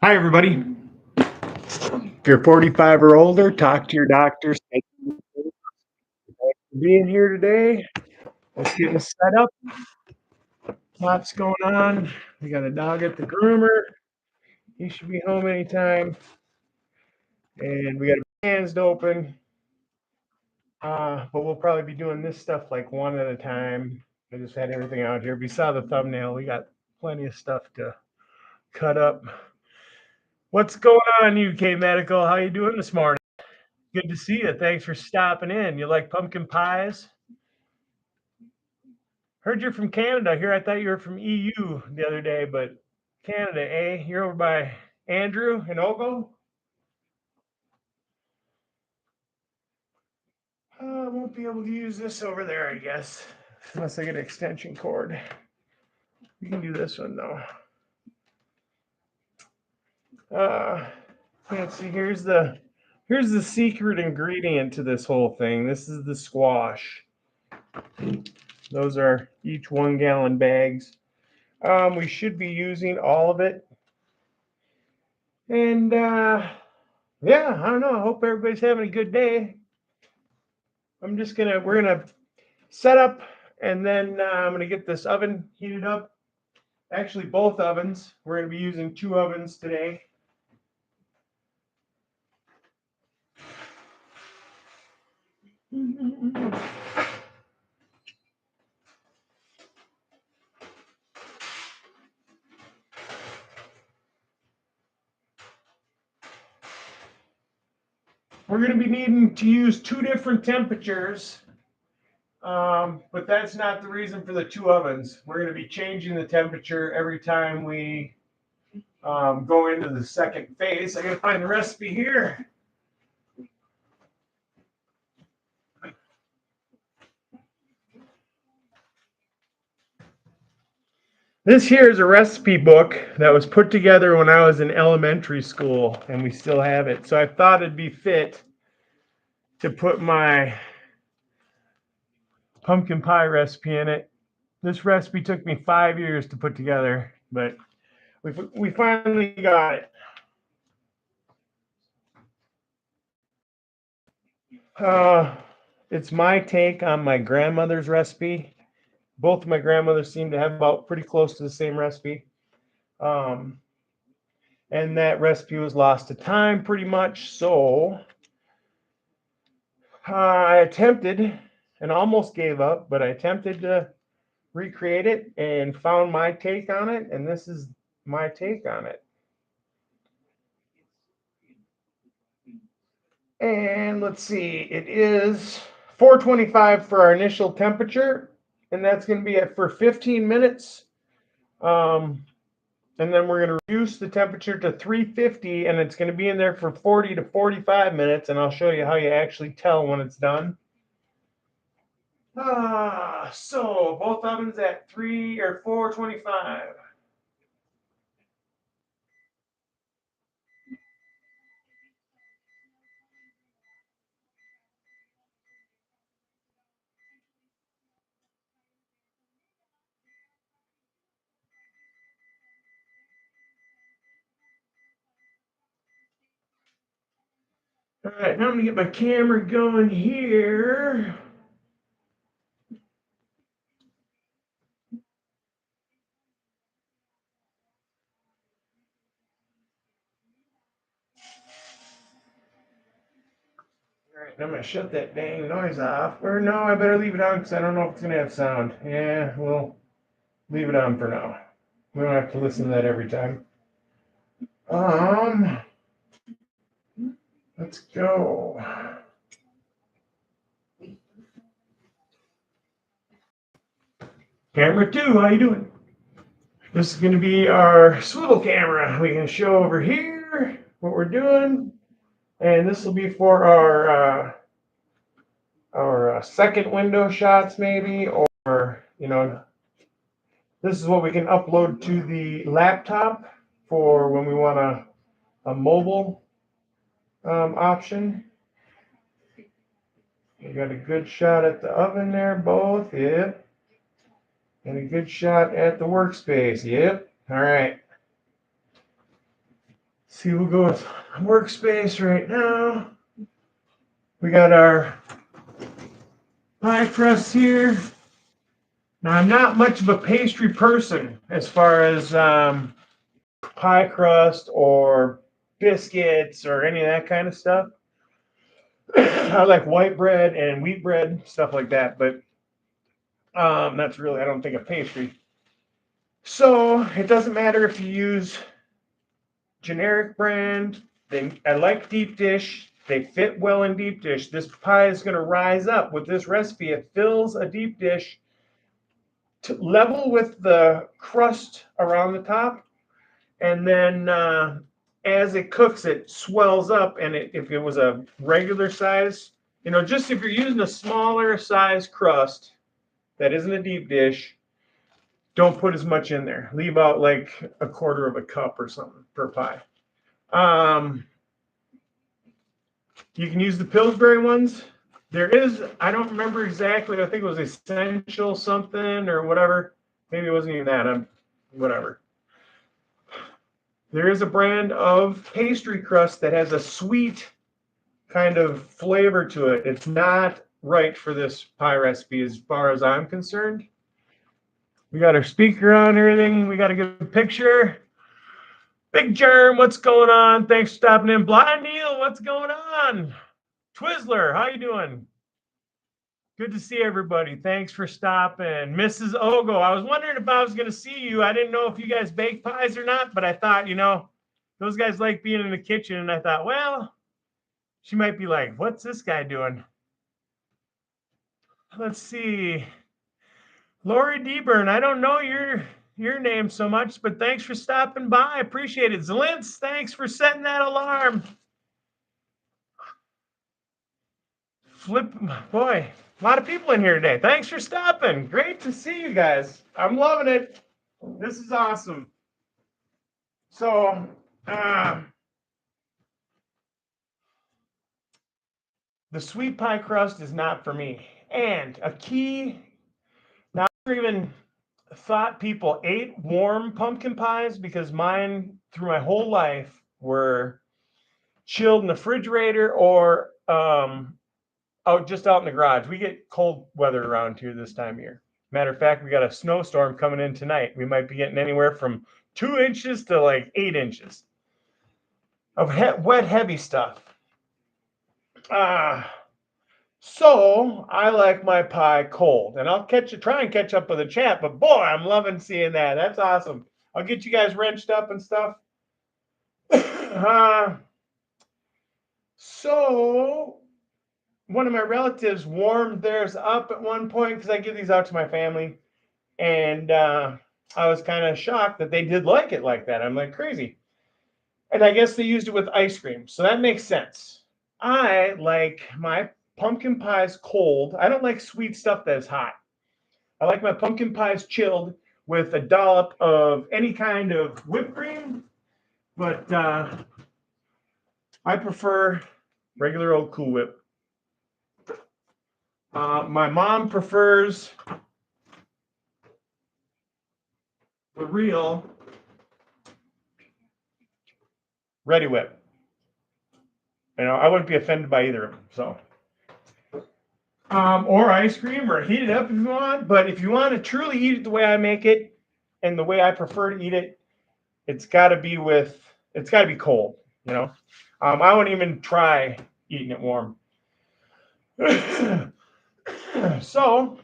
Hi, everybody. If you're 45 or older, talk to your doctor. Thank you for being here today. Let's get this set up. Lots going on. We got a dog at the groomer. He should be home anytime. And we got hands to open. But we'll probably be doing this stuff like one at a time. I just had everything out here. If you saw the thumbnail, we got plenty of stuff to cut up. What's going on, UK Medical? How you doing this morning? Good to see you. Thanks for stopping in. You like pumpkin pies? Heard you're from Canada. Here, I thought you were from EU the other day, but Canada, eh? You're over by Andrew and Ogo? I won't be able to use this over there, I guess, unless I get an extension cord. You can do this one, though. Let's see. Here's the secret ingredient to this whole thing. This is the squash. Those are each 1 gallon bags. We should be using all of it. And yeah, I don't know. I hope everybody's having a good day. We're gonna set up, and then I'm gonna get this oven heated up. Actually, both ovens. We're gonna be using 2 ovens today. We're gonna be needing to use 2 different temperatures. But that's not the reason for the 2 ovens. We're going to be changing the temperature every time we go into the second phase. I got to find the recipe here. This here is a recipe book that was put together when I was in elementary school, and we still have it. So I thought it'd be fit to put my pumpkin pie recipe in it. This recipe took me 5 years to put together, but we finally got it. It's my take on my grandmother's recipe. Both of my grandmothers seem to have about pretty close to the same recipe. And that recipe was lost to time pretty much. So I attempted and almost gave up, but I attempted to recreate it and found my take on it. And this is my take on it. And let's see, it is 425 for our initial temperature, and that's going to be at for 15 minutes. And then we're going to reduce the temperature to 350, and it's going to be in there for 40 to 45 minutes, and I'll show you how you actually tell when it's done. So both ovens at 425. All right, now I'm going to get my camera going here. All right, I'm going to shut that dang noise off. Or no, I better leave it on because I don't know if it's going to have sound. Yeah, we'll leave it on for now. We don't have to listen to that every time. Let's go. Camera 2, how you doing? This is going to be our swivel camera. We can show over here what we're doing, and this will be for our second window shots, maybe, or this is what we can upload to the laptop for when we want a mobile option. We got a good shot at the oven there, both, yep, and a good shot at the workspace, yep. All right. See, we'll go with workspace right now. We got our pie crust here. Now, I'm not much of a pastry person as far as pie crust or biscuits or any of that kind of stuff. I like white bread and wheat bread, stuff like that, but that's really, I don't think, a pastry. So it doesn't matter if you use generic brand. I like deep dish. They fit well in deep dish. This pie is going to rise up with this recipe. It fills a deep dish to level with the crust around the top, and then as it cooks, it swells up. And if it was a regular size, just if you're using a smaller size crust that isn't a deep dish, don't put as much in there. Leave out like a quarter of a cup or something per pie. You can use the Pillsbury ones. There is, I don't remember exactly. I think it was Essential something or whatever. Maybe it wasn't even that. Whatever. There is a brand of pastry crust that has a sweet kind of flavor to it. It's not right for this pie recipe as far as I'm concerned. We got our speaker on and everything. We got a good picture. Big Germ, what's going on? Thanks for stopping in. Blind Neil, what's going on? Twizzler, how you doing? Good to see everybody. Thanks for stopping. Mrs. Ogo, I was wondering if I was going to see you. I didn't know if you guys bake pies or not, but I thought, those guys like being in the kitchen. And I thought, well, she might be like, what's this guy doing? Let's see. Lori Deburn, I don't know your name so much, but thanks for stopping by. I appreciate it. Zlintz, thanks for setting that alarm. Boy, a lot of people in here today. Thanks for stopping. Great to see you guys. I'm loving it. This is awesome. So, the sweet pie crust is not for me. And a key, now I never even thought people ate warm pumpkin pies, because mine through my whole life were chilled in the refrigerator or just out in the garage. We get cold weather around here this time of year. Matter of fact, we got a snowstorm coming in tonight. We might be getting anywhere from 2 inches to like 8 inches of wet, heavy stuff. So I like my pie cold, and I'll try and catch up with the chat. But boy, I'm loving seeing that. That's awesome. I'll get you guys wrenched up and stuff. So one of my relatives warmed theirs up at one point, because I give these out to my family, and I was kind of shocked that they did like it like that. I'm like, crazy. And I guess they used it with ice cream, so that makes sense. I like my pumpkin pies cold. I don't like sweet stuff that's hot. I like my pumpkin pies chilled with a dollop of any kind of whipped cream, but I prefer regular old Cool Whip. My mom prefers the real Ready Whip. I wouldn't be offended by either of them. So, or ice cream, or heat it up if you want. But if you want to truly eat it the way I make it and the way I prefer to eat it, it's got to be cold. I wouldn't even try eating it warm. So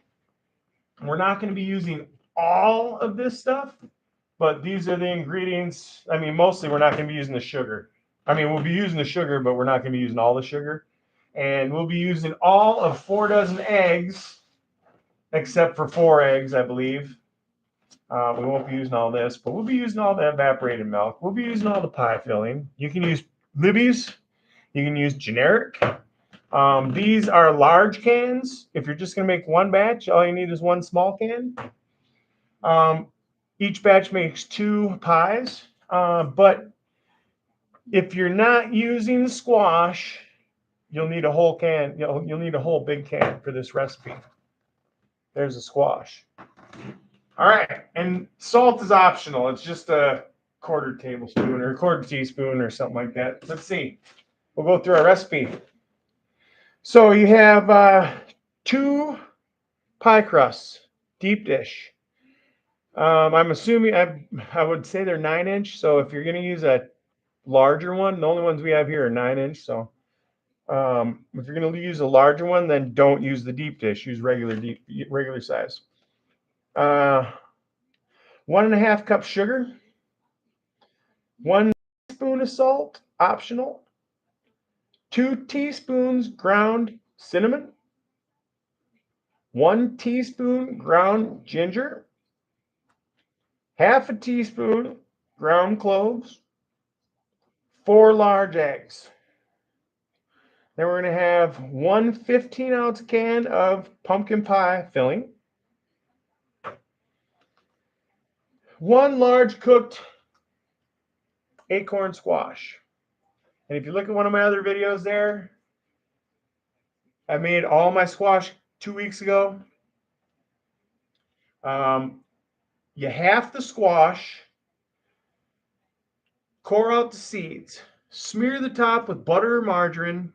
we're not going to be using all of this stuff, but these are the ingredients. I mean, mostly we're not going to be using the sugar. I mean, we'll be using the sugar, but we're not going to be using all the sugar. And we'll be using all of 4 dozen eggs, except for 4 eggs, I believe. We won't be using all this, but we'll be using all the evaporated milk. We'll be using all the pie filling. You can use Libby's. You can use generic. These are large cans. If you're just going to make one batch, all you need is 1 small can. Each batch makes 2 pies. But if you're not using the squash, you'll need a whole can. You'll need a whole big can for this recipe. There's a squash. All right, and salt is optional. It's just a quarter tablespoon or a quarter teaspoon or something like that. Let's see. We'll go through our recipe. So you have 2 pie crusts, deep dish. I'm assuming I would say they're 9-inch. So if you're going to use a larger one, the only ones we have here are 9-inch. So if you're going to use a larger one, then don't use the deep dish. Use regular size. 1.5 cups sugar. 1 teaspoon of salt, optional. 2 teaspoons ground cinnamon. 1 teaspoon ground ginger. 1/2 teaspoon ground cloves. 4 large eggs. Then we're going to have 1 15-ounce can of pumpkin pie filling. 1 large cooked acorn squash. And if you look at one of my other videos there, I made all my squash 2 weeks ago. You half the squash, core out the seeds, smear the top with butter or margarine,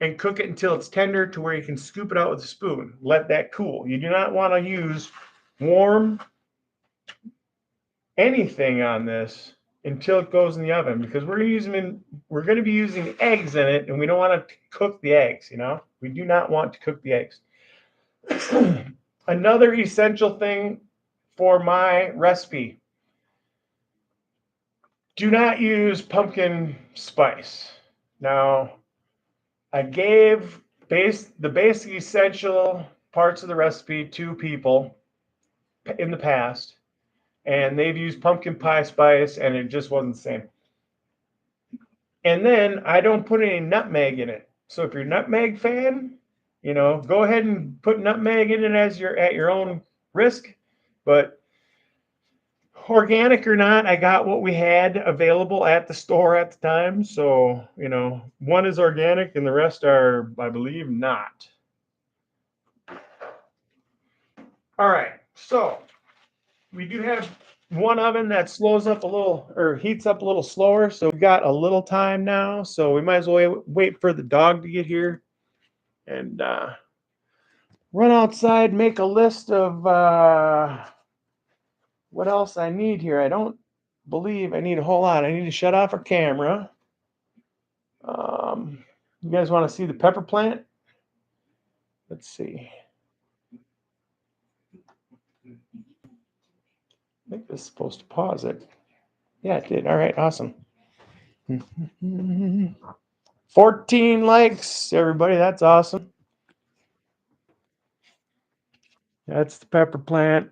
and cook it until it's tender to where you can scoop it out with a spoon. Let that cool. You do not want to use warm anything on this until it goes in the oven, because we're going to be using eggs in it, and we don't want to cook the eggs. We do not want to cook the eggs. Another essential thing for my recipe: do not use pumpkin spice. Now, I gave the basic essential parts of the recipe to people in the past, and they've used pumpkin pie spice, and it just wasn't the same. And then I don't put any nutmeg in it. So if you're a nutmeg fan, go ahead and put nutmeg in it at your own risk. But organic or not, I got what we had available at the store at the time. So, one is organic and the rest are, I believe, not. All right. So we do have one oven that slows up a little, or heats up a little slower. So we've got a little time now. So we might as well wait for the dog to get here and run outside, make a list of what else I need here. I don't believe I need a whole lot. I need to shut off our camera. You guys want to see the pepper plant? Let's see. I think this is supposed to pause it. Yeah, it did. All right, awesome. 14 likes, everybody. That's awesome. That's the pepper plant.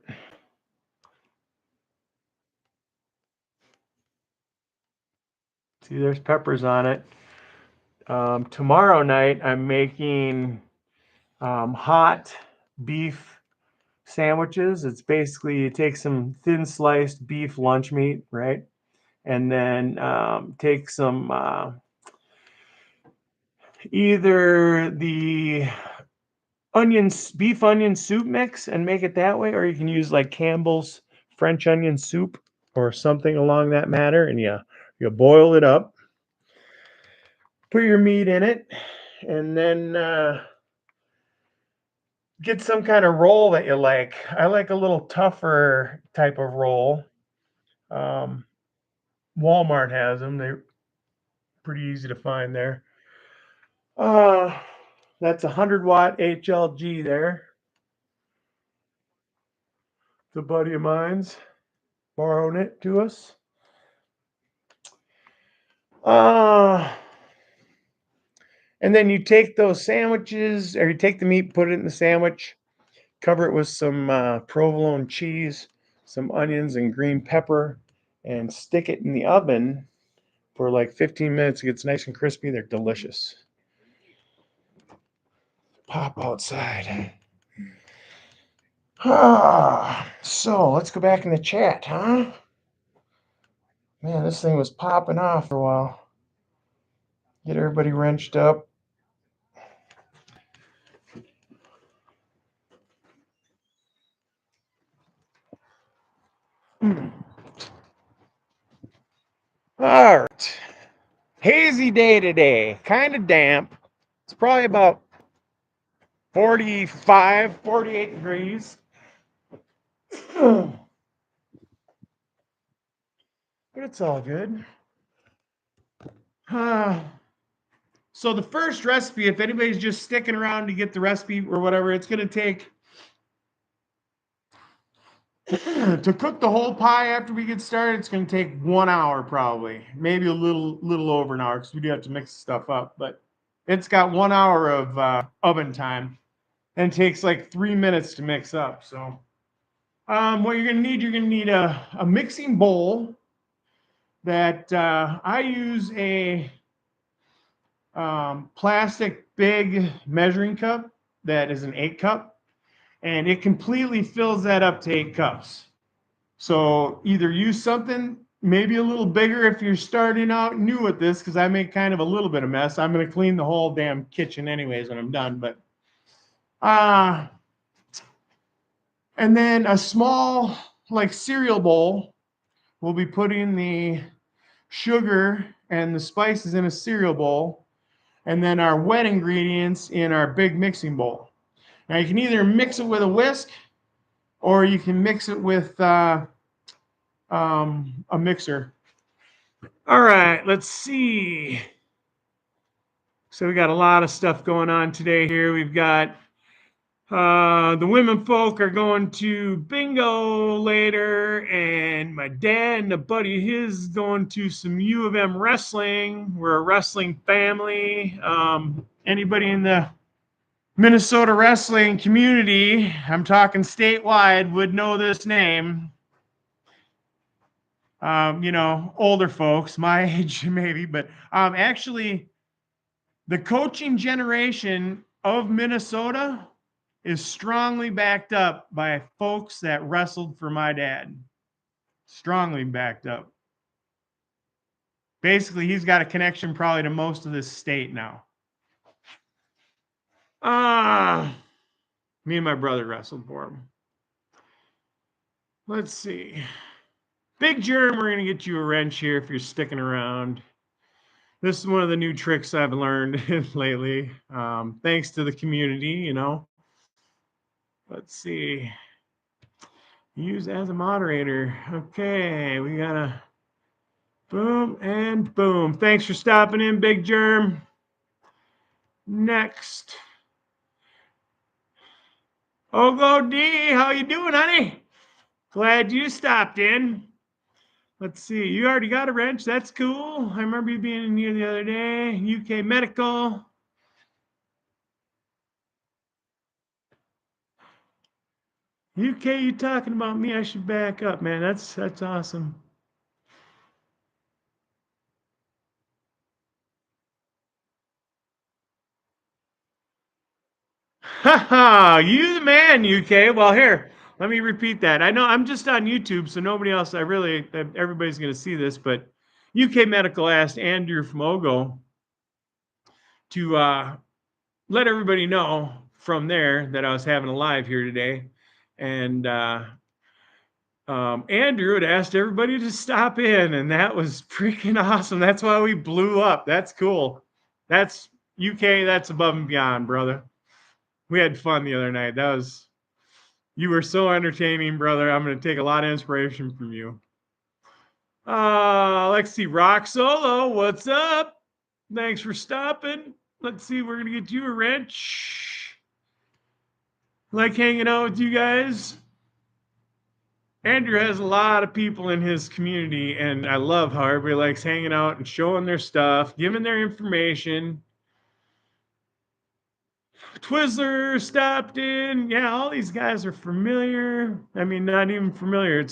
See, there's peppers on it. Tomorrow night, I'm making hot beef sandwiches. It's basically you take some thin sliced beef lunch meat, right? And then take some either the beef onion soup mix and make it that way, or you can use like Campbell's French onion soup or something along that matter, and you boil it up, put your meat in it, and then get some kind of roll that you like. I like a little tougher type of roll. Walmart has them. They're pretty easy to find there. That's 100-watt HLG there. It's a buddy of mine's borrowing it to us. And then you take those sandwiches, or you take the meat, put it in the sandwich, cover it with some provolone cheese, some onions and green pepper, and stick it in the oven for like 15 minutes. It gets nice and crispy. They're delicious. Pop outside. So let's go back in the chat, huh? Man, this thing was popping off for a while. Get everybody wrenched up. All right. Hazy day today, kind of damp. It's probably about 45, 48 degrees. But it's all good. So the first recipe, if anybody's just sticking around to get the recipe or whatever, it's going to take to cook the whole pie after we get started. It's going to take 1 hour probably, maybe a little over an hour because we do have to mix stuff up. But it's got 1 hour of oven time, and it takes like 3 minutes to mix up. So what you're going to need a mixing bowl. That I use a plastic big measuring cup that is an 8 cup, and it completely fills that up to 8 cups. So either use something maybe a little bigger if you're starting out new at this, because I make kind of a little bit of mess. I'm going to clean the whole damn kitchen anyways when I'm done. But and then a small like cereal bowl, we'll be putting the sugar and the spices in a cereal bowl, and then our wet ingredients in our big mixing bowl. Now you can either mix it with a whisk, or you can mix it with a mixer. All right, let's see. So we got a lot of stuff going on today here. We've got the women folk are going to bingo later, and my dad and a buddy of his is going to some U of M wrestling. We're a wrestling family. Anybody in the Minnesota wrestling community, I'm talking statewide, would know this name. Older folks, my age maybe, but actually the coaching generation of Minnesota is strongly backed up by folks that wrestled for my dad. Strongly backed up. Basically, he's got a connection probably to most of this state now. Me and my brother wrestled for him. Let's see. Big Germ, we're going to get you a wrench here if you're sticking around. This is one of the new tricks I've learned lately. Thanks to the community, Let's see. Use as a moderator. Okay, we got a boom and boom. Thanks for stopping in, Big Germ. Next. Ogo D, how you doing, honey? Glad you stopped in. Let's see. You already got a wrench. That's cool. I remember you being in here the other day. UK Medical. UK, you talking about me? I should back up, man. That's awesome. Haha, you the man, UK. Well, here, let me repeat that. I know I'm just on YouTube, so nobody else, everybody's going to see this, but UK Medical asked Andrew from Ogo to let everybody know from there that I was having a live here today. And Andrew had asked everybody to stop in, and that was freaking awesome. That's why we blew up. That's cool. That's UK, that's above and beyond, brother. We had fun the other night. You were so entertaining, brother. I'm going to take a lot of inspiration from you. Let's see. Rock Solo, what's up? Thanks for stopping. Let's see. We're going to get you a wrench. Like hanging out with you guys. Andrew has a lot of people in his community, and I love how everybody likes hanging out and showing their stuff, giving their information. Twizzler stopped in. Yeah, all these guys are familiar. I mean, not even familiar.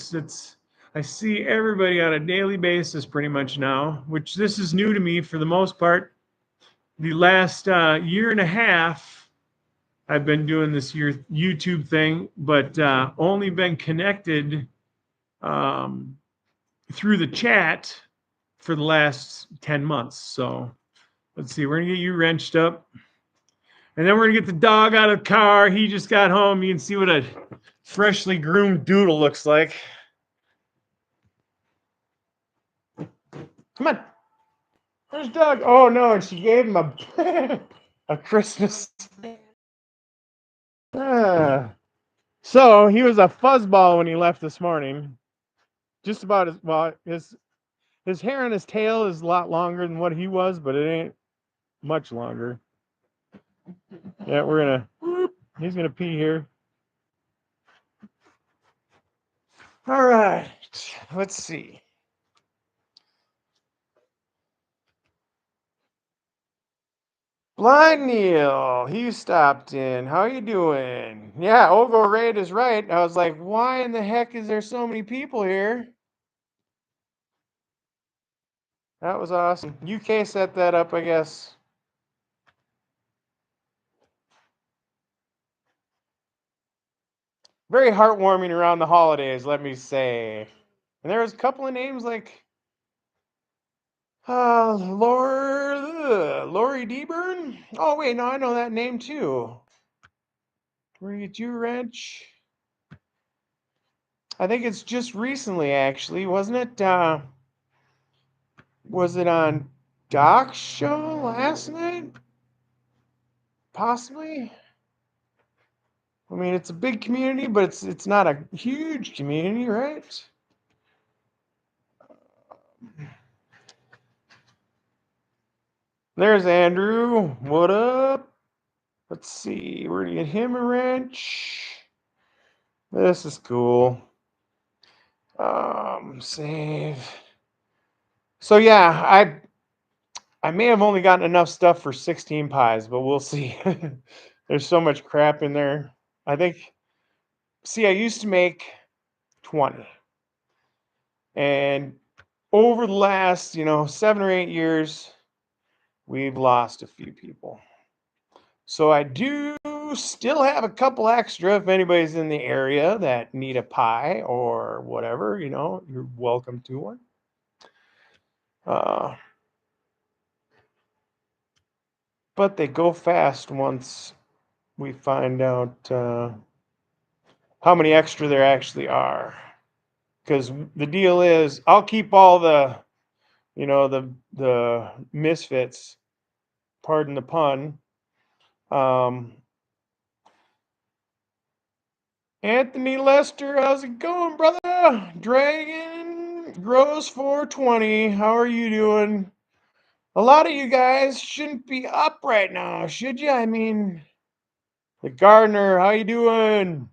I see everybody on a daily basis pretty much now, which this is new to me for the most part. The last year and a half, I've been doing this YouTube thing, but only been connected through the chat for the last 10 months. So let's see, we're going to get you wrenched up. And then we're going to get the dog out of the car. He just got home. You can see what a freshly groomed doodle looks like. Come on. There's Doug. Oh no, and she gave him a a Christmas. So he was a fuzzball when he left this morning. Just about as well. His hair on his tail is a lot longer than what he was, but it ain't much longer. Yeah, he's gonna pee here. All right, let's see. Blind Neil, he stopped in. How you doing? Yeah, Ogo Raid is right. I was like, why in the heck is there so many people here? That was awesome. UK set that up, I guess. Very heartwarming around the holidays, let me say. And there was a couple of names like Lori Deburn. Oh wait, no, I know that name too. Where you get you wrench? I think it's just recently, actually, wasn't it? Was it on Doc's show last night? Possibly. I mean, it's a big community, but it's not a huge community, right? There's Andrew. What up? Let's see. We're gonna get him a wrench. This is cool. Save. So yeah, I may have only gotten enough stuff for 16 pies, but we'll see. There's so much crap in there. I think. See, I used to make 20, and over the last 7 or 8 years, we've lost a few people. So I do still have a couple extra if anybody's in the area that need a pie or whatever, you're welcome to one. But they go fast once we find out how many extra there actually are. Because the deal is, I'll keep all the, the misfits, pardon the pun. Anthony Lester, how's it going, brother? Dragon Grows 420, how are you doing? A lot of you guys shouldn't be up right now, should you? I mean, the gardener, how you doing?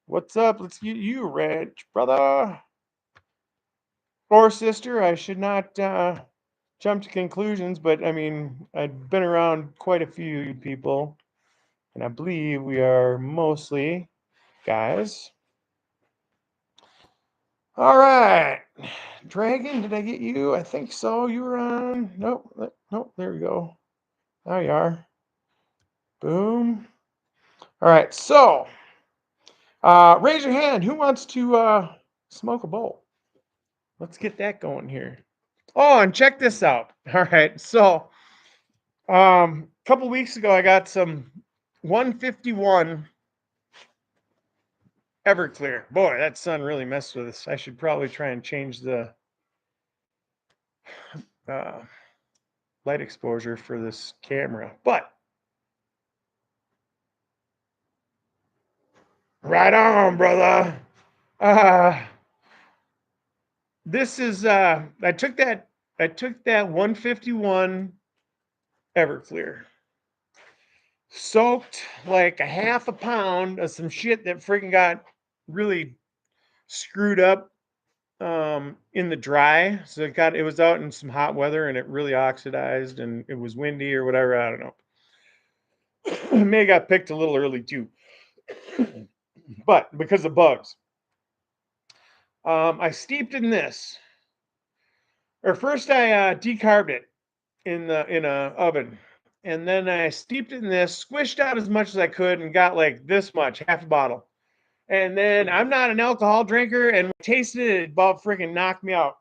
What's up? Let's get you rich, brother. Or sister, I should not jump to conclusions, but I mean, I've been around quite a few people, and I believe we are mostly guys. All right. Dragon, did I get you? I think so. You were on. Nope. Nope. There we go. There you are. Boom. All right. So, raise your hand. Who wants to smoke a bowl? Let's get that going here. Oh, and check this out. All right. So, a couple weeks ago, I got some 151 Everclear. Boy, that sun really messed with us. I should probably try and change the light exposure for this camera. But right on, brother. This is I took that 151 Everclear, soaked like a half a pound of some shit that freaking got really screwed up in the dry. So it was out in some hot weather and it really oxidized and it was windy or whatever. I don't know. It may have got picked a little early too. But because of bugs. I steeped in this. Or first I decarbed it in a oven. And then I steeped it in this, squished out as much as I could, and got like this much, half a bottle. And then I'm not an alcohol drinker, and when I tasted it, it about freaking knocked me out.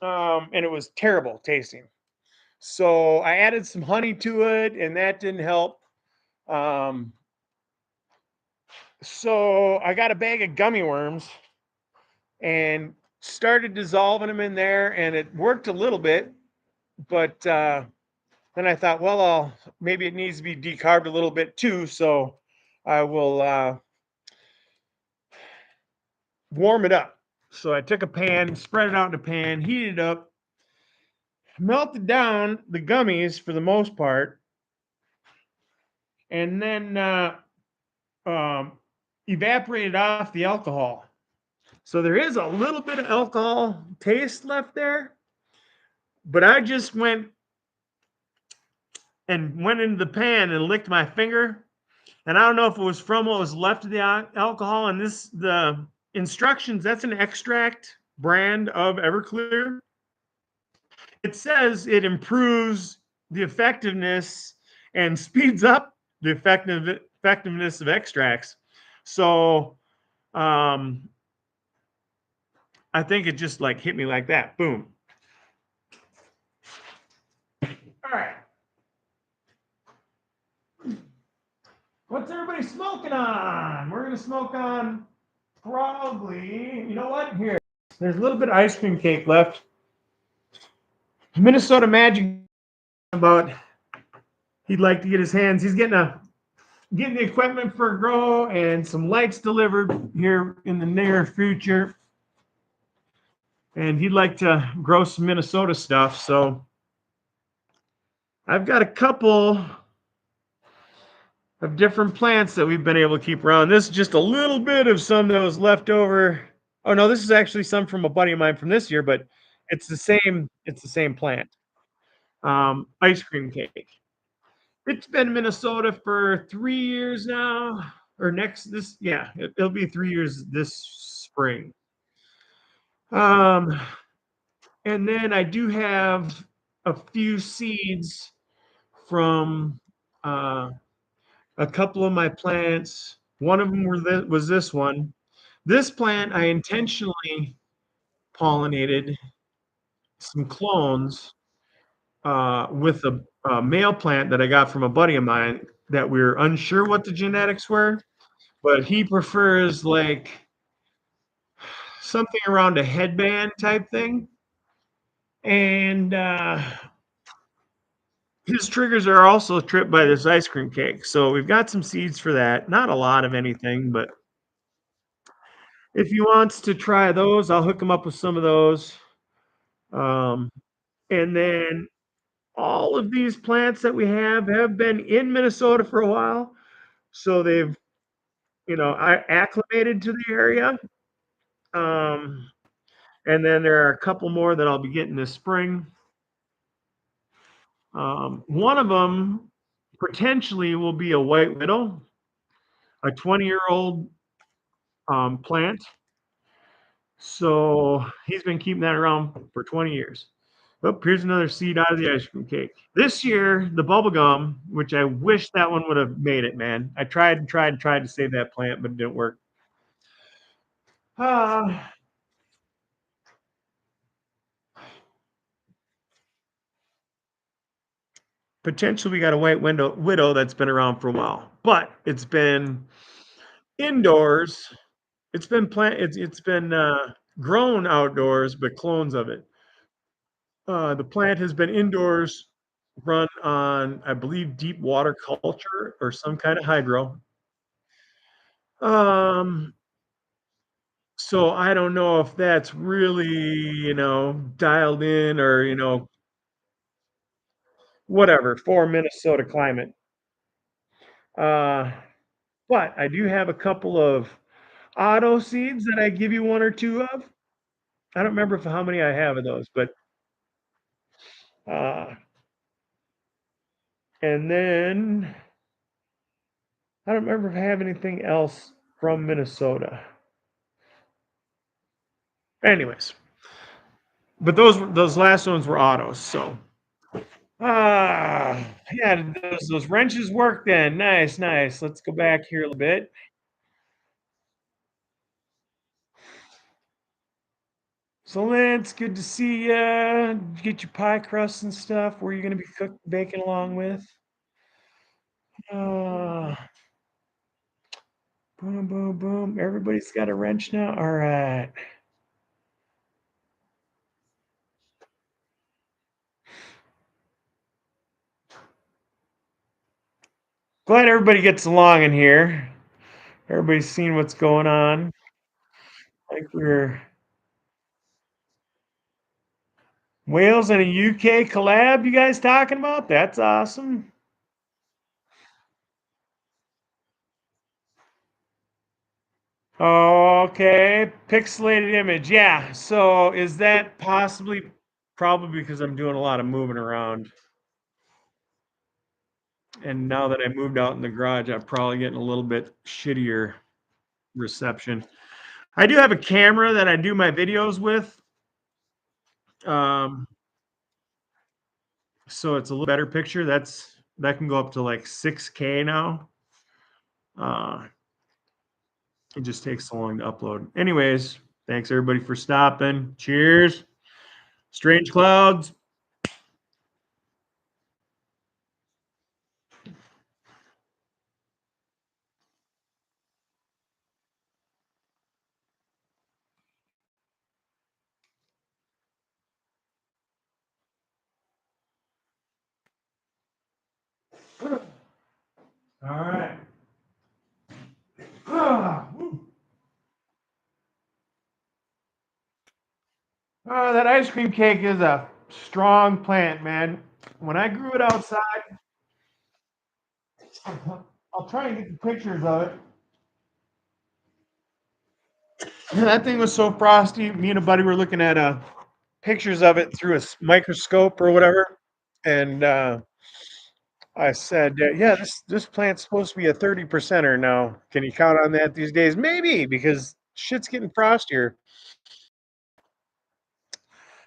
And it was terrible tasting. So I added some honey to it, and that didn't help. So I got a bag of gummy worms and started dissolving them in there, and it worked a little bit, but then I thought, well, maybe it needs to be decarbed a little bit too, so I will warm it up. So I took a pan, spread it out in a pan, heated it up, melted down the gummies for the most part, and then um, evaporated off the alcohol. So there is a little bit of alcohol taste left there, but I just went into the pan and licked my finger. And I don't know if it was from what was left of the alcohol. And the instructions, that's an extract brand of Everclear. It says it improves the effectiveness and speeds up the effectiveness of extracts. So um, I think it just like hit me like that. Boom. All right. What's everybody smoking on? We're going to smoke on probably, you know what? Here. There's a little bit of ice cream cake left. Minnesota Magic about he'd like to get his hands. He's getting the equipment for a grow and some lights delivered here in the near future. And he'd like to grow some Minnesota stuff. So I've got a couple of different plants that we've been able to keep around. This is just a little bit of some that was left over. Oh no, this is actually some from a buddy of mine from this year, but it's the same plant. Ice cream cake. It's been in Minnesota for 3 years now, or it'll be 3 years this spring. And then I do have a few seeds from a couple of my plants. One of them was this one. This plant I intentionally pollinated some clones with a male plant that I got from a buddy of mine that we were unsure what the genetics were, but he prefers like something around a headband type thing. And his triggers are also tripped by this ice cream cake. So we've got some seeds for that. Not a lot of anything, but if he wants to try those, I'll hook him up with some of those. Um, and then all of these plants that we have been in Minnesota for a while. So they've, I acclimated to the area. Um, and then there are a couple more that I'll be getting this spring. One of them potentially will be a white widow, a 20-year-old plant. So he's been keeping that around for 20 years. Oh, here's another seed out of the ice cream cake. This year, the bubble gum, which I wish that one would have made it, man. I tried to save that plant, but it didn't work. Potentially, we got a white widow that's been around for a while, but it's been indoors. It's been grown outdoors, but clones of it. The plant has been indoors, run on, I believe, deep water culture or some kind of hydro. So I don't know if that's really, dialed in or, whatever for Minnesota climate. But I do have a couple of auto seeds that I give you one or two of. I don't remember how many I have of those, but and then I don't remember if I have anything else from Minnesota. Anyways, but those last ones were autos, so yeah, those wrenches work then. Nice. Let's go back here a little bit. So Lance, good to see you. Get your pie crust and stuff. Where are you going to be baking along with? Boom. Everybody's got a wrench now. All right. Glad everybody gets along in here. Everybody's seen what's going on. Like we're Wales and a UK collab. You guys talking about? That's awesome. Okay, pixelated image. Yeah. So is that possibly probably because I'm doing a lot of moving around? And now that I moved out in the garage, I'm probably getting a little bit shittier reception. I do have a camera that I do my videos with. Um, so it's a little better picture. That can go up to like 6K now. It just takes so long to upload. Anyways, thanks everybody for stopping. Cheers. Strange Clouds. All right. That ice cream cake is a strong plant, man. When I grew it outside, I'll try and get the pictures of it. That thing was so frosty. Me and a buddy were looking at pictures of it through a microscope or whatever, and I said, "Yeah, this plant's supposed to be a 30%er now. Can you count on that these days? Maybe because shit's getting frostier."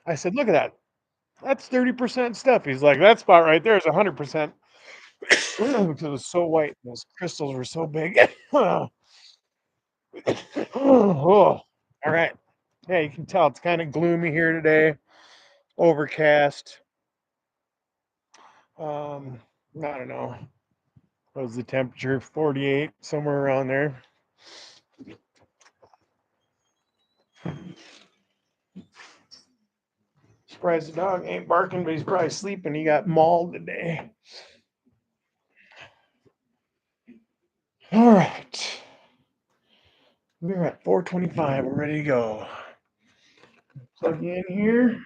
I said, "Look at that. That's 30% stuff." He's like, "That spot right there is 100%." Because it was so white, and those crystals were so big. Oh, all right. Yeah, you can tell it's kind of gloomy here today. Overcast. I don't know. What was the temperature? 48, somewhere around there. Surprised the dog ain't barking, but he's probably sleeping. He got mauled today. All right. We're at 425. We're ready to go. Plug in here.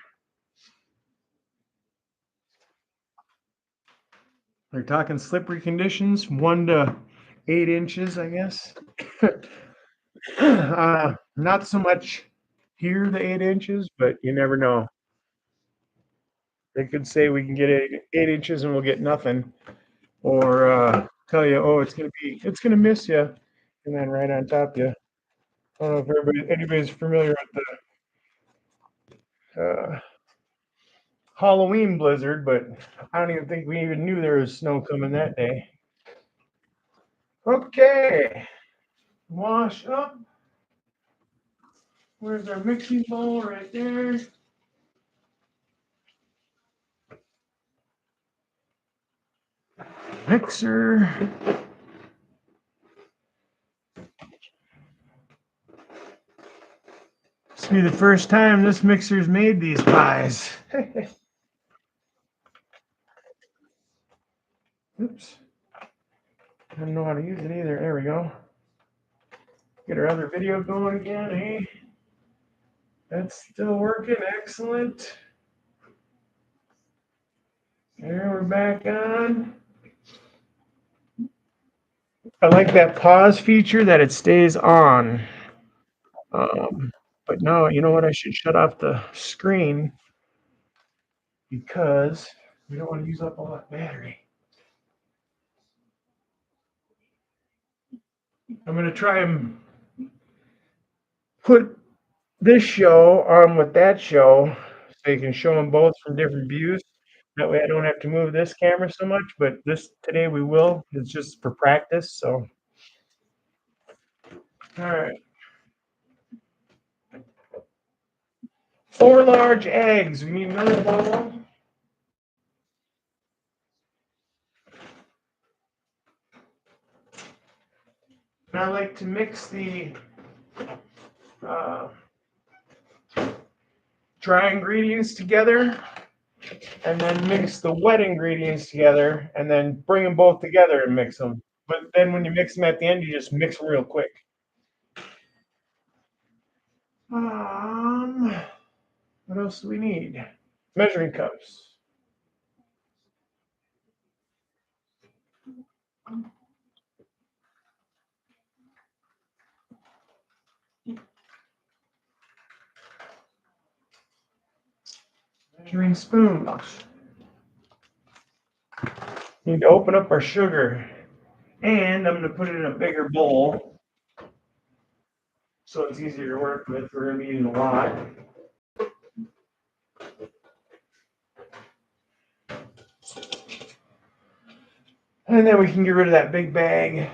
They're talking slippery conditions, 1 to 8 inches, I guess. Not so much here, the 8 inches, but you never know. They could say we can get 8 inches and we'll get nothing, or tell you, oh, it's gonna miss you, and then right on top of you. I don't know if anybody's familiar with the Halloween blizzard, but I don't even think we even knew there was snow coming that day. Okay, wash up. Where's our mixing bowl? Right there. Mixer. This will be the first time this mixer's made these pies. Oops. I don't know how to use it either. There we go. Get our other video going again, eh? That's still working. Excellent. There, we're back on. I like that pause feature that it stays on. But no, you know what? I should shut off the screen because we don't want to use up all that battery. I'm going to try and put this show on with that show so you can show them both from different views. That way I don't have to move this camera so much, but this today we will. It's just for practice, so. All right. 4 large eggs. We need another bowl. And I like to mix the dry ingredients together and then mix the wet ingredients together, and then bring them both together and mix them. But then when you mix them at the end, you just mix them real quick. What else do we need? Measuring cups. Measuring spoons. Need to open up our sugar. And I'm going to put it in a bigger bowl so it's easier to work with. We're going to be using a lot. And then we can get rid of that big bag.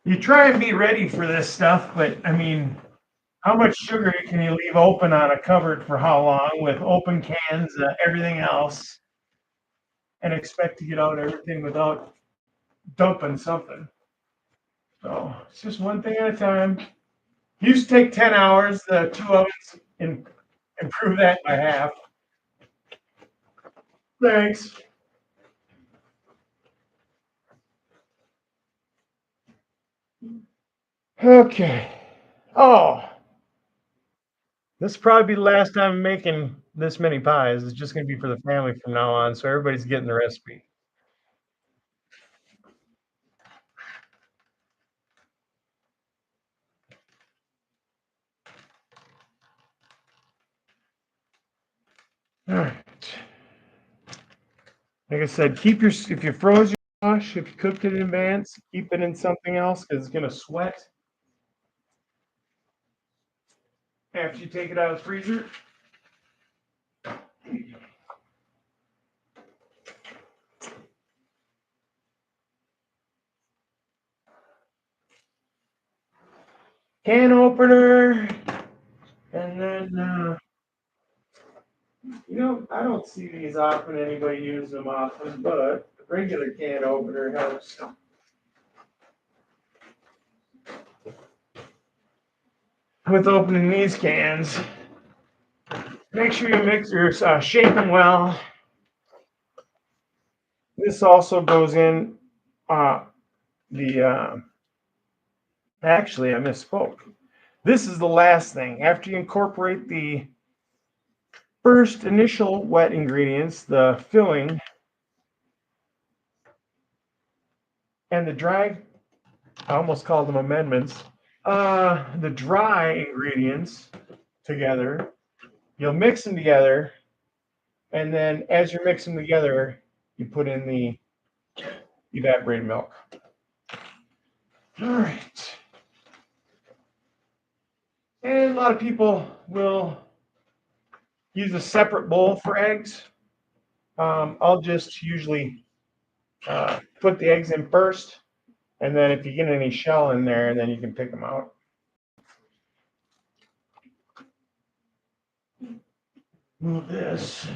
You try and be ready for this stuff, but I mean, how much sugar can you leave open on a cupboard for how long with open cans, everything else, and expect to get out everything without dumping something? So it's just one thing at a time. Used to take 10 hours, the two ovens, and improve that by half. Thanks. Okay. Oh, this will probably be the last time I'm making this many pies. It's just going to be for the family from now on, so everybody's getting the recipe. All right. Like I said, if you froze your squash, if you cooked it in advance, keep it in something else because it's going to sweat after you take it out of the freezer. Can opener, and then I don't see these often. Anybody use them often, but a regular can opener helps with opening these cans. Make sure your mixer's shaking well. This also goes in actually, I misspoke. This is the last thing. After you incorporate the first initial wet ingredients, the filling, and the dry, I almost called them amendments, the dry ingredients together, you'll mix them together, and then as you're mixing them together, you put in the evaporated milk. All right. And a lot of people will use a separate bowl for eggs. I'll just usually put the eggs in first, and then if you get any shell in there, then you can pick them out. Move this.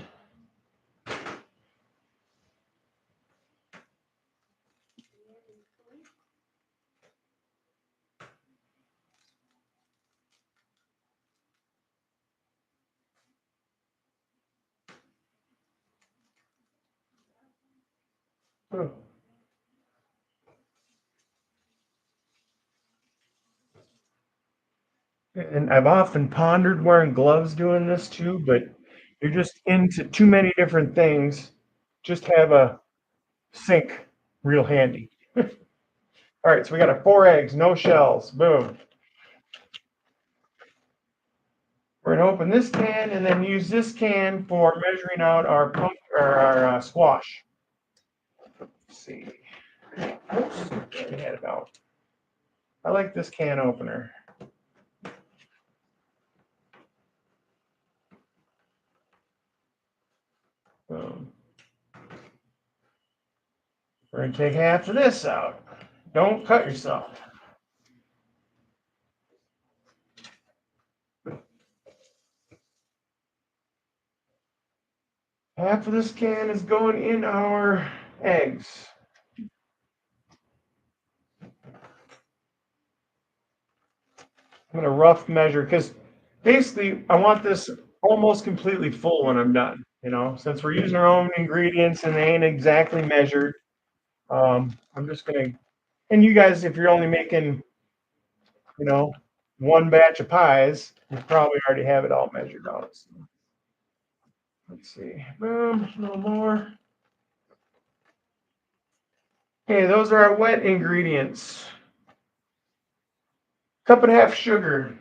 Oh. And I've often pondered wearing gloves doing this too, but you're just into too many different things. Just have a sink real handy. All right, so we got our 4 eggs, no shells. Boom. We're gonna open this can and then use this can for measuring out our squash. Let's see. Oops, we had it out. I like this can opener. Boom. We're going to take half of this out. Don't cut yourself. Half of this can is going in our eggs. I'm going to rough measure because basically I want this almost completely full when I'm done. Since we're using our own ingredients and they ain't exactly measured, I'm just going to, and you guys, if you're only making, one batch of pies, you probably already have it all measured out. So let's see. Boom, a little more. Okay, those are our wet ingredients. Cup and a half sugar.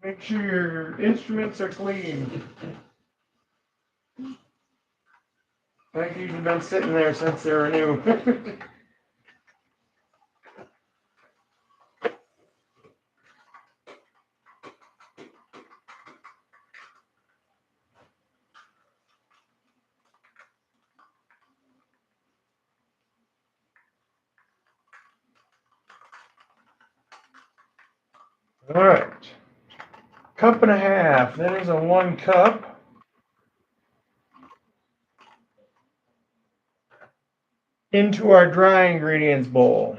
Make sure your instruments are clean. Like you've been sitting there since they were new. All right. Cup and a half. That is a 1 cup. Into our dry ingredients bowl.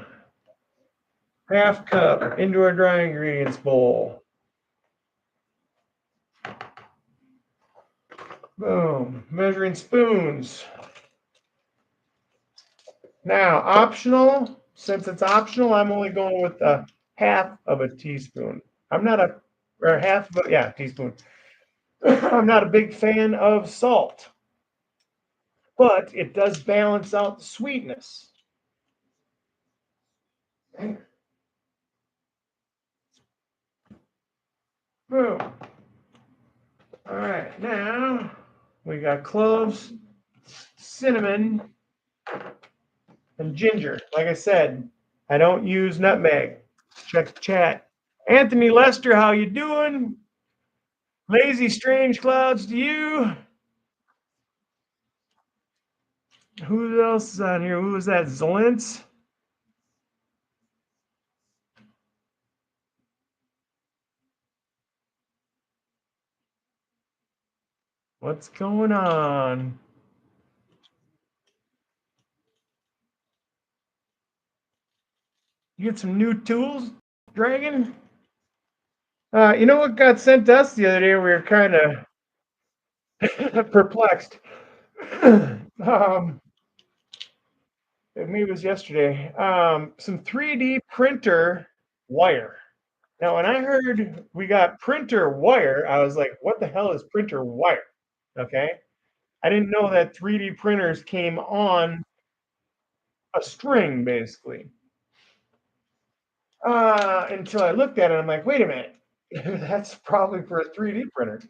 Half cup into our dry ingredients bowl. Boom. Measuring spoons. Now, optional. Since it's optional, I'm only going with a half of a teaspoon. I'm not a, or half of a, yeah, teaspoon. I'm not a big fan of salt, but it does balance out the sweetness. Boom. All right, now we got cloves, cinnamon, and ginger. Like I said, I don't use nutmeg. Check the chat. Anthony Lester, how you doing? Lazy Strange Clouds to you. Who else is on here? Who was that? Zolintz? What's going on? You get some new tools, Dragon? You know what got sent to us the other day? We were kind of perplexed. Maybe it was yesterday. Some 3D printer wire. Now, when I heard we got printer wire, I was like, what the hell is printer wire? Okay. I didn't know that 3D printers came on a string, basically. Until I looked at it, I'm like, wait a minute. That's probably for a 3D printer.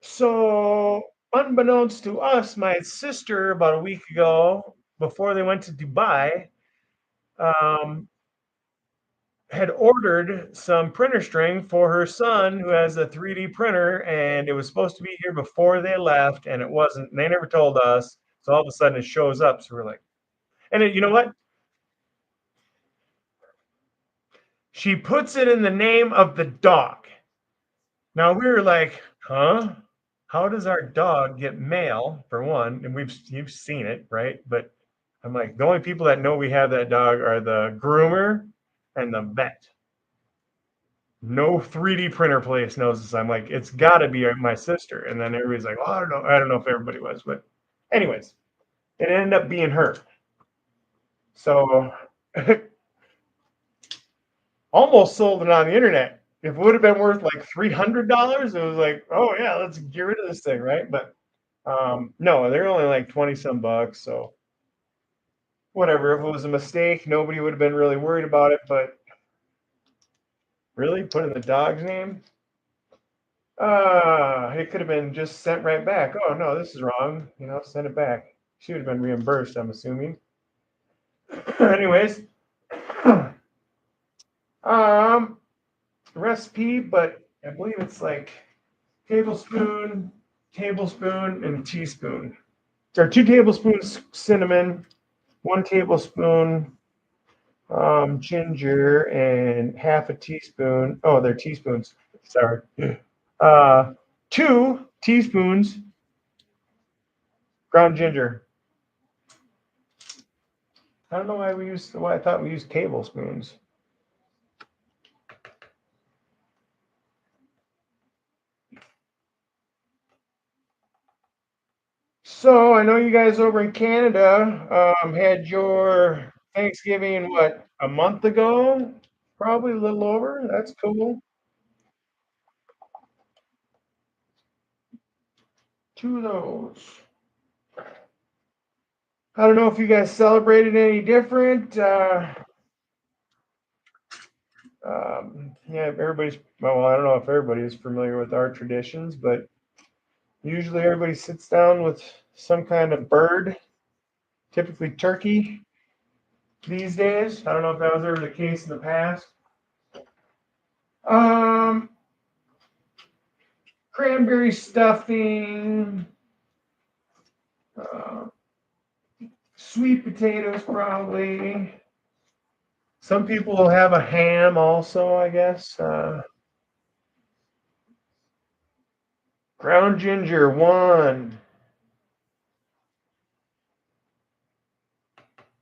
So unbeknownst to us, my sister, about a week ago, before they went to Dubai, had ordered some printer string for her son who has a 3D printer, and it was supposed to be here before they left, and it wasn't. And they never told us. So all of a sudden it shows up. So we're like, and you know what? She puts it in the name of the dog. Now we were like, huh? How does our dog get mail, for one? And you've seen it, right? But I'm like, the only people that know we have that dog are the groomer and the vet. No 3D printer place knows this. I'm like, it's got to be my sister. And then everybody's like, well, I don't know. I don't know if everybody was, but anyways, it ended up being her. So almost sold it on the internet. If it would have been worth like $300, it was like, oh yeah, let's get rid of this thing, right? But no, they're only like 20 some bucks. So whatever. If it was a mistake, nobody would have been really worried about it. But really, put in the dog's name? It could have been just sent right back. Oh no, this is wrong. Send it back. She would have been reimbursed, I'm assuming. Anyways, recipe, but I believe it's like tablespoon, and teaspoon. Or 2 tablespoons cinnamon, 1 tablespoon ginger, and half a teaspoon. Oh, they're teaspoons. Sorry. 2 teaspoons ground ginger. I don't know why I thought we used tablespoons. So I know you guys over in Canada had your Thanksgiving, what, a month ago? Probably a little over. That's cool. 2 of those. I don't know if you guys celebrated any different. Yeah, well, I don't know if everybody is familiar with our traditions, but usually everybody sits down with some kind of bird, typically turkey these days. I don't know if that was ever the case in the past. Um, Cranberry stuffing, uh, sweet potatoes, probably. Some people will have a ham also, I guess. Ground ginger, 1.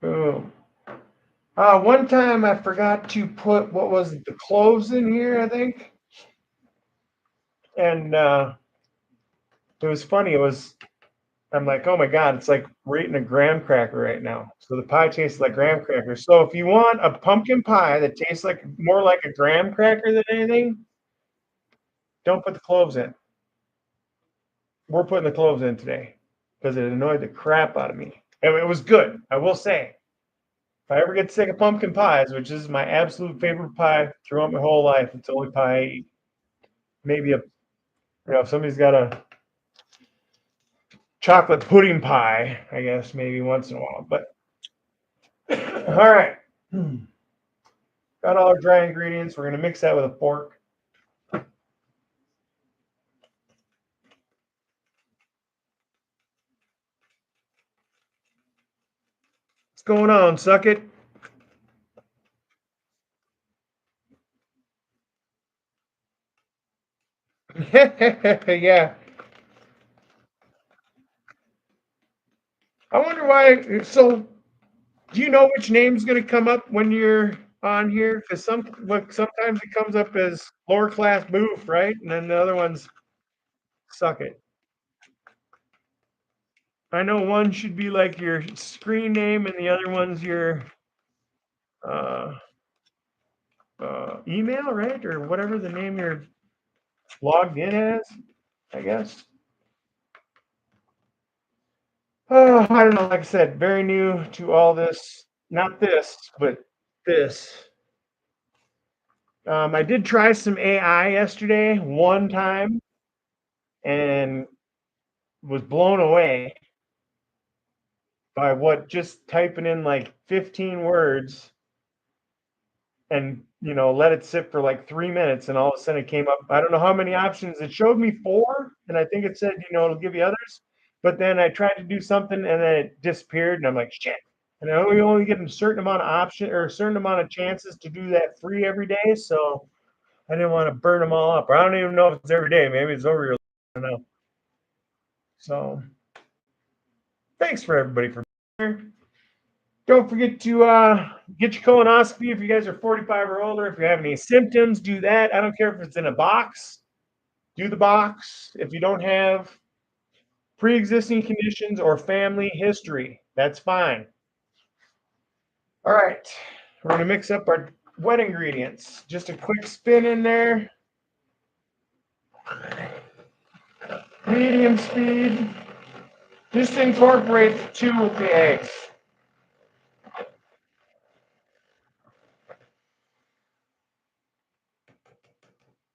Boom. One time I forgot to put, what was it, the cloves in here, I think. And it was funny. I'm like, oh my God, it's like we're eating a graham cracker right now. So the pie tastes like graham crackers. So if you want a pumpkin pie that tastes like more like a graham cracker than anything, don't put the cloves in. We're putting the cloves in today because it annoyed the crap out of me. And it was good, I will say. If I ever get sick of pumpkin pies, which is my absolute favorite pie throughout my whole life, it's the only pie I eat. Maybe if somebody's got a chocolate pudding pie, I guess maybe once in a while. But all right, got all our dry ingredients. We're gonna mix that with a fork. What's going on, suck it? Yeah. I wonder why. So, do you know which name's going to come up when you're on here? Because sometimes it comes up as lower class boof, right? And then the other ones suck it. I know one should be like your screen name, and the other one's your uh, email, right? Or whatever the name you're logged in as, I guess. I don't know. Like I said, very new to all this. Not this, but this. I did try some AI yesterday, one time, and was blown away by what just typing in like 15 words and let it sit for like 3 minutes, and all of a sudden it came up. I don't know how many options it showed me, 4, and I think it said it'll give you others. But then I tried to do something and then it disappeared, and I'm like, shit. And I only get a certain amount of option or a certain amount of chances to do that free every day. So I didn't want to burn them all up. Or I don't even know if it's every day. Maybe it's over your. I don't know. So thanks for everybody for being here. Don't forget to get your colonoscopy if you guys are 45 or older. If you have any symptoms, do that. I don't care if it's in a box. Do the box. If you don't have pre-existing conditions or family history, that's fine. All right. We're going to mix up our wet ingredients. Just a quick spin in there. Medium speed. Just incorporate the 2 with the eggs.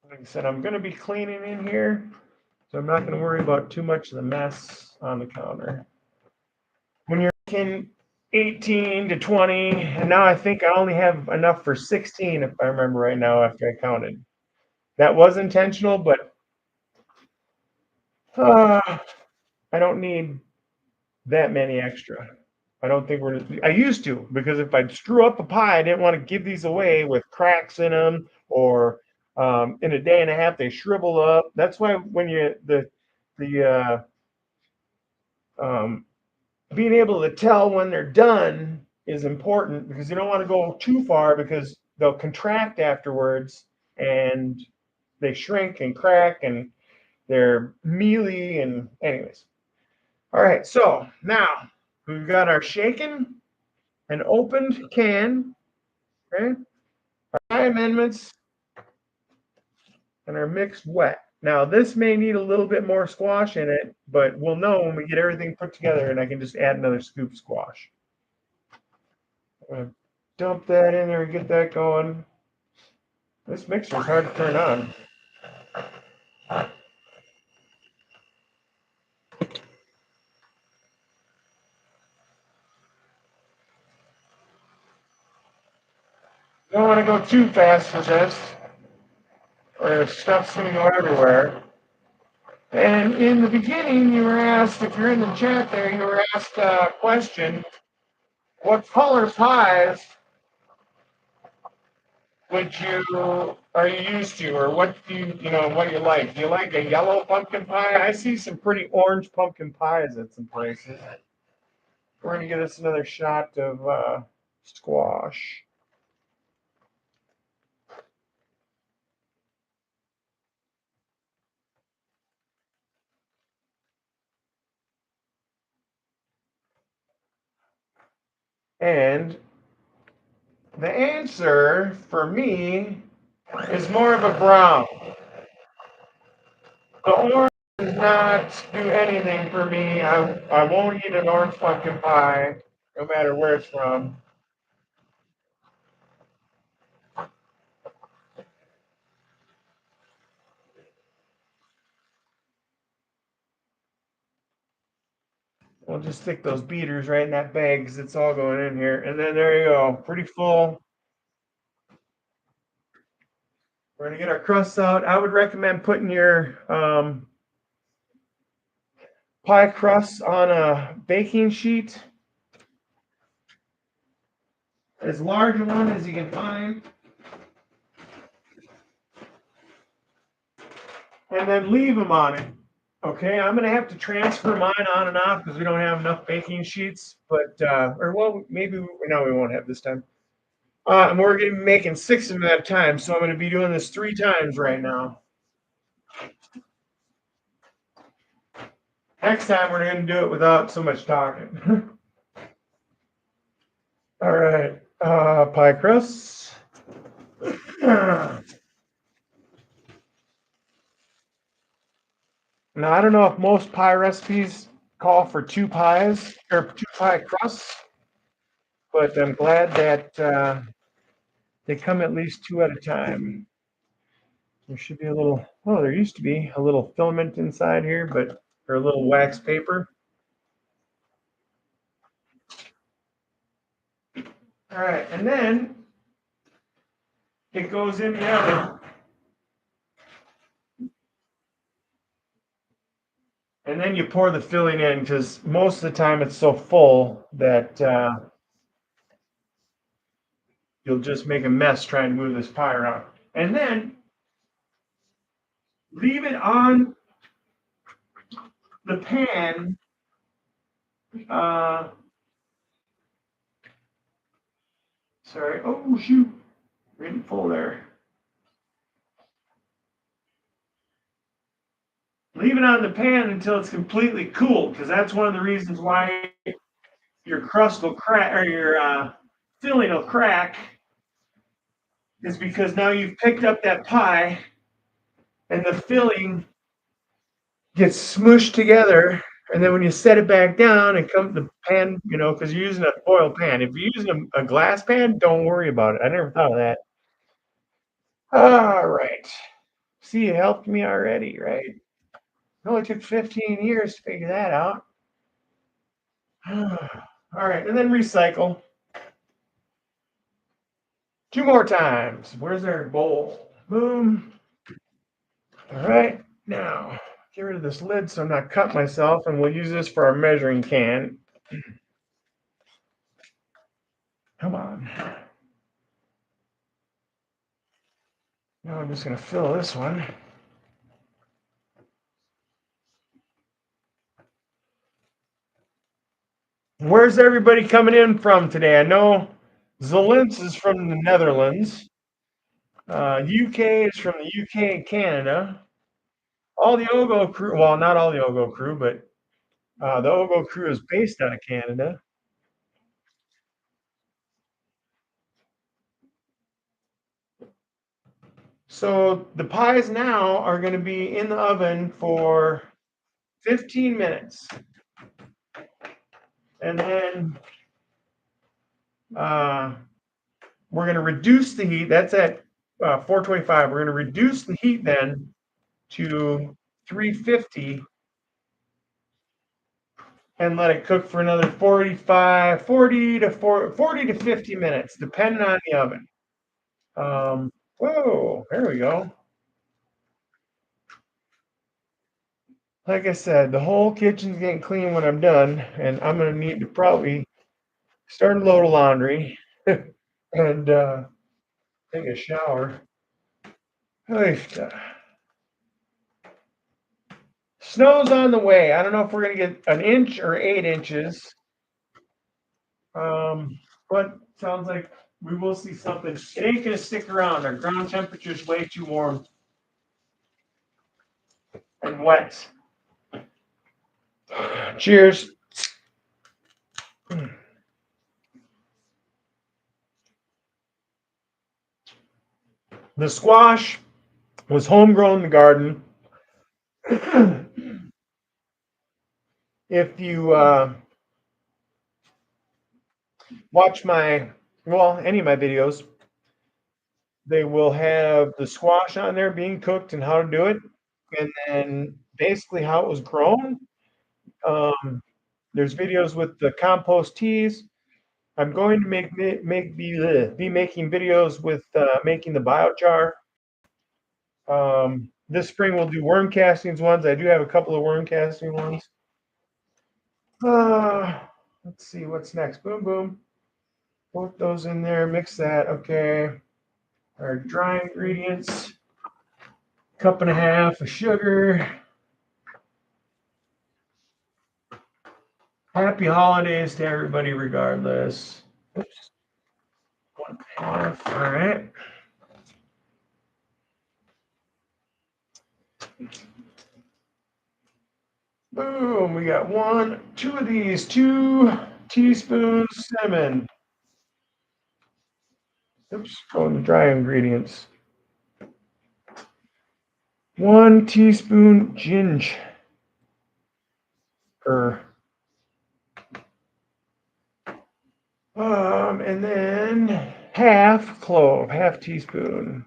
Like I said, I'm going to be cleaning in here, so I'm not going to worry about too much of the mess on the counter. When you're making 18 to 20, and now I think I only have enough for 16 if I remember right now after I counted. That was intentional, but uh, I don't need that many extra. I don't think I used to, because if I'd screw up a pie, I didn't want to give these away with cracks in them, or in a day and a half they shrivel up. That's why when the um, being able to tell when they're done is important, because you don't want to go too far, because they'll contract afterwards and they shrink and crack and they're mealy, and anyways. All right, so now we've got our shaken and opened can, okay? Our pie amendments and our mixed wet. Now this may need a little bit more squash in it, but we'll know when we get everything put together, and I can just add another scoop squash. I'm gonna dump that in there and get that going. This mixer is hard to turn on. Don't want to go too fast with this, or stuff's going to go everywhere. And in the beginning, you were asked, if you're in the chat there, you were asked a question: what color pies are you used to, or what do what you like? Do you like a yellow pumpkin pie? I see some pretty orange pumpkin pies at some places. We're gonna get us another shot of squash. And the answer for me is more of a brown. The orange does not do anything for me. I won't eat an orange pumpkin pie, no matter where it's from. We'll just stick those beaters right in that bag, because it's all going in here. And then there you go, pretty full. We're gonna get our crusts out. I would recommend putting your pie crusts on a baking sheet, as large a one as you can find, and then leave them on it. Okay, I'm gonna have to transfer mine on and off because we don't have enough baking sheets. But or well, maybe no, we won't have this time. And we're gonna be making 6 of them at a time, so I'm gonna be doing this 3 times right now. Next time we're gonna do it without so much talking. All right, pie crusts. Now, I don't know if most pie recipes call for 2 pies or 2 pie crusts, but I'm glad that they come at least 2 at a time. There should be a little, oh, there used to be a little filament inside here, but or a little wax paper. All right, and then it goes in the oven. And then you pour the filling in, because most of the time it's so full that you'll just make a mess trying to move this pie around. And then leave it on the pan. Sorry. Oh, shoot. Getting full there. Leave it on the pan until it's completely cool, because that's one of the reasons why your crust will crack, or your filling will crack, is because now you've picked up that pie and the filling gets smushed together. And then when you set it back down and come the pan, because you're using a foil pan. If you're using a glass pan, don't worry about it. I never thought of that. All right. See, you helped me already, right? It only took 15 years to figure that out. All right, and then recycle 2 more times. Where's our bowl? Boom. All right, now get rid of this lid so I'm not cutting myself, and we'll use this for our measuring can. Come on. Now I'm just going to fill this one. Where's everybody coming in from today? I know Zalintz is from the Netherlands. UK is from the UK and Canada. All the Ogo crew, well, not all the Ogo crew, but the Ogo crew is based out of Canada. So the pies now are going to be in the oven for 15 minutes. And then we're going to reduce the heat. That's at 425. We're going to reduce the heat then to 350 and let it cook for another 40 to 50 minutes, depending on the oven. Whoa, there we go. Like I said, the whole kitchen's getting clean when I'm done, and I'm going to need to probably start a load of laundry and take a shower. Snow's on the way. I don't know if we're going to get an inch or 8 inches. But sounds like we will see something. It ain't going to stick around. Our ground temperature is way too warm and wet. Cheers. The squash was homegrown in the garden. If you watch any of my videos, they will have the squash on there being cooked and how to do it, and then basically how it was grown. There's videos with the compost teas. I'm going to be making videos with making the biochar. This spring we'll do worm castings ones. I do have a couple of worm casting ones. Let's see what's next. Boom, boom. Put those in there. Mix that. Okay. Our dry ingredients. Cup and a half of sugar. Happy holidays to everybody, regardless. Oops. 1.5. All right. Boom. We got 2 of these. 2 teaspoons cinnamon. Oops. Going to dry ingredients. 1 teaspoon ginger. And then half clove, half teaspoon.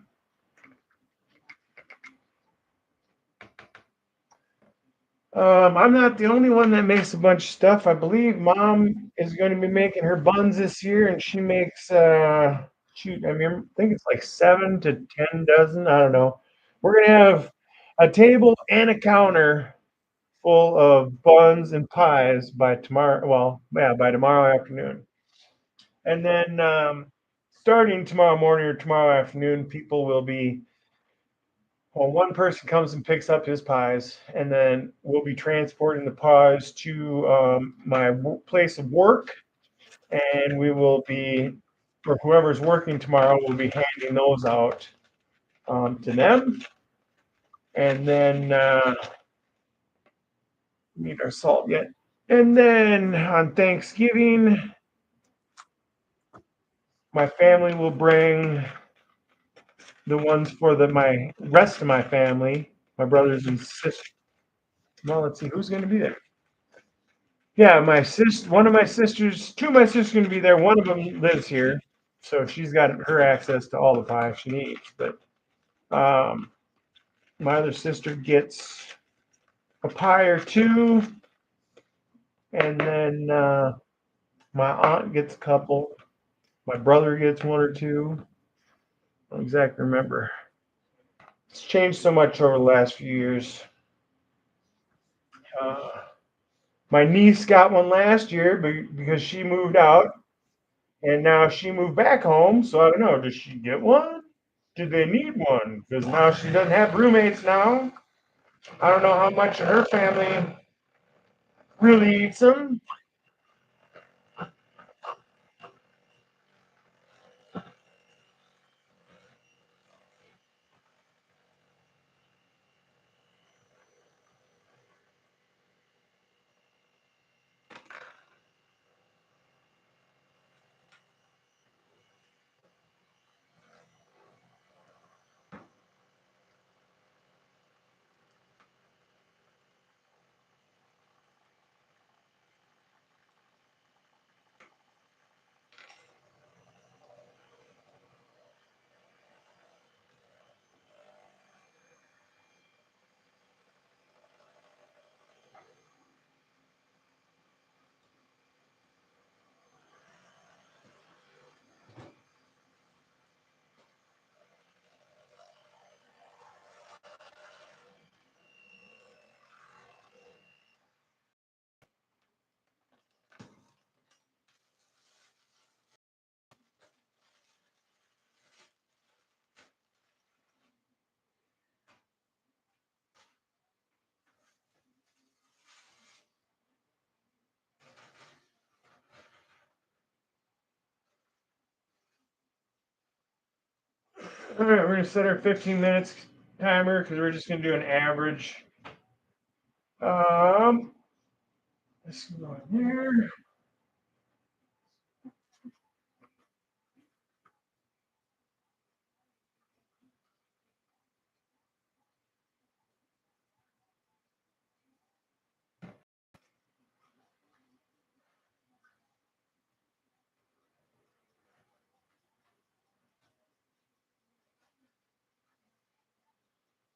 I'm not the only one that makes a bunch of stuff. I believe Mom is going to be making her buns this year, and she makes I think it's like 7 to 10 dozen. I don't know. We're gonna have a table and a counter full of buns and pies by tomorrow. Well, yeah, by tomorrow afternoon. And then starting tomorrow morning or tomorrow afternoon, people will be. Well, one person comes and picks up his pies, and then we'll be transporting the pies to my place of work, and we will be, or whoever's working tomorrow, will be handing those out to them. And then need our salt yet. And then on Thanksgiving, my family will bring the ones for my rest of my family, my brothers and sisters. Well, let's see who's going to be there. Yeah, my sister, one of my sisters, 2 of my sisters are going to be there. One of them lives here, so she's got her access to all the pie she needs. But my other sister gets a pie or 2, and then My aunt gets a couple. My brother gets one or two. I don't exactly remember. It's changed so much over the last few years. Uh, my niece got one last year because she moved out, and now she moved back home. So I don't know. Does she get one? Do they need one? Because now she doesn't have roommates now. I don't know how much of her family really eats them. All right, we're gonna set our 15 minutes timer because we're just gonna do an average. Um, let's go in here.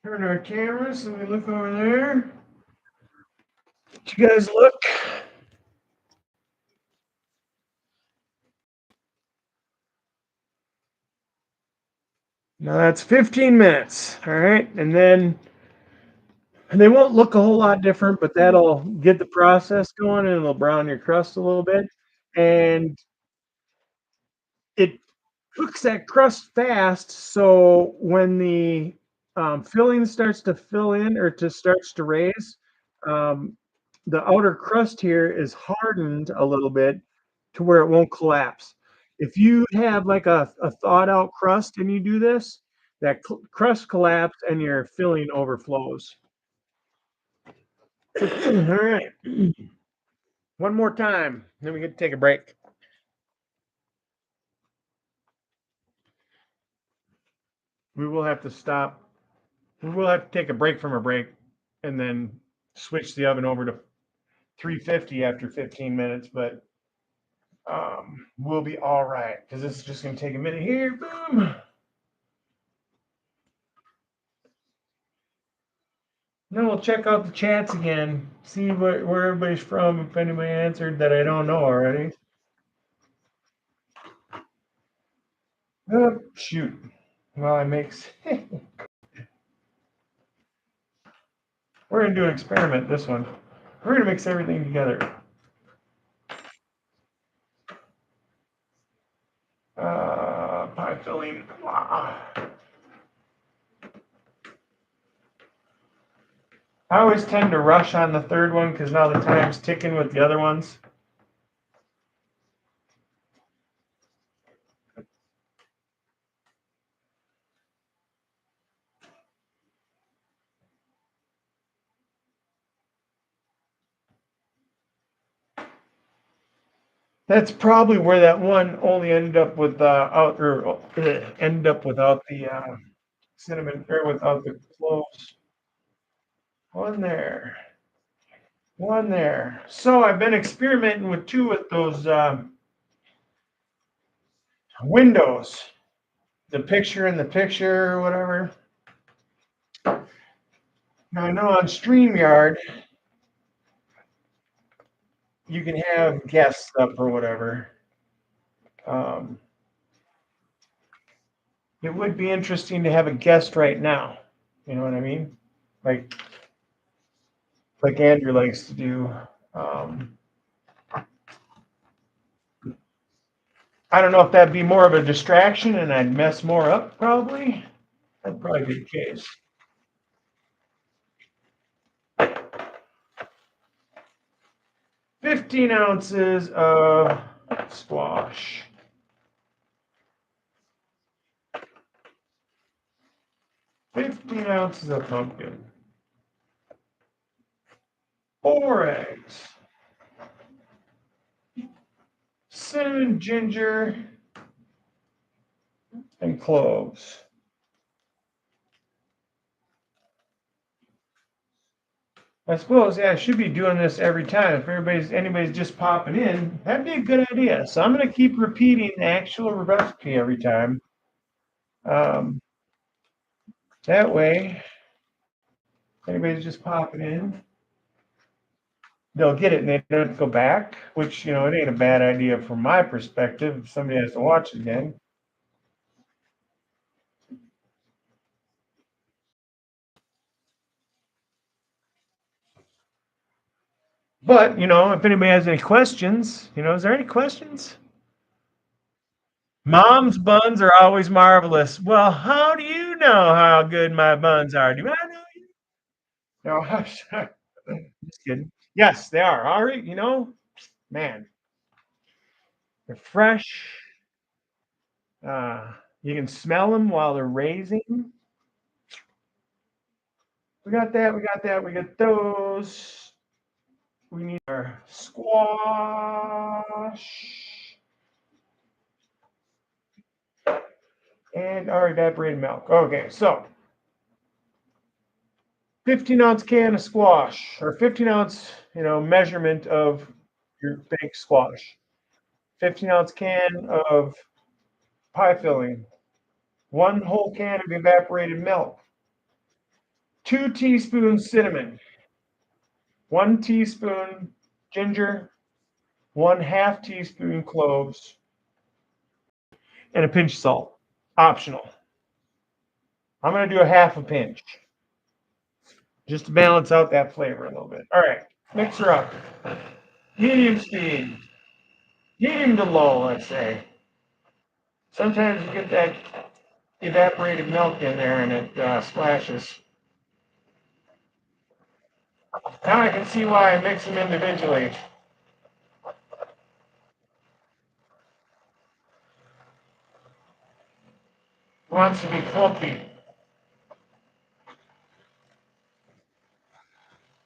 Turn our cameras so we look over there. Did you guys look? Now that's 15 minutes. All right, and then they won't look a whole lot different, but that'll get the process going and it'll brown your crust a little bit. And it cooks that crust fast. So when the filling starts to fill in or to starts to raise, um, the outer crust here is hardened a little bit to where it won't collapse. If you have like a thawed out crust and you do this, that crust collapse and your filling overflows. All right. One more time, then we get to take a break. We will have to stop. We will have to take a break from a break and then switch the oven over to 350 after 15 minutes, but we'll be all right because this is just going to take a minute here. Boom. Then we'll check out the chats again, see where everybody's from, if anybody answered that I don't know already. Oh, shoot. Well, I makes. We're going to do an experiment this one. We're going to mix everything together. Pie filling. I always tend to rush on the third one because now the time's ticking with the other ones. That's probably where that one only ended up with ended up without the cinnamon or without the cloves. One there, one there. So I've been experimenting with two with those windows, the picture in the picture or whatever. Now I know on StreamYard you can have guests up or whatever. Um, it would be interesting to have a guest right now. You know what I mean? Like Andrew likes to do. Um, I don't know if that'd be more of a distraction and I'd mess more up. Probably that'd probably be the case. 15 ounces of squash. 15 ounces of pumpkin. 4 eggs. Cinnamon, ginger, and cloves. I suppose, yeah, I should be doing this every time. If anybody's just popping in, that'd be a good idea. So I'm gonna keep repeating the actual recipe every time. Um, that way, if anybody's just popping in, they'll get it and they don't have to go back, which, it ain't a bad idea from my perspective if somebody has to watch it again. But, if anybody has any questions, is there any questions? Mom's buns are always marvelous. Well, how do you know how good my buns are? Do I know you? No, I'm sorry. Just kidding. Yes, they are. All right, man, they're fresh. You can smell them while they're raising. We got that. We got that. We got those. We need our squash and our evaporated milk. Okay, so 15-ounce can of squash or 15-ounce, measurement of your baked squash. 15-ounce can of pie filling. 1 whole can of evaporated milk. 2 teaspoons cinnamon. 1 teaspoon ginger. 1/2 teaspoon cloves. And a pinch of salt. Optional. I'm going to do a half a pinch just to balance out that flavor a little bit. All right, mix her up. Medium speed. Medium to low, let's say. Sometimes you get that evaporated milk in there and it splashes. Now I can see why I mix them individually. Wants to be clumpy.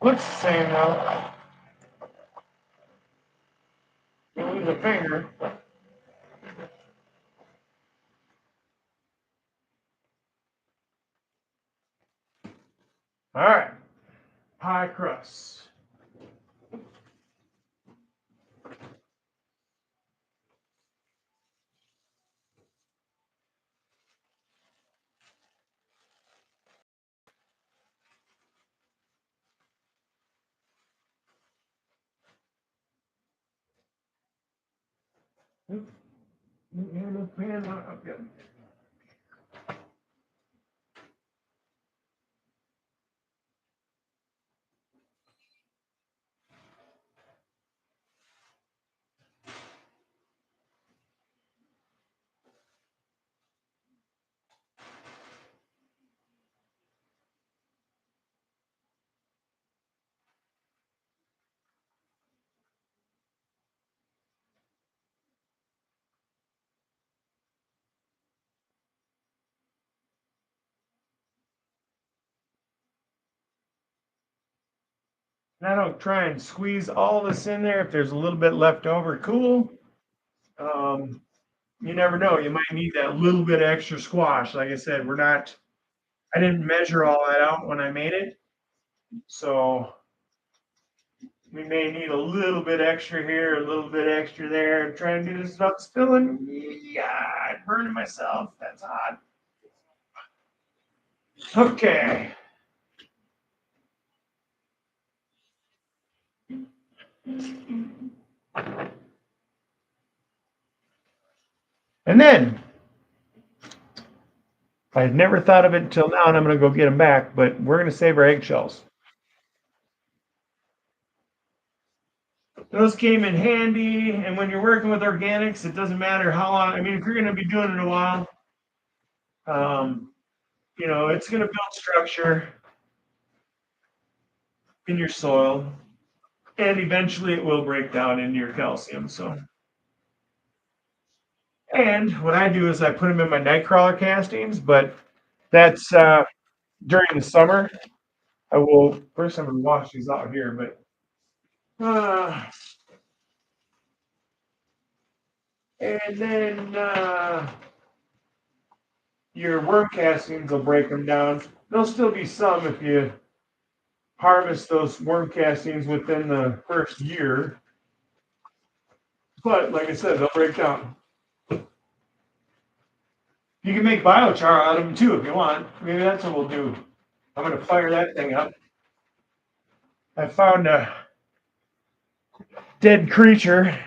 Looks the same though. You lose a finger. All right, pie crust. And the pan up. And I don't try and squeeze all this in there. If there's a little bit left over, cool. Um, you never know. You might need that little bit of extra squash. Like I said, I didn't measure all that out when I made it. So we may need a little bit extra here, a little bit extra there. I'm trying to do this without spilling. Yeah, I'm burning myself. That's hot. Okay. And then, I had never thought of it until now, and I'm going to go get them back, but we're going to save our eggshells. Those came in handy, and when you're working with organics, it doesn't matter how long. I mean, if you're going to be doing it a while, it's going to build structure in your soil, and eventually it will break down into your calcium. And what I do is I put them in my nightcrawler castings, but that's during the summer. I will first. I'm going to wash these out here, but and then your worm castings will break them down. There'll still be some if you harvest those worm castings within the first year. But like I said, they'll break down. You can make biochar out of them too if you want. Maybe that's what we'll do. I'm going to fire that thing up. I found a dead creature.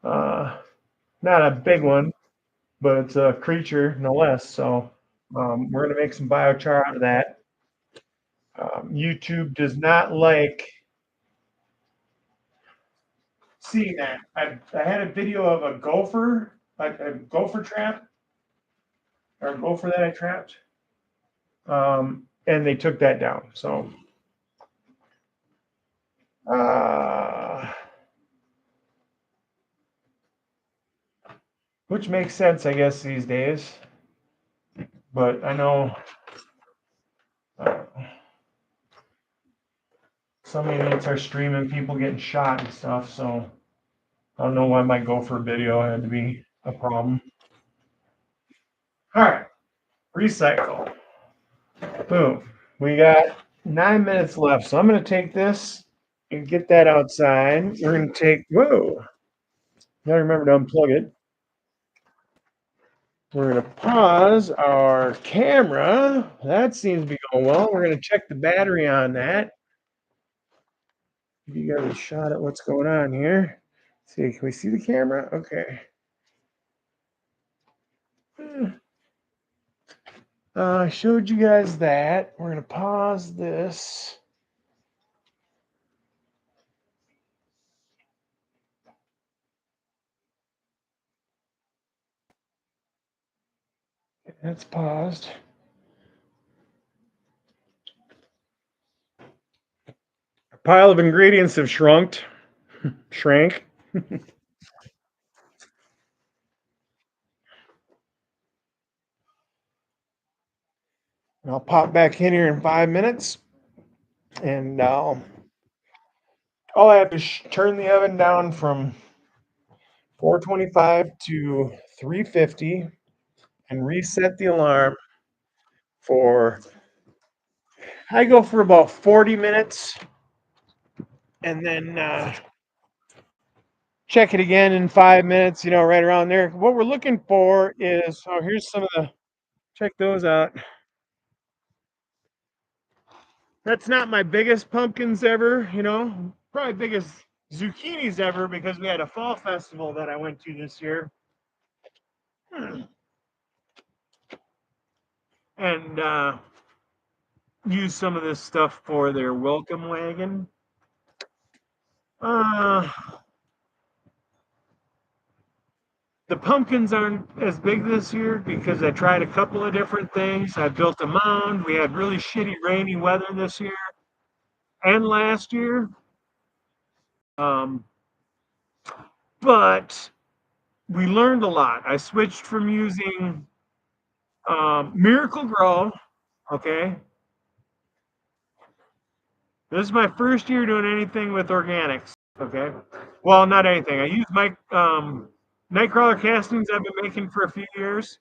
Not a big one, but it's a creature no less. So we're going to make some biochar out of that. YouTube does not like seeing that. I had a video of a gopher trap, or a gopher that I trapped, and they took that down. So, which makes sense, I guess, these days. But I know some idiots are streaming people getting shot and stuff. So I don't know why my gopher video had to be a problem. All right, recycle. Boom. We got 9 minutes left, so I'm going to take this and get that outside. We're going to take, whoa, gotta remember to unplug it. We're going to pause our camera. That seems to be going well. We're going to check the battery on that. Give you guys a shot at what's going on here. Let's see, can we see the camera? Okay. I showed you guys that. We're going to pause this. That's paused. A pile of ingredients have shrank. I'll pop back in here in 5 minutes, and all I have to turn the oven down from 425 to 350 and reset the alarm for, I go for about 40 minutes and then check it again in 5 minutes, right around there. What we're looking for is, here's some of the, check those out. That's not my biggest pumpkins ever, probably biggest zucchinis ever, because we had a fall festival that I went to this year. And use some of this stuff for their welcome wagon. The pumpkins aren't as big this year because I tried a couple of different things. I built a mound. We had really shitty rainy weather this year and last year. But we learned a lot. I switched from using Miracle-Gro. Okay. This is my first year doing anything with organics. Okay. Well, not anything. I used my nightcrawler castings I've been making for a few years.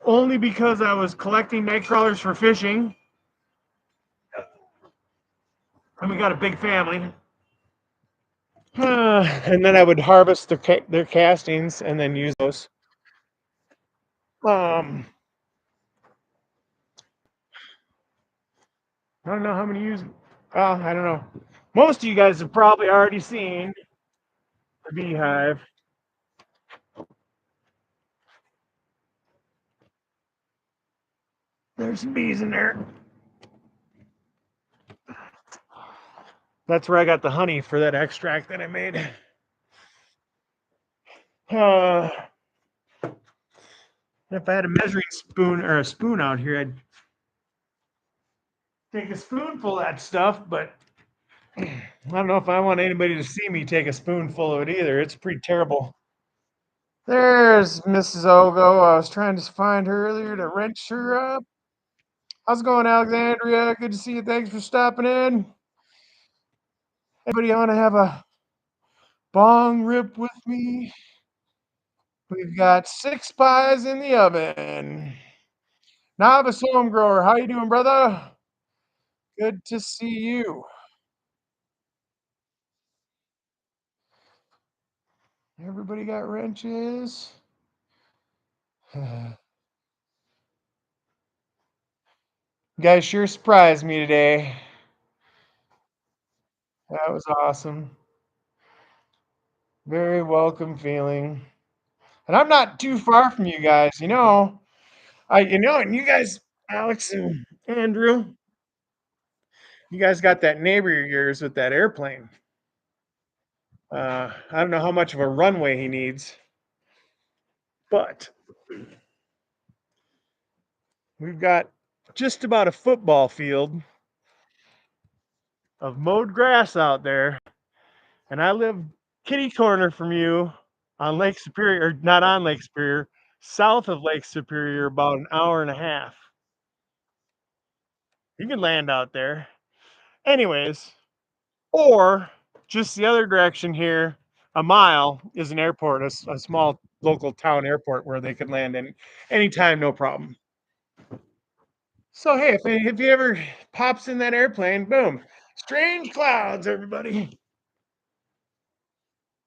Only because I was collecting nightcrawlers for fishing. And we got a big family. And then I would harvest their castings and then use those. I don't know how many use. I don't know. Most of you guys have probably already seen the beehive. There's some bees in there. That's where I got the honey for that extract that I made. If I had a measuring spoon or a spoon out here, I'd take a spoonful of that stuff, but I don't know if I want anybody to see me take a spoonful of it either. It's pretty terrible. There's Mrs. Ogo. I was trying to find her earlier to wrench her up. How's it going, Alexandria? Good to see you. Thanks for stopping in. Anybody want to have a bong rip with me? We've got 6 pies in the oven. Novice home grower, how you doing, brother? Good to see you. Everybody got wrenches? You guys sure surprised me today. That was awesome. Very welcome feeling. And I'm not too far from you guys, and you guys, Alex and Andrew, you guys got that neighbor of yours with that airplane. I don't know how much of a runway he needs, but we've got just about a football field of mowed grass out there, and I live kitty corner from you on Lake Superior, or not on Lake Superior, south of Lake Superior, about an hour and a half. You can land out there. Anyways, or just the other direction here, a mile is an airport, a small local town airport where they can land anytime, no problem. So hey, if he ever pops in that airplane, boom, strange clouds, everybody.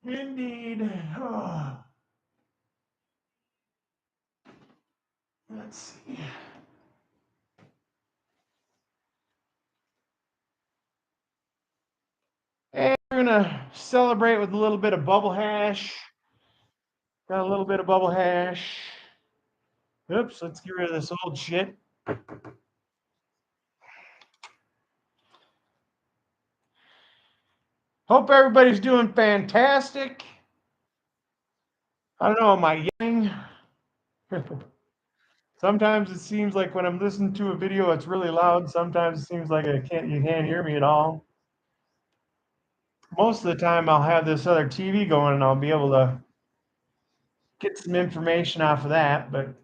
Indeed. Oh. Let's see. And we're gonna celebrate with a little bit of bubble hash. Got a little bit of bubble hash. Oops, let's get rid of this old shit. Hope everybody's doing fantastic. I don't know, am I yelling? Sometimes it seems like when I'm listening to a video, it's really loud. Sometimes it seems like you can't hear me at all. Most of the time, I'll have this other TV going, and I'll be able to get some information off of that. But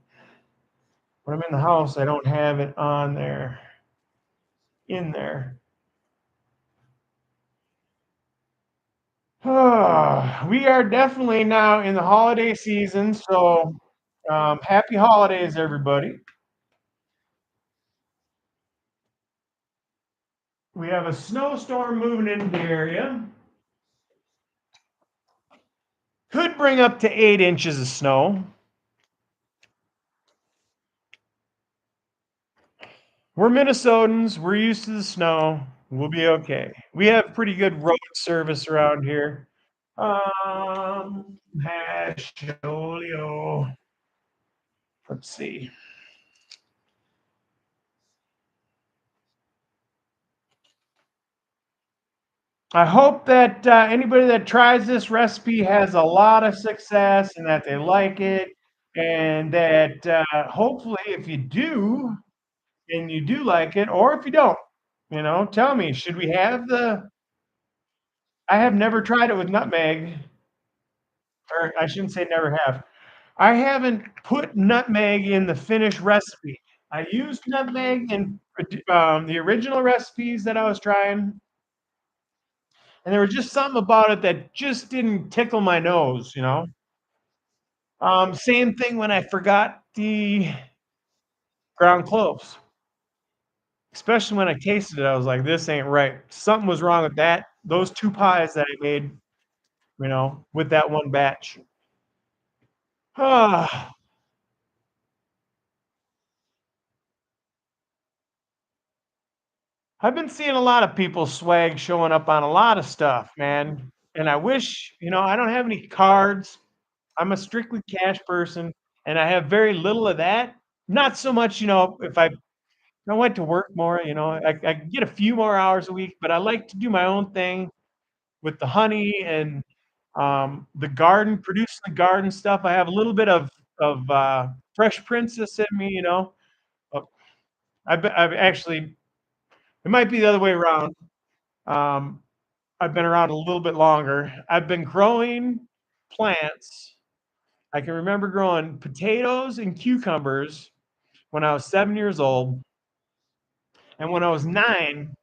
when I'm in the house, I don't have it on there, in there. We are definitely now in the holiday season, so happy holidays, everybody. We have a snowstorm moving into the area. Could bring up to 8 inches of snow. We're Minnesotans. We're used to the snow. We'll be okay. We have pretty good road service around here. Hash oleo. Let's see. I hope that anybody that tries this recipe has a lot of success and that they like it, and that hopefully, if you do and you do like it, or if you don't, tell me. Should we have the? I have never tried it with nutmeg, or I shouldn't say never have. I haven't put nutmeg in the finished recipe. I used nutmeg in the original recipes that I was trying, and there was just something about it that just didn't tickle my nose. Same thing when I forgot the ground cloves, especially when I tasted it. I was like, "This ain't right." Something was wrong with that. Those 2 pies that I made, with that one batch. Ah, I've been seeing a lot of people swag showing up on a lot of stuff, man. And I wish, I don't have any cards. I'm a strictly cash person and I have very little of that. Not so much, if I went to work more, I could get a few more hours a week, but I like to do my own thing with the honey and the garden, producing the garden stuff. I have a little bit of Fresh Princess in me, Uh, I've actually, it might be the other way around. Um, I've been around a little bit longer. I've been growing plants. I can remember growing potatoes and cucumbers when I was 7 years old. And when I was nine,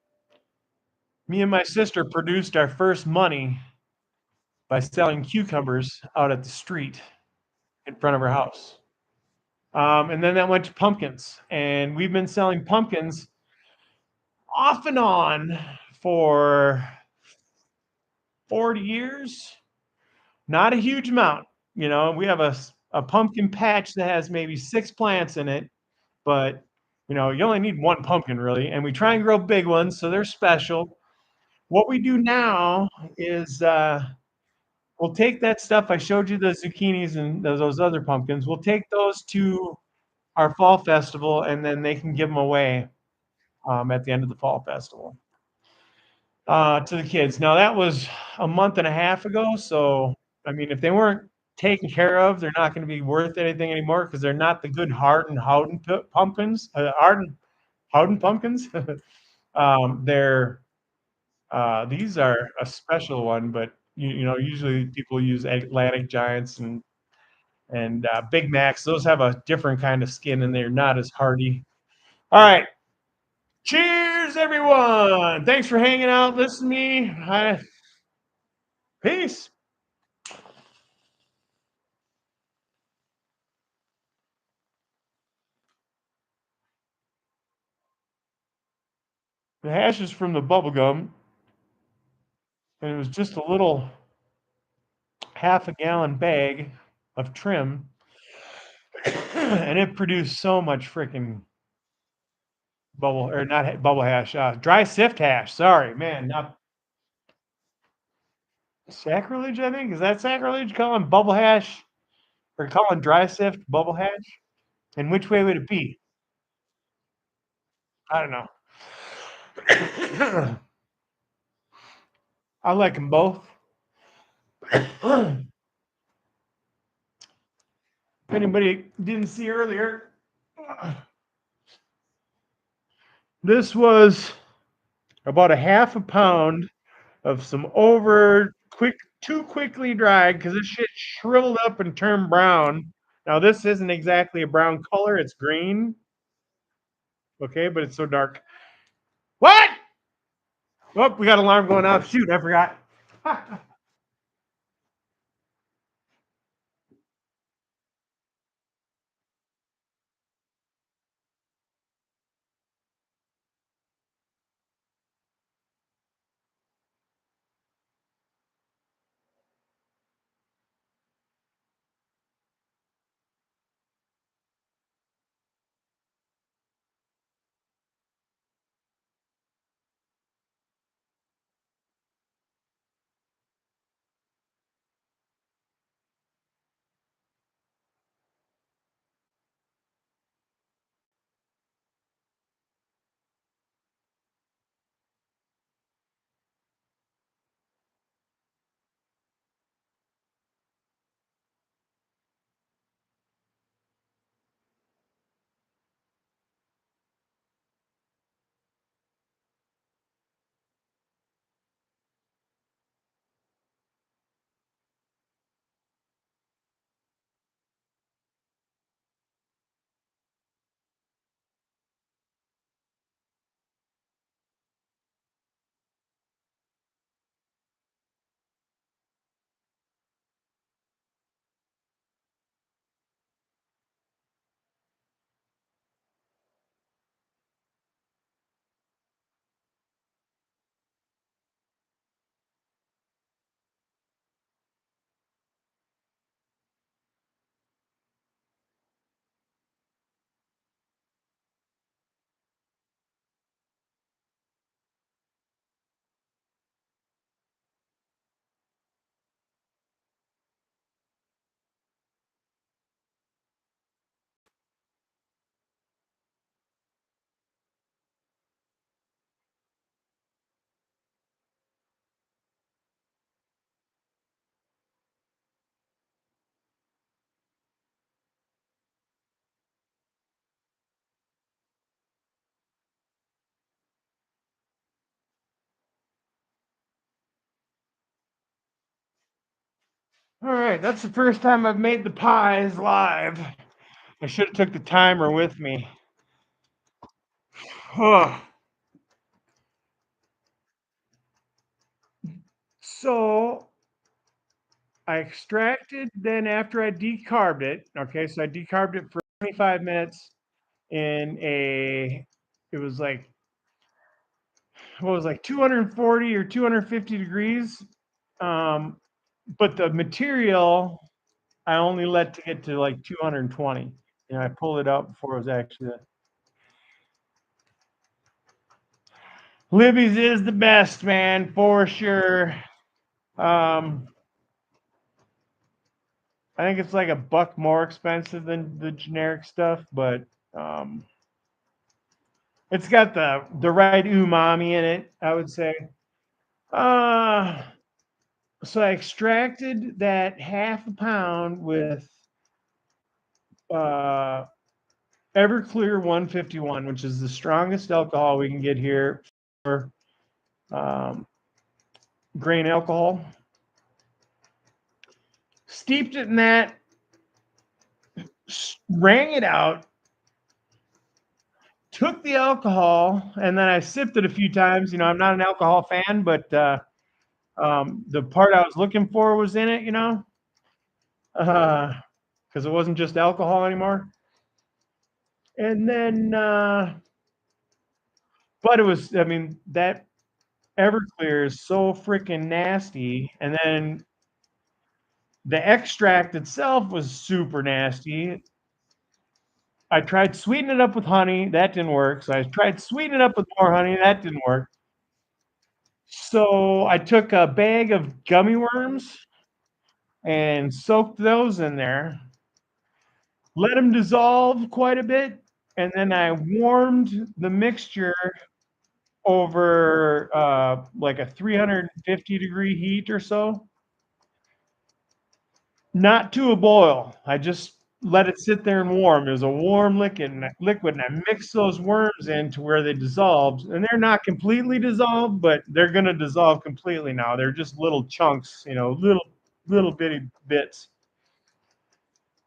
me and my sister produced our first money by selling cucumbers out at the street in front of our house. And then that went to pumpkins. And we've been selling pumpkins off and on for 40 years. Not a huge amount. We have a pumpkin patch that has maybe 6 plants in it, but you only need one pumpkin really. And we try and grow big ones, so they're special. What we do now is we'll take that stuff. I showed you the zucchinis and those other pumpkins. We'll take those to our fall festival, and then they can give them away at the end of the fall festival to the kids. Now that was a month and a half ago, so I mean, if they weren't taken care of, they're not going to be worth anything anymore because they're not the good Hardin Howden pumpkins. Howden pumpkins. They're these are a special one, but usually people use Atlantic Giants and Big Macs. Those have a different kind of skin, and they're not as hardy. All right, cheers, everyone! Thanks for hanging out, listening to me. Peace. The hash is from the bubble gum, and it was just a little half a gallon bag of trim, and it produced so much freaking bubble or not bubble hash, dry sift hash. Sorry, man, not sacrilege. I think is that sacrilege calling bubble hash or calling dry sift bubble hash? And which way would it be? I don't know. I like them both. If anybody didn't see earlier, this was about a half a pound of some too quickly dried because this shit shriveled up and turned brown. Now this isn't exactly a brown color; it's green. Okay, but it's so dark. What? Oh, we got an alarm going off. Shoot, I forgot. All right, that's the first time I've made the pies live. I should have took the timer with me. Oh. So I extracted, then after I decarbed it, okay, so I decarbed it for 25 minutes in it was like, what was like 240 or 250 degrees. But the material, I only let to get to like 220. You know, I pulled it out before it was actually. Libby's is the best, man, for sure. Um, I think it's like $1 more expensive than the generic stuff, but it's got the right umami in it, I would say. So I extracted that half a pound with Everclear 151, which is the strongest alcohol we can get here for grain alcohol. Steeped it in that, wrang it out, took the alcohol, and then I sipped it a few times. You know, I'm not an alcohol fan, but the part I was looking for was in it, you know, because it wasn't just alcohol anymore. And then, but it was, I mean, that Everclear is so freaking nasty. And then the extract itself was super nasty. I tried sweetening it up with honey. That didn't work. So I tried sweetening it up with more honey. That didn't work. So I took a bag of gummy worms and soaked those in there, let them dissolve quite a bit, and then I warmed the mixture over like a 350-degree heat or so. Not to a boil. I just let it sit there and warm. It was a warm liquid, and I mixed those worms in to where they dissolved. And they're not completely dissolved, but they're going to dissolve completely now. They're just little chunks, you know, little bitty bits.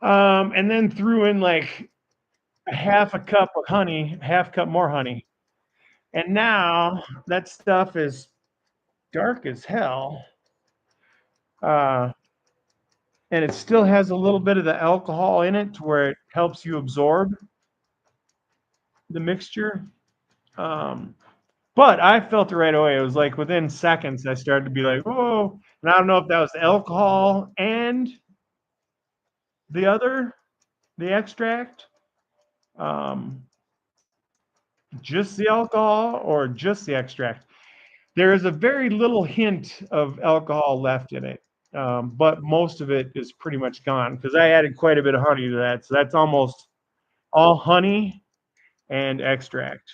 And then threw in like a half a cup of honey, half cup more honey. And now that stuff is dark as hell. And it still has a little bit of the alcohol in it to where it helps you absorb the mixture. But I felt it right away. It was like within seconds, I started to be like, whoa. And I don't know if that was the alcohol and the extract, just the alcohol or just the extract. There is a very little hint of alcohol left in it, but most of it is pretty much gone because I added quite a bit of honey to that. So that's almost all honey and extract,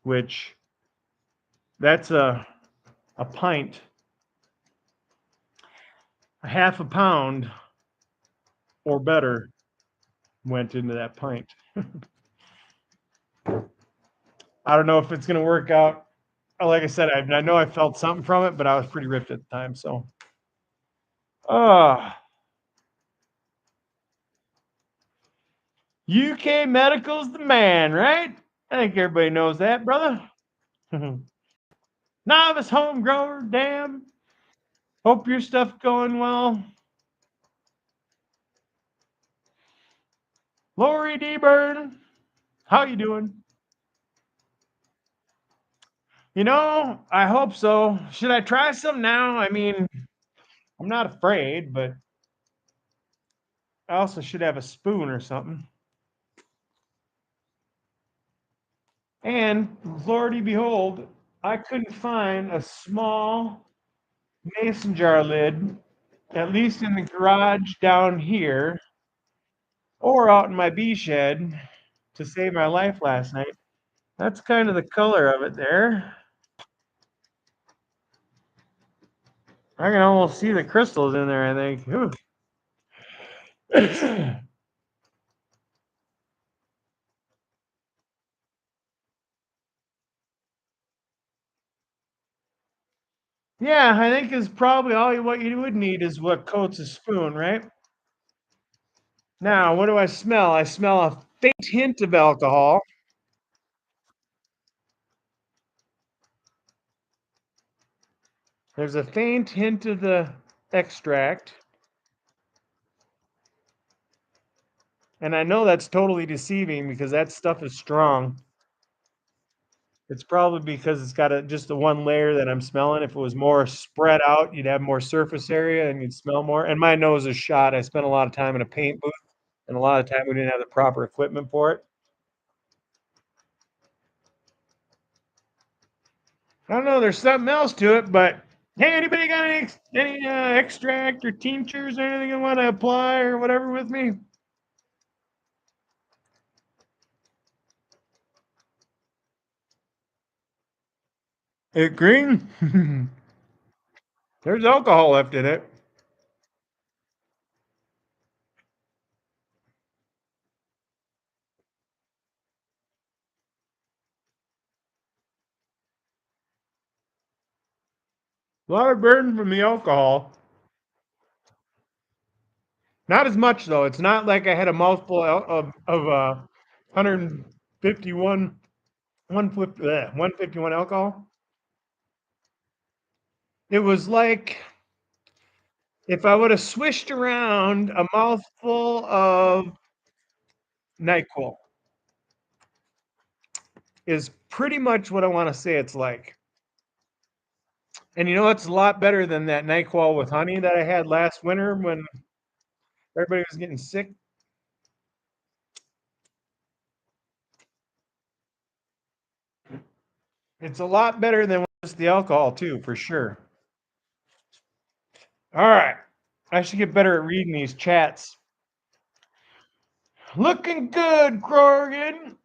which that's a pint, a half a pound or better went into that pint. I don't know if it's going to work out. Like I said, I know I felt something from it, but I was pretty ripped at the time. So, UK Medical's the man, right? I think everybody knows that, brother. Novice home grower, damn. Hope your stuff going well. Lori D. Burn, how you doing? You know, I hope so. Should I try some now? I mean, I'm not afraid, but I also should have a spoon or something. And lordy behold, I couldn't find a small mason jar lid, at least in the garage down here or out in my bee shed to save my life last night. That's kind of the color of it there. I can almost see the crystals in there, I think. Yeah, I think is probably what you would need is what coats a spoon, right? Now, what do I smell? I smell a faint hint of alcohol. There's a faint hint of the extract. And I know that's totally deceiving because that stuff is strong. It's probably because it's got just the one layer that I'm smelling. If it was more spread out, you'd have more surface area and you'd smell more. And my nose is shot. I spent a lot of time in a paint booth, and a lot of time we didn't have the proper equipment for it. I don't know. There's something else to it, but hey, anybody got any extract or tinctures or anything you want to apply or whatever with me? It green? There's alcohol left in it. A lot of burn from the alcohol. Not as much though. It's not like I had a mouthful of 151 151 alcohol. It was like if I would have swished around a mouthful of NyQuil is pretty much what I want to say it's like. And you know it's a lot better than that NyQuil with honey that I had last winter when everybody was getting sick. It's a lot better than just the alcohol too, for sure. All right. I should get better at reading these chats. Looking good, Corrigan.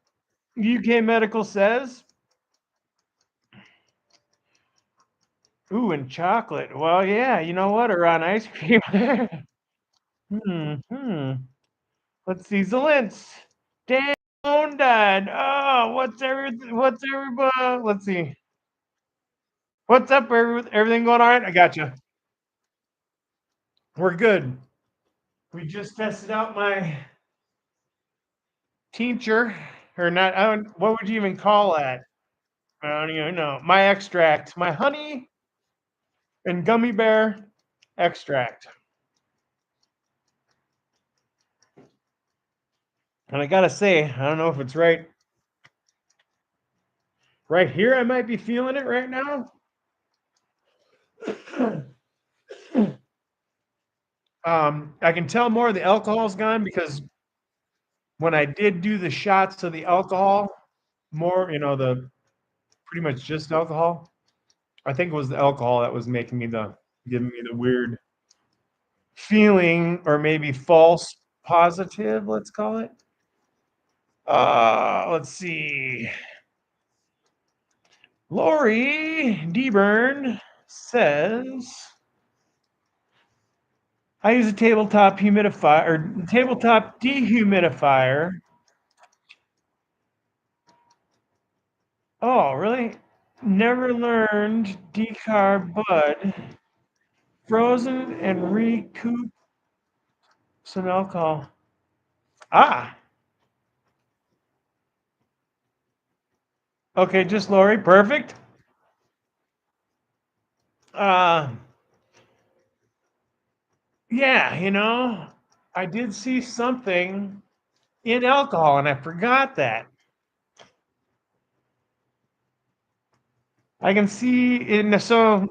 UK Medical says. Ooh, and chocolate. Well, yeah, you know what? Or on ice cream. hmm. Let's see. Zalintz. Dan phone died. Oh, what's everybody? Let's see. What's up? Everything going all right? I got you. We're good. We just tested out my tincture, or not. I don't. What would you even call that? I don't even know. My extract, my honey and gummy bear extract. And I gotta say, I don't know if it's right. Right here, I might be feeling it right now. I can tell more of the alcohol's gone because when I did do the shots of the alcohol, more, the pretty much just alcohol. I think it was the alcohol that was making me giving me the weird feeling, or maybe false positive, let's call it. Let's see. Lori Deburn says, I use a tabletop humidifier or tabletop dehumidifier. Oh, really? Never learned decarb bud. Frozen and recoup some alcohol. Ah. Okay, just Lori. Perfect. Yeah, I did see something in alcohol and I forgot that. I can see in so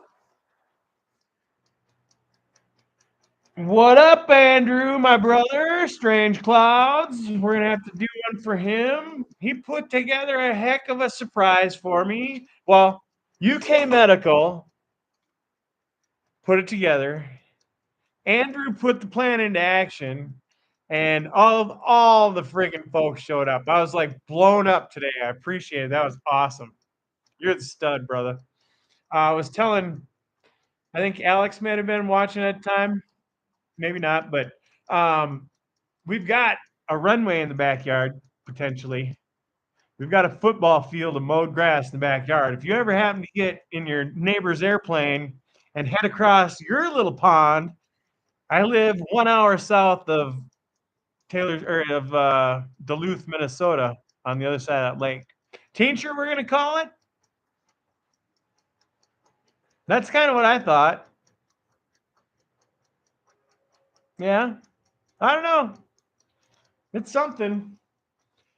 what up, Andrew, my brother? Strange Clouds. We're gonna have to do one for him. He put together a heck of a surprise for me. Well, UK Medical put it together. Andrew put the plan into action, and all the friggin' folks showed up. I was like blown up today. I appreciate it. That was awesome. You're the stud, brother. I was telling, I think Alex might have been watching at the time. Maybe not, but we've got a runway in the backyard, potentially. We've got a football field of mowed grass in the backyard. If you ever happen to get in your neighbor's airplane and head across your little pond. I live 1 hour south of Duluth, Minnesota, on the other side of that lake. Tincture, we're gonna call it. That's kind of what I thought. Yeah, I don't know. It's something.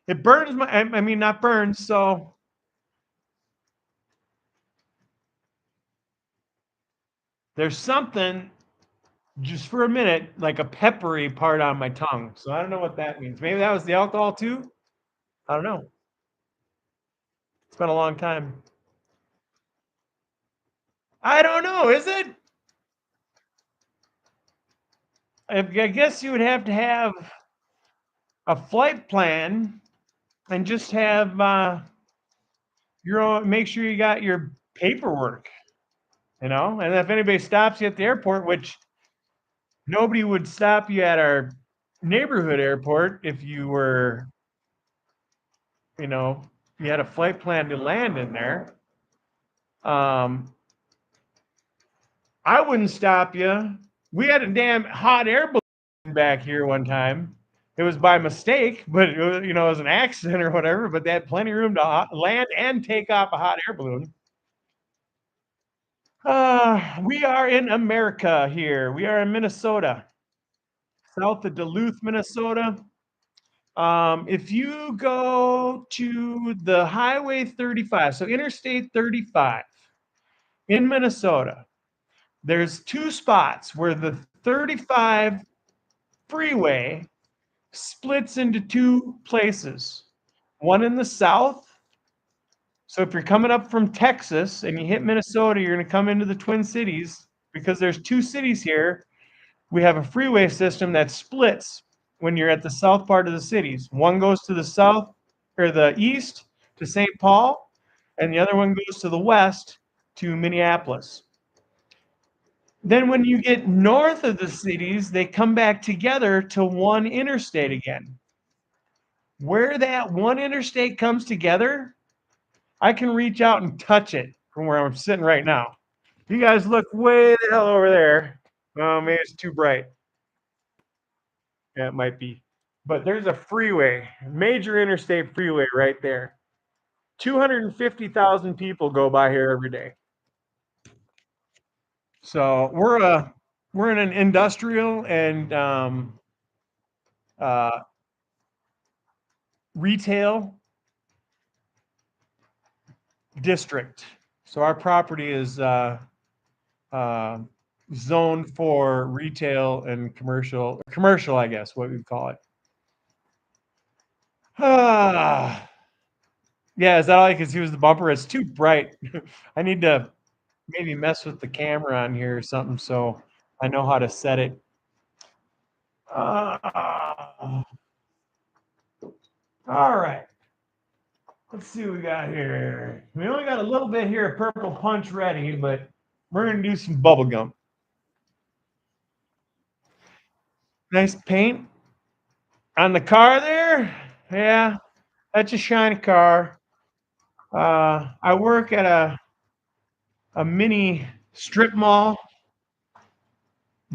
It burns my. I mean, not burns. So there's something just for a minute, like a peppery part on my tongue. So I don't know what that means. Maybe that was the alcohol too. I don't know. It's been a long time. I don't know. Is it? I guess you would have to have a flight plan and just have your own. Make sure you got your paperwork. And if anybody stops you at the airport, which nobody would stop you at our neighborhood airport if you were, you had a flight plan to land in there. I wouldn't stop you. We had a damn hot air balloon back here one time. It was by mistake, but it was an accident or whatever. But they had plenty of room to land and take off a hot air balloon. We are in America here. We are in Minnesota, south of Duluth, Minnesota. If you go to the Highway 35, so Interstate 35 in Minnesota, there's two spots where the 35 freeway splits into two places. One in the south. So if you're coming up from Texas and you hit Minnesota, you're going to come into the Twin Cities because there's two cities here. We have a freeway system that splits when you're at the south part of the cities. One goes to the south or the east to St. Paul, and the other one goes to the west to Minneapolis. Then when you get north of the cities, they come back together to one interstate again. Where that one interstate comes together, I can reach out and touch it from where I'm sitting right now. You guys look way the hell over there. Oh, maybe it's too bright. Yeah, it might be. But there's a freeway, major interstate freeway right there. 250,000 people go by here every day. So we're in an industrial and retail district. So our property is zoned for retail and commercial, I guess, what we'd call it. Yeah, is that all I can see was the bumper? It's too bright. I need to maybe mess with the camera on here or something so I know how to set it. All right. Let's see what we got here. We only got a little bit here of purple punch ready, but we're going to do some bubble gum. Nice paint on the car there. Yeah, that's a shiny car. I work at a mini strip mall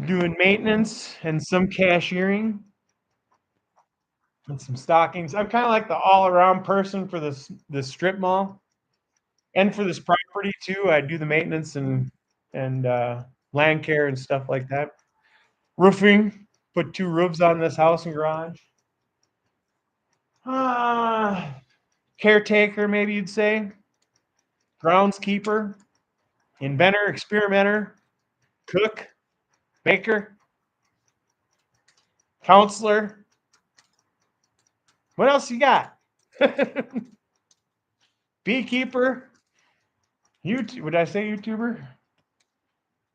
doing maintenance and some cashiering and some stockings. I'm kind of like the all-around person for this strip mall and for this property too. I do the maintenance and land care and stuff like that. Roofing, put 2 roofs on this house and garage. Caretaker, maybe you'd say. Groundskeeper, inventor, experimenter, cook, baker, counselor. What else you got? Beekeeper. Would I say YouTuber?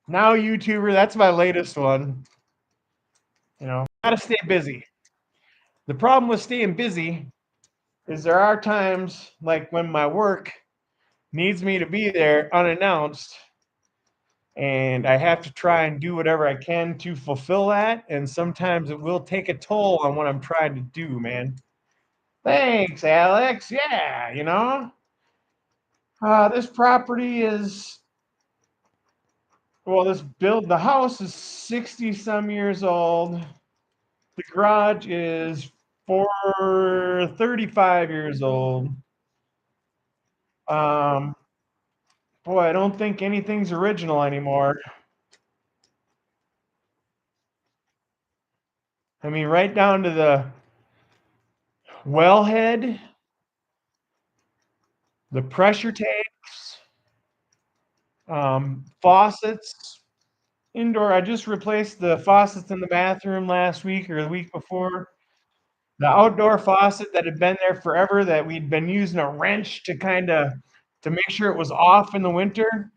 Now YouTuber. That's my latest one. Gotta stay busy. The problem with staying busy is there are times like when my work needs me to be there unannounced, and I have to try and do whatever I can to fulfill that. And sometimes it will take a toll on what I'm trying to do, man. Thanks, Alex. Yeah, this property is Well, the house is 60 some years old. The garage is 35 years old. Um, boy, I don't think anything's original anymore. I mean, right down to the wellhead, the pressure tanks, faucets, indoor. I just replaced the faucets in the bathroom last week or the week before. The outdoor faucet that had been there forever, that we'd been using a wrench to make sure it was off in the winter,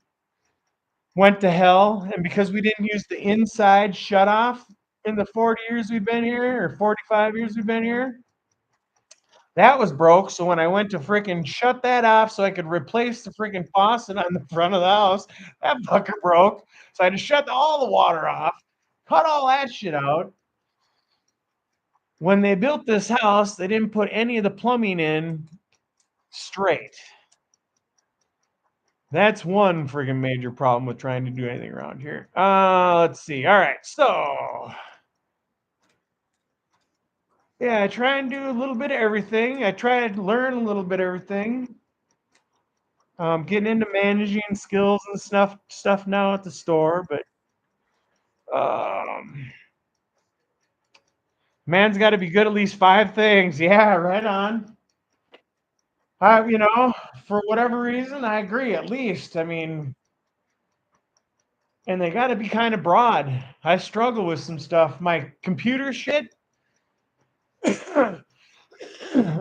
went to hell. And because we didn't use the inside shut off in the 40 years we've been here, or 45 years we've been here, that was broke. So when I went to freaking shut that off so I could replace the freaking faucet on the front of the house, that fucker broke. So I had to shut all the water off, cut all that shit out. When they built this house, they didn't put any of the plumbing in straight. That's one freaking major problem with trying to do anything around here. Let's see. All right. So, yeah, I try and do a little bit of everything. I try to learn a little bit of everything. Getting into managing skills and stuff now at the store, but man's got to be good at least 5 things. Yeah, right on. For whatever reason, I agree. At least, I mean, and they got to be kind of broad. I struggle with some stuff. My computer shit,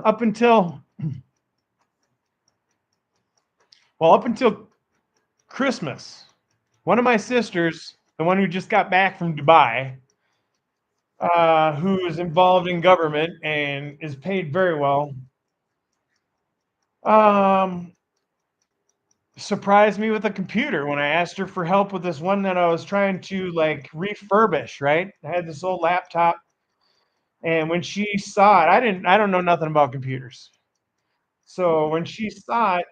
up until Christmas, one of my sisters, the one who just got back from Dubai, who is involved in government and is paid very well, surprised me with a computer when I asked her for help with this one that I was trying to like refurbish, right? I had this old laptop, and when she saw it, I don't know nothing about computers. So when she saw it,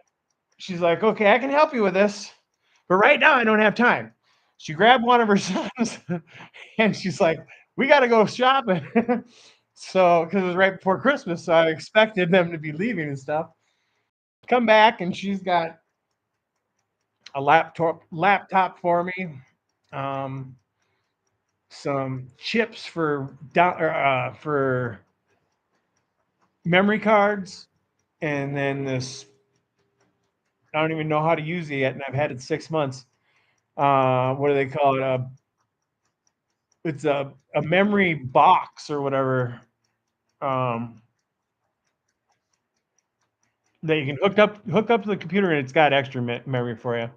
she's like, "Okay, I can help you with this, but right now I don't have time." She grabbed one of her sons and she's like, "We got to go shopping." So, because it was right before Christmas, so I expected them to be leaving and stuff. Come back, and she's got a laptop for me, um, some chips for memory cards, and then this. I don't even know how to use it yet, and I've had it 6 months. What do they call it? It's a memory box or whatever, um, that you can hook up to the computer, and it's got extra memory for you.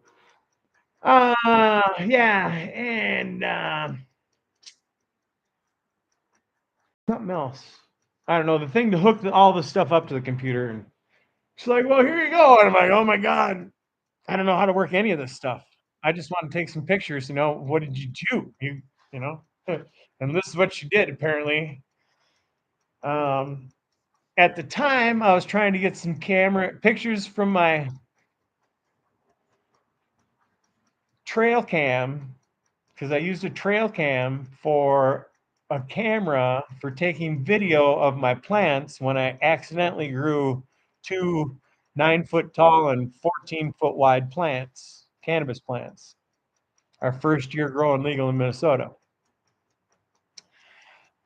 Yeah, and something else. I don't know, the thing to hook all the stuff up to the computer, and she's like, "Well, here you go." And I'm like, "Oh my god, I don't know how to work any of this stuff. I just want to take some pictures. What did you do? You know, and this is what she did apparently." Um, at the time, I was trying to get some camera pictures from my trail cam, because I used a trail cam for a camera for taking video of my plants when I accidentally grew 2 9-foot tall and 14-foot wide plants, cannabis plants. Our first year growing legal in Minnesota.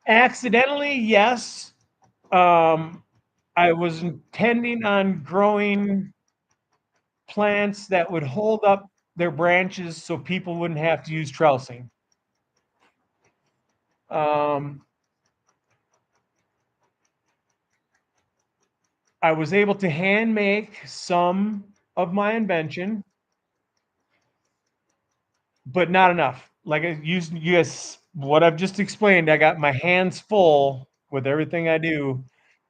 Accidentally, yes. I was intending on growing plants that would hold up their branches so people wouldn't have to use trellising. I was able to hand make some of my invention, but not enough. Like you guys, what I've just explained, I got my hands full with everything I do.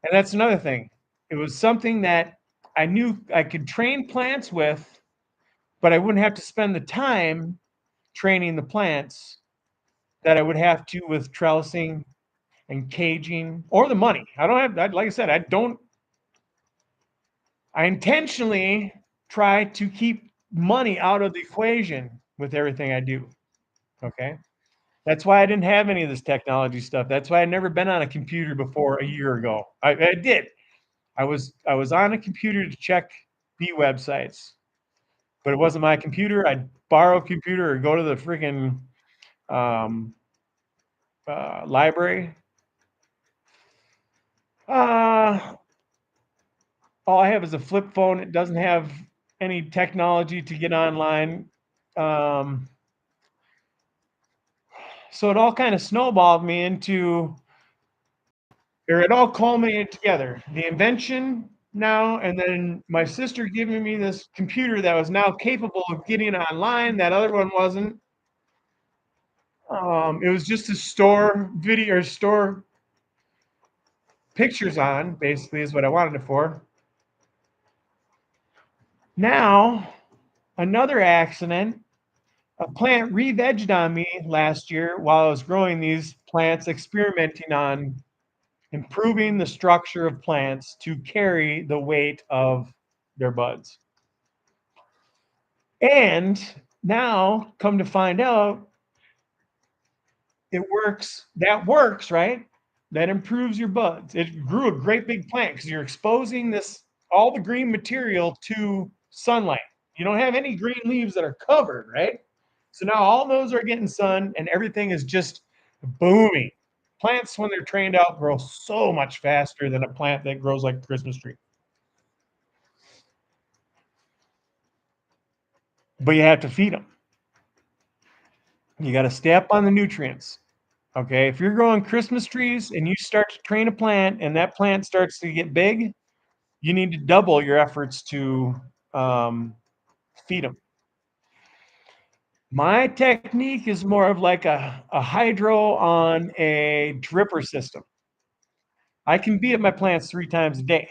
And that's another thing. It was something that I knew I could train plants with, but I wouldn't have to spend the time training the plants that I would have to with trellising and caging, or the money. I don't have, like I said, I intentionally try to keep money out of the equation with everything I do. Okay. That's why I didn't have any of this technology stuff. That's why I'd never been on a computer before a year ago. I did. I was on a computer to check bee websites, but it wasn't my computer. I'd borrow a computer or go to the freaking um, library. Uh, all I have is a flip phone. It doesn't have any technology to get online. Um, so it all kind of snowballed me into, or it all culminated together. The invention now, and then my sister giving me this computer that was now capable of getting online. That other one wasn't. It was just to store video or store pictures on, basically, is what I wanted it for. Now, another accident. A plant re-vegged on me last year while I was growing these plants, experimenting on improving the structure of plants to carry the weight of their buds. And now, come to find out, it works. That works, right? That improves your buds. It grew a great big plant because you're exposing this all the green material to sunlight. You don't have any green leaves that are covered, right? So now all those are getting sun and everything is just booming. Plants, when they're trained out, grow so much faster than a plant that grows like a Christmas tree. But you have to feed them. You got to stay up on the nutrients. Okay. If you're growing Christmas trees and you start to train a plant and that plant starts to get big, you need to double your efforts to feed them. My technique is more of like a hydro on a dripper system. I can be at my plants 3 times a day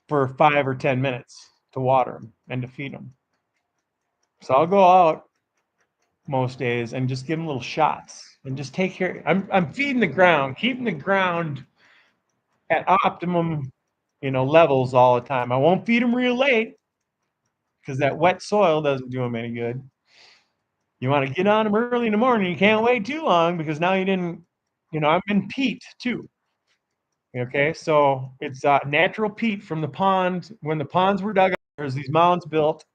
for 5 or 10 minutes to water them and to feed them. So I'll go out most days and just give them little shots and just take care. I'm feeding the ground, keeping the ground at optimum, levels all the time. I won't feed them real late because that wet soil doesn't do them any good. You want to get on them early in the morning. You can't wait too long because now you didn't, I'm in peat too. Okay, so it's natural peat from the pond. When the ponds were dug up, there's these mounds built.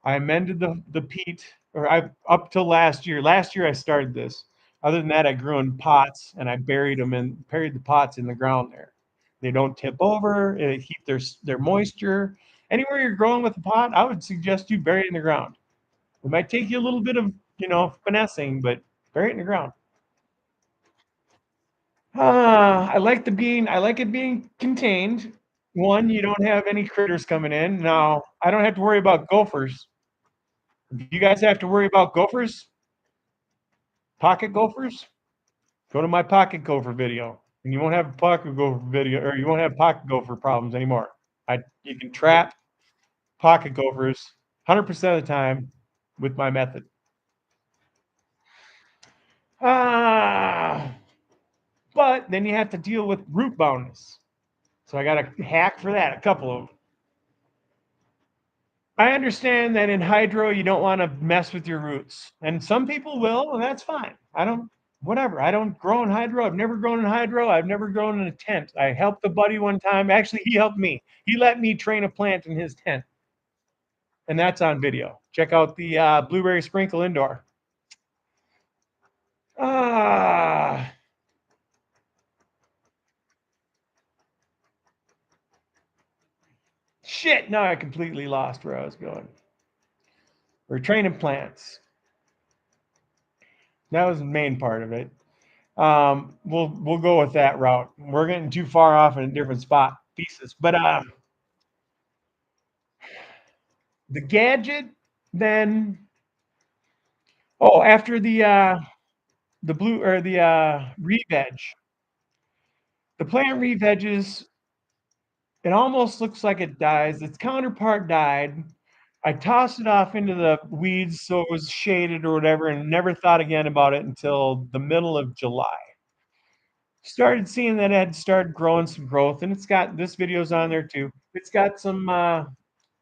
I amended the peat, or I up till last year. Last year I started this. Other than that, I grew in pots and I buried the pots in the ground there. They don't tip over. They keep their moisture. Anywhere you're growing with a pot, I would suggest you bury it in the ground. It might take you a little bit of finessing, but bury it in the ground. I like it being contained. One, you don't have any critters coming in. Now, I don't have to worry about gophers. You guys have to worry about gophers? Pocket gophers? Go to my pocket gopher video, and you won't have pocket gopher video, or you won't have pocket gopher problems anymore. You can trap pocket gophers 100% of the time with my method. But then you have to deal with root boundness. So I got a hack for that, a couple of them. I understand that in hydro, you don't want to mess with your roots. And some people will, and that's fine. I don't grow in hydro. I've never grown in hydro. I've never grown in a tent. I helped a buddy one time. Actually, he helped me. He let me train a plant in his tent. And that's on video. Check out the blueberry sprinkle indoor. Shit, now I completely lost where I was going. We're training plants. That was the main part of it. We'll go with that route. We're getting too far off in a different spot pieces. But the gadget then after the blue or the re-veg. The plant re-veges, it almost looks like it dies. Its counterpart died. I tossed it off into the weeds so it was shaded or whatever and never thought again about it until the middle of July. Started seeing that it had started growing some growth, and it's got this video's on there too. It's got some a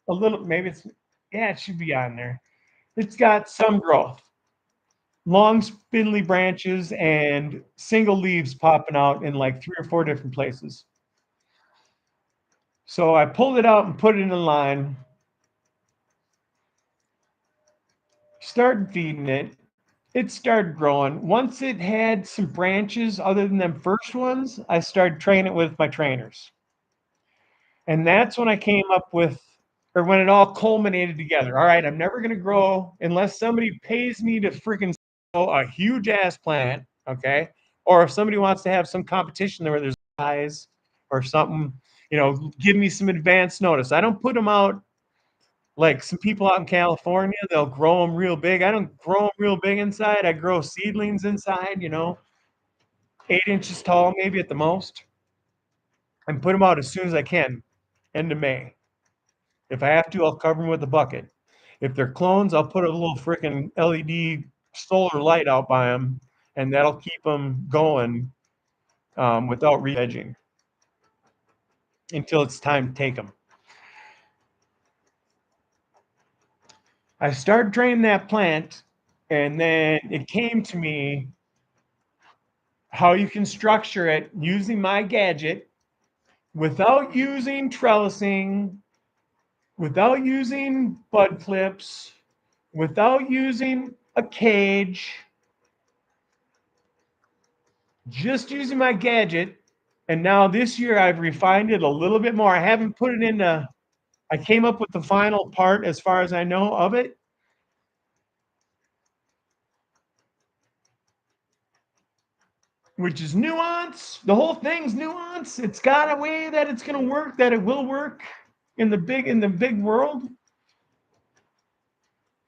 little, maybe it's, yeah, it should be on there. It's got some growth, long spindly branches and single leaves popping out in like 3 or 4 different places. So I pulled it out and put it in a line, started feeding it. It started growing. Once it had some branches other than them first ones, I started training it with my trainers. And that's when I came up with, or when it all culminated together. All right, I'm never going to grow unless somebody pays me to freaking sell a huge ass plant. Okay. Or if somebody wants to have some competition where there's guys or something, give me some advance notice. I don't put them out like some people out in California, they'll grow them real big. I don't grow them real big inside. I grow seedlings inside, 8 inches tall, maybe at the most, and put them out as soon as I can, end of May. If I have to, I'll cover them with a bucket. If they're clones, I'll put a little freaking LED solar light out by them, and that'll keep them going without re-edging until it's time to take them. I started training that plant, and then it came to me how you can structure it using my gadget without using trellising, without using bud clips, without using a cage, just using my gadget. And now this year I've refined it a little bit more. I haven't put it into, I came up with the final part as far as I know of it. Which is nuance. The whole thing's nuance. It's got a way that it's going to work, that it will work in the big world.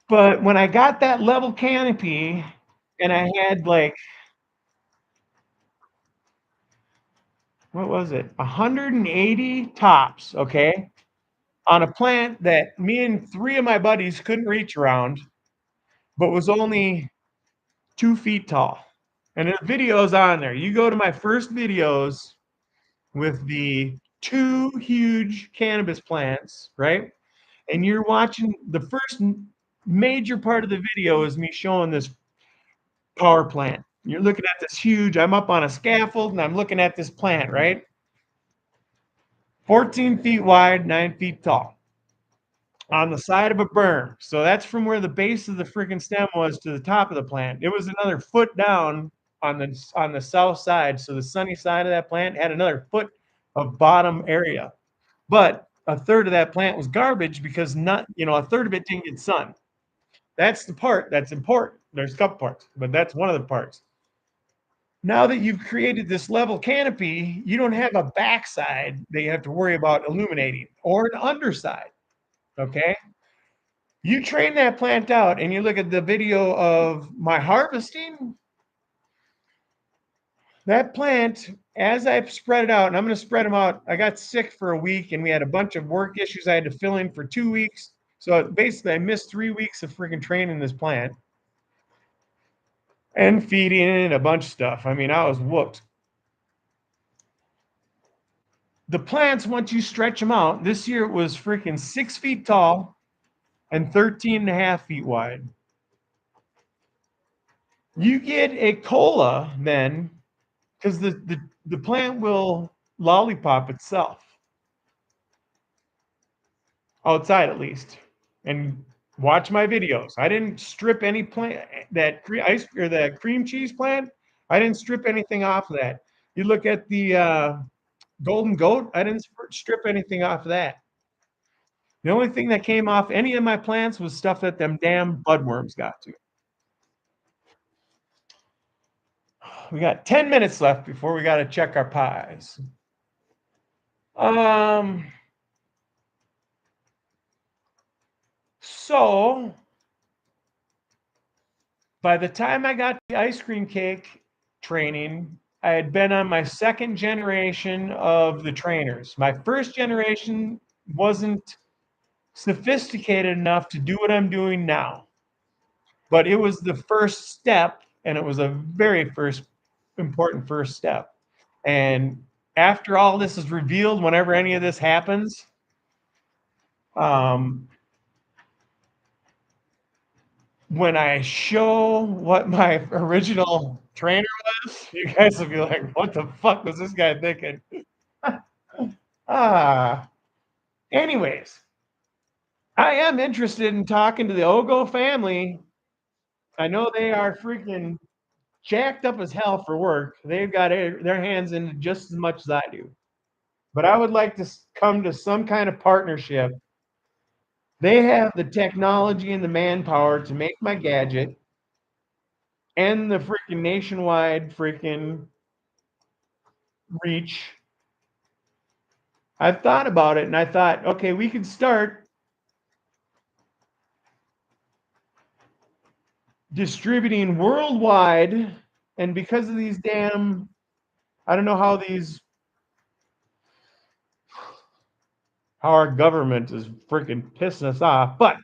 But when I got that level canopy and I had like, what was it? 180 tops, okay, on a plant that me and 3 of my buddies couldn't reach around, but was only 2 feet tall. And the video's on there. You go to my first videos with the 2 huge cannabis plants, right? And you're watching the first major part of the video is me showing this power plant. You're looking at this huge, I'm up on a scaffold and I'm looking at this plant, right? 14 feet wide, 9 feet tall on the side of a berm. So that's from where the base of the freaking stem was to the top of the plant. It was another foot down on the south side. So the sunny side of that plant had another foot of bottom area. But a third of that plant was garbage because a third of it didn't get sun. That's the part that's important. There's a couple parts, but that's one of the parts. Now that you've created this level canopy, you don't have a backside that you have to worry about illuminating or an underside. Okay. You train that plant out and you look at the video of my harvesting. That plant, as I've spread it out, and I'm going to spread them out. I got sick for a week and we had a bunch of work issues I had to fill in for 2 weeks. So basically, I missed 3 weeks of freaking training this plant and feeding it and a bunch of stuff. I mean, I was whooped. The plants, once you stretch them out, this year it was freaking 6 feet tall and 13 and a half feet wide. You get a cola then, because the plant will lollipop itself. Outside at least. And watch my videos. I didn't strip any plant, that cream cheese plant. I didn't strip anything off of that. You look at the golden goat, I didn't strip anything off of that. The only thing that came off any of my plants was stuff that them damn budworms got to. We got 10 minutes left before we got to check our pies. So by the time I got the ice cream cake training, I had been on my second generation of the trainers. My first generation wasn't sophisticated enough to do what I'm doing now, but it was the first step, and it was a very important first step. And after all this is revealed, whenever any of this happens, when I show what my original trainer was, you guys will be like, what the fuck was this guy thinking? Anyways, I am interested in talking to the Ogo family. I know they are freaking jacked up as hell for work. They've got their hands in just as much as I do. But I would like to come to some kind of partnership. They have the technology and the manpower to make my gadget and the freaking nationwide freaking reach. I've thought about it and I thought, okay, we could start distributing worldwide. And because of these damn, I don't know how our government is freaking pissing us off, but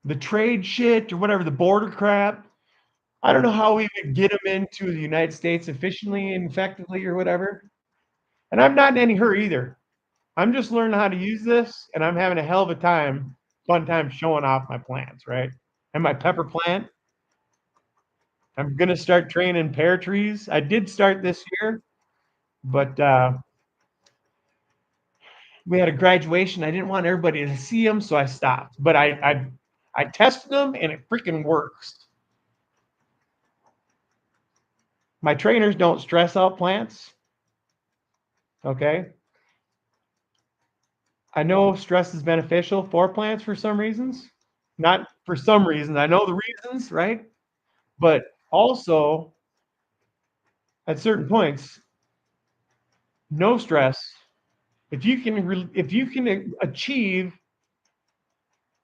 the trade shit or whatever, the border crap, I don't know how we would get them into the United States efficiently and effectively or whatever. And I'm not in any hurry either. I'm just learning how to use this, and I'm having a hell of a fun time showing off my plants, right? And my pepper plant. I'm gonna start training pear trees. I did start this year, but we had a graduation. I didn't want everybody to see them, so I stopped. But I tested them, and it freaking works. My trainers don't stress out plants. Okay. I know stress is beneficial for plants for some reasons. Not for some reasons. I know the reasons, right? But also at certain points, no stress. If you can achieve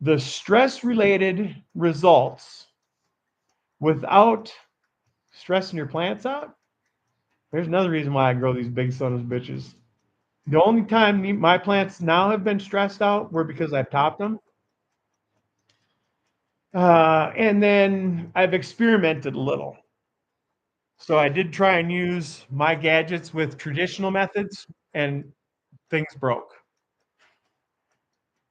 the stress related results without stressing your plants out, there's another reason why I grow these big son of bitches. The only time my plants now have been stressed out were because I've topped them. And then I've experimented a little. So I did try and use my gadgets with traditional methods, and things broke.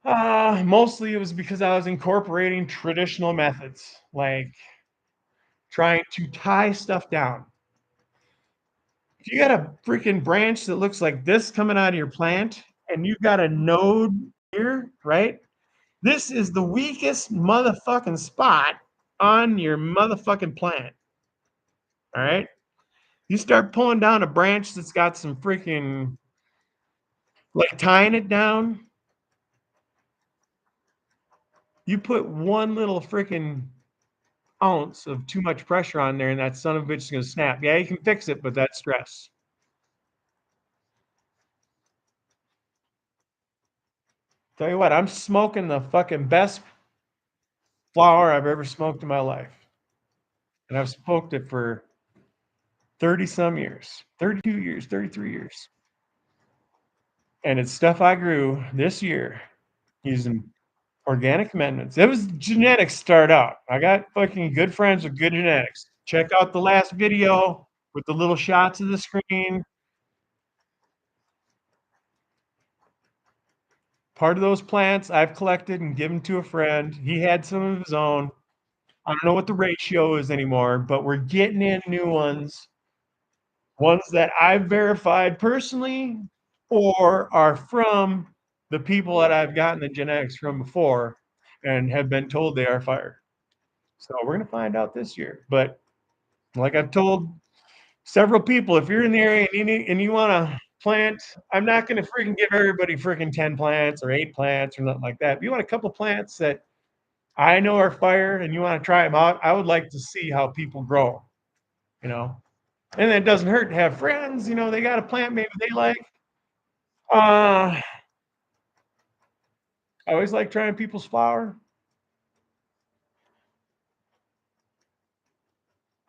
Mostly it was because I was incorporating traditional methods, like trying to tie stuff down. If you got a freaking branch that looks like this coming out of your plant, and you've got a node here, right? This is the weakest motherfucking spot on your motherfucking plant. All right. You start pulling down a branch that's got some freaking, like tying it down. You put one little freaking ounce of too much pressure on there, and that son of a bitch is going to snap. Yeah, you can fix it, but that's stress. Tell you what, I'm smoking the fucking best flower I've ever smoked in my life. And I've smoked it for 30 some years, 32 years, 33 years. And it's stuff I grew this year using organic amendments. It was genetics start out. I got fucking good friends with good genetics. Check out the last video with the little shots of the screen. Part of those plants I've collected and given to a friend. He had some of his own. I don't know what the ratio is anymore, but we're getting in new ones that I've verified personally or are from the people that I've gotten the genetics from before and have been told they are fire. So we're going to find out this year. But like I've told several people, if you're in the area and you want to plant, I'm not going to freaking give everybody freaking 10 plants or 8 plants or nothing like that. If you want a couple plants that I know are fire and you want to try them out, I would like to see how people grow, you know. And it doesn't hurt to have friends, you know, they got a plant maybe they like. I always like trying people's flower.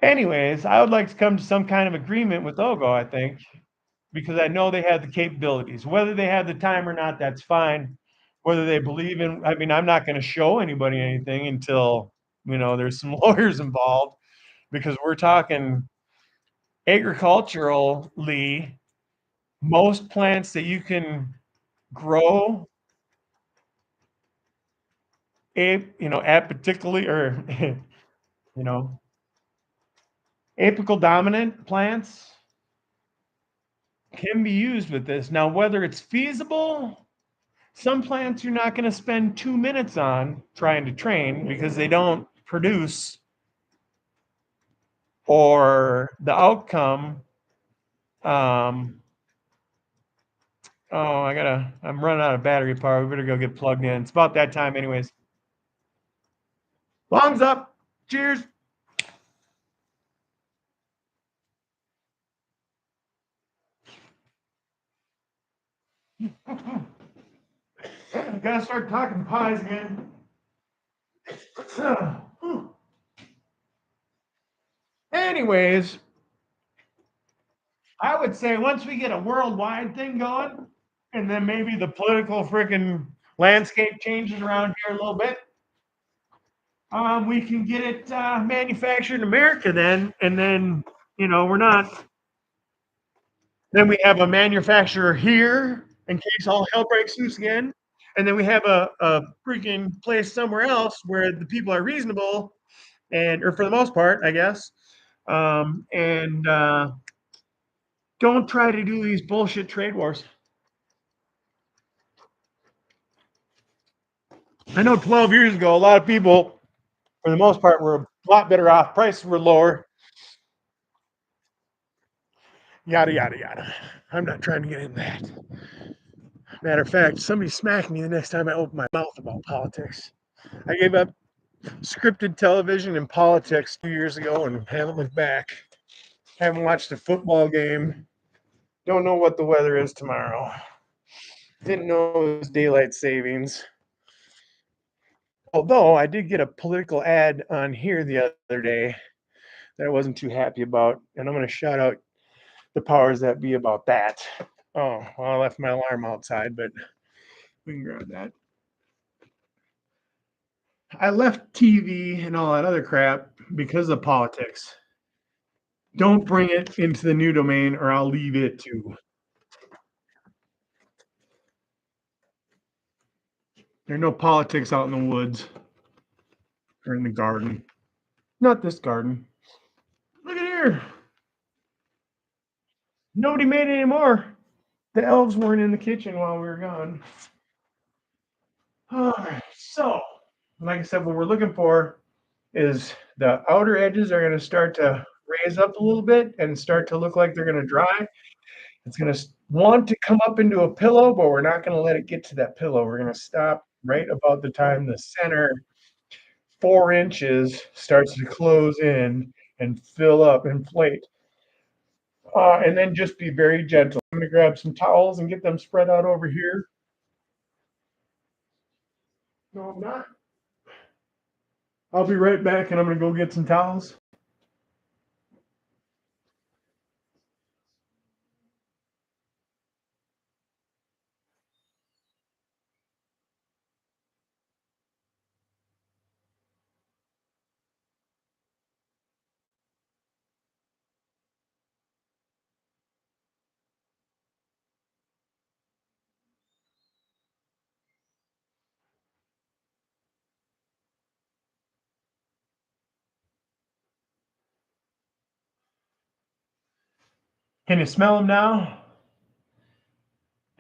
Anyways, I would like to come to some kind of agreement with Ogo, I think, because I know they have the capabilities. Whether they have the time or not, that's fine. Whether they believe in, I mean, I'm not going to show anybody anything until, you know, there's some lawyers involved, because we're talking agriculturally, most plants that you can grow apically or apical dominant plants can be used with this. Now, whether it's feasible, some plants you're not going to spend 2 minutes on trying to train because they don't produce, or the outcome. I'm running out of battery power. We better go get plugged in. It's about that time anyways. Lungs up. Cheers. Gotta start talking pies again. Anyways, I would say once we get a worldwide thing going, and then maybe the political freaking landscape changes around here a little bit, we can get it manufactured in America then, and then we're not. Then we have a manufacturer here in case all hell breaks loose again, and then we have a freaking place somewhere else where the people are reasonable, or for the most part, I guess, and don't try to do these bullshit trade wars. I know 12 years ago, a lot of people, for the most part, were a lot better off. Prices were lower. Yada, yada, yada. I'm not trying to get into that. Matter of fact, somebody smack me the next time I open my mouth about politics. I gave up scripted television and politics 2 years ago and haven't looked back. Haven't watched a football game. Don't know what the weather is tomorrow. Didn't know it was daylight savings. Although I did get a political ad on here the other day that I wasn't too happy about, and I'm going to shout out the powers that be about that. Oh, well, I left my alarm outside, but we can grab that. I left TV and all that other crap because of politics. Don't bring it into the new domain or I'll leave it too. There's no politics out in the woods or in the garden. Not this garden. Look at here. Nobody made it anymore. The elves weren't in the kitchen while we were gone. All right. So, like I said, what we're looking for is the outer edges are going to start to raise up a little bit and start to look like they're going to dry. It's going to want to come up into a pillow, but we're not going to let it get to that pillow. We're going to stop right about the time the center 4 inches starts to close in and fill up, inflate. And then just be very gentle. I'm going to grab some towels and get them spread out over here. No, I'm not. I'll be right back and I'm going to go get some towels. Can you smell them now?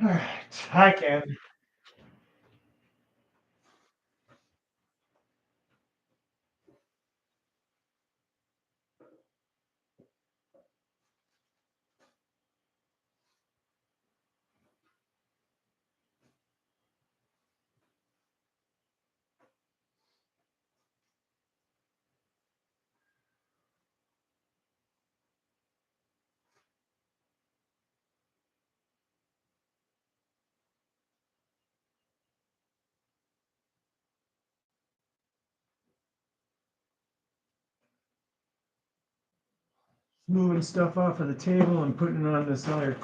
All right, I can. Moving stuff off of the table and putting it on this other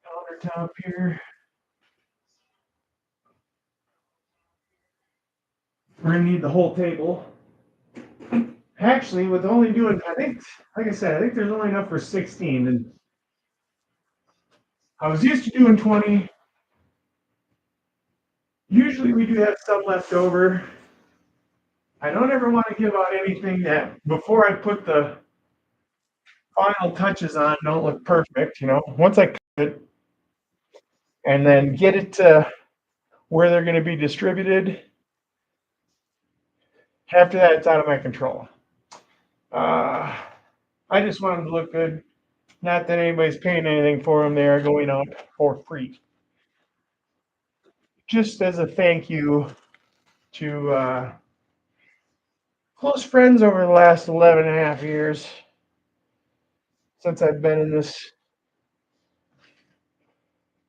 countertop here. We're gonna need the whole table. Actually, with only doing, I think, like I said, I think there's only enough for 16. And I was used to doing 20. Usually we do have some left over. I don't ever want to give out anything that before I put the final touches on don't look perfect, Once I cut it and then get it to where they're going to be distributed, after that it's out of my control. Uh, I just want them to look good. Not that anybody's paying anything for them. They are going out for free. Just as a thank you to close friends over the last 11 and a half years since I've been in this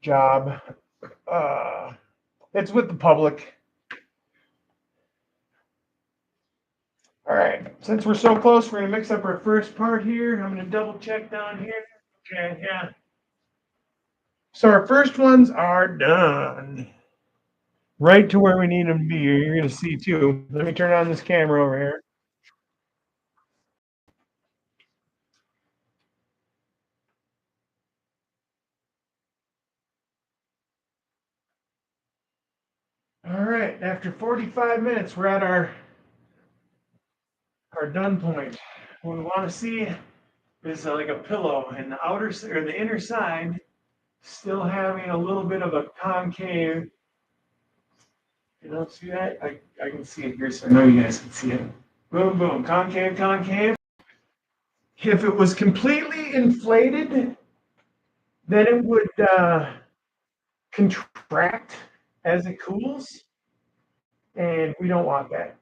job. Uh, it's with the public. All right, since we're so close, we're gonna mix up our first part here. I'm gonna double check down here. Okay, yeah. So our first ones are done. Right to where we need them to be. You're gonna see too. Let me turn on this camera over here. All right, after 45 minutes, we're at our done point. What we want to see is like a pillow, and the outer or the inner side still having a little bit of a concave. You don't see that? I can see it here, so I know you guys can see it. Boom, boom, concave, concave. If it was completely inflated, then it would contract as it cools, and we don't want that.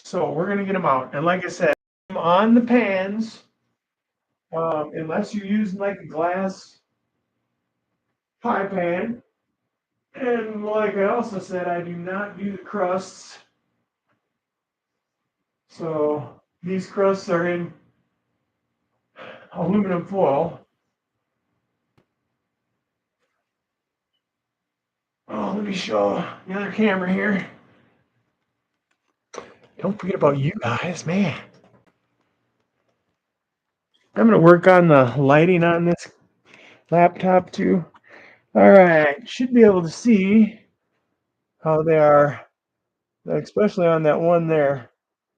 So we're gonna get them out, and like I said, on the pans, unless you're using like a glass pie pan. And like I also said, I do not do the crusts. So these crusts are in aluminum foil. Oh, let me show the other camera here. Don't forget about you guys, man. I'm going to work on the lighting on this laptop too. All right, should be able to see how they are, especially on that one there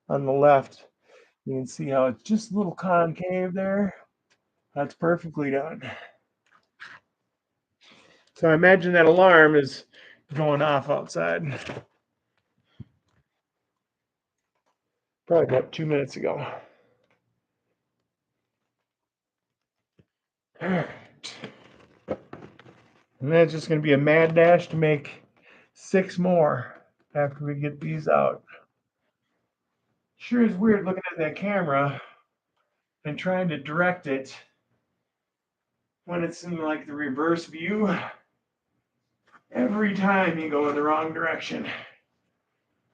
on the left. You can see how it's just a little concave there. That's perfectly done. So I imagine that alarm is going off outside. Probably about 2 minutes ago. All right. And that's just going to be a mad dash to make 6 more after we get these out. Sure is weird looking at that camera and trying to direct it when it's in like the reverse view. Every time you go in the wrong direction.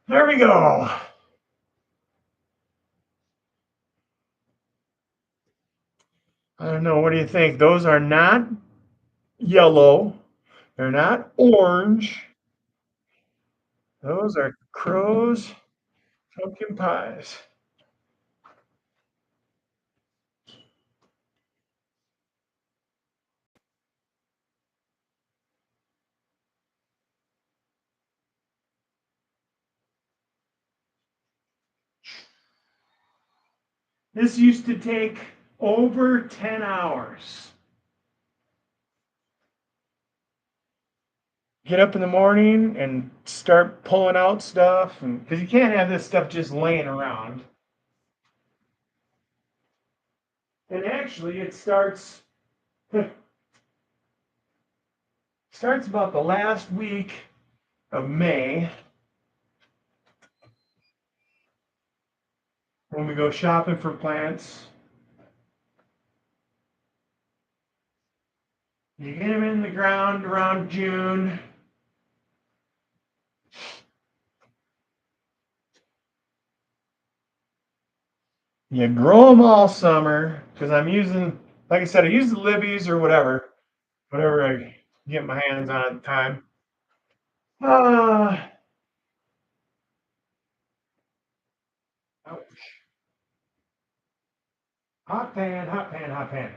There we go. I don't know. What do you think? Those are not yellow. They're not orange. Those are Crow's pumpkin pies. This used to take over 10 hours. Get up in the morning and start pulling out stuff, and because you can't have this stuff just laying around. And actually, it starts about the last week of May when we go shopping for plants. You get them in the ground around June. You grow them all summer because I'm using, like I said, I use the Libby's or whatever I get my hands on at the time. Ouch. Hot pan, hot pan, hot pan.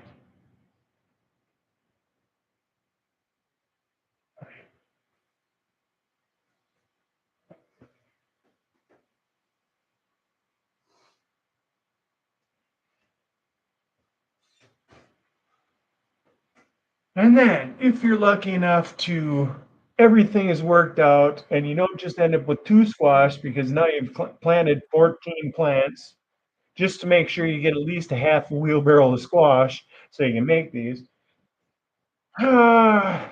And then, if you're lucky enough to everything is worked out and you don't just end up with 2 squash because now you've planted 14 plants just to make sure you get at least a half a wheelbarrow of squash so you can make these. If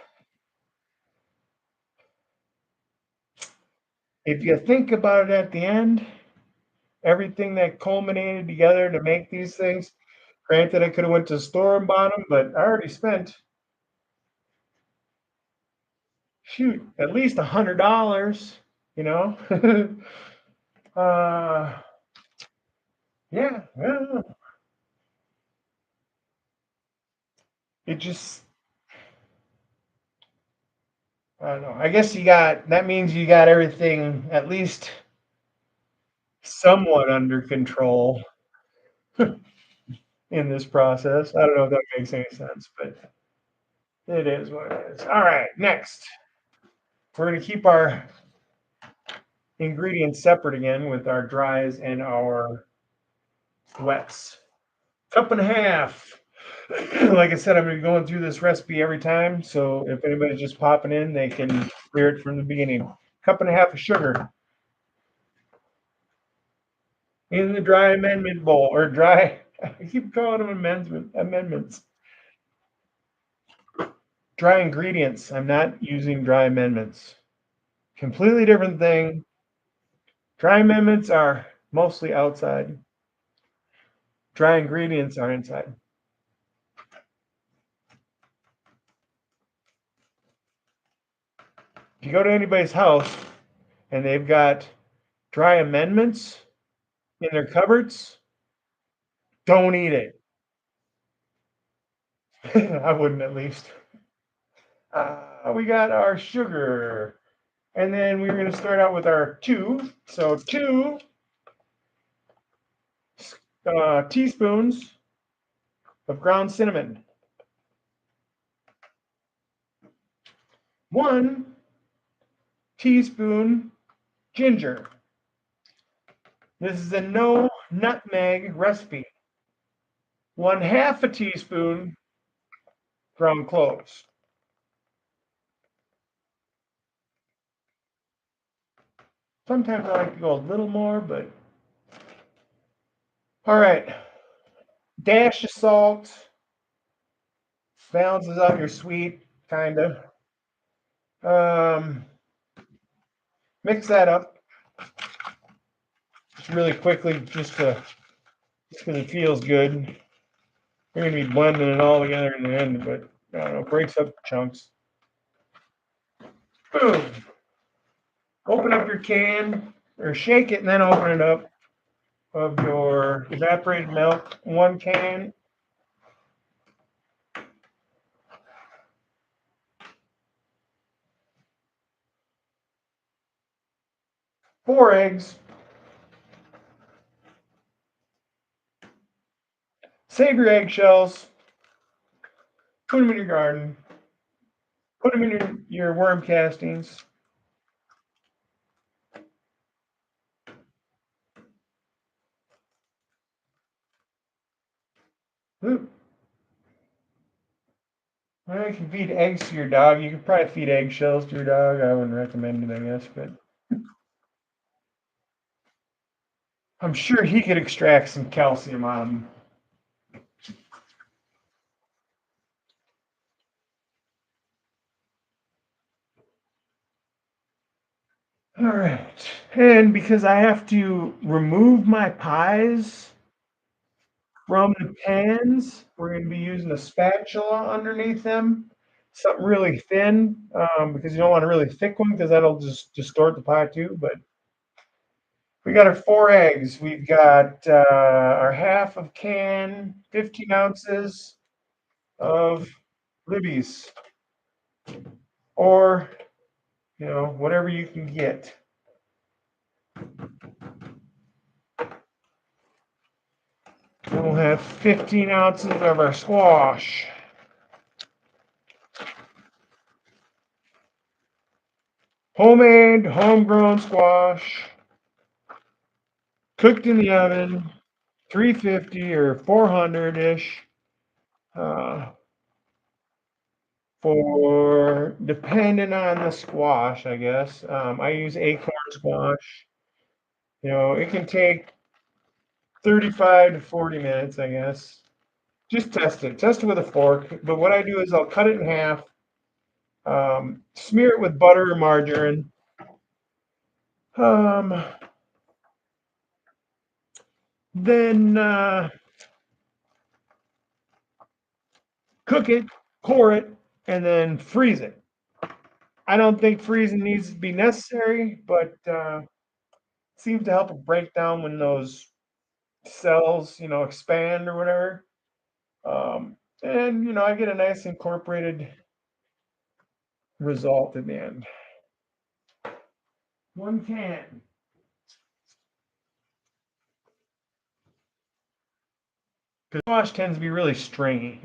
you think about it at the end, everything that culminated together to make these things, granted I could have went to the store and bought them, but I already spent, shoot, at least $100, you know? uh, yeah, well, it just, I don't know. I guess that means you got everything at least somewhat under control in this process. I don't know if that makes any sense, but it is what it is. All right, next. We're going to keep our ingredients separate again with our dries and our wets. Cup and a half. Like I said, I'm going to be going through this recipe every time, so if anybody's just popping in, they can hear it from the beginning. Cup and a half of sugar in the dry amendment bowl, or dry, I keep calling them amendments. Dry ingredients. I'm not using dry amendments. Completely different thing. Dry amendments are mostly outside. Dry ingredients are inside. If you go to anybody's house and they've got dry amendments in their cupboards, don't eat it. I wouldn't, at least. We got our sugar. And then we're going to start out with our 2. So 2 teaspoons of ground cinnamon. 1 teaspoon ginger. This is a no nutmeg recipe. 1/2 a teaspoon ground cloves. Sometimes I like to go a little more, but all right. Dash of salt. Balances out your sweet, kind of. Mix that up just really quickly, just because it feels good. You're going to be blending it all together in the end, but I don't know, breaks up chunks. Boom. Open up your can, or shake it and then open it up, of your evaporated milk. 1 can. 4 eggs. Save your eggshells. Put them in your garden. Put them in your worm castings. Ooh. Well, you can feed eggs to your dog. You could probably feed eggshells to your dog. I wouldn't recommend it, I guess, but I'm sure he could extract some calcium out of them. All right. And because I have to remove my pies from the pans, we're going to be using a spatula underneath them. Something really thin, because you don't want a really thick one because that'll just distort the pie too. But we got our 4 eggs. We've got our half of can, 15 ounces of Libby's, or whatever you can get. And we'll have 15 ounces of our squash. Homemade, homegrown squash, cooked in the oven, 350 or 400-ish. for depending on the squash, I guess. I use acorn squash. It can take 35 to 40 minutes, I guess. Just test it. Test it with a fork. But what I do is I'll cut it in half, smear it with butter or margarine. Then cook it, core it, and then freeze it. I don't think freezing needs to be necessary, but seems to help it break down when those cells, expand or whatever. And I get a nice incorporated result in the end. One can. Because squash tends to be really stringy,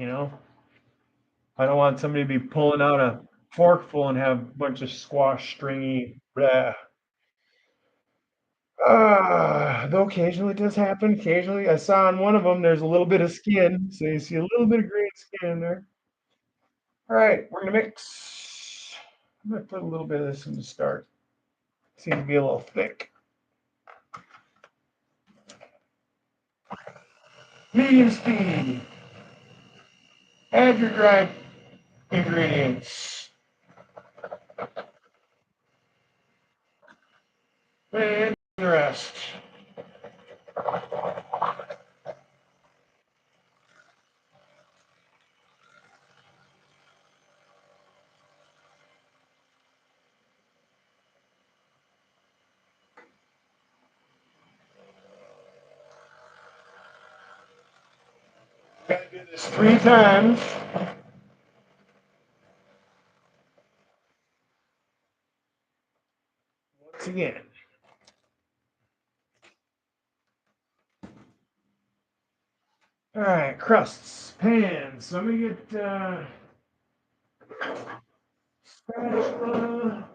I don't want somebody to be pulling out a forkful and have a bunch of squash stringy. Bleh. Though occasionally it does happen. Occasionally, I saw on one of them there's a little bit of skin, so you see a little bit of green skin in there. All right, we're gonna mix. I'm gonna put a little bit of this in the start. Seems to be a little thick. Medium speed. Add your dry ingredients. And the rest. Gotta do this 3 times. Once again. All right, crusts, pans. So I'm gonna get spatula.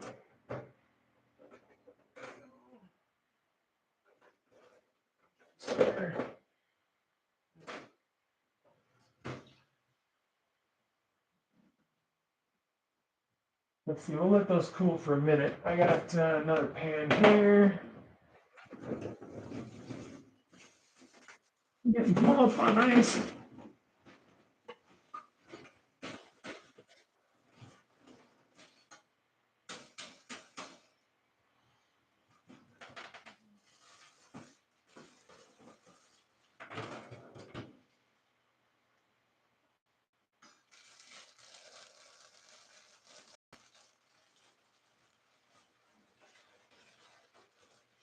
Let's see, we'll let those cool for a minute. I got another pan here. Getting pulled up on ice.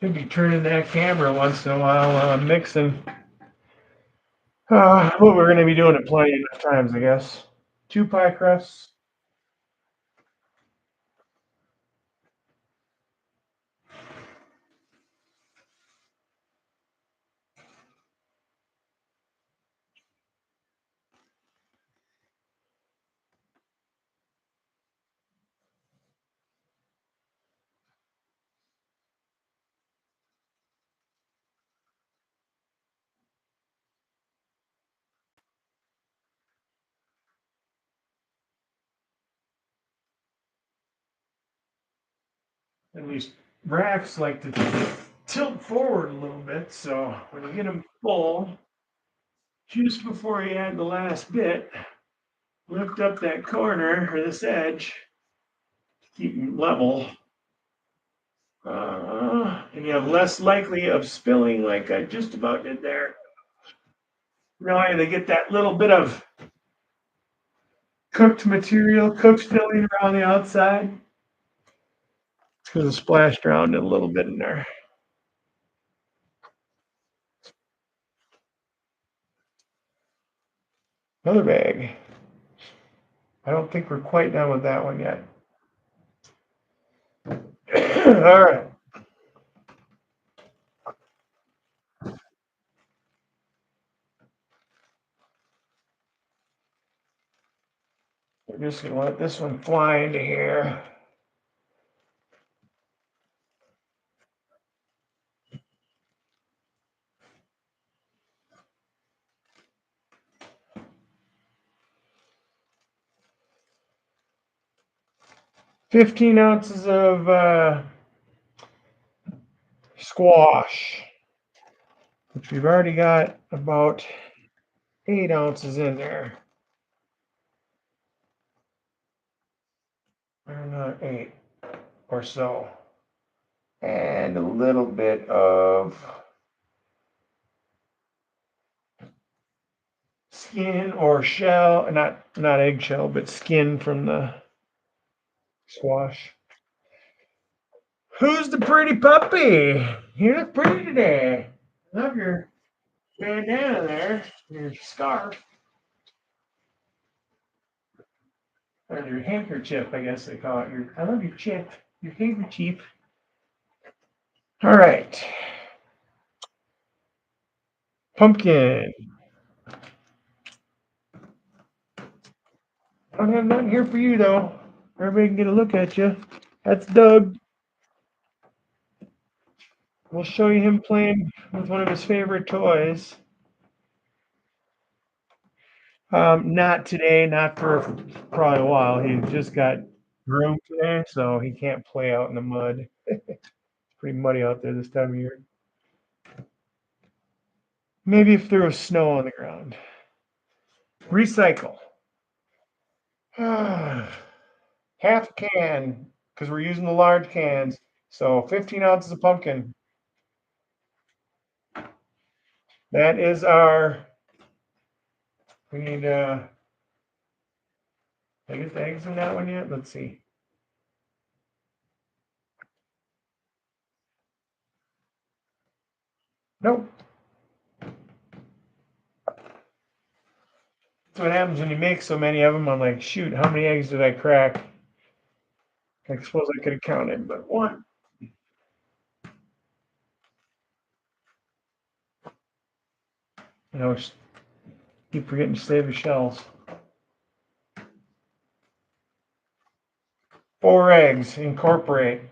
Should be turning that camera once in a while, mixing. Well, we're going to be doing it plenty of times, I guess. 2 pie crusts. And these racks like to tilt forward a little bit, so when you get them full, just before you add the last bit, lift up that corner or this edge to keep them level. And you have less likely of spilling like I just about did there. Now they get that little bit of cooked material, cooked filling around the outside. It's because it splashed around a little bit in there. Another bag. I don't think we're quite done with that one yet. All right. We're just going to let this one fly into here. 15 ounces of squash, which we've already got about 8 ounces in there. Another 8 or so. And a little bit of skin or shell, not eggshell, but skin from the squash. Who's the pretty puppy? You look pretty today. Love your bandana there, your scarf, or your handkerchief, I guess they call it. I love your chip, your handkerchief. All right. Pumpkin. I don't have nothing here for you, though. Everybody can get a look at you. That's Doug. We'll show you him playing with one of his favorite toys. Not today, not for probably a while. He just got groomed today, so he can't play out in the mud. It's pretty muddy out there this time of year. Maybe if there was snow on the ground. Recycle. Half can, because we're using the large cans. So 15 ounces of pumpkin. That is we need, did I get the eggs in that one yet? Let's see. Nope. That's what happens when you make so many of them. I'm like, shoot, how many eggs did I crack? I suppose I could have counted, but one. Keep forgetting to save the shells. 4 eggs, incorporate.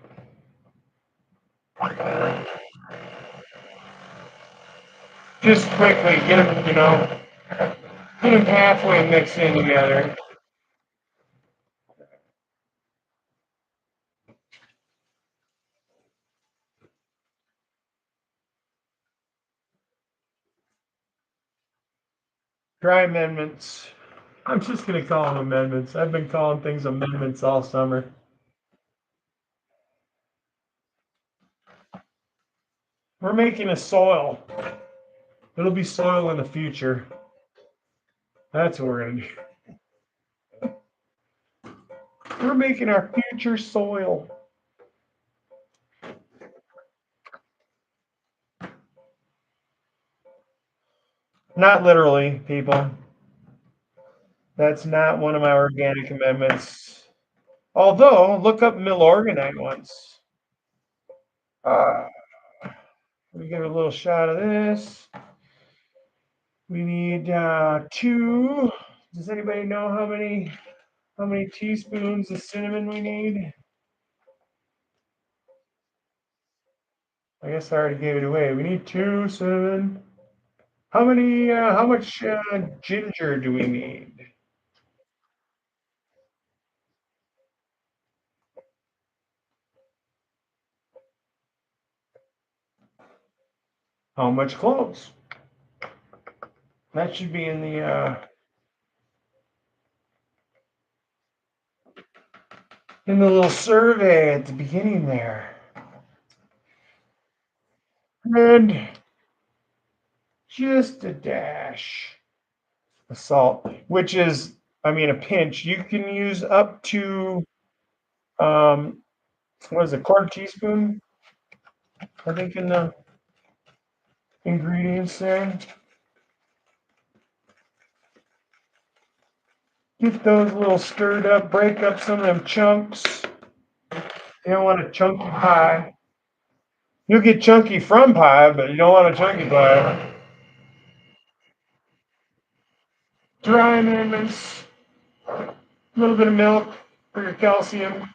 Just quickly get them, get them halfway mixed in together. Dry amendments. I'm just going to call them amendments. I've been calling things amendments all summer. We're making a soil. It'll be soil in the future. That's what we're going to do. We're making our future soil. Not literally, people. That's not one of my organic amendments. Although, look up Milorganite once. Let me give it a little shot of this. We need 2. Does anybody know how many teaspoons of cinnamon we need? I guess I already gave it away. We need 2 cinnamon. How much ginger do we need? How much cloves? That should be in the little survey at the beginning there. And just a dash of salt, which is, a pinch. You can use up to, what is it, quarter teaspoon? I think in the ingredients there. Get those a little stirred up, break up some of them chunks. You don't want a chunky pie. You'll get chunky from pie, but you don't want a chunky pie. Dry amendments, a little bit of milk for your calcium,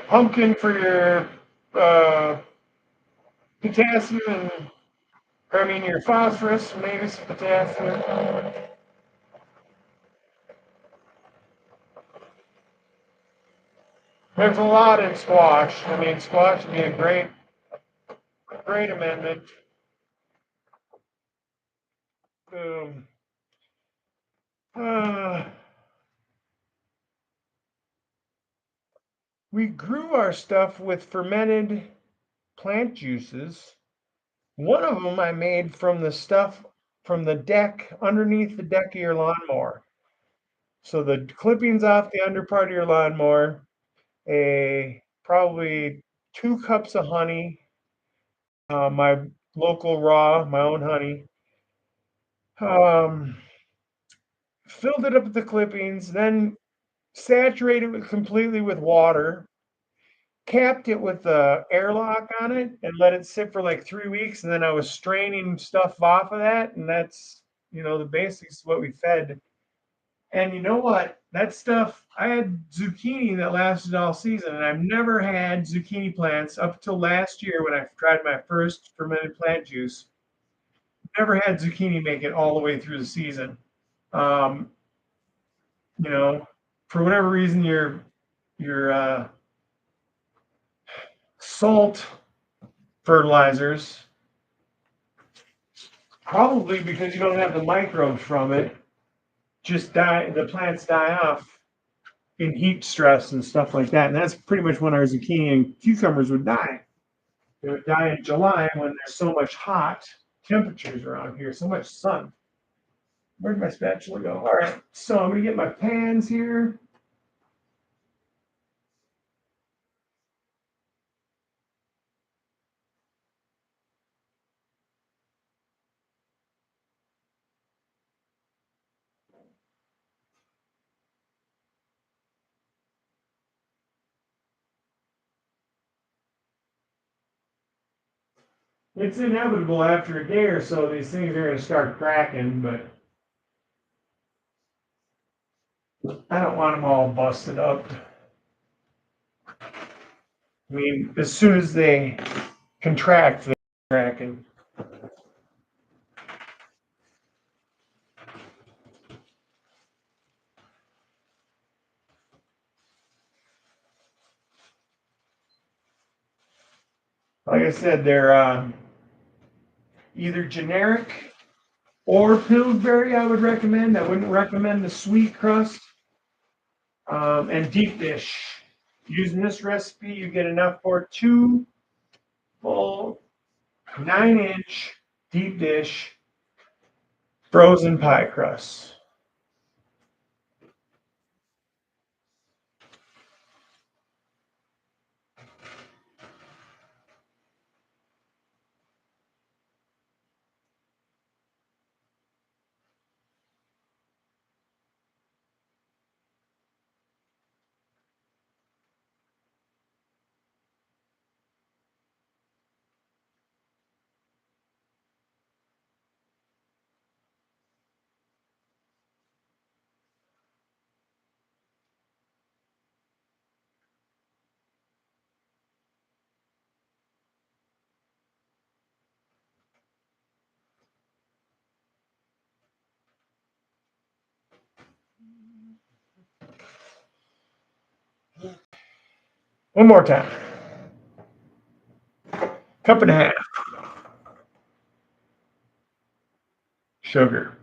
pumpkin for your potassium, your phosphorus, maybe some potassium. There's a lot in squash. I mean, squash would be a great amendment. Um, uh, we grew our stuff with fermented plant juices. One of them I made from the stuff from the deck underneath the deck of your lawnmower. So the clippings off the under part of your lawnmower, probably 2 cups of honey, my local raw, my own honey. Um, Filled it up with the clippings, then saturated it completely with water, capped it with the airlock on it, and let it sit for like 3 weeks. And then I was straining stuff off of that, and that's the basics of what we fed. And you know what? That stuff, I had zucchini that lasted all season, and I've never had zucchini plants up until last year when I tried my first fermented plant juice. Never had zucchini make it all the way through the season. Um, you know, for whatever reason, your salt fertilizers, probably because you don't have the microbes from it, just die. The plants die off in heat stress and stuff like that. And that's pretty much when our zucchini and cucumbers would die. They would die in July when there's so much hot temperatures around here, so much sun. Where'd my spatula go? All right, so I'm gonna get my pans here. It's inevitable after a day or so, these things are gonna start cracking, but I don't want them all busted up. I mean, as soon as they contract, they're cracking. Like I said, they're either generic or Pillsbury. I would recommend. I wouldn't recommend the sweet crust. And deep dish. Using this recipe, you get enough for 2 full 9-inch deep dish frozen pie crusts. One more time. 1.5 cups sugar.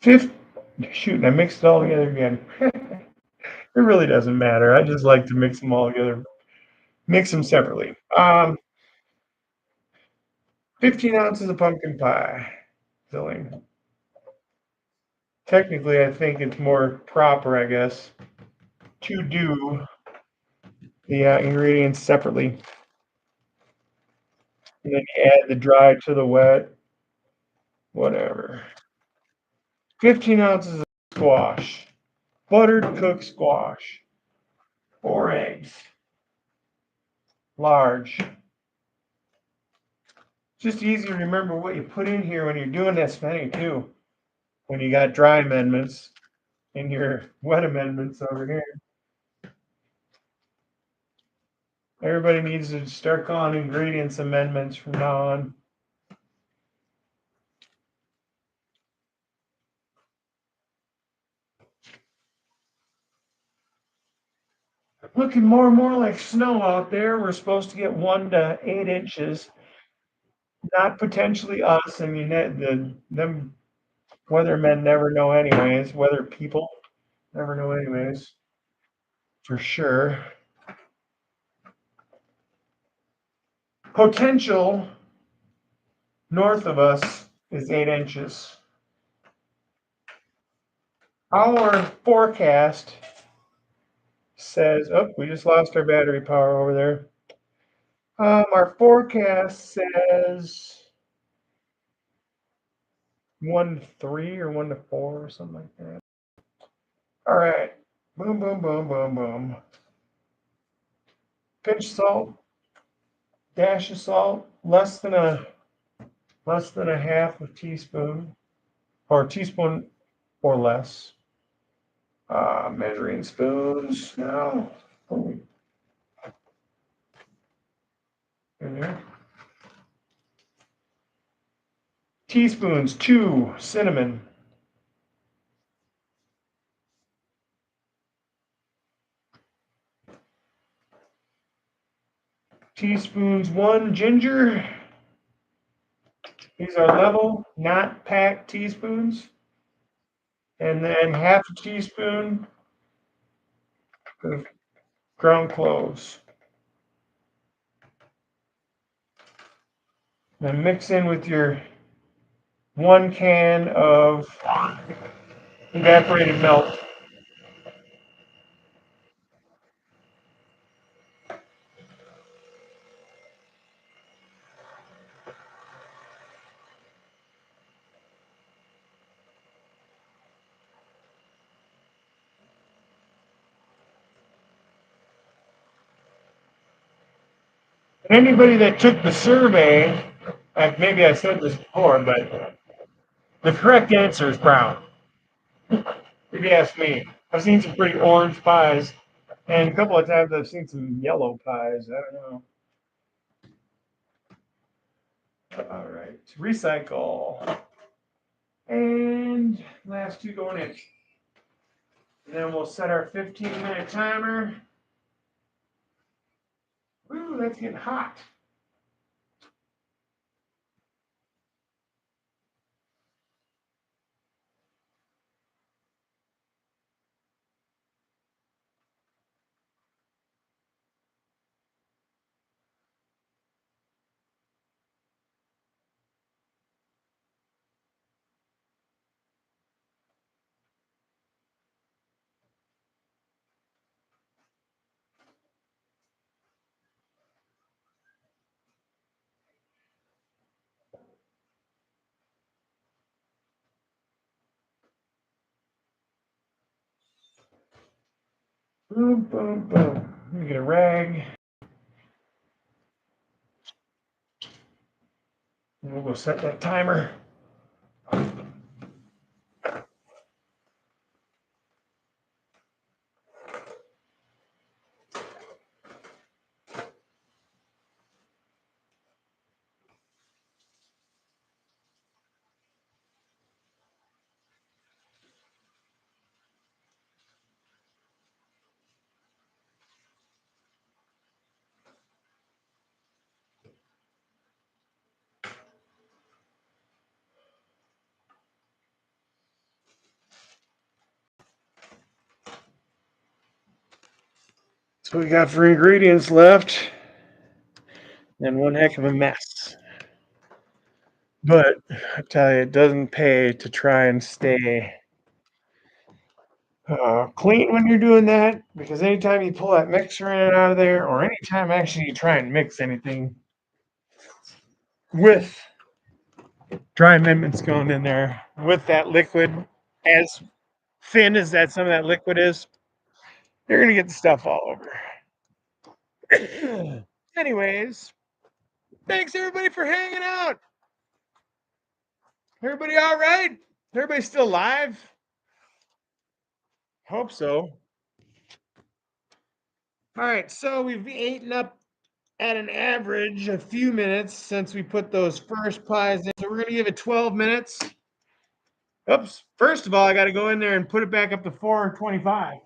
Fifth, shoot, I mixed it all together again. It really doesn't matter. I just like to mix them all together. Mix them separately. 15 ounces of pumpkin pie filling. Technically, I think it's more proper, I guess, to do the ingredients separately. And then you add the dry to the wet, whatever. 15 ounces of squash, buttered cooked squash, 4 eggs, large. Just easy to remember what you put in here when you're doing this many too. When you got dry amendments and your wet amendments over here. Everybody needs to start calling ingredients amendments from now on. Looking more and more like snow out there. We're supposed to get 1 to 8 inches. Not potentially us. I mean, them weathermen never know anyways. Weather people never know anyways. For sure. Potential north of us is 8 inches. Our forecast says, oh, we just lost our battery power over there. Our forecast says 1 to 3 or 1 to 4 or something like that. All right. Boom, boom, boom, boom, boom. Pinch salt, dash of salt, less than a half a teaspoon, or a teaspoon or less. Measuring spoons now. There. Teaspoons, 2 cinnamon. Teaspoons, 1 ginger. These are level, not packed teaspoons. And then half a teaspoon of ground cloves. Then mix in with your 1 can of evaporated milk. Anybody that took the survey, maybe I said this before, but the correct answer is brown. If you ask me, I've seen some pretty orange pies, and a couple of times I've seen some yellow pies. I don't know. All right, recycle. And last 2 going in. And then we'll set our 15-minute timer. Ooh, that's getting hot. Boom, boom, boom. Let me get a rag. And we'll go set that timer. So we got for ingredients left, and one heck of a mess. But I tell you, it doesn't pay to try and stay clean when you're doing that, because anytime you pull that mixer in and out of there, or anytime actually you try and mix anything with dry amendments going in there with that liquid, as thin as that some of that liquid is, you're gonna get the stuff all over. Anyways, thanks everybody for hanging out. Everybody all right? Everybody still alive? Hope so. All right, so we've eaten up at an average a few minutes since we put those first pies in. So we're gonna give it 12 minutes. Oops. First of all, I got to go in there and put it back up to 425.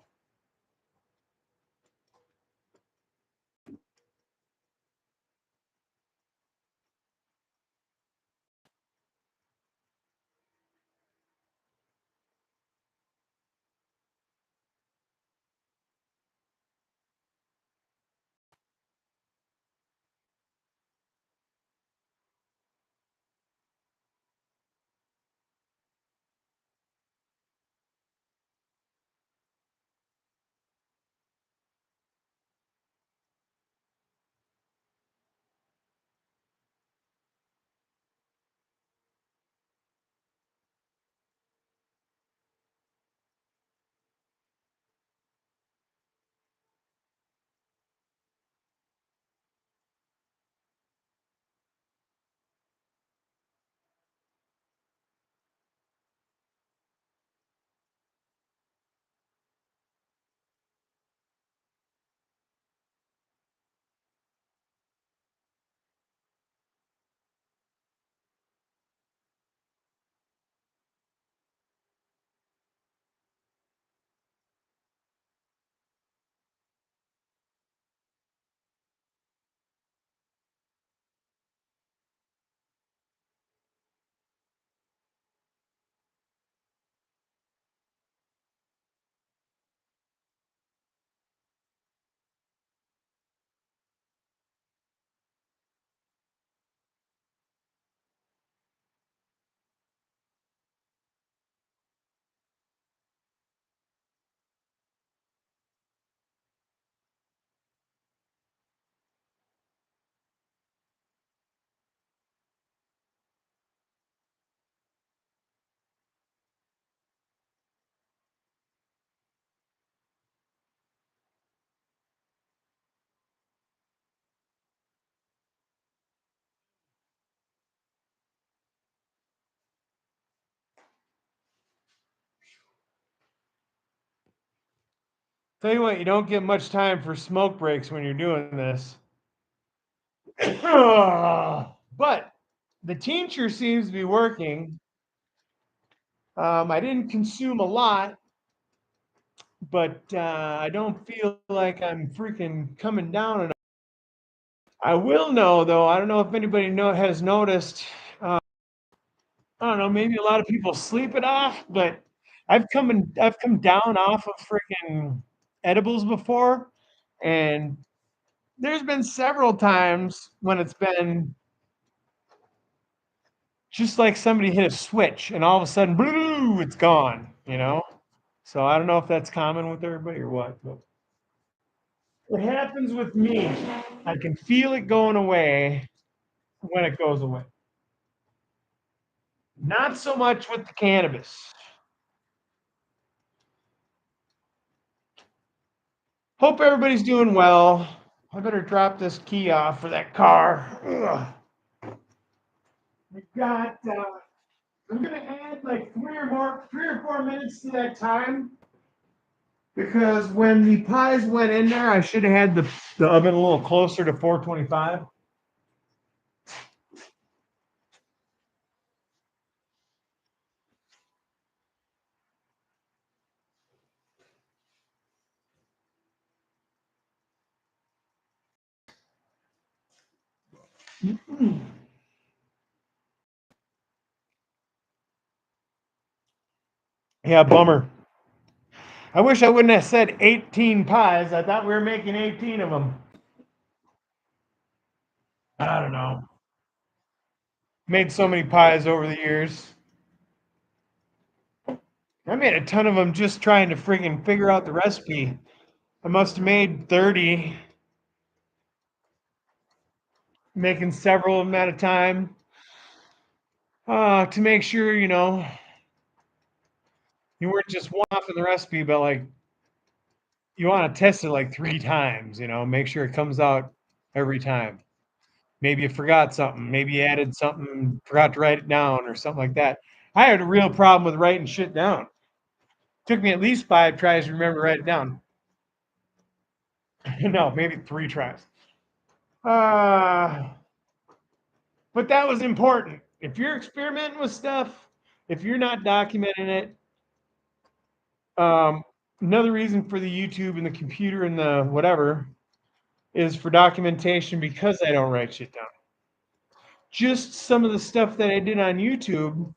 Tell you what, you don't get much time for smoke breaks when you're doing this. But the tincture seems to be working. I didn't consume a lot, but I don't feel like I'm freaking coming down enough. I will know though. I don't know if anybody has noticed. I don't know. Maybe a lot of people sleep it off, but I've come down off of freaking edibles before, and there's been several times when it's been just like somebody hit a switch, and all of a sudden, blue, it's gone. So I don't know if that's common with everybody or what, but it happens with me. I can feel it going away when it goes away. Not so much with the cannabis. Hope everybody's doing well. I better drop this key off for that car. Ugh. We got. I'm gonna add like 3 or 4 minutes to that time because when the pies went in there, I should have had the oven a little closer to 425. Yeah, bummer. I wish I wouldn't have said 18 pies. I thought we were making 18 of them. I don't know. Made so many pies over the years. I made a ton of them just trying to friggin' figure out the recipe. I must have made 30, making several of them at a time to make sure, you weren't just one off in the recipe, but like you want to test it like 3 times, make sure it comes out every time. Maybe you forgot something. Maybe you added something, forgot to write it down or something like that. I had a real problem with writing shit down. Took me at least 5 tries to remember to write it down. No, maybe 3 tries. Uh, but that was important. If you're experimenting with stuff, if you're not documenting it, um, another reason for the YouTube and the computer and the whatever is for documentation because I don't write shit down. Just some of the stuff that I did on YouTube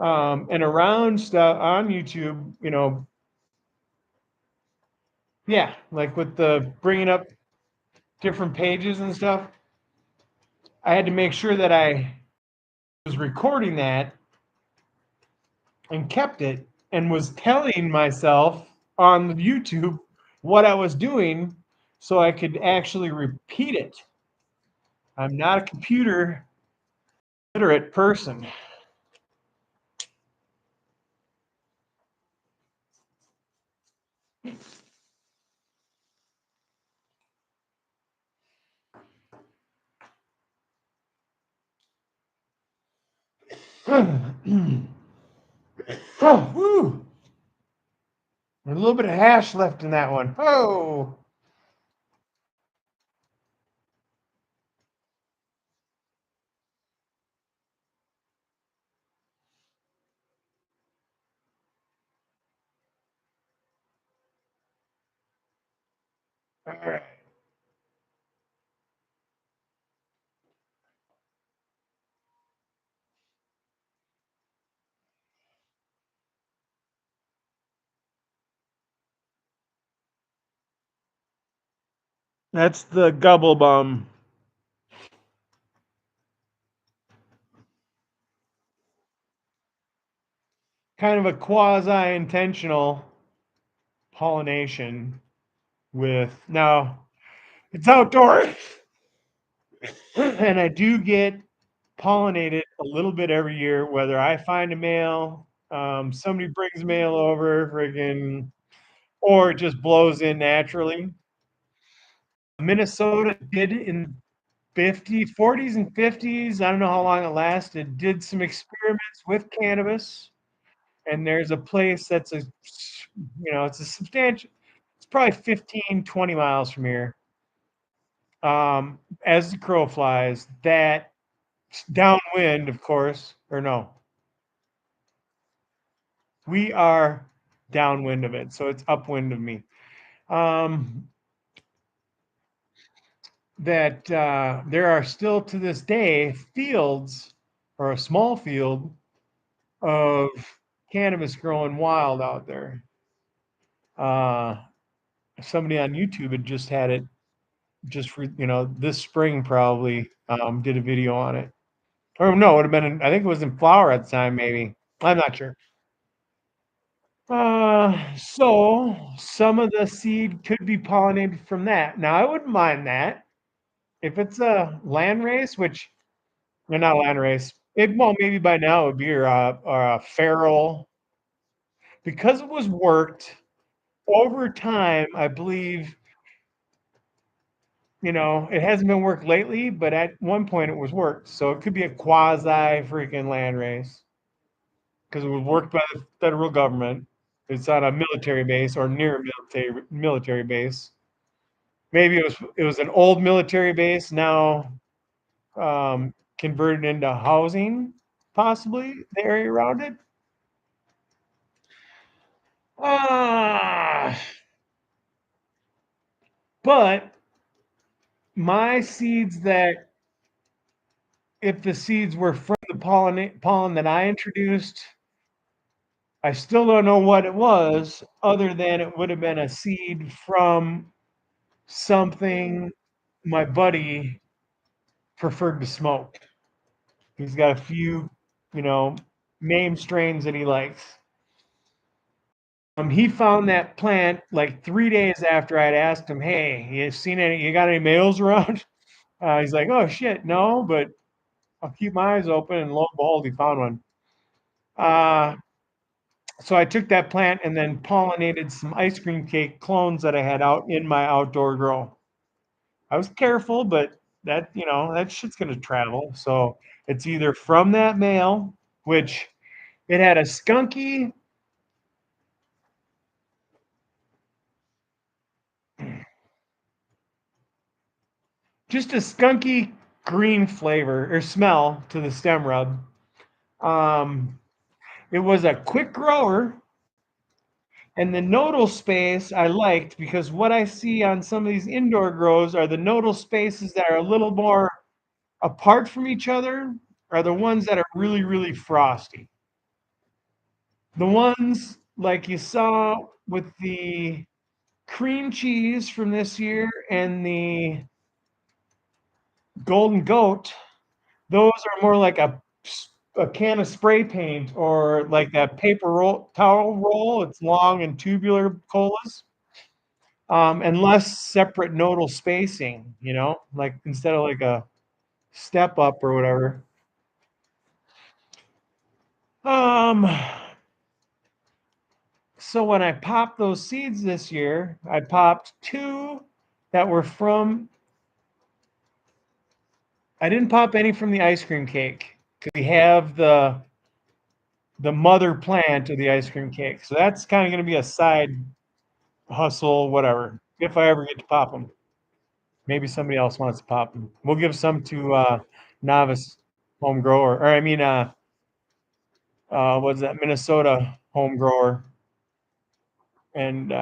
and around stuff on YouTube, yeah, like with the bringing up different pages and stuff, I had to make sure that I was recording that and kept it and was telling myself on the YouTube what I was doing so I could actually repeat it. I'm not a computer literate person. Oh, woo. There's a little bit of hash left in that one. Oh. All right. That's the gubble bum. Kind of a quasi intentional pollination with now it's outdoors and I do get pollinated a little bit every year, whether I find a male, somebody brings mail over, friggin', or it just blows in naturally. Minnesota did in 40s and 50s. I don't know how long it lasted. Did some experiments with cannabis, and there's a place that's it's a substantial. probably 15, 20 miles from here. As the crow flies, that downwind, of course, or no, we are downwind of it, so it's upwind of me. Um, that there are still to this day fields or a small field of cannabis growing wild out there. Somebody on YouTube had just had it just for, this spring probably did a video on it. Or no, it would have been, I think it was in flower at the time, maybe. I'm not sure. So some of the seed could be pollinated from that. Now I wouldn't mind that. If it's a land race, which or not a land race, well maybe by now it would be or a feral because it was worked over time. I believe it hasn't been worked lately, but at one point it was worked. So it could be a quasi freaking land race because it was worked by the federal government. It's on a military base or near a military base. Maybe it was an old military base now converted into housing, possibly the area around it. Ah, but my seeds that if the seeds were from the pollen that I introduced, I still don't know what it was, other than it would have been a seed from something my buddy preferred to smoke. He's got a few, name strains that he likes. He found that plant like 3 days after I'd asked him, "Hey, you got any males around?" He's like, "Oh shit, no, but I'll keep my eyes open." And lo and behold, he found one. So I took that plant and then pollinated some ice cream cake clones that I had out in my outdoor grow. I was careful, but that shit's gonna travel. So it's either from that male, which it had a skunky, just a skunky green flavor or smell to the stem rub. It was a quick grower, and the nodal space I liked because what I see on some of these indoor grows are the nodal spaces that are a little more apart from each other are the ones that are really, really frosty. The ones like you saw with the cream cheese from this year and the golden goat, those are more like a can of spray paint or like that paper towel roll. It's long and tubular colas, and less separate nodal spacing. Like instead of like a step up or whatever. Um, so when I popped those seeds this year, I popped two that were from. I didn't pop any from the ice cream cake because we have the mother plant of the ice cream cake. So that's kind of going to be a side hustle, whatever. If I ever get to pop them, maybe somebody else wants to pop them. We'll give some to novice home grower, or I mean, what's that Minnesota home grower, and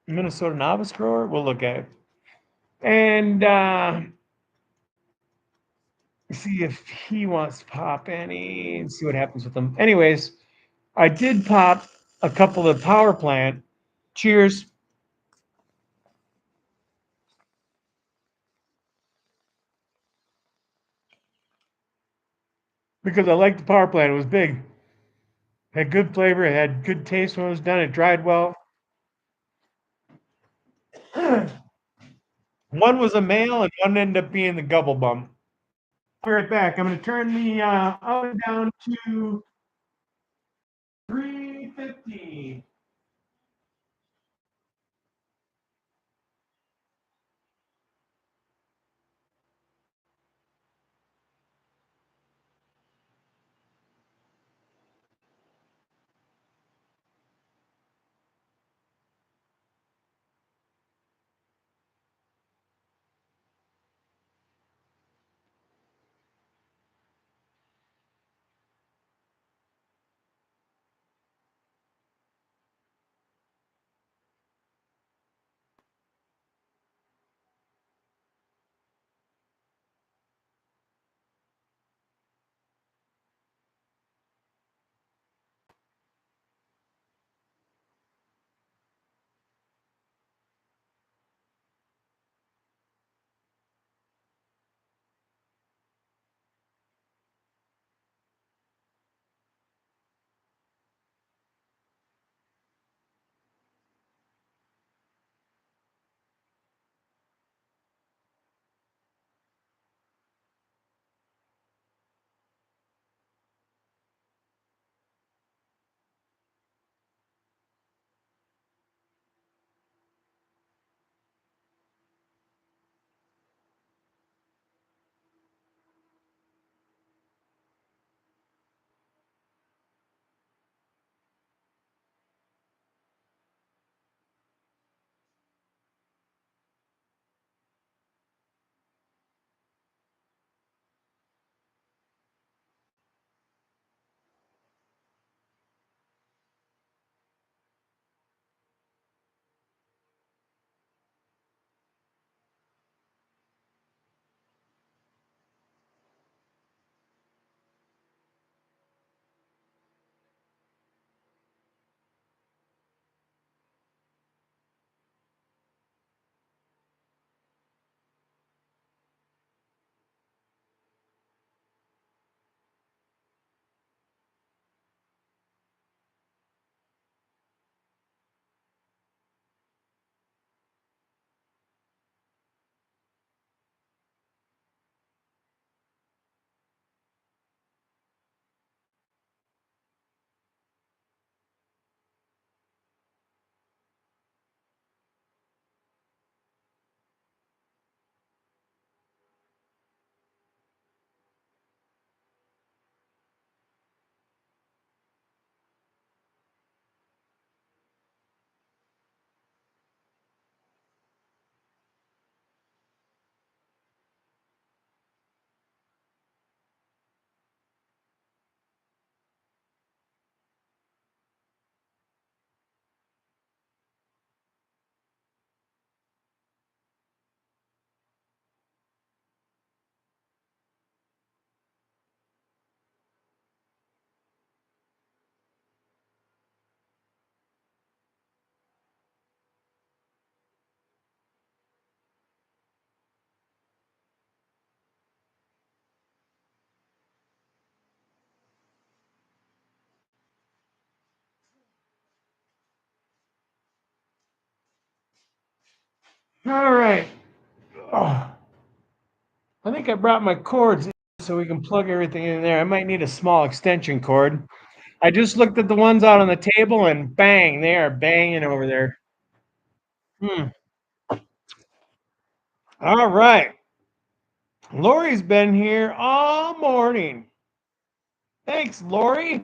Minnesota novice grower. We'll look at it and see if he wants to pop any and see what happens with them. Anyways, I did pop a couple of power plant. Cheers. Because I liked the power plant. It was big. Had good flavor. It had good taste when it was done. It dried well. One was a male and one ended up being the gubble bum. I'll be right back. I'm going to turn the oven down to 350. All right. Oh, I think I brought my cords in so we can plug everything in there. I might need a small extension cord. I just looked at the ones out on the table and bang, they are banging over there. Hmm. All right. Lori's been here all morning. Thanks, Lori.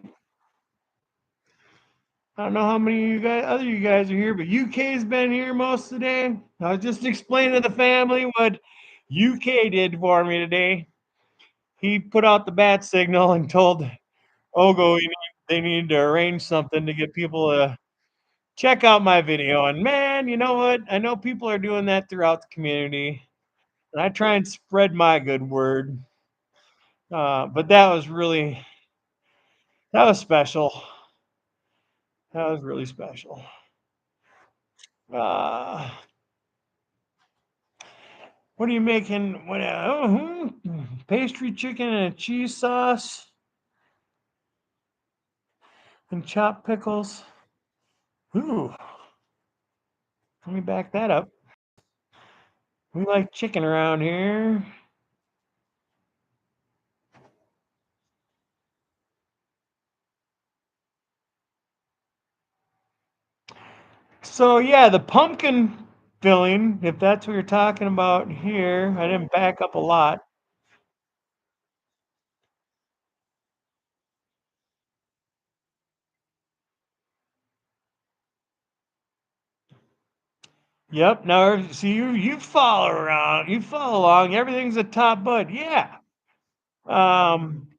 I don't know how many of you guys, other you guys are here, but UK's been here most of the day. I was just explaining to the family what UK did for me today. He put out the bat signal and told Ogo they needed to arrange something to get people to check out my video. And man, you know what? I know people are doing that throughout the community, and I try and spread my good word. But that was special. That was really special. Uh, what are you making? Pastry chicken and a cheese sauce and chopped pickles. Ooh, let me back that up. We like chicken around here. So yeah, the pumpkin filling, if that's what you're talking about here, I didn't back up a lot. Yep. Now, see, you follow around, you follow along. Everything's a top bud. Yeah.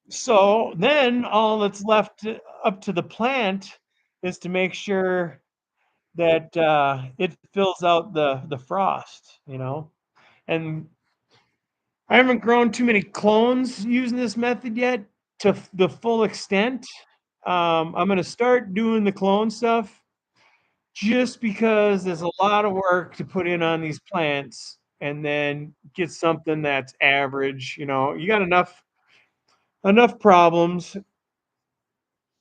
So then all that's left up to the plant is to make sure that it fills out the frost, And I haven't grown too many clones using this method yet to the full extent. I'm going to start doing the clone stuff just because there's a lot of work to put in on these plants and then get something that's average. You got enough problems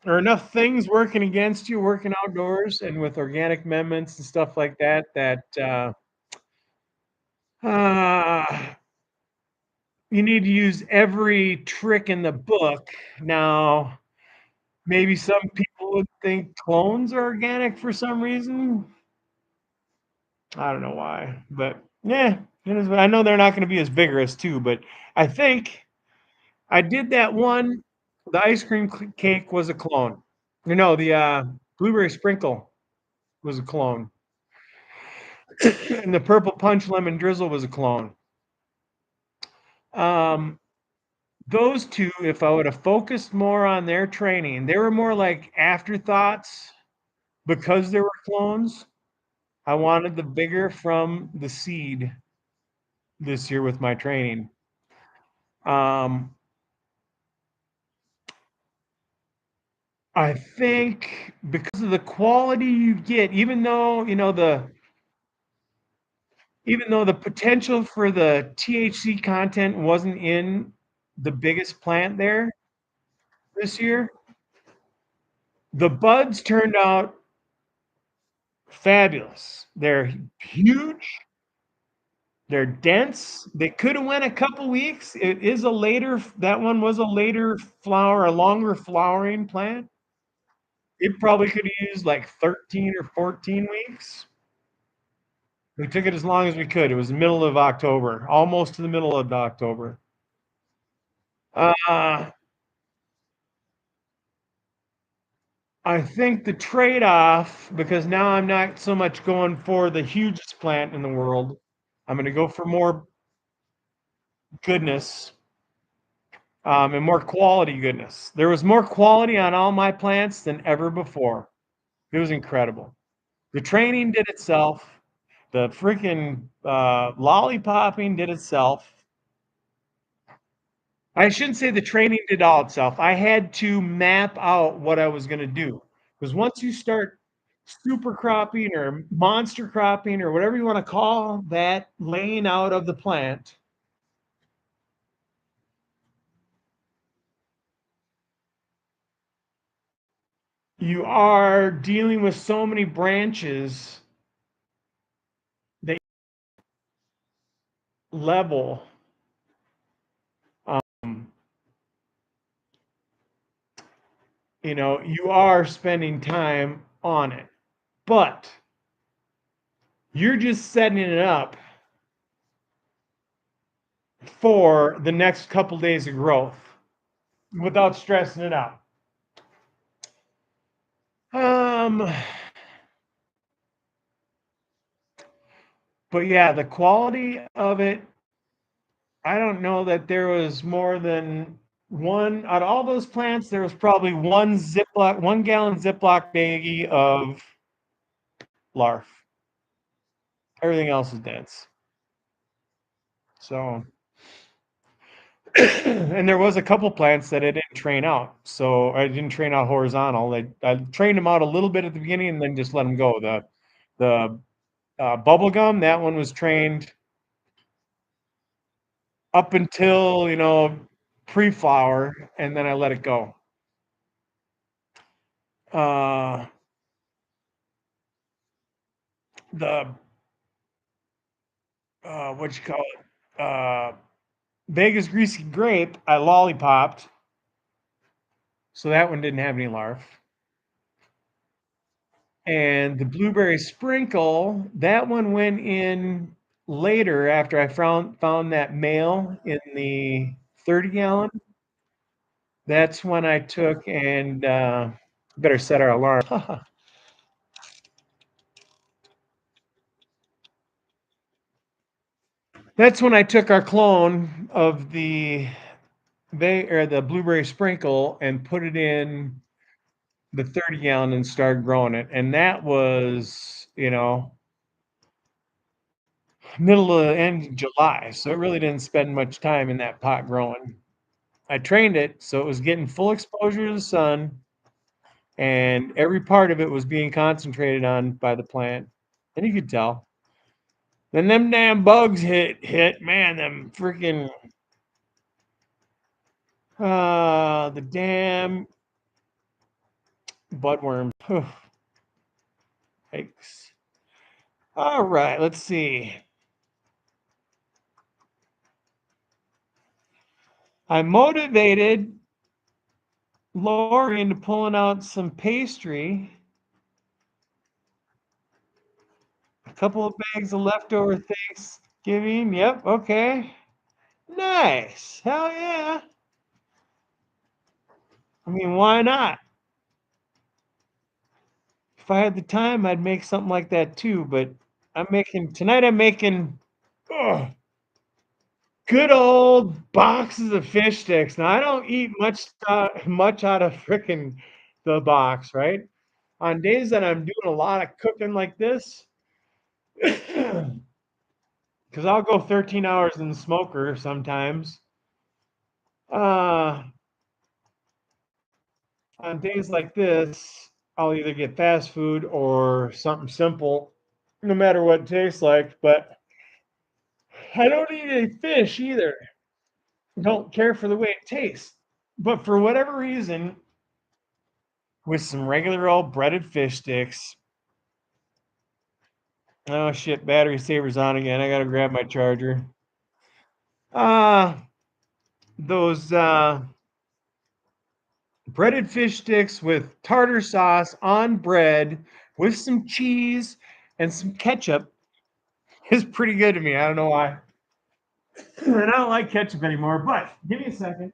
or enough things working against you working outdoors and with organic amendments and stuff like that uh, you need to use every trick in the book. Now, maybe some people would think clones are organic for some reason. I don't know why, but yeah, I know they're not going to be as vigorous too, but I think I did that one. The ice cream cake was a clone. The blueberry sprinkle was a clone, and the purple punch lemon drizzle was a clone. Um, those two, if I would have focused more on their training, they were more like afterthoughts because they were clones. I wanted the vigor from the seed this year with my training. Um, I think because of the quality you get, even though the potential for the THC content wasn't in the biggest plant there this year, the buds turned out fabulous. They're huge, they're dense. They could have went a couple weeks. That one was a later flower, a longer flowering plant. It probably could have used like 13 or 14 weeks. We took it as long as we could. It was the middle of October, almost to the middle of October. Uh, I think the trade-off, because now I'm not so much going for the hugest plant in the world, I'm going to go for more goodness, and more quality goodness. There was more quality on all my plants than ever before. It was incredible. The training did itself. The freaking lollipopping did itself. I shouldn't say the training did all itself. I had to map out what I was going to do. Because once you start super cropping or monster cropping or whatever you want to call that laying out of the plant, you are dealing with so many branches level, you are spending time on it, but you're just setting it up for the next couple days of growth without stressing it out. But yeah, the quality of it, I don't know that there was more than one out of all those plants. There was probably one Ziploc, 1 gallon Ziploc baggie of larf. Everything else is dense. So, and there was a couple plants that I didn't train out. So I didn't train out horizontal. I trained them out a little bit at the beginning and then just let them go. The bubble gum, that one was trained up until pre-flower, and then I let it go. The what you call it, Vegas greasy grape, I lollipopped, so that one didn't have any larf. And the blueberry sprinkle, that one went in later after I found that male in the 30-gallon. That's when I took and better set our alarm. That's when I took our clone of the blueberry sprinkle and put it in the 30-gallon and started growing it. And that was, middle of end of July. So it really didn't spend much time in that pot growing. I trained it so it was getting full exposure to the sun, and every part of it was being concentrated on by the plant. And you could tell. Then them damn bugs hit, man, them freaking the damn budworm. Yikes. All right, let's see. I motivated Lori into pulling out some pastry. A couple of bags of leftover Thanksgiving. Yep, okay. Nice. Hell yeah. I mean, why not? If I had the time, I'd make something like that too, but I'm making good old boxes of fish sticks. Now, I don't eat much out of frickin' the box, right? On days that I'm doing a lot of cooking like this, because I'll go 13 hours in the smoker sometimes. On days like this, I'll either get fast food or something simple, no matter what it tastes like. But I don't eat any fish either. Don't care for the way it tastes. But for whatever reason, with some regular old breaded fish sticks. Oh shit, battery saver's on again. I gotta grab my charger. Those breaded fish sticks with tartar sauce on bread with some cheese and some ketchup is pretty good to me. I don't know why. And I don't like ketchup anymore, but give me a second.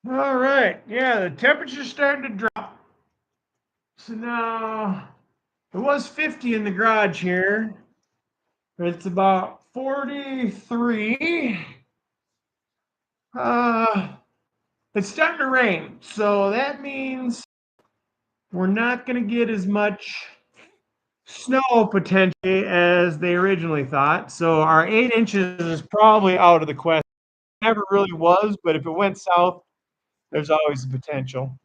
All right. Yeah, the temperature's starting to drop. So now it was 50 in the garage here. It's about 43. Uh, it's starting to rain. So that means we're not going to get as much snow potentially as they originally thought. So our 8 inches is probably out of the question. Never really was, but if it went south, there's always the potential.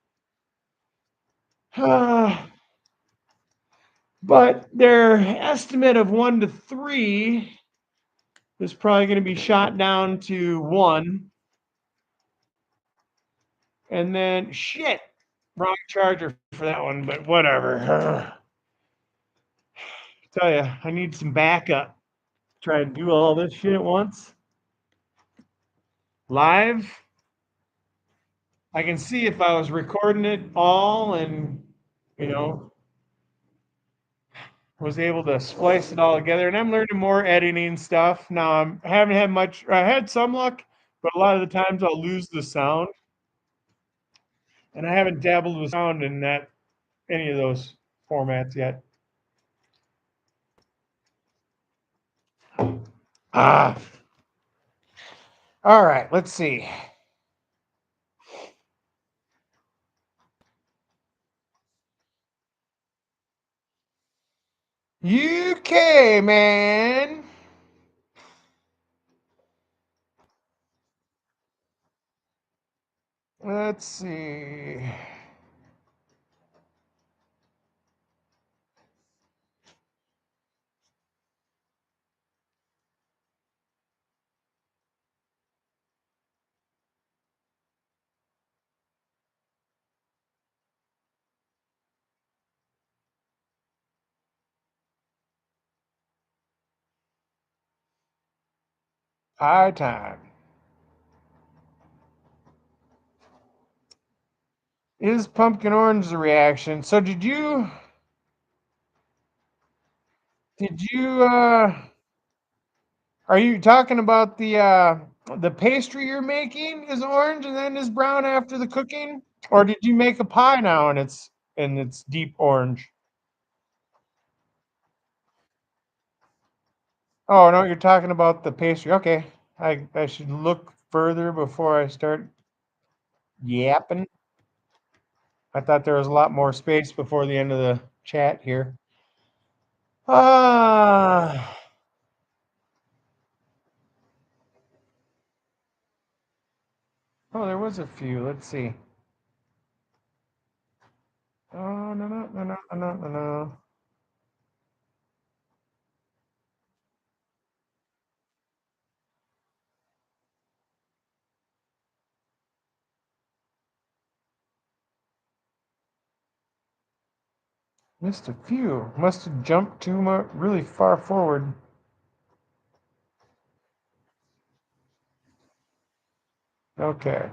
But their estimate of 1 to 3 is probably going to be shot down to 1. And then, shit, wrong charger for that one, but whatever. Tell you, I need some backup. Try and do all this shit at once. Live. I can see if I was recording it all and, you know, was able to splice it all together. And I'm learning more editing stuff. Now I haven't had much, I had some luck, but a lot of the times I'll lose the sound. And I haven't dabbled with sound in that any of those formats yet. Ah. All right, let's see. UK, man. Let's see. High time. Is pumpkin orange the reaction? So did you are you talking about the pastry you're making is orange and then is brown after the cooking? Or did you make a pie now and it's deep orange? Oh no, you're talking about the pastry. Okay. I should look further before I start yapping. I thought there was a lot more space before the end of the chat here. Ah, oh, there was a few. Let's see. Oh, no, no, no, no, no, no, no. Missed a few. Must have jumped too much, really far forward. Okay.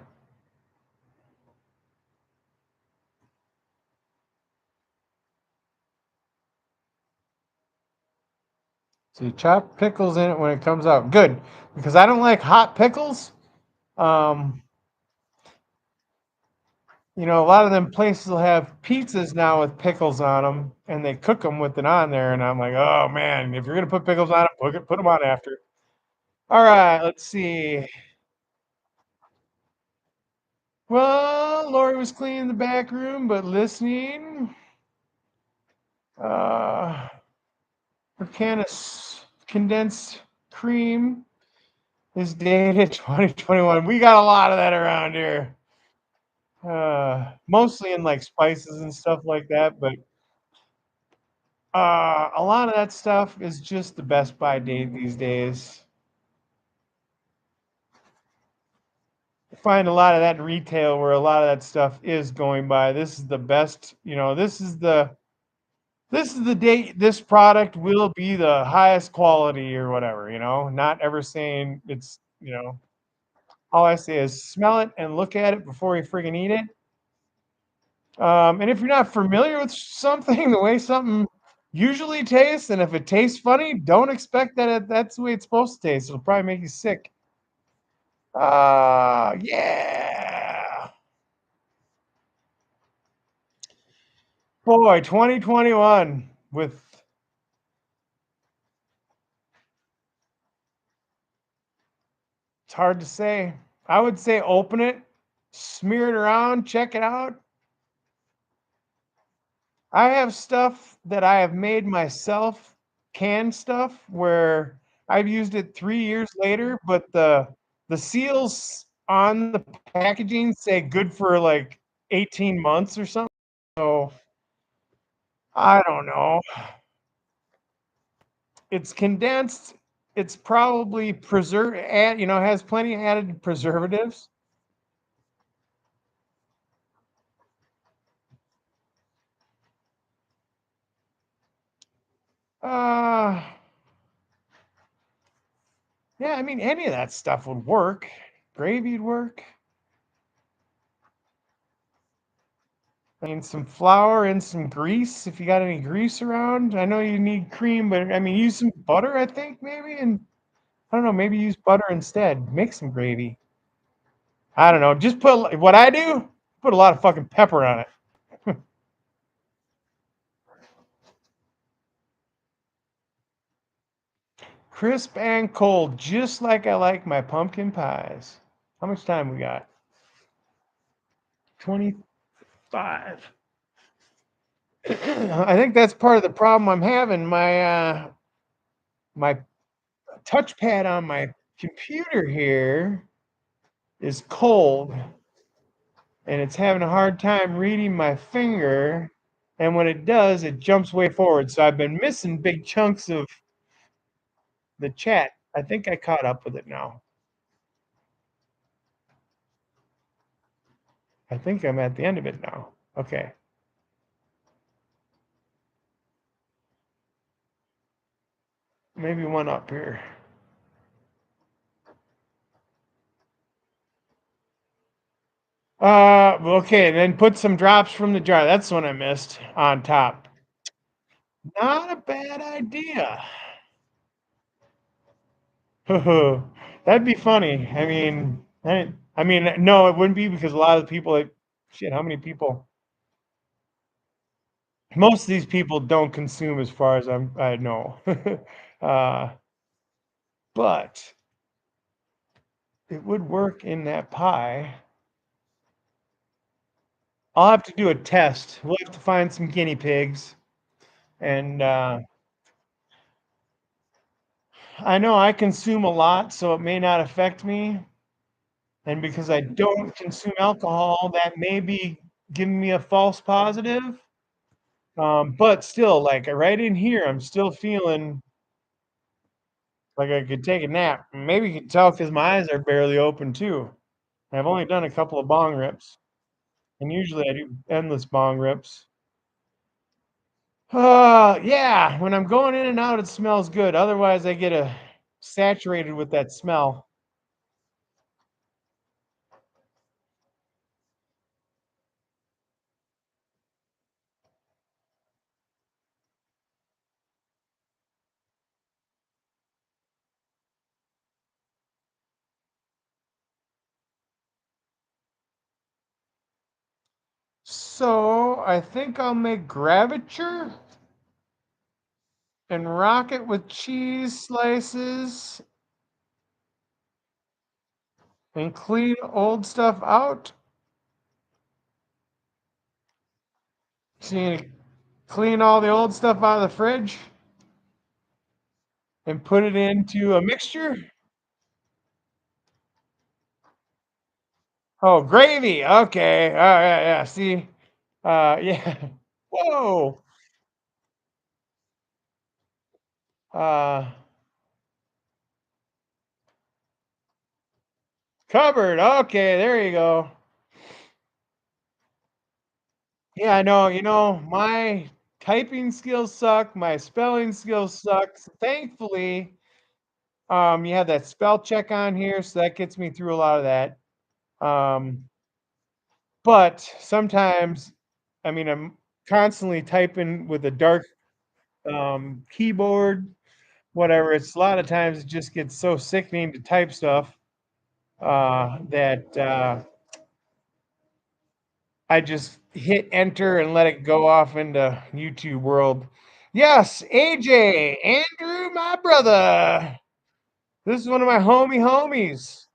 So you chop pickles in it when it comes out. Good, because I don't like hot pickles. Um, a lot of them places will have pizzas now with pickles on them, and they cook them with it on there. And I'm like, oh man, if you're gonna put pickles on it, put them on after. All right, let's see. Well, Lori was cleaning the back room, but listening. Her can of condensed cream is dated 2021. We got a lot of that around here. Mostly in like spices and stuff like that, but a lot of that stuff is just the Best Buy date these days. You find a lot of that in retail where a lot of that stuff is going by. This is the best, this is the date this product will be the highest quality or whatever, not ever saying it's, all I say is smell it and look at it before you friggin' eat it. And if you're not familiar with something, the way something usually tastes, and if it tastes funny, don't expect that that's the way it's supposed to taste. It'll probably make you sick. Yeah. boy, 2021 with it's hard to say. I would say open it, smear it around, check it out. I have stuff that I have made myself, canned stuff where I've used it 3 years later, but the seals on the packaging say good for, like, 18 months or something, so I don't know. It's condensed, it's probably has plenty of added preservatives. Uh, yeah, I mean, any of that stuff would work. Gravy'd work. I mean, some flour and some grease if you got any grease around. I know you need cream, but I mean, use some butter, I think, maybe. And I don't know, maybe use butter instead. Make some gravy. I don't know. Just put what I do, put a lot of fucking pepper on it. Crisp and cold, just like I like my pumpkin pies. How much time we got? 25. I think that's part of the problem I'm having. My touchpad on my computer here is cold and it's having a hard time reading my finger. And when it does, it jumps way forward. So I've been missing big chunks of the chat. I think I caught up with it now. I think I'm at the end of it now. Okay. Maybe one up here. Okay, then put some drops from the jar. That's the one I missed on top. Not a bad idea. That'd be funny. I mean, no, it wouldn't be because a lot of the people, like, shit, how many people? Most of these people don't consume as far as I know. uh, but it would work in that pie. I'll have to do a test. We'll have to find some guinea pigs. And I know I consume a lot, so it may not affect me. And because I don't consume alcohol, that may be giving me a false positive. But still, like right in here, I'm still feeling like I could take a nap. Maybe you can tell because my eyes are barely open too. I've only done a couple of bong rips, and usually I do endless bong rips. Yeah, when I'm going in and out, it smells good. Otherwise, I get saturated with that smell. So I think I'll make gravature and rock it with cheese slices and clean old stuff out. So you clean all the old stuff out of the fridge and put it into a mixture. Oh, gravy. Okay. All right. Yeah. See. Yeah. Whoa. Uh, Cupboard. Okay. There you go. Yeah, I know. My typing skills suck. My spelling skills suck. Thankfully, you have that spell check on here, so that gets me through a lot of that. But sometimes, I mean, I'm constantly typing with a dark keyboard, whatever. It's a lot of times it just gets so sickening to type stuff that I just hit enter and let it go off into YouTube world. Yes, AJ, Andrew, my brother. This is one of my homies.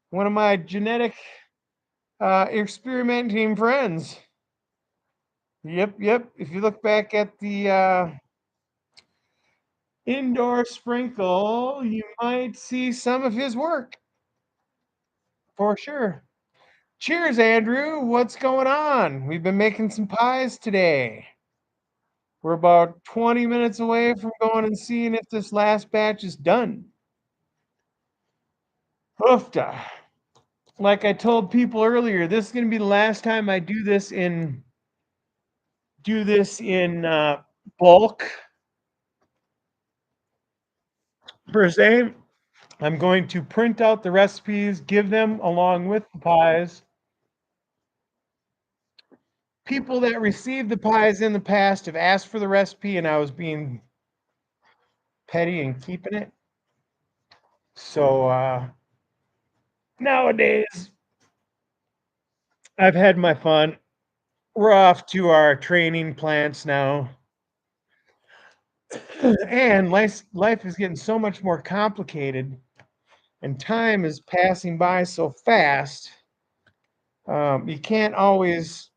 One of my genetic experimenting friends. Yep. If you look back at the indoor sprinkle, you might see some of his work. For sure. Cheers, Andrew. What's going on? We've been making some pies today. We're about 20 minutes away from going and seeing if this last batch is done. Hoofda. Like I told people earlier, this is going to be the last time I do this in bulk per se. I'm going to print out the recipes, give them along with the pies. People that received the pies in the past have asked for the recipe, and I was being petty and keeping it. So nowadays, I've had my fun. We're off to our training plants now. And life is getting so much more complicated, and time is passing by so fast. You can't always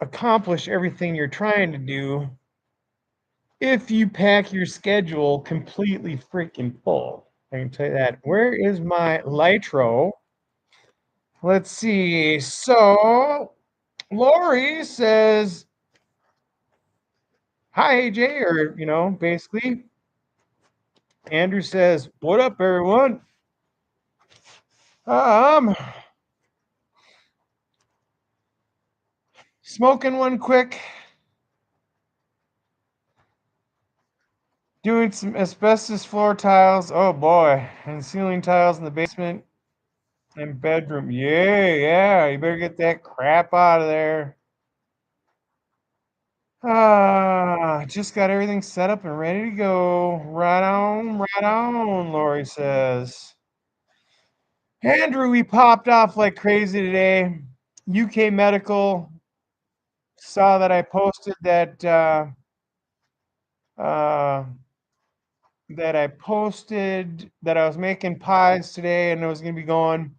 accomplish everything you're trying to do if you pack your schedule completely freaking full. I can tell you that. Where is my Litro? Let's see. So, Lori says, hi, AJ, or, basically. Andrew says, what up, everyone? Smoking one quick. Doing some asbestos floor tiles. Oh boy. And ceiling tiles in the basement and bedroom. Yeah. You better get that crap out of there. Just got everything set up and ready to go. Right on, Lori says. Andrew, we popped off like crazy today. UK Medical saw that I posted that that I was making pies today and I was going to be going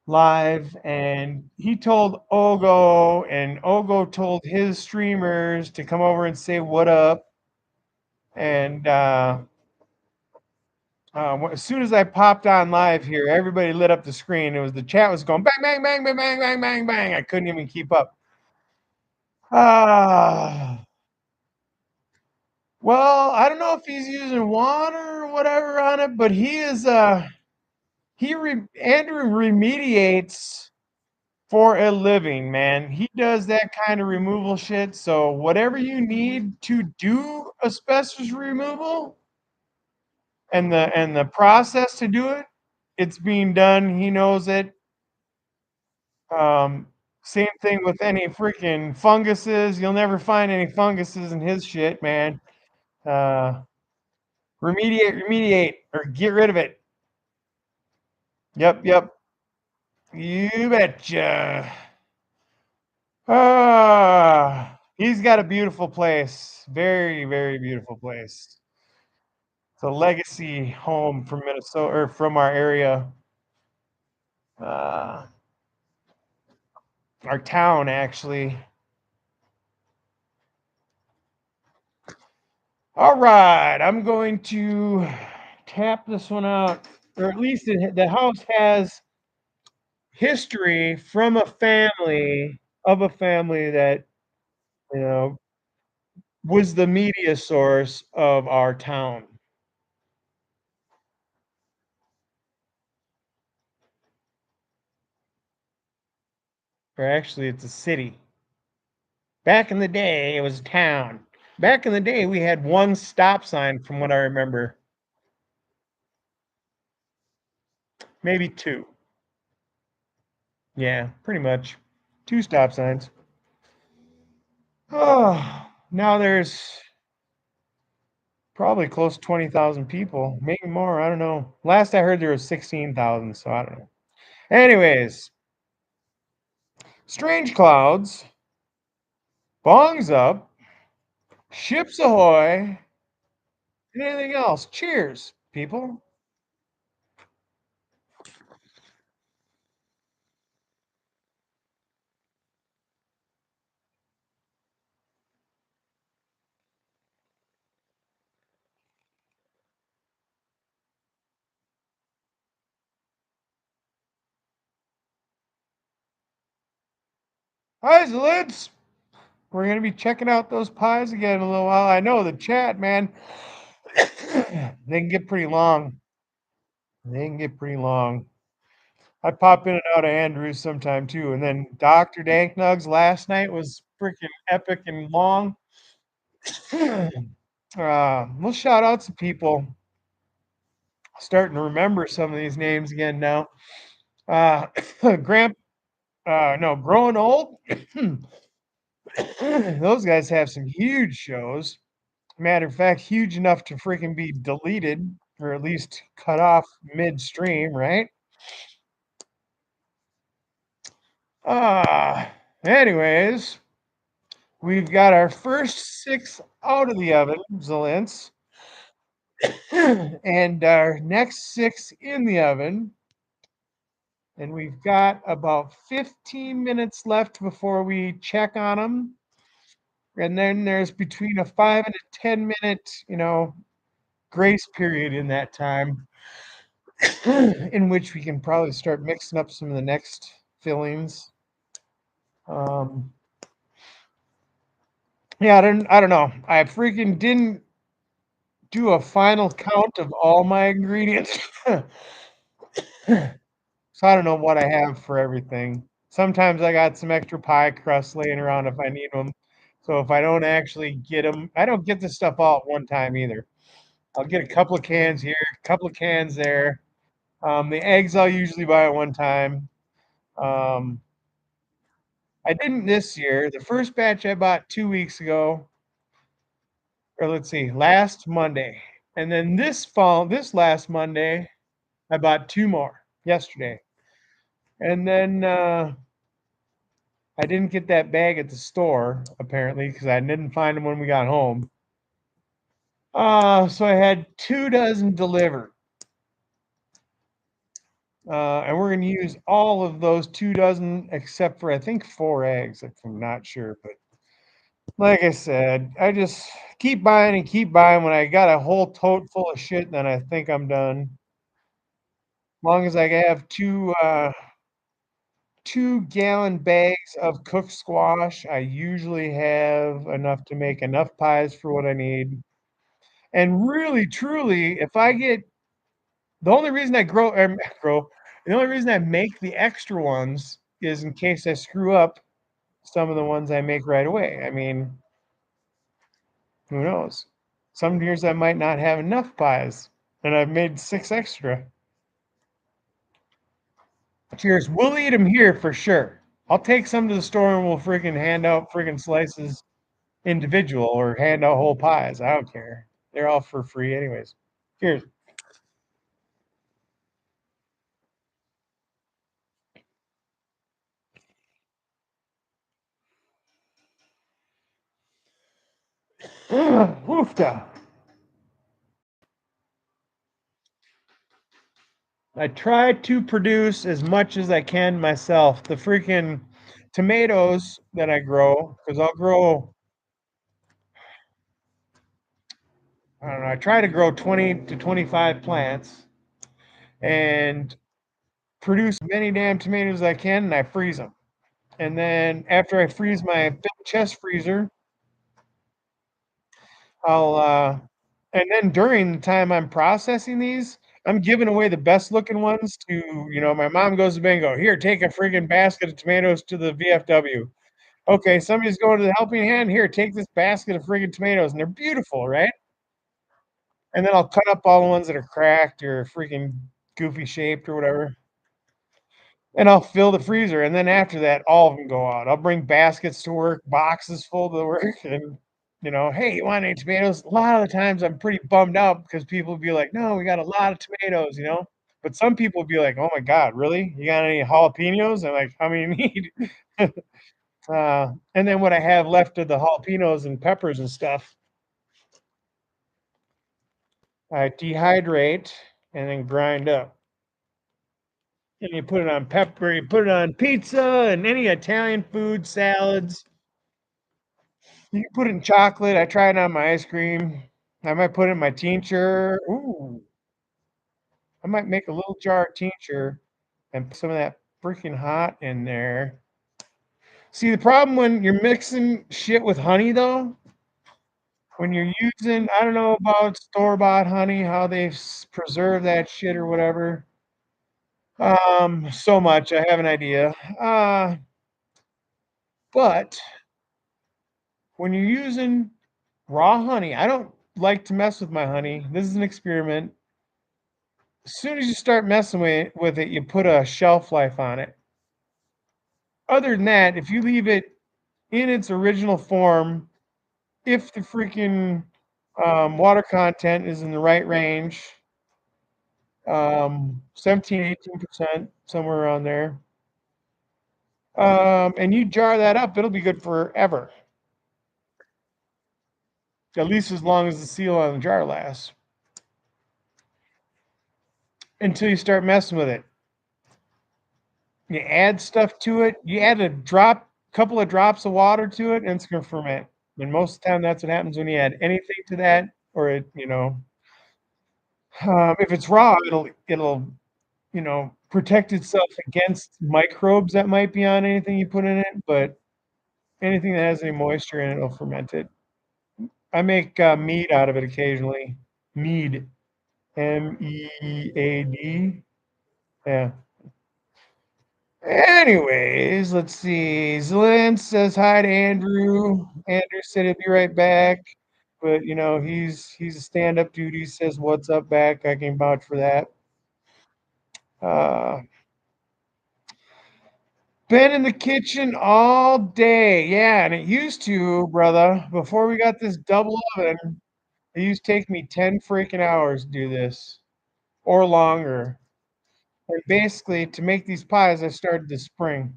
live, and he told Ogo, and Ogo told his streamers to come over and say what up. And as soon as I popped on live here, everybody lit up the screen. The chat was going bang, bang, bang, bang, bang, bang, bang. I couldn't even keep up. Well, I don't know if he's using water or whatever on it, but he is Andrew remediates for a living, man. He does that kind of removal shit. So whatever you need to do asbestos removal and the process to do it, it's being done. He knows it. Same thing with any freaking funguses. You'll never find any funguses in his shit, man. Remediate, or get rid of it. Yep. You betcha. He's got a beautiful place. Very, very beautiful place. It's a legacy home from Minnesota, or from our area. Our town, actually. All right, I'm going to tap this one out, or at least the house has history from a family that was the media source of our town. Or actually, it's a city. Back in the day, it was a town. Back in the day, we had one stop sign, from what I remember. Maybe two. Yeah, pretty much. Two stop signs. Oh, now there's probably close to 20,000 people, maybe more. I don't know. Last I heard there was 16,000, so I don't know. Anyways, Strange clouds, bongs up, ships ahoy, and anything else. Cheers, people. Hi, Zalids. We're going to be checking out those pies again in a little while. I know the chat, man. They can get pretty long. They can get pretty long. I pop in and out of Andrews sometime too. And then Dr. Danknugs last night was freaking epic and long. We'll shout out some people. Starting to remember some of these names again now. Uh, Gramp, no, Growing Old. Those guys have some huge shows. Matter of fact, huge enough to freaking be deleted or at least cut off midstream, right? Anyways, we've got our first 6 out of the oven, Zalintz, and our next 6 in the oven. And we've got about 15 minutes left before we check on them. And then there's between a 5 and a 10-minute, grace period in that time, in which we can probably start mixing up some of the next fillings. Yeah, I don't know. I freaking didn't do a final count of all my ingredients. So I don't know what I have for everything. Sometimes I got some extra pie crusts laying around if I need them. So if I don't actually get them, I don't get this stuff all at one time either. I'll get a couple of cans here, a couple of cans there. The eggs I'll usually buy at one time. Um, I didn't this year. The first batch I bought 2 weeks ago, or let's see, last Monday. And then this last Monday, I bought 2 more yesterday. And then I didn't get that bag at the store, apparently, because I didn't find them when we got home. So I had 2 dozen delivered. And we're going to use all of those 2 dozen except for, I think, 4 eggs, if I'm not sure. But like I said, I just keep buying and keep buying. When I got a whole tote full of shit, then I think I'm done. As long as I have 2-gallon bags of cooked squash, I usually have enough to make enough pies for what I need. And really, truly, if I get the only reason I the only reason I make the extra ones is in case I screw up some of the ones I make right away. I mean, who knows? Some years I might not have enough pies, and I've made 6 extra. Cheers. We'll eat them here for sure. I'll take some to the store and we'll freaking hand out freaking slices individual or hand out whole pies. I don't care. They're all for free anyways. Cheers. Woofda. I try to produce as much as I can myself. The freaking tomatoes that I grow, because I'll grow, I don't know, I try to grow 20 to 25 plants and produce many damn tomatoes as I can, and I freeze them. And then after I freeze my big chest freezer, I'll and then during the time I'm processing these, I'm giving away the best looking ones to, my mom goes to bingo. Here, take a freaking basket of tomatoes to the VFW. Okay, somebody's going to the helping hand. Here, take this basket of freaking tomatoes, and they're beautiful, right? And then I'll cut up all the ones that are cracked or freaking goofy shaped or whatever. And I'll fill the freezer. And then after that, all of them go out. I'll bring baskets to work, boxes full to work, and hey, you want any tomatoes? A lot of the times I'm pretty bummed out because people will be like, no, we got a lot of tomatoes. But some people be like, "Oh my god, really? You got any jalapenos?" I'm like, "How many you need?" And then what I have left of the jalapenos and peppers and stuff, I dehydrate and then grind up. And you put it on pepper, you put it on pizza and any Italian food, salads. You can put it in chocolate. I try it on my ice cream. I might put it in my tincture. Ooh, I might make a little jar of tincture and put some of that freaking hot in there. See, the problem when you're mixing shit with honey, though, when you're using, I don't know about store-bought honey, how they preserve that shit or whatever. So much. I have an idea. But when you're using raw honey, I don't like to mess with my honey. This is an experiment. As soon as you start messing with it, you put a shelf life on it. Other than that, if you leave it in its original form, if the freaking water content is in the right range, 17, 18%, somewhere around there, and you jar that up, it'll be good forever. At least as long as the seal on the jar lasts. Until you start messing with it. You add stuff to it. You add couple of drops of water to it, and it's gonna ferment. And most of the time, that's what happens when you add anything to that, or if it's raw, it'll protect itself against microbes that might be on anything you put in it. But anything that has any moisture in it will ferment it. I make mead out of it occasionally. Mead, MEAD. Yeah. Anyways, let's see. Zelin says hi to Andrew. Andrew said he'll be right back, but he's a stand-up dude. He says what's up back. I can vouch for that. Uh, been in the kitchen all day. Yeah, and it used to, brother, before we got this double oven, it used to take me 10 freaking hours to do this or longer. And basically, to make these pies, I started this spring.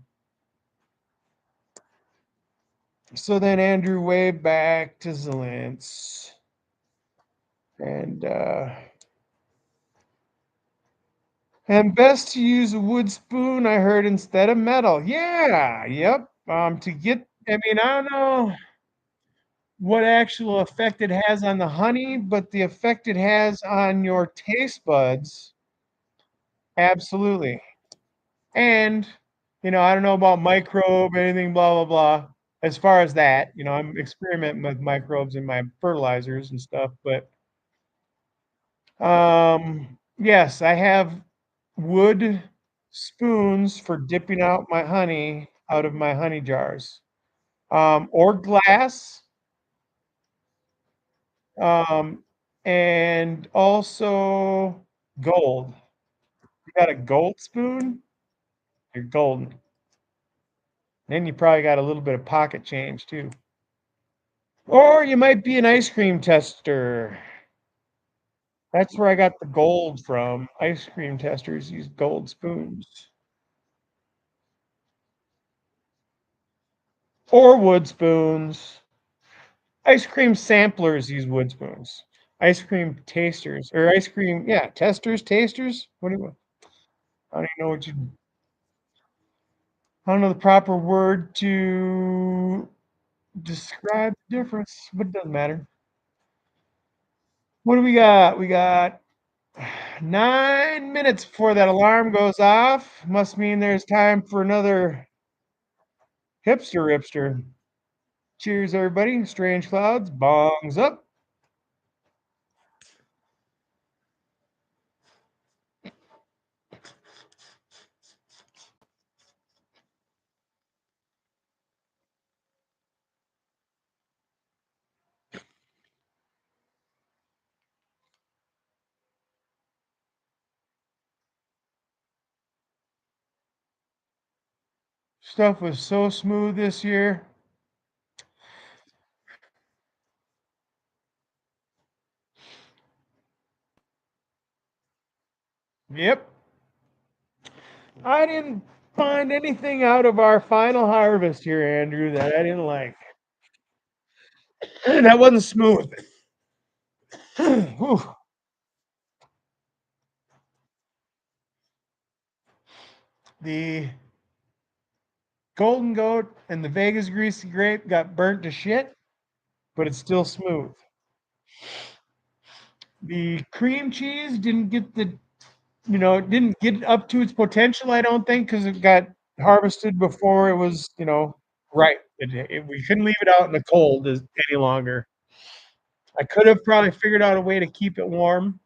So then Andrew waved back to Zelintz. And best to use a wood spoon, I heard, instead of metal. Yeah, yep. I mean, I don't know what actual effect it has on the honey, but the effect it has on your taste buds, absolutely. And, I don't know about microbe, anything, blah, blah, blah. As far as that, I'm experimenting with microbes in my fertilizers and stuff, but yes, I have wood spoons for dipping out my honey out of my honey jars, or glass, um, and also gold. You got a gold spoon? You're golden. Then you probably got a little bit of pocket change too. Or you might be an ice cream tester. That's where I got the gold from. Ice cream testers use gold spoons. Or wood spoons. Ice cream samplers use wood spoons. Ice cream tasters or ice cream, yeah, testers, tasters. What do you? I don't even know what you. I don't know the proper word to describe the difference, but it doesn't matter. What do we got? We got 9 minutes before that alarm goes off. Must mean there's time for another hipster ripster. Cheers, everybody. Strange clouds, bongs up. Stuff was so smooth this year. Yep. I didn't find anything out of our final harvest here, Andrew, that I didn't like. That wasn't smooth. Whew. The Golden Goat and the Vegas Greasy Grape got burnt to shit, but it's still smooth. The cream cheese didn't get it didn't get up to its potential, I don't think, because it got harvested before it was, right. We couldn't leave it out in the cold any longer. I could have probably figured out a way to keep it warm.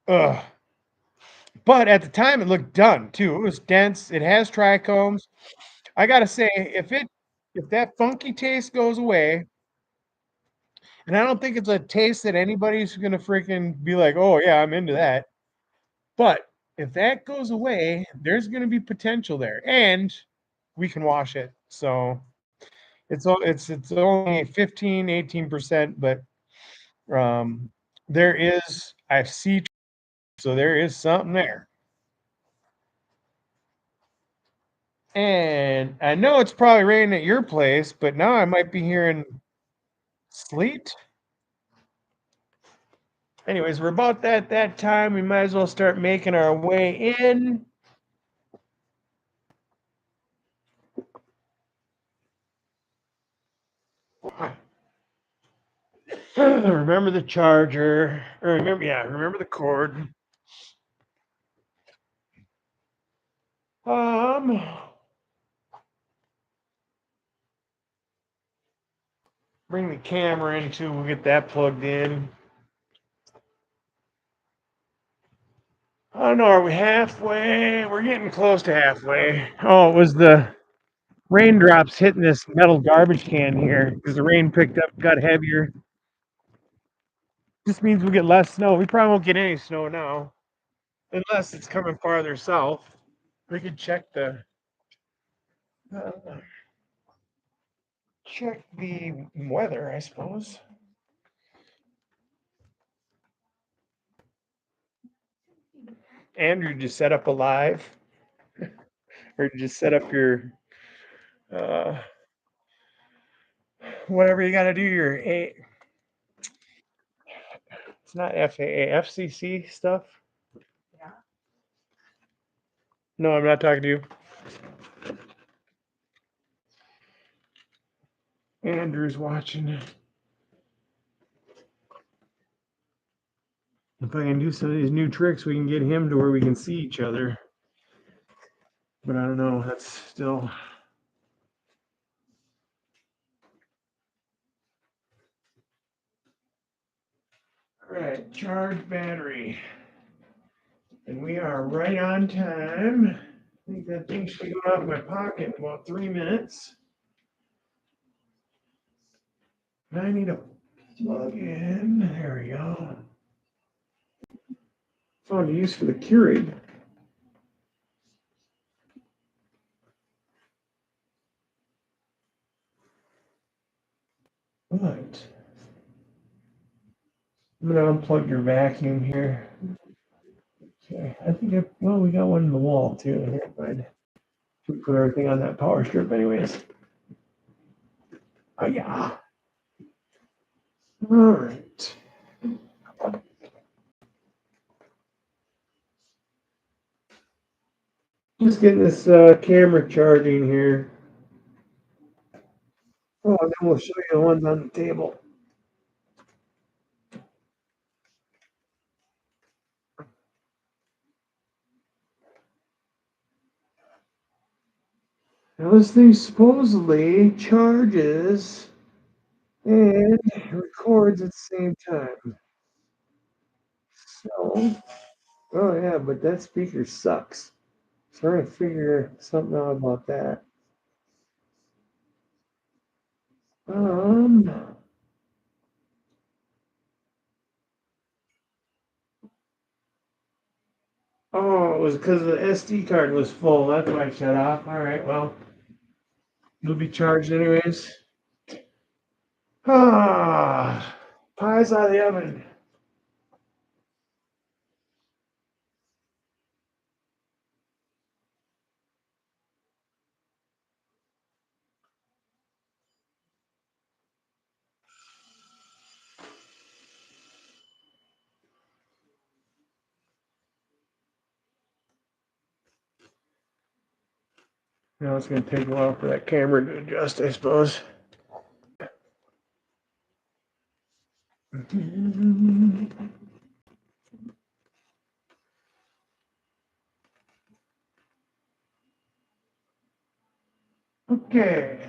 Ugh. But at the time, it looked done too. It was dense. It has trichomes. I gotta say, if that funky taste goes away, and I don't think it's a taste that anybody's gonna freaking be like, oh yeah, I'm into that. But if that goes away, there's gonna be potential there, and we can wash it. So it's only 15, 18%, but there is I see, so there is something there. And I know it's probably raining at your place, but now I might be hearing sleet. Anyways, we're about that time. We might as well start making our way in. Remember the charger. Remember the cord. Bring the camera in too. We'll get that plugged in. I don't know. Are we halfway? We're getting close to halfway. Oh, it was the raindrops hitting this metal garbage can here because the rain picked up, got heavier. This means we get less snow. We probably won't get any snow now, unless it's coming farther south. We could uh, check the weather, I suppose. Andrew, just set up a live, or just set up your uh, whatever you got to do. Your A. It's not FAA, FCC stuff. No, I'm not talking to you. Andrew's watching. If I can do some of these new tricks, we can get him to where we can see each other. But I don't know. That's still. All right, charge battery. And we are right on time. I think that thing should be going off my pocket in about 3 minutes. I need to plug in. There we go. Found a use for the Keurig. Right. I'm gonna unplug your vacuum here. Okay. I think we got one in the wall too. Here, fine. We put everything on that power strip anyways. Oh yeah. All right. Just getting this camera charging here. Oh, and then we'll show you the ones on the table. Now this thing supposedly charges and records at the same time. So, oh yeah, but that speaker sucks. Trying to figure something out about that. Um, oh, it was because the SD card was full. That's why I shut off. All right, well, it'll be charged anyways. Ah, pie's out of the oven. Now it's going to take a while for that camera to adjust, I suppose. Okay.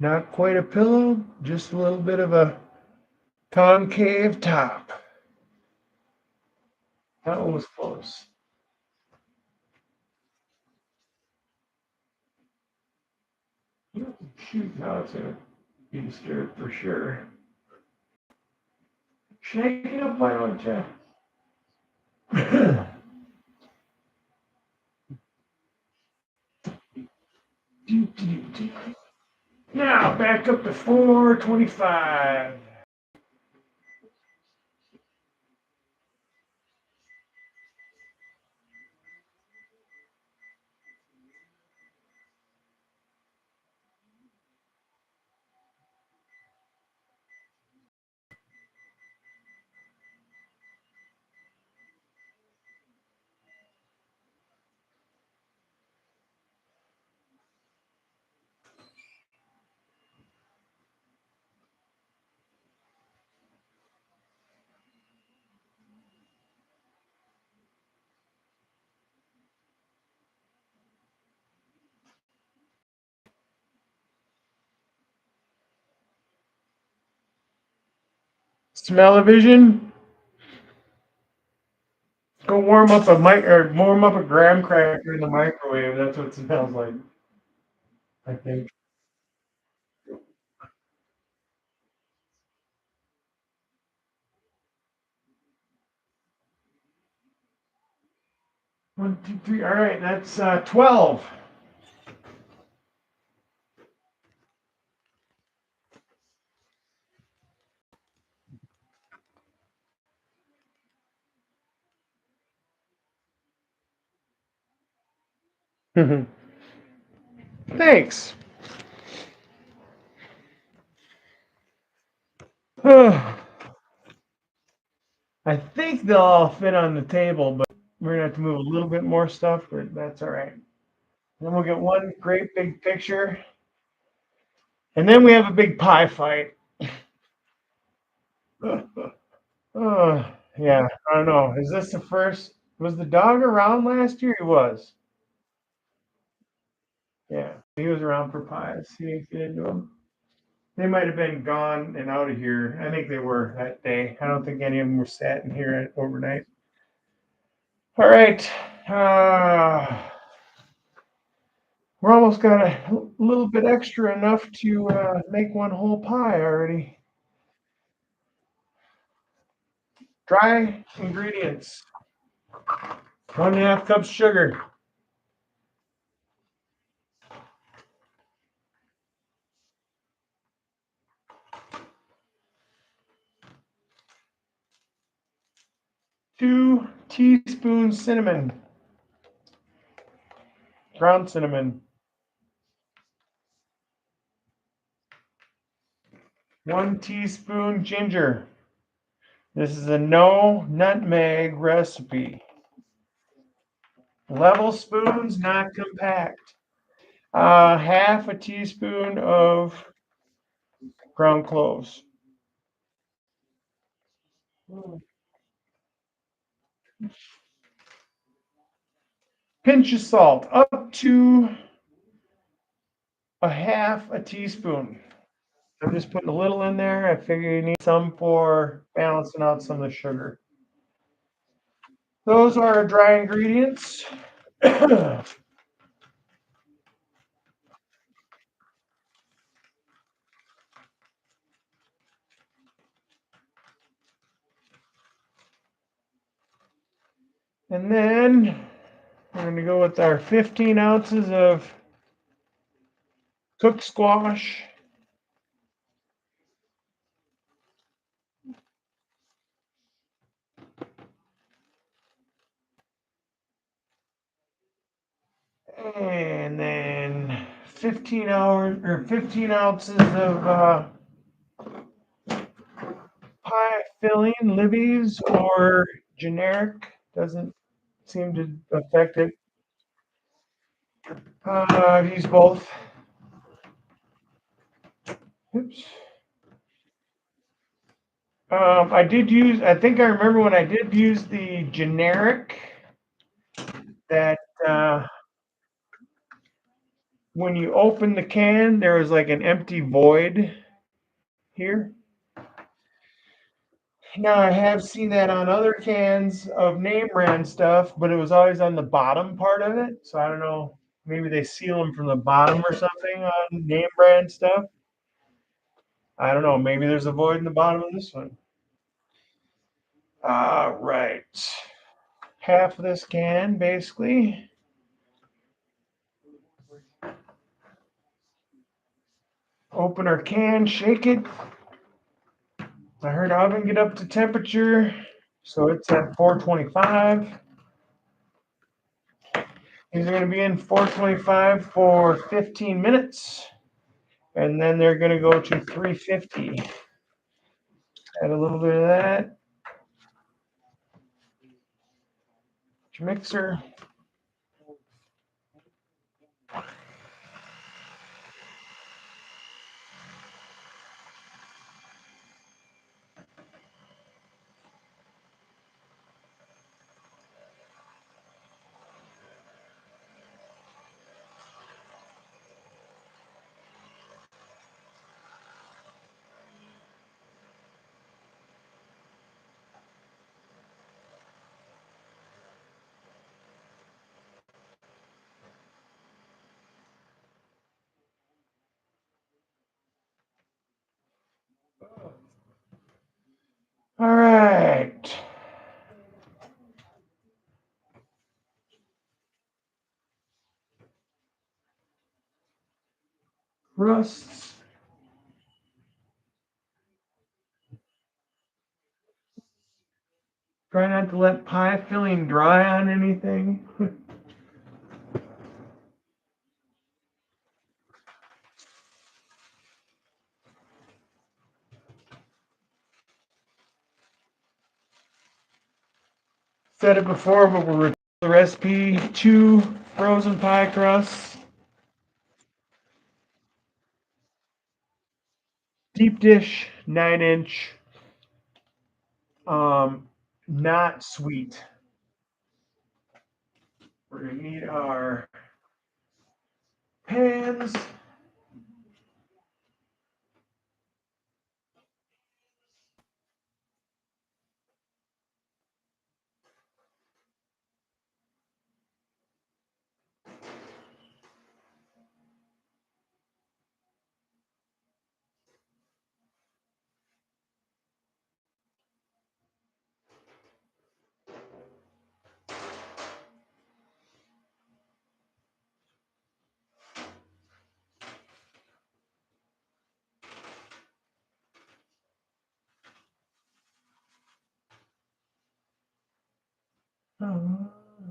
Not quite a pillow, just a little bit of a concave top. That one was close. Shoot, now it's going to be disturbed for sure. Shake it up, why don't you? Now back up to 425. Smell-o-vision. Go warm up a graham cracker in the microwave. That's what it smells like, I think. One, two, three. All right, that's 12. Thanks. I think they'll all fit on the table, but we're gonna have to move a little bit more stuff, but that's all right. Then we'll get one great big picture, and then we have a big pie fight. Yeah, I don't know. Is this the first? Was the dog around last year? He was. Yeah, he was around for pies. He didn't get into them. They might have been gone and out of here. I think they were that day. I don't think any of them were sat in here overnight. All right. We're almost got a little bit extra enough to make one whole pie already. Dry ingredients. 1.5 cups sugar. 2 teaspoons cinnamon. Ground cinnamon. 1 teaspoon ginger. This is a no nutmeg recipe. Level spoons, not compact. Half a teaspoon of ground cloves. Pinch of salt, up to a half a teaspoon. I'm just putting a little in there. I figure you need some for balancing out some of the sugar. Those are dry ingredients. And then we're going to go with our 15 ounces of cooked squash. And then 15 ounces of pie filling, Libby's or generic, doesn't seem to affect it. I've used both. Oops. I think I remember when I did use the generic that when you open the can, there was like an empty void here. Now I have seen that on other cans of name brand stuff, but it was always on the bottom part of it. So I don't know. Maybe they seal them from the bottom or something on name brand stuff. I don't know. Maybe there's a void in the bottom of this one. Right. Half of this can, basically. Open our can, shake it. I heard oven get up to temperature, so it's at 425. These are going to be in 425 for 15 minutes, and then they're going to go to 350. Add a little bit of that. Mixer. All right. Rusts. Try not to let pie filling dry on anything. Said it before, but we're the recipe: 2 frozen pie crusts, deep dish, 9-inch, not sweet. We're gonna need our pans.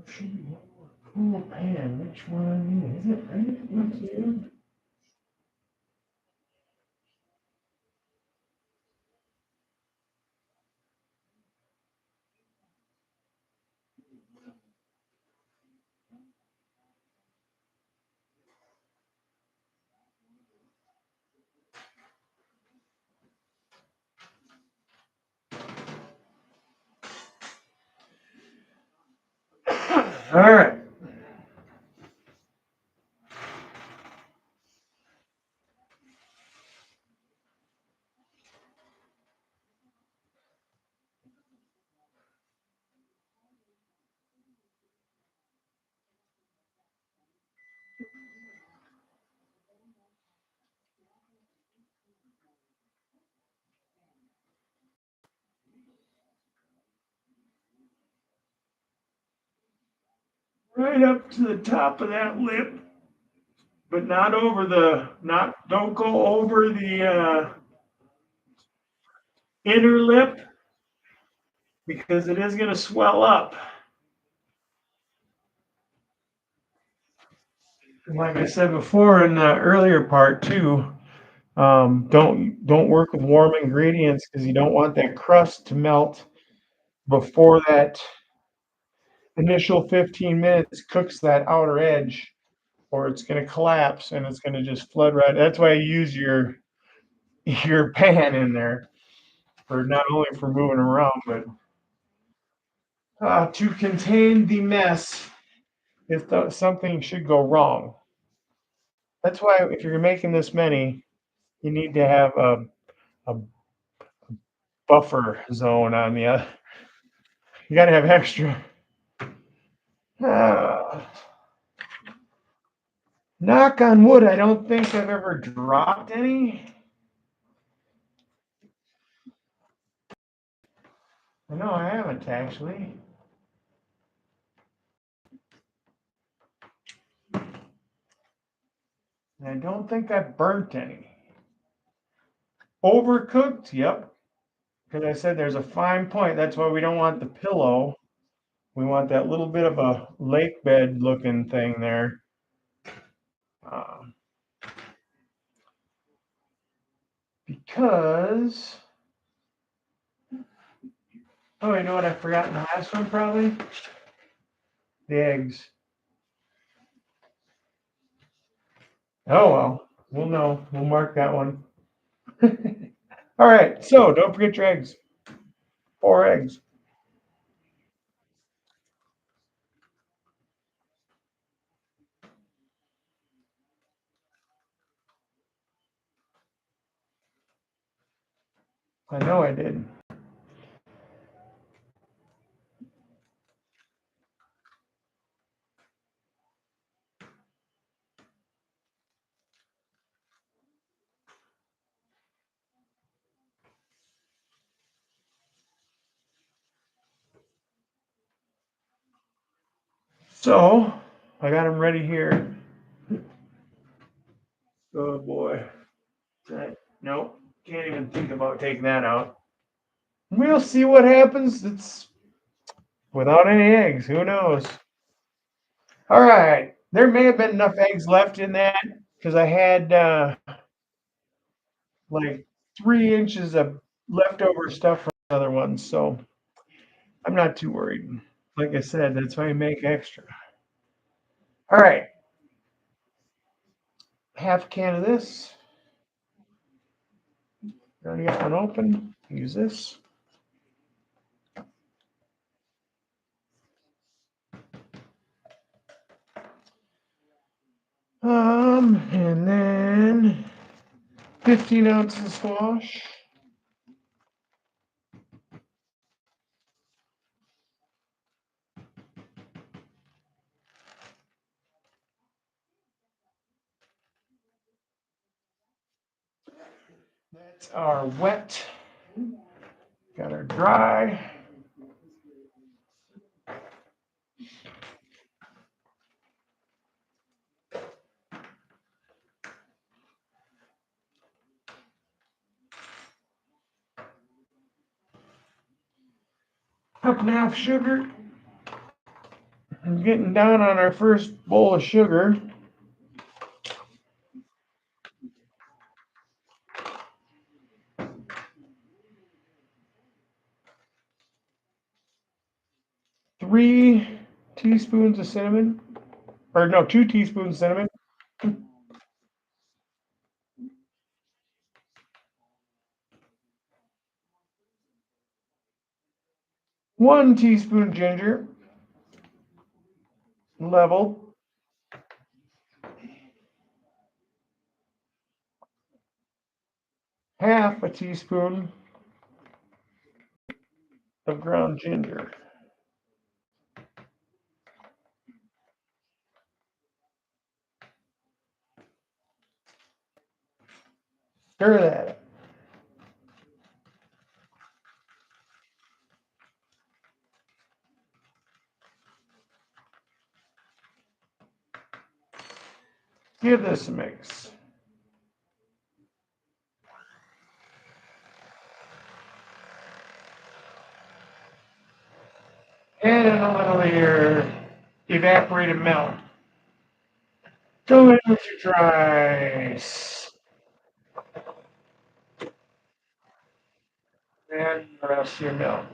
Should be cool pan. Which one is it? Right? What's it? All right. right up to the top of that lip, but not over the, don't go over the inner lip because it is going to swell up. And like I said before in the earlier part too, don't work with warm ingredients because you don't want that crust to melt before that initial 15 minutes cooks that outer edge, or it's going to collapse and it's going to just flood right. That's why you use your pan in there for not only for moving around, but to contain the mess if something should go wrong. That's why if you're making this many, you need to have a buffer zone on the other. You got to have extra. Knock on wood, I don't think I've ever dropped any. No, I haven't actually. And I don't think I've burnt any. Overcooked? Yep. Because I said there's a fine point. That's why we don't want the pillow. We want that little bit of a lake bed looking thing there. Because, oh, you know what I forgot in the last one probably? The eggs. Oh, well, we'll know. We'll mark that one. All right, so don't forget your eggs. 4 eggs. I know I did. So, I got them ready here. Oh boy. Nope. Can't even think about taking that out. We'll see what happens. It's without any eggs. Who knows? All right. There may have been enough eggs left in that because I had like 3 inches of leftover stuff from the other ones. So I'm not too worried. Like I said, that's why you make extra. All right. Half a can of this. Already got one open. Use this. And then 15 ounces squash. That's our wet. Got our dry. Cup and a half sugar. I'm getting down on our first bowl of sugar. Three teaspoons of cinnamon. Or no, 2 teaspoons of cinnamon. 1 teaspoon ginger. Level. Half a teaspoon of ground ginger. Stir that. Give this a mix. Add in a little of your evaporated milk. Fill in with your dry ice. And the rest of your milk.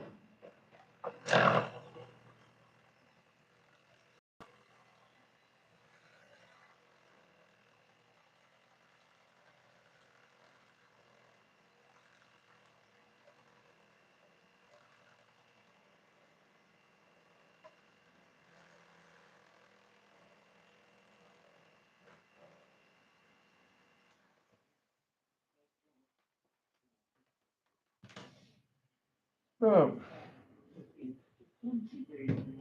Boom.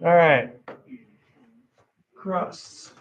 All right. Crusts.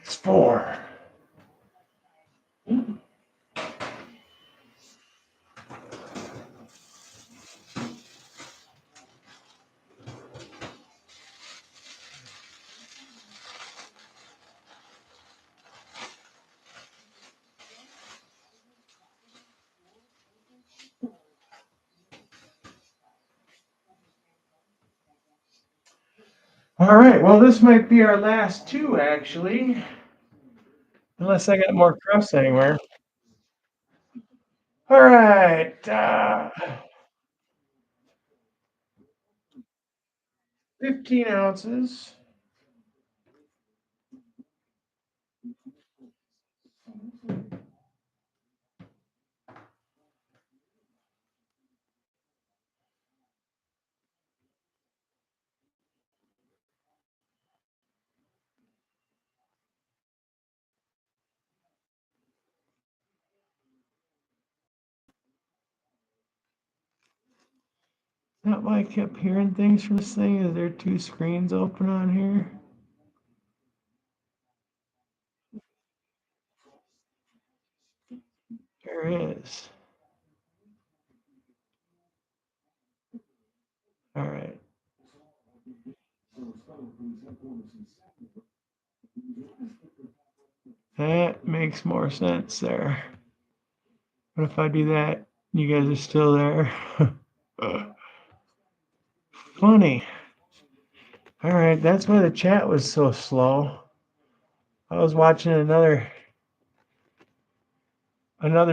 It's 4. All right. Well, this might be our last 2, actually. Unless I got more crusts anywhere. All right. 15 ounces. Is that why I kept hearing things from this thing? Is there 2 screens open on here? There is. All right. That makes more sense there. What if I do that? You guys are still there? Funny. All right, that's why the chat was so slow. I was watching another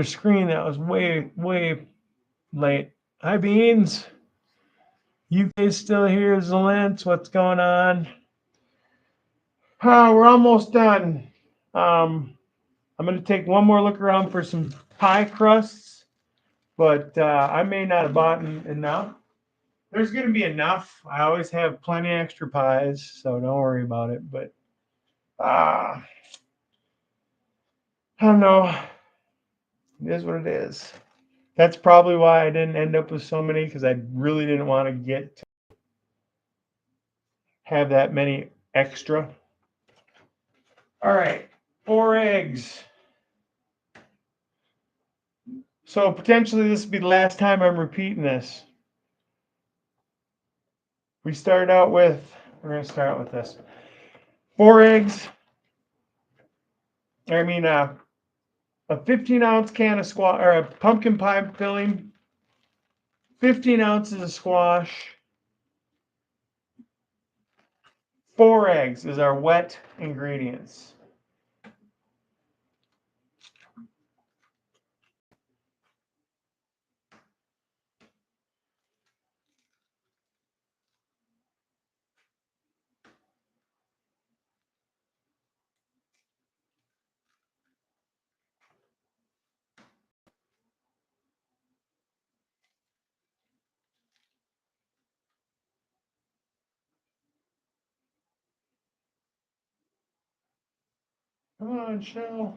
screen that was way late. Hi, Beans. You guys still here? Zalentz, what's going on? We're almost done. I'm going to take one more look around for some pie crusts, but I may not have bought enough. There's going to be enough. I always have plenty of extra pies, so don't worry about it. But I don't know. It is what it is. That's probably why I didn't end up with so many, because I really didn't want to have that many extra. All right, 4 eggs. So potentially this will be the last time I'm repeating this. We're going to start with this. 4 eggs. A 15-ounce can of squash, or a pumpkin pie filling, 15 ounces of squash, 4 eggs is our wet ingredients. Come on, Shell.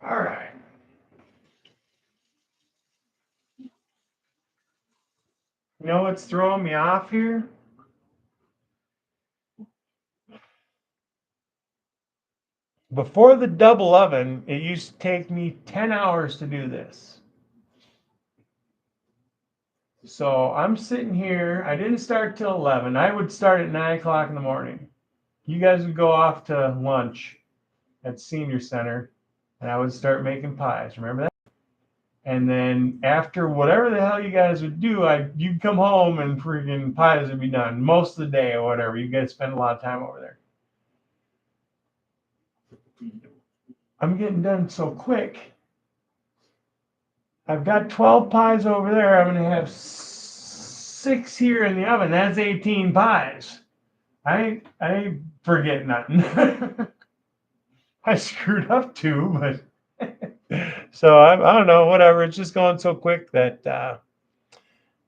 All right. You know what's throwing me off here? Before the double oven, it used to take me 10 hours to do this. So I'm sitting here. I didn't start till 11. I would start at 9 o'clock in the morning. You guys would go off to lunch at Senior Center, and I would start making pies. Remember that? And then after whatever the hell you guys would do, you'd come home and freaking pies would be done most of the day or whatever. You guys spend a lot of time over there. I'm getting done so quick. I've got 12 pies over there. I'm going to have 6 here in the oven. That's 18 pies. I ain't forget nothing. I screwed up too, but so I don't know, whatever. It's just going so quick that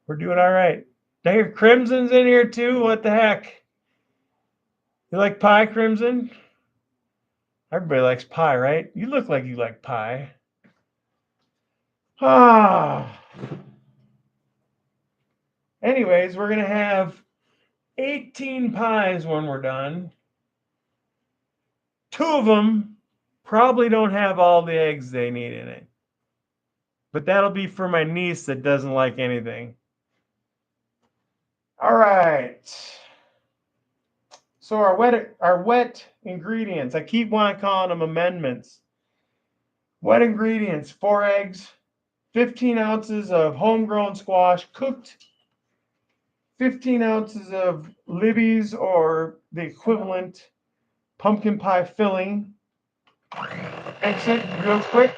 we're doing all right. I hear Crimson's in here too. What the heck? You like pie, Crimson? Everybody likes pie, right? You look like you like pie. Ah. Anyways, we're gonna have 18 pies when we're done. 2 of them probably don't have all the eggs they need in it. But that'll be for my niece that doesn't like anything. All right. So our wet ingredients, I keep wanting to call them amendments. Wet ingredients, 4 eggs, 15 ounces of homegrown squash cooked, 15 ounces of Libby's or the equivalent pumpkin pie filling. Mix it real quick.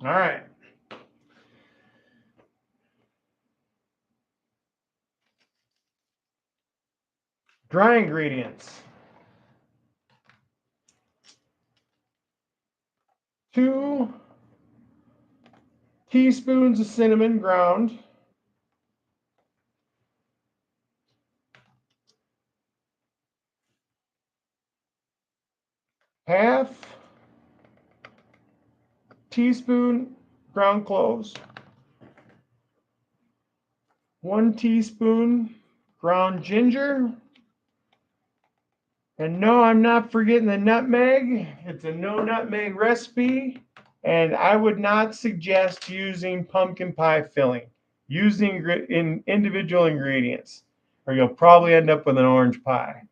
All right. Dry ingredients. 2 teaspoons of cinnamon ground. 1/2 teaspoon ground cloves. 1 teaspoon ground ginger. And no, I'm not forgetting the nutmeg. It's a no nutmeg recipe. And I would not suggest using pumpkin pie filling. Using in individual ingredients, or you'll probably end up with an orange pie.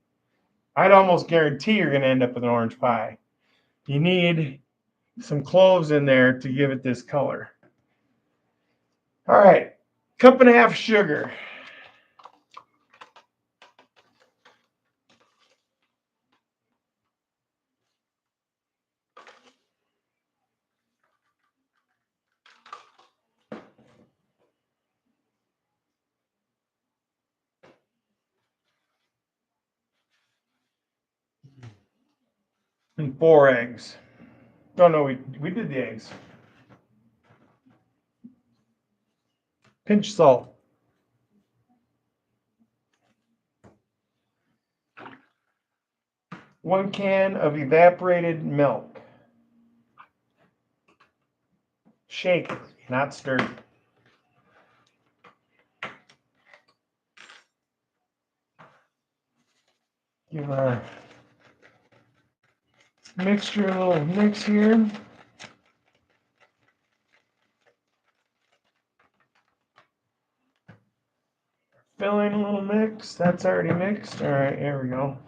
I'd almost guarantee you're going to end up with an orange pie. You need some cloves in there to give it this color. All right, 1.5 cups sugar. And 4 eggs. Oh no, we did the eggs. Pinch salt. 1 can of evaporated milk. Shake, not stir. Give our mixture a little mix here. Filling a little mix. That's already mixed. All right, here we go.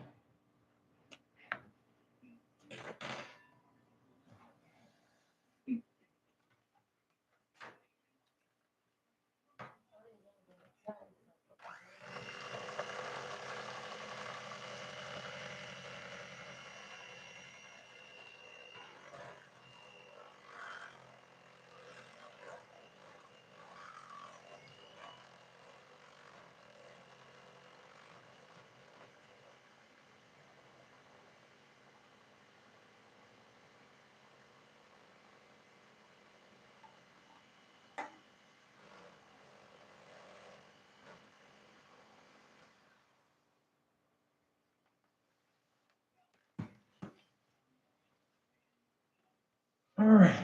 All right.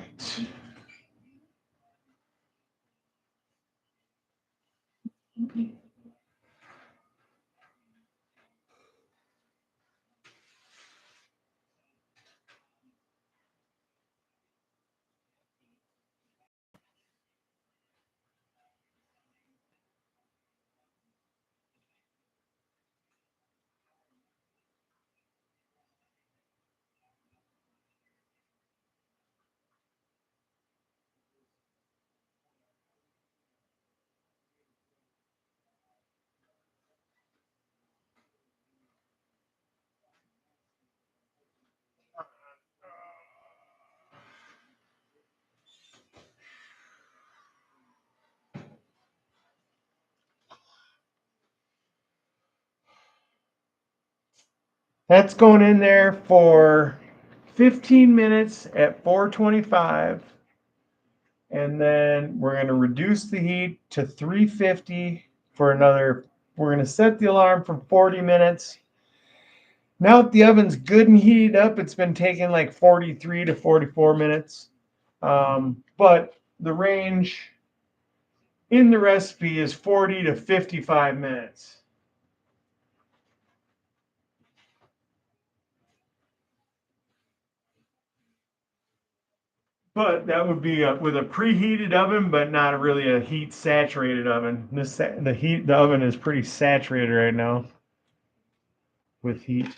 That's going in there for 15 minutes at 425. And then we're going to reduce the heat to 350 for another. We're going to set the alarm for 40 minutes. Now that the oven's good and heated up, it's been taking like 43 to 44 minutes. But the range in the recipe is 40 to 55 minutes. But that would be with a preheated oven, but not really a heat saturated oven. The oven is pretty saturated right now with heat.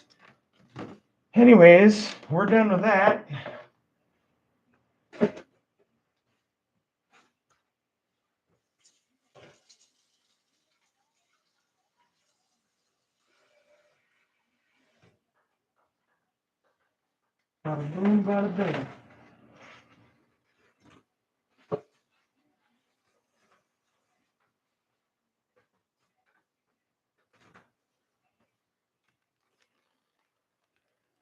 Anyways, we're done with that. Bada boom, bada bing.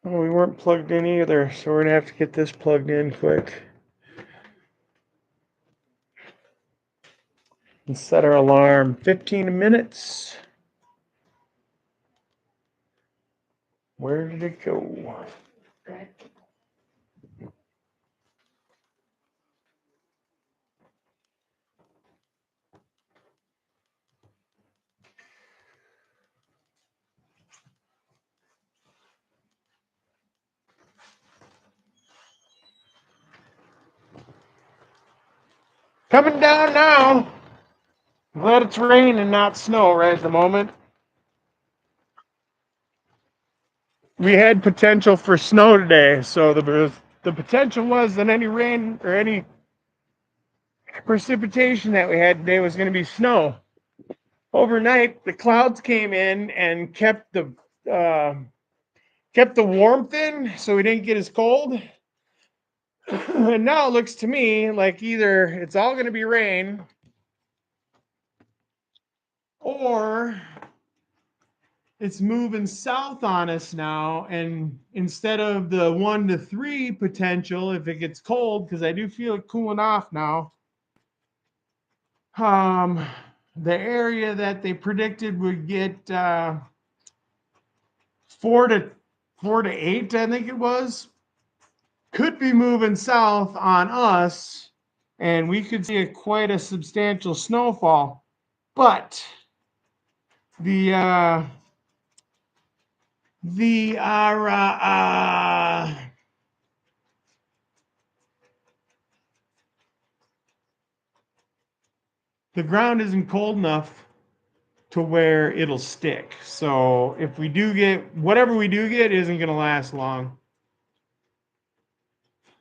Oh, we weren't plugged in either, so we're gonna have to get this plugged in quick. And set our alarm 15 minutes. Where did it go? Coming down now. I'm glad it's rain and not snow right at the moment. We had potential for snow today, so the potential was that any rain or any precipitation that we had today was going to be snow. Overnight, the clouds came in and kept the warmth in, so we didn't get as cold. And now it looks to me like either it's all going to be rain or it's moving south on us now. And instead of the 1 to 3 potential, if it gets cold, because I do feel it cooling off now, the area that they predicted would get 4 to 8, I think it was, could be moving south on us, and we could see quite a substantial snowfall. But the ground isn't cold enough to where it'll stick. So if we do get whatever we do get, isn't going to last long.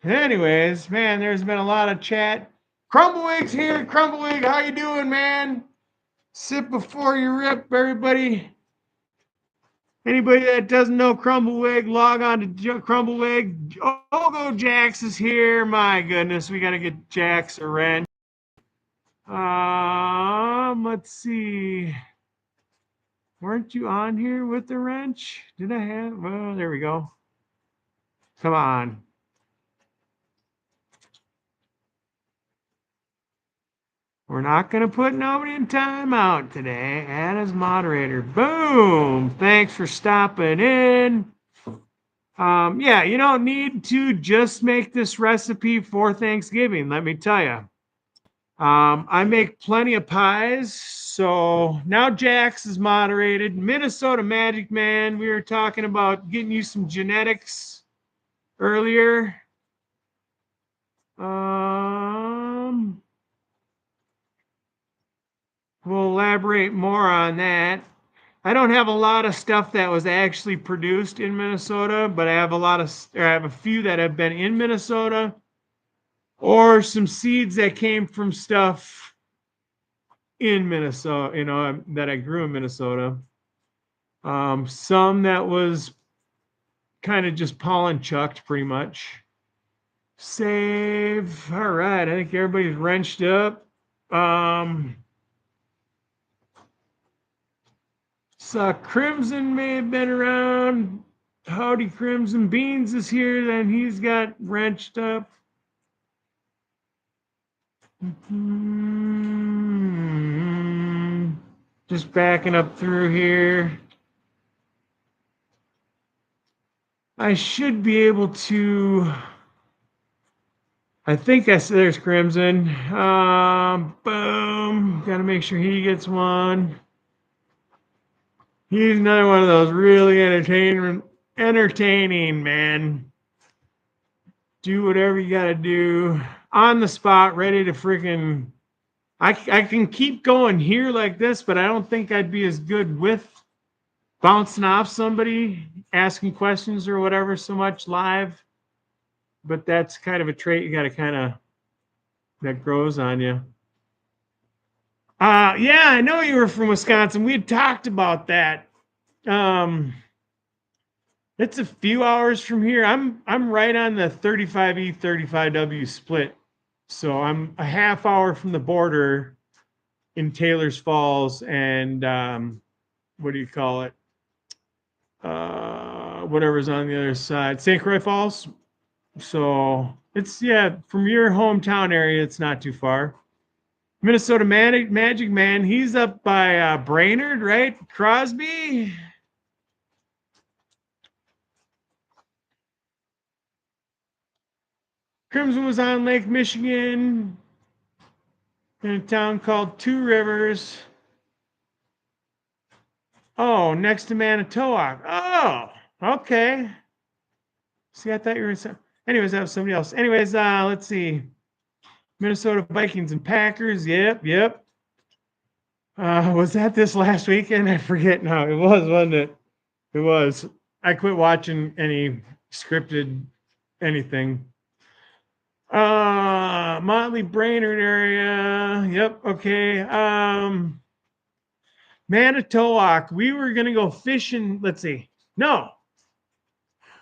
Anyways, man, there's been a lot of chat. Crumblewig's here. Crumblewig, how you doing, man? Sip before you rip, everybody. Anybody that doesn't know Crumblewig, log on to Crumblewig. Ogo Jax is here. My goodness, we got to get Jax a wrench. Let's see. Weren't you on here with the wrench? Did I have? Well, there we go. Come on. We're not going to put nobody in timeout today. Add as moderator. Boom. Thanks for stopping in. Yeah, you don't need to just make this recipe for Thanksgiving, let me tell you. I make plenty of pies. So now Jax is moderated. Minnesota Magic Man, we were talking about getting you some genetics earlier. We'll elaborate more on that. I don't have a lot of stuff that was actually produced in Minnesota, but I have a few that have been in Minnesota, or some seeds that came from stuff in Minnesota, that I grew in Minnesota. Some that was kind of just pollen chucked pretty much. Save. All right. I think everybody's wrenched up. So Crimson may have been around. Howdy Crimson Beans is here. Then he's got wrenched up. Just backing up through here. I should be able to. I think there's Crimson. Boom. Got to make sure he gets one. He's another one of those really entertaining, man. Do whatever you got to do. On the spot, ready to freaking. I can keep going here like this, but I don't think I'd be as good with bouncing off somebody, asking questions or whatever so much live. But that's kind of a trait you got to that grows on you. Yeah, I know you were from Wisconsin. We had talked about that. It's a few hours from here. I'm right on the 35E 35W split. So I'm a half hour from the border in Taylor's Falls and what do you call it? Whatever's on the other side, St. Croix Falls. So it's from your hometown area, it's not too far. Minnesota Magic Man, he's up by Brainerd, right? Crosby. Crimson was on Lake Michigan in a town called Two Rivers. Oh, next to Manitowoc. Oh, okay. See, I thought you were. Anyways, that was somebody else. Anyways, let's see. Minnesota Vikings and Packers. Yep. Was that this last weekend? I forget now. It was, wasn't it? It was. I quit watching any scripted anything. Motley Brainerd area. Yep. Okay. Manitowoc. We were gonna go fishing. Let's see. No.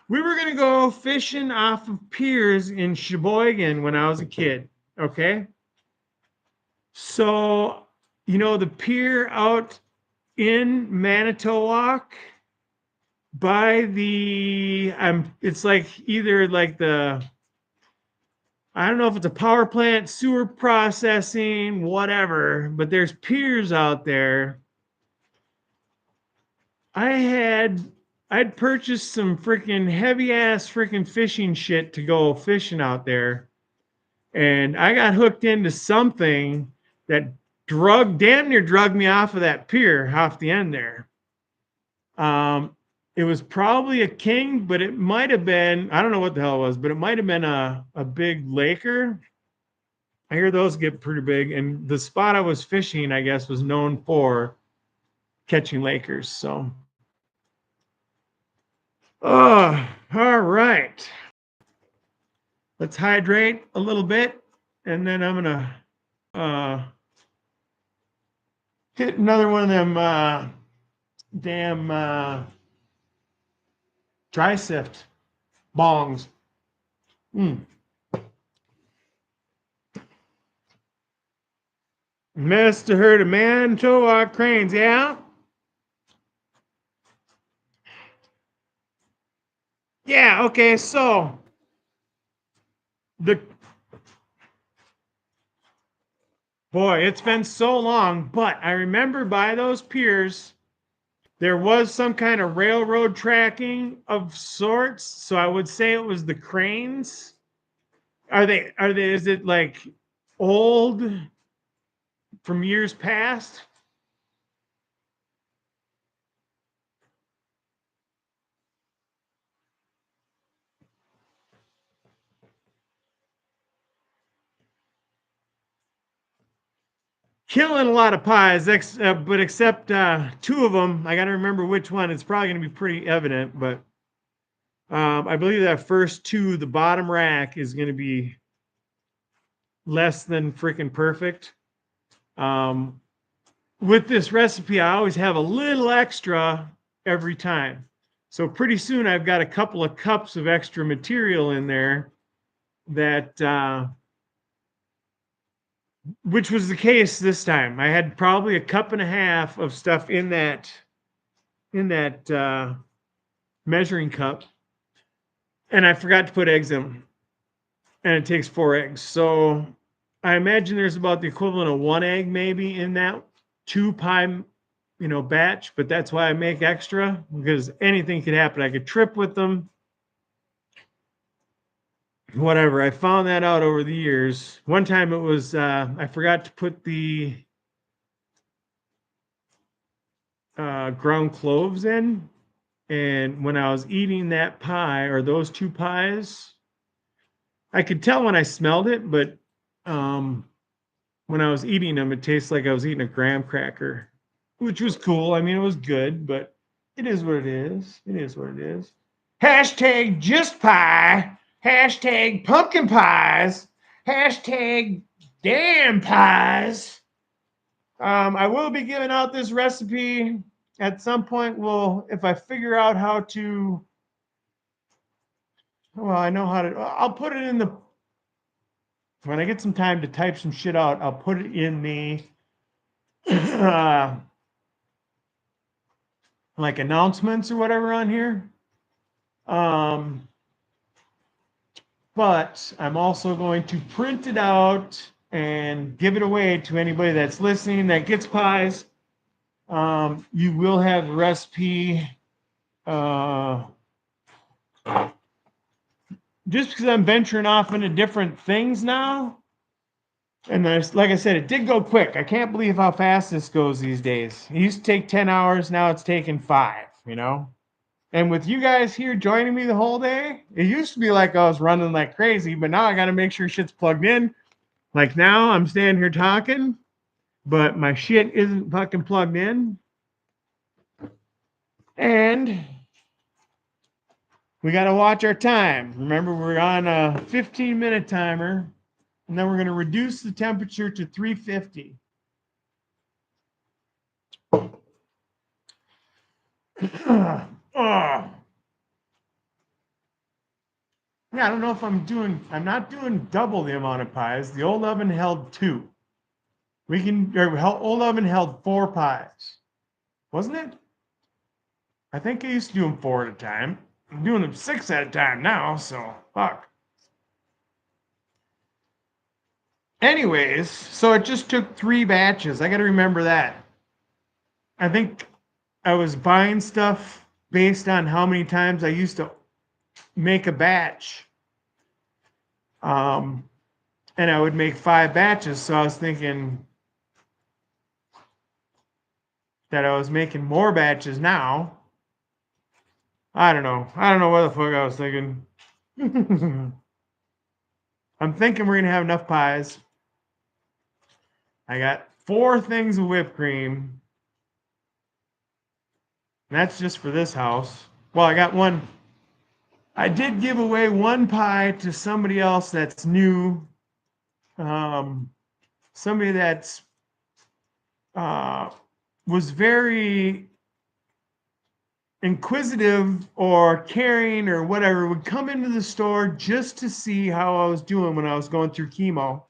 We were gonna go fishing off of piers in Sheboygan when I was a kid. Okay. So, the pier out in Manitowoc by it's like either like I don't know if it's a power plant, sewer processing, whatever, but there's piers out there. I'd purchased some freaking heavy ass freaking fishing shit to go fishing out there. And I got hooked into something that damn near drugged me off of that pier off the end there. It was probably a king, but it might have been, I don't know what the hell it was, but it might have been a big laker. I hear those get pretty big. And the spot I was fishing, I guess, was known for catching lakers. So, all right. Let's hydrate a little bit. And then I'm going to hit another one of them damn dry sift bongs. Missed a herd of Manitowoc cranes, yeah? Yeah, okay, so boy, it's been so long, but I remember by those piers, There was some kind of railroad tracking of sorts, so I would say it was the cranes. Is it like old from years past? Killing a lot of pies, but except two of them. I got to remember which one. It's probably going to be pretty evident, but I believe that first two, the bottom rack, is going to be less than freaking perfect. With this recipe, I always have a little extra every time. So pretty soon I've got a couple of cups of extra material in there that which was the case this time. I had probably a cup and a half of stuff in that measuring cup, and I forgot to put eggs in them, and it takes 4 eggs. So I imagine there's about the equivalent of 1 egg maybe in that 2 pie, batch, but that's why I make extra, because anything could happen. I could trip with them. Whatever. I found that out over the years. One time it was I forgot to put the ground cloves in, and when I was eating that pie or those 2 pies, I could tell when I smelled it, but when I was eating them, it tastes like I was eating a graham cracker, which was cool. I mean, it was good, but it is what it is. It is what it is. Hashtag just pie. Hashtag pumpkin pies. Hashtag damn pies. I will be giving out this recipe at some point. Well, if I figure out how to, well, I know how to, I'll put it in the, when I get some time to type some shit out, I'll put it in the, like announcements or whatever on here. But I'm also going to print it out and give it away to anybody that's listening that gets pies. You will have a recipe. Just because I'm venturing off into different things now. And like I said, it did go quick. I can't believe how fast this goes these days. It used to take 10 hours. Now it's taking 5, And with you guys here joining me the whole day, it used to be like I was running like crazy, but now I got to make sure shit's plugged in. Like now I'm standing here talking, but my shit isn't fucking plugged in. And we got to watch our time. Remember, we're on a 15-minute timer, and then we're going to reduce the temperature to 350. Yeah, I don't know if I'm not doing double the amount of pies. The old oven held 2. Old oven held 4 pies. Wasn't it? I think I used to do them 4 at a time. I'm doing them 6 at a time now, so fuck. Anyways, so it just took 3 batches. I got to remember that. I think I was buying stuff based on how many times I used to make a batch. And I would make 5 batches. So I was thinking that I was making more batches now. I don't know. I don't know what the fuck I was thinking. I'm thinking we're going to have enough pies. I got 4 things of whipped cream. That's just for this house. Well, I got one. I did give away 1 pie to somebody else that's new. Somebody that's was very inquisitive or caring or whatever, would come into the store just to see how I was doing when I was going through chemo.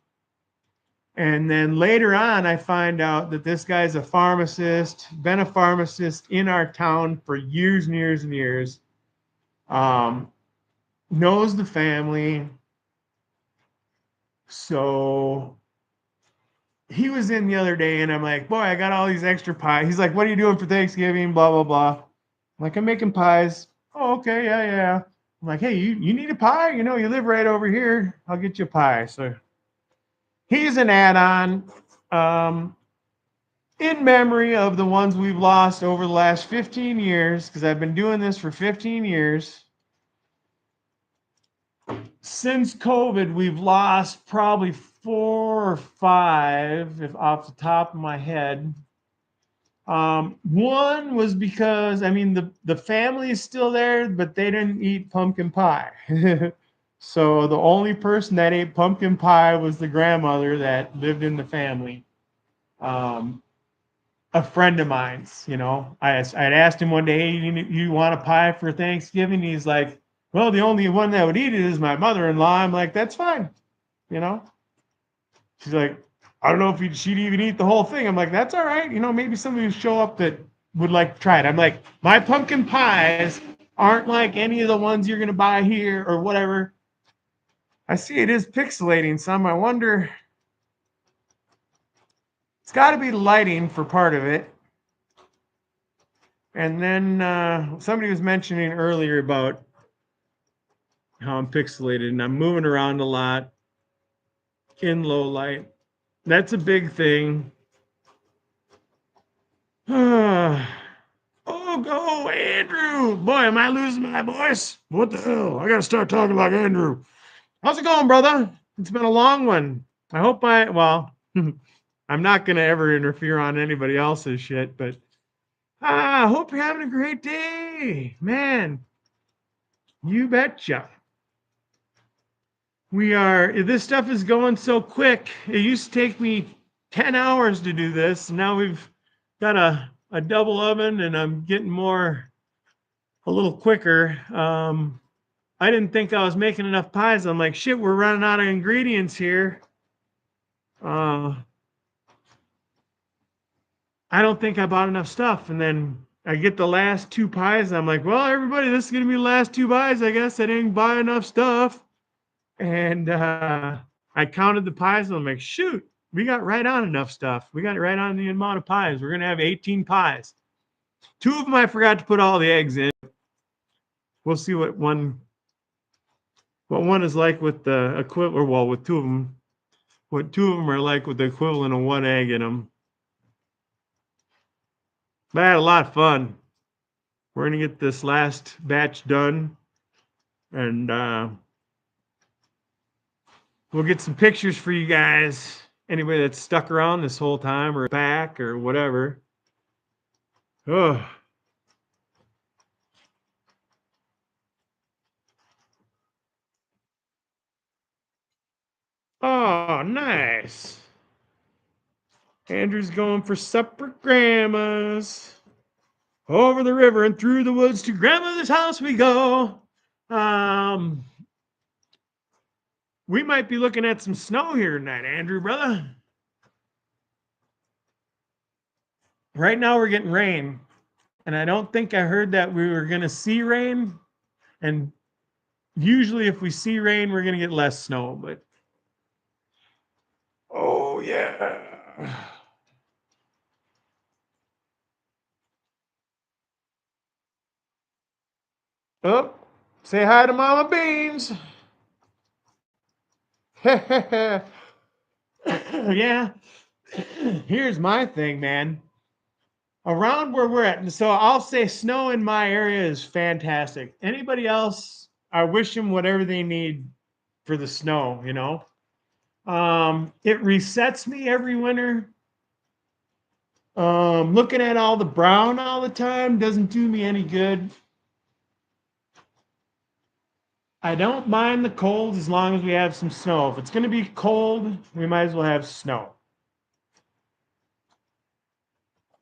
And then later on, I find out that this guy's a pharmacist, been a pharmacist in our town for years and years and years. Knows the family. So he was in the other day, and I'm like, boy, I got all these extra pies. He's like, what are you doing for Thanksgiving? Blah, blah, blah. I'm like, I'm making pies. Oh, okay, yeah, yeah. I'm like, hey, you need a pie? You know, you live right over here. I'll get you a pie. So he's an add-on in memory of the ones we've lost over the last 15 years, because I've been doing this for 15 years. Since COVID, we've lost probably 4 or 5, if off the top of my head. One was because, I mean, the family is still there, but they didn't eat pumpkin pie. So the only person that ate pumpkin pie was the grandmother that lived in the family. A friend of mine's, you know, I'd asked him one day, hey, you want a pie for Thanksgiving? He's like, well, the only one that would eat it is my mother-in-law. I'm like, that's fine, you know. She's like, I don't know if she'd even eat the whole thing. I'm like, that's all right. You know, maybe somebody would show up that would like to try it. I'm like, my pumpkin pies aren't like any of the ones you're going to buy here or whatever. I see it is pixelating some. I wonder, it's got to be lighting for part of it. And then somebody was mentioning earlier about how I'm pixelated and I'm moving around a lot in low light. That's a big thing. Oh, go, Andrew. Boy, am I losing my voice? What the hell? I got to start talking like Andrew. How's it going, brother? It's been a long one. I hope well, I'm not going to ever interfere on anybody else's shit, but I hope you're having a great day. Man, you betcha. This stuff is going so quick. It used to take me 10 hours to do this. Now we've got a double oven and I'm getting a little quicker. I didn't think I was making enough pies. I'm like, shit, we're running out of ingredients here. I don't think I bought enough stuff. And then I get the last 2 pies. I'm like, well, everybody, this is going to be the last 2 pies. I guess I didn't buy enough stuff. And I counted the pies and I'm like, shoot, we got right on enough stuff. We got right on the amount of pies. We're going to have 18 pies. 2 of them I forgot to put all the eggs in. We'll see what one is like with the equivalent, well, with 2 of them. What 2 of them are like with the equivalent of 1 egg in them. But I had a lot of fun. We're going to get this last batch done. And we'll get some pictures for you guys. Anybody that's stuck around this whole time or back or whatever. Oh. Oh, nice. Andrew's going for supper at Grandma's. Over the river and through the woods to Grandmother's house we go. We might be looking at some snow here tonight, Andrew, brother. Right now we're getting rain. And I don't think I heard that we were going to see rain. And usually if we see rain, we're going to get less snow. But, oh, yeah. Oh, say hi to Mama Beans. Yeah. Here's my thing, man. Around where we're at, so I'll say snow in my area is fantastic. Anybody else, I wish them whatever they need for the snow, you know. It resets me every winter. Looking at all the brown all the time doesn't do me any good. I don't mind the cold as long as we have some snow. If it's going to be cold, we might as well have snow.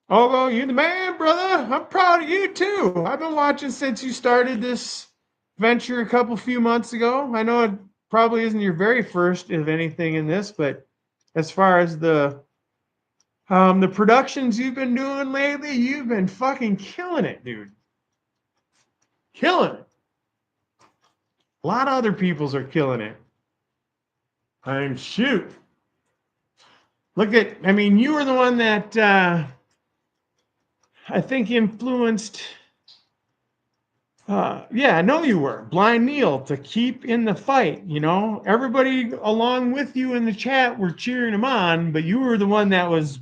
Oh, well, you're the man, brother. I'm proud of you too. I've been watching since you started this venture a few months ago. I know it probably isn't your very first of anything in this, but as far as the productions you've been doing lately, you've been fucking killing it, dude. Killing it. A lot of other people's are killing it. And shoot. Look at, I mean, you were the one that I think influenced, yeah, I know you were, Blind Neil, to keep in the fight. You know, everybody along with you in the chat were cheering him on, but you were the one that was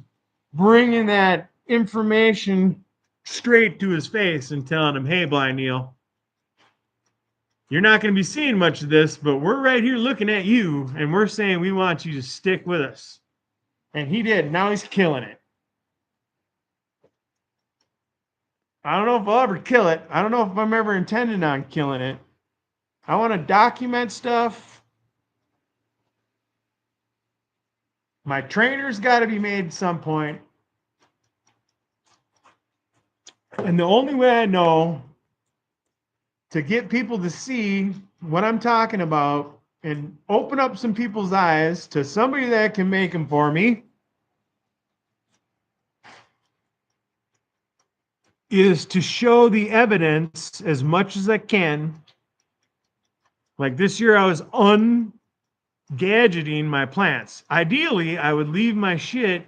bringing that information straight to his face and telling him, hey, Blind Neil, you're not going to be seeing much of this, but we're right here looking at you, and we're saying we want you to stick with us. And he did. Now he's killing it. I don't know if I'll ever kill it. I don't know if I'm ever intending on killing it. I want to document stuff. My trainer's got to be made at some point. And the only way I know to get people to see what I'm talking about and open up some people's eyes to somebody that can make them for me is to show the evidence as much as I can. Like this year, I was ungadgeting my plants. Ideally, I would leave my shit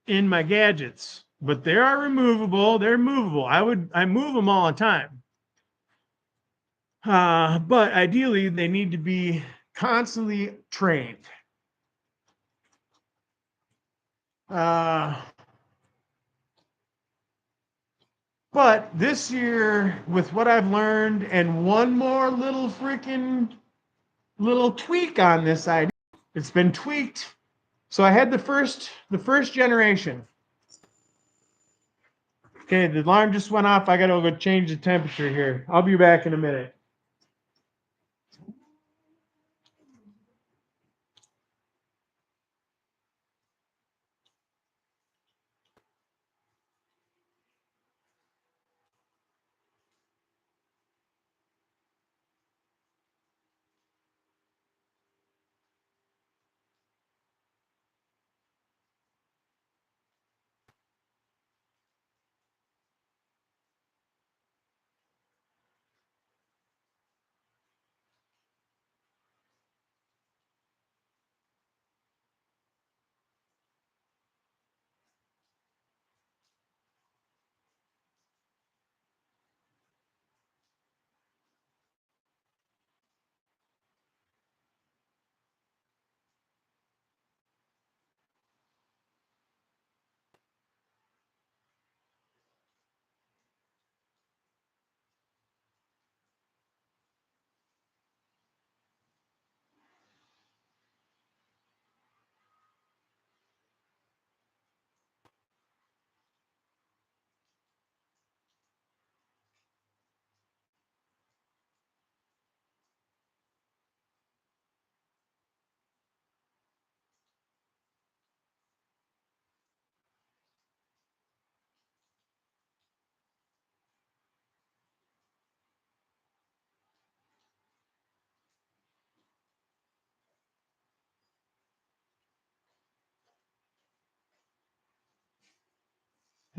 in my gadgets, but they are removable. They're movable. I move them all the time. But ideally, they need to be constantly trained. But this year, with what I've learned and one more little freaking little tweak on this idea, it's been tweaked. So I had the first generation. Okay, the alarm just went off. I gotta go change the temperature here. I'll be back in a minute.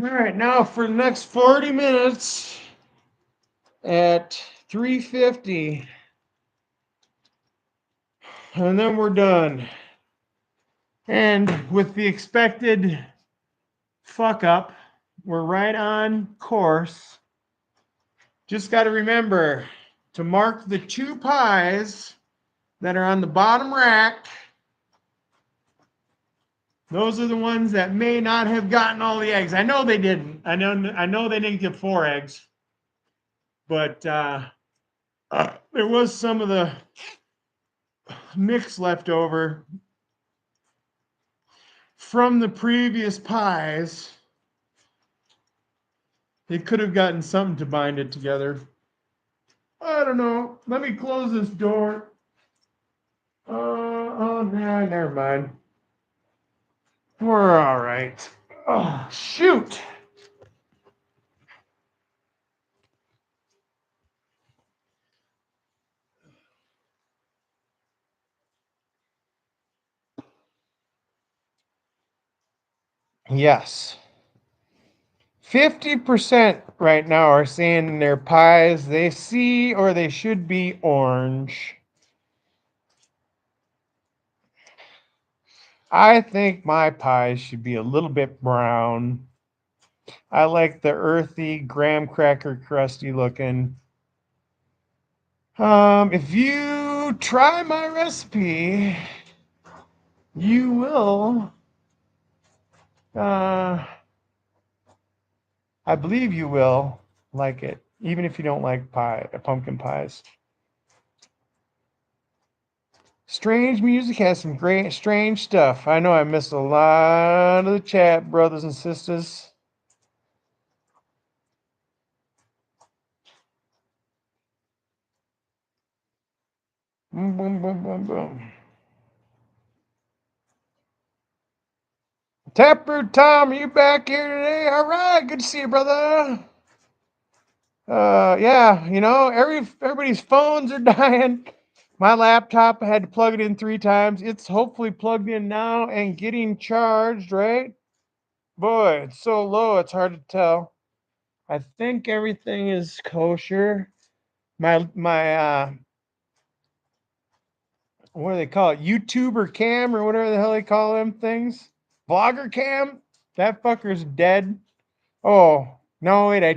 All right, now for the next 40 minutes at 350, and then we're done. And with the expected fuck up, we're right on course. Just got to remember to mark the 2 pies that are on the bottom rack. Those are the ones that may not have gotten all the eggs. I know they didn't. I know they didn't get 4 eggs. But there was some of the mix left over from the previous pies. They could have gotten something to bind it together. I don't know. Let me close this door. Oh, nah, never mind. We're all right. Oh, shoot. Yes. 50% right now are saying in their pies they see or they should be orange. I think my pies should be a little bit brown. I like the earthy graham cracker crusty looking. If you try my recipe, you will, uh, I believe you will like it, even if you don't like pumpkin pies. Strange Music has some great, strange stuff. I know I missed a lot of the chat, brothers and sisters. Boom, boom, boom, boom, boom. Taproot Tom, are you back here today? All right, good to see you, brother. Yeah, you know, everybody's phones are dying. My laptop, I had to plug it in 3 times. It's hopefully plugged in now and getting charged, right? Boy, it's so low, it's hard to tell. I think everything is kosher. My what do they call it? YouTuber cam or whatever the hell they call them things? Vlogger cam? That fucker's dead. Oh, no, wait, I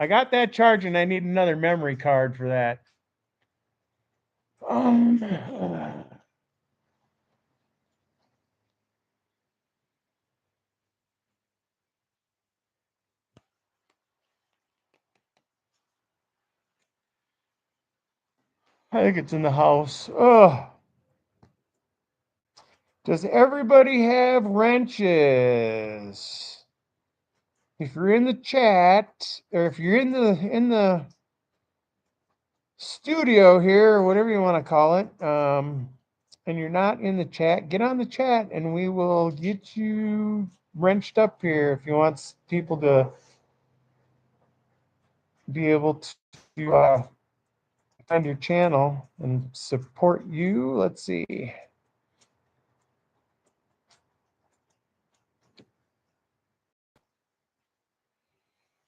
got that charged and I need another memory card for that. I think it's in the house. Oh, does everybody have wrenches? If you're in the chat, or if you're in the studio here, or whatever you want to call it, and you're not in the chat, get on the chat, and we will get you wrenched up here if you want people to be able to find your channel and support you. Let's see.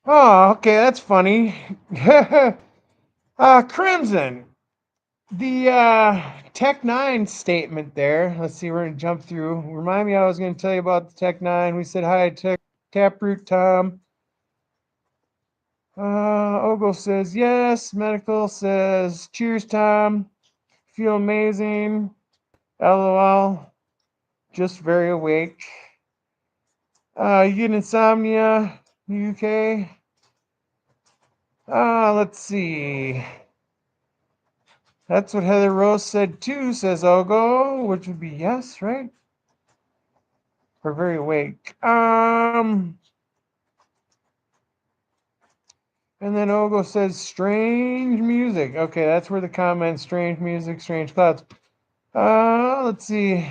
Oh, okay, that's funny. Crimson, the Tech 9 statement there. Let's see, we're going to jump through. Remind me, I was going to tell you about the Tech 9. We said hi to Taproot Tom. Ogle says yes. Medical says cheers, Tom. Feel amazing. LOL. Just very awake. You get insomnia, UK. Let's see. That's what Heather Rose said too, says Ogo, which would be yes, right? We're very awake. And then Ogo says strange music. Okay, that's where the comment strange music, strange clouds. Let's see.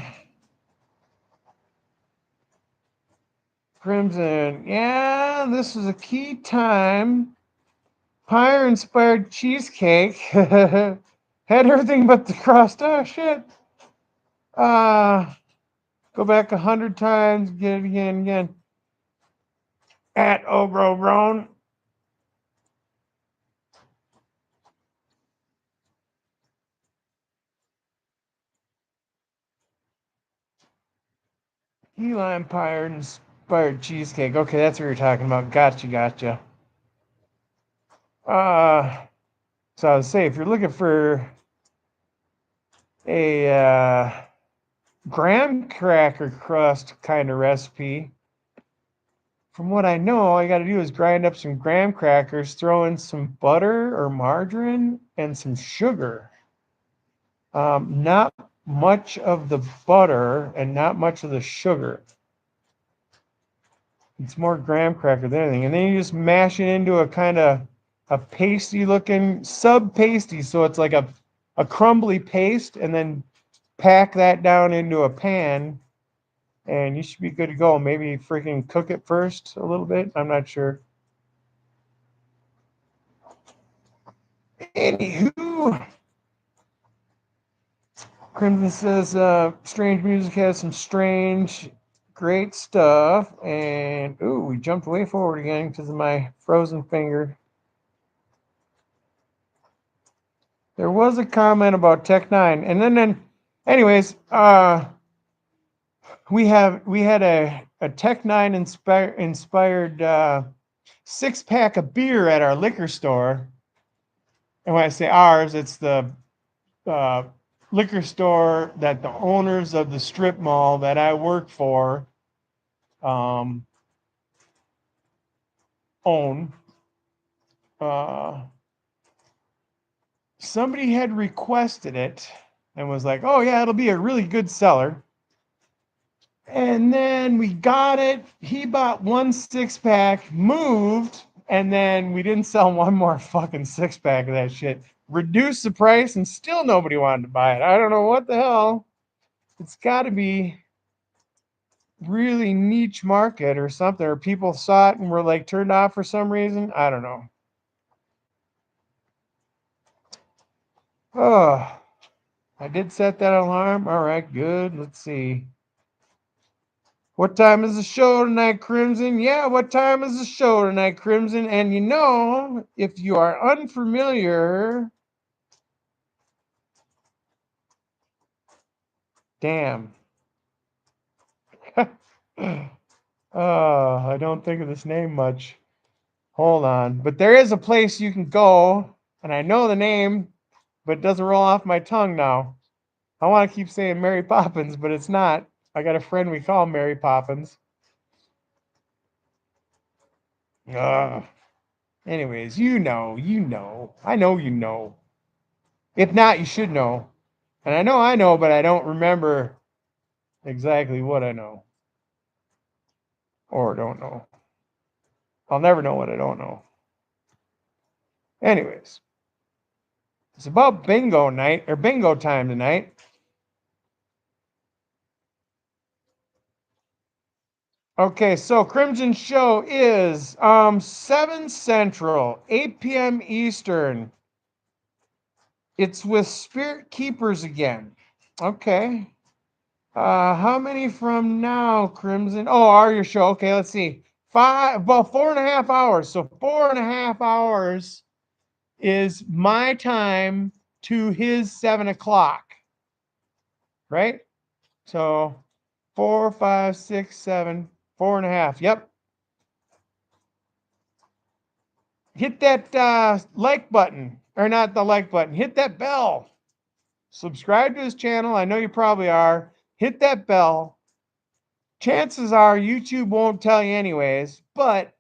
Crimson. Yeah, this is a key time. Pyre inspired cheesecake. Had everything but the crust. Oh shit. Go back 100 times, get it again. At Ogrogrown. Key lime pyre inspired cheesecake. Okay, that's what you're talking about. Gotcha. So I would say if you're looking for a graham cracker crust kind of recipe, from what I know, all you got to do is grind up some graham crackers, throw in some butter or margarine, and some sugar. Not much of the butter and not much of the sugar. It's more graham cracker than anything. And then you just mash it into a kind of a pasty looking, sub pasty. So it's like a crumbly paste, and then pack that down into a pan and you should be good to go. Maybe freaking cook it first a little bit. I'm not sure. Anywho, Crimson says strange music has some strange, great stuff. And ooh, we jumped way forward again because of my frozen finger. There was a comment about Tech 9. And then anyways, we had a Tech Nine inspired 6-pack of beer at our liquor store. And when I say ours, it's the liquor store that the owners of the strip mall that I work for own. Somebody had requested it and was like, oh yeah, it'll be a really good seller. And then we got it. He bought 1 6-pack, moved, and then we didn't sell one more fucking 6-pack of that shit. Reduced the price, and still nobody wanted to buy it. I don't know what the hell. It's got to be really niche market or something, or people saw it and were like turned off for some reason. I don't know. Oh, I did set that alarm. All right, good. Let's see. What time is the show tonight, Crimson? Yeah, what time is the show tonight, Crimson? And you know, if you are unfamiliar, damn. I don't think of this name much. Hold on. But there is a place you can go, and I know the name, but it doesn't roll off my tongue now. I want to keep saying Mary Poppins, but it's not. I got a friend we call Mary Poppins. Anyways, you know. I know you know. If not, you should know. And I know, but I don't remember exactly what I know. Or don't know. I'll never know what I don't know. Anyways, it's about bingo night, or bingo time tonight. Okay, so Crimson Show is 7 Central, 8 p.m. Eastern. It's with Spirit Keepers again. Okay. How many from now, Crimson? Oh, are your show? Okay, let's see. 4.5 hours. So 4.5 hours is my time to his 7 o'clock. Right? So 4, 5, 6, 7, 4.5. Yep. Hit that like button, or not the like button. Hit that bell. Subscribe to his channel. I know you probably are. Hit that bell. Chances are YouTube won't tell you anyways, but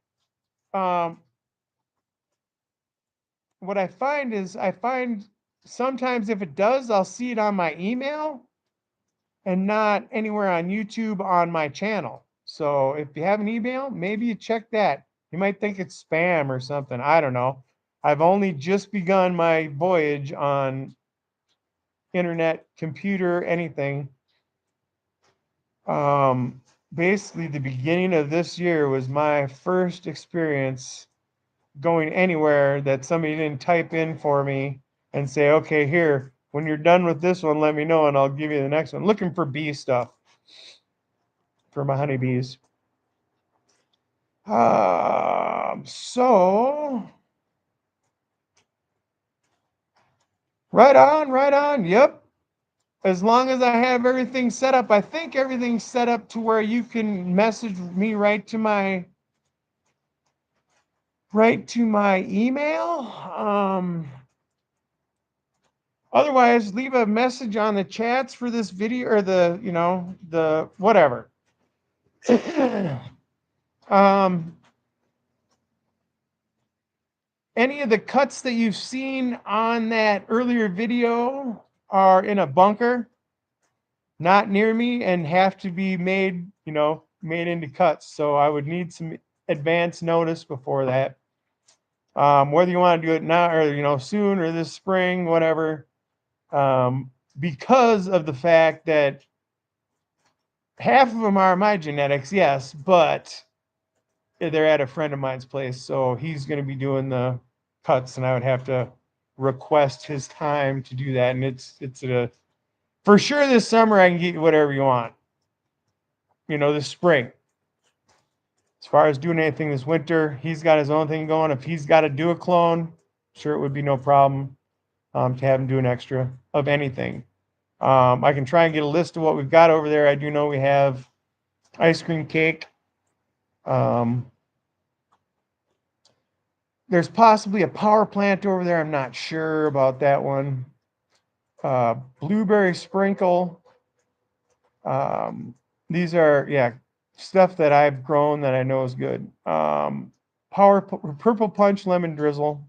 what I find sometimes if it does, I'll see it on my email and not anywhere on YouTube on my channel. So if you have an email, maybe you check that. You might think it's spam or something. I don't know. I've only just begun my voyage on internet, computer, anything. Basically, the beginning of this year was my first experience going anywhere that somebody didn't type in for me and say, okay, here, when you're done with this one, let me know and I'll give you the next one. Looking for bee stuff for my honeybees. So right on. Yep. As long as I have everything set up, I think everything's set up to where you can message me right to my email. Otherwise, leave a message on the chats for this video or the whatever. Any of the cuts that you've seen on that earlier video are in a bunker, not near me, and have to be made into cuts. So I would need some advance notice before that. Whether you want to do it now or soon or this spring, whatever. Because of the fact that half of them are my genetics, yes, but they're at a friend of mine's place, so he's going to be doing the cuts, and I would have to request his time to do that. And it's for sure this summer I can get you whatever you want. This spring. As far as doing anything this winter, he's got his own thing going. If he's got to do a clone, sure, it would be no problem to have him do an extra of anything. I can try and get a list of what we've got over there. I do know we have ice cream cake. There's possibly a power plant over there. I'm not sure about that one. Blueberry sprinkle. These are, yeah, stuff that I've grown that I know is good. Purple punch lemon drizzle.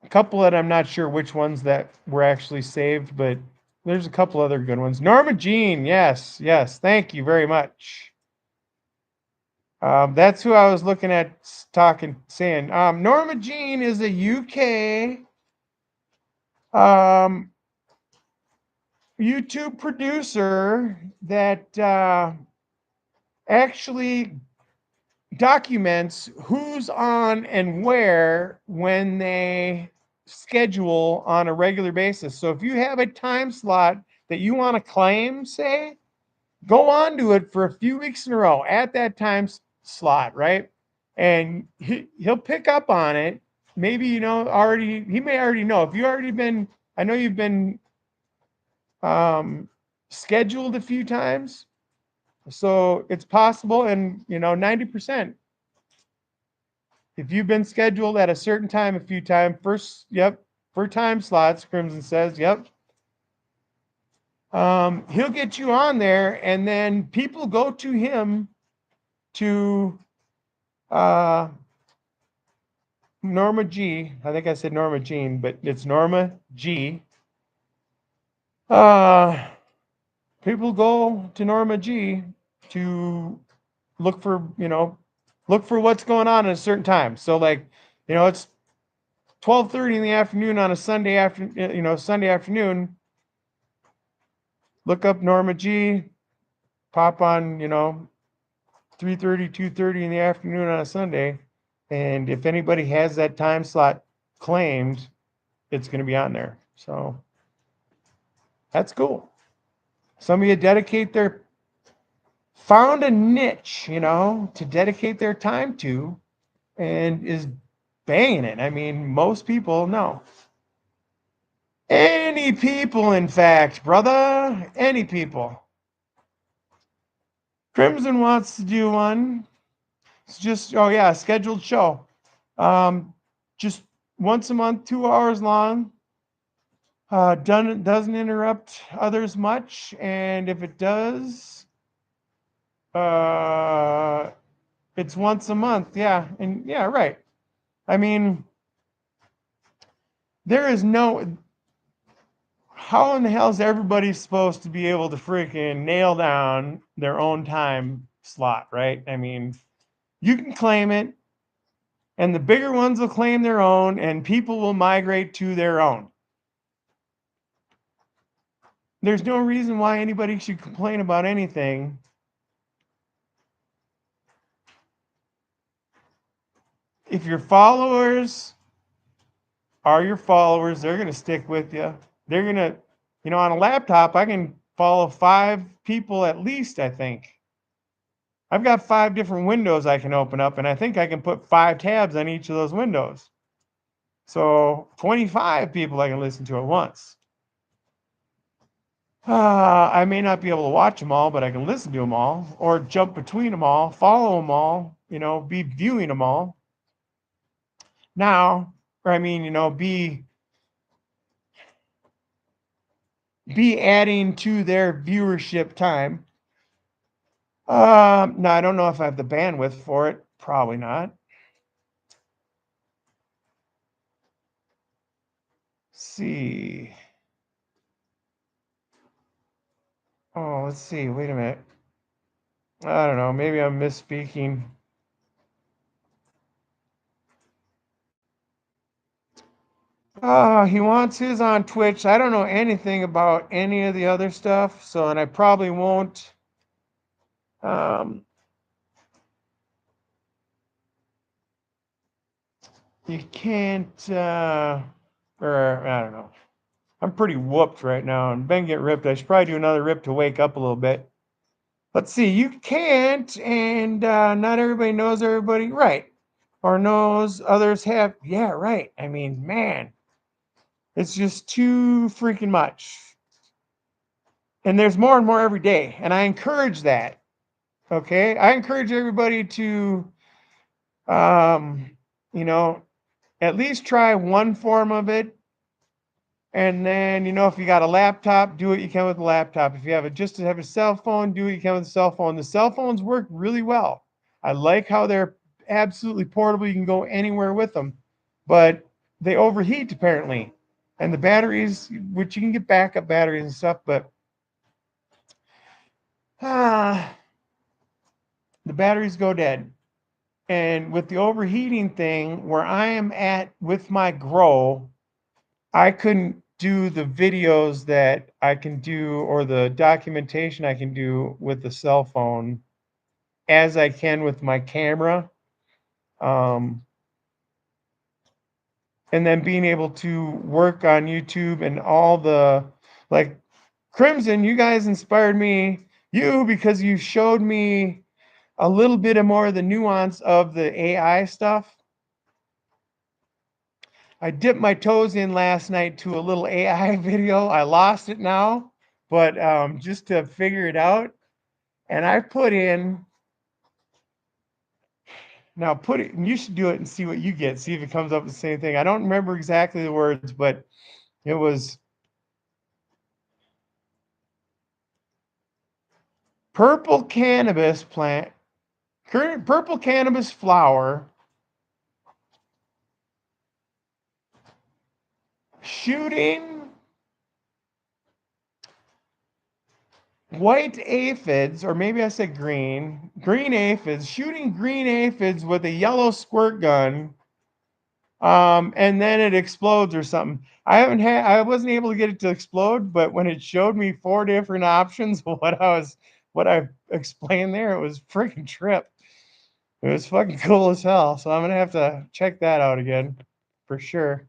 A couple that I'm not sure which ones that were actually saved, but there's a couple other good ones. Norma Jean, yes, yes, thank you very much. That's who I was looking at saying. Norma Jean is a UK YouTube producer that actually documents who's on and where when they schedule on a regular basis. So if you have a time slot that you want to claim, say, go on to it for a few weeks in a row at that time slot, right? And he'll pick up on it. Maybe, he may already know. If you already been, I know you've been scheduled a few times. So it's possible, and 90%. If you've been scheduled at a certain time a few times, for time slots, Crimson says, yep. He'll get you on there, and then people go to him to Norma G. I think I said Norma Jean, but it's Norma G. People go to Norma G to look for what's going on at a certain time. So like, it's 12:30 in the afternoon on a Sunday afternoon. Look up Norma G, pop on, 3:30, 2:30 in the afternoon on a Sunday. And if anybody has that time slot claimed, it's going to be on there. So that's cool. Some of you found a niche, to dedicate their time to, and is banging it. I mean, most people know. Any people, in fact, brother. Any people. Crimson wants to do one. It's just, a scheduled show. Just once a month, 2 hours long. Doesn't interrupt others much, and if it does, it's once a month. Yeah, and yeah, right. I mean, there is no. How in the hell is everybody supposed to be able to freaking nail down their own time slot, right? I mean, you can claim it, and the bigger ones will claim their own, and people will migrate to their own. There's no reason why anybody should complain about anything. If your followers are your followers, they're going to stick with you. They're going to, on a laptop, I can follow 5 people at least, I think. I've got 5 different windows I can open up, and I think I can put 5 tabs on each of those windows. So 25 people I can listen to at once. I may not be able to watch them all, but I can listen to them all, or jump between them all, follow them all, be viewing them all. Now, be adding to their viewership time. Now, I don't know if I have the bandwidth for it. Probably not. Let's see. Oh, let's see. Wait a minute. I don't know. Maybe I'm misspeaking. He wants his on Twitch. I don't know anything about any of the other stuff, and I probably won't. You can't, or I don't know. I'm pretty whooped right now and been getting ripped. I should probably do another rip to wake up a little bit. Let's see. You can't, and not everybody knows everybody, right? Or knows others have. Yeah, right. I mean, man, it's just too freaking much. And there's more and more every day. And I encourage that. Okay. I encourage everybody to, um, you know, at least try one form of it. And then, if you got a laptop, do what you can with a laptop. If you just have a cell phone, do what you can with a cell phone. The cell phones work really well. I like how they're absolutely portable. You can go anywhere with them, but they overheat apparently. And the batteries, which you can get backup batteries and stuff, but the batteries go dead. And with the overheating thing, where I am at with my grow, I couldn't do the videos that I can do or the documentation I can do with the cell phone as I can with my camera. Um, and then being able to work on YouTube and all the, like, Crimson, you guys inspired me, because you showed me a little bit of more of the nuance of the AI stuff. I dipped my toes in last night to a little AI video. I lost it now, but just to figure it out. And I put in, now put it, and you should do it and see what you get. See if it comes up with the same thing. I don't remember exactly the words, but it was purple cannabis plant, purple cannabis flower, shooting white aphids, or maybe I said green aphids, shooting green aphids with a yellow squirt gun. And then it explodes or something. I wasn't able to get it to explode, but when it showed me 4 different options of what I explained there, it was freaking trip. It was fucking cool as hell. So I'm gonna have to check that out again for sure.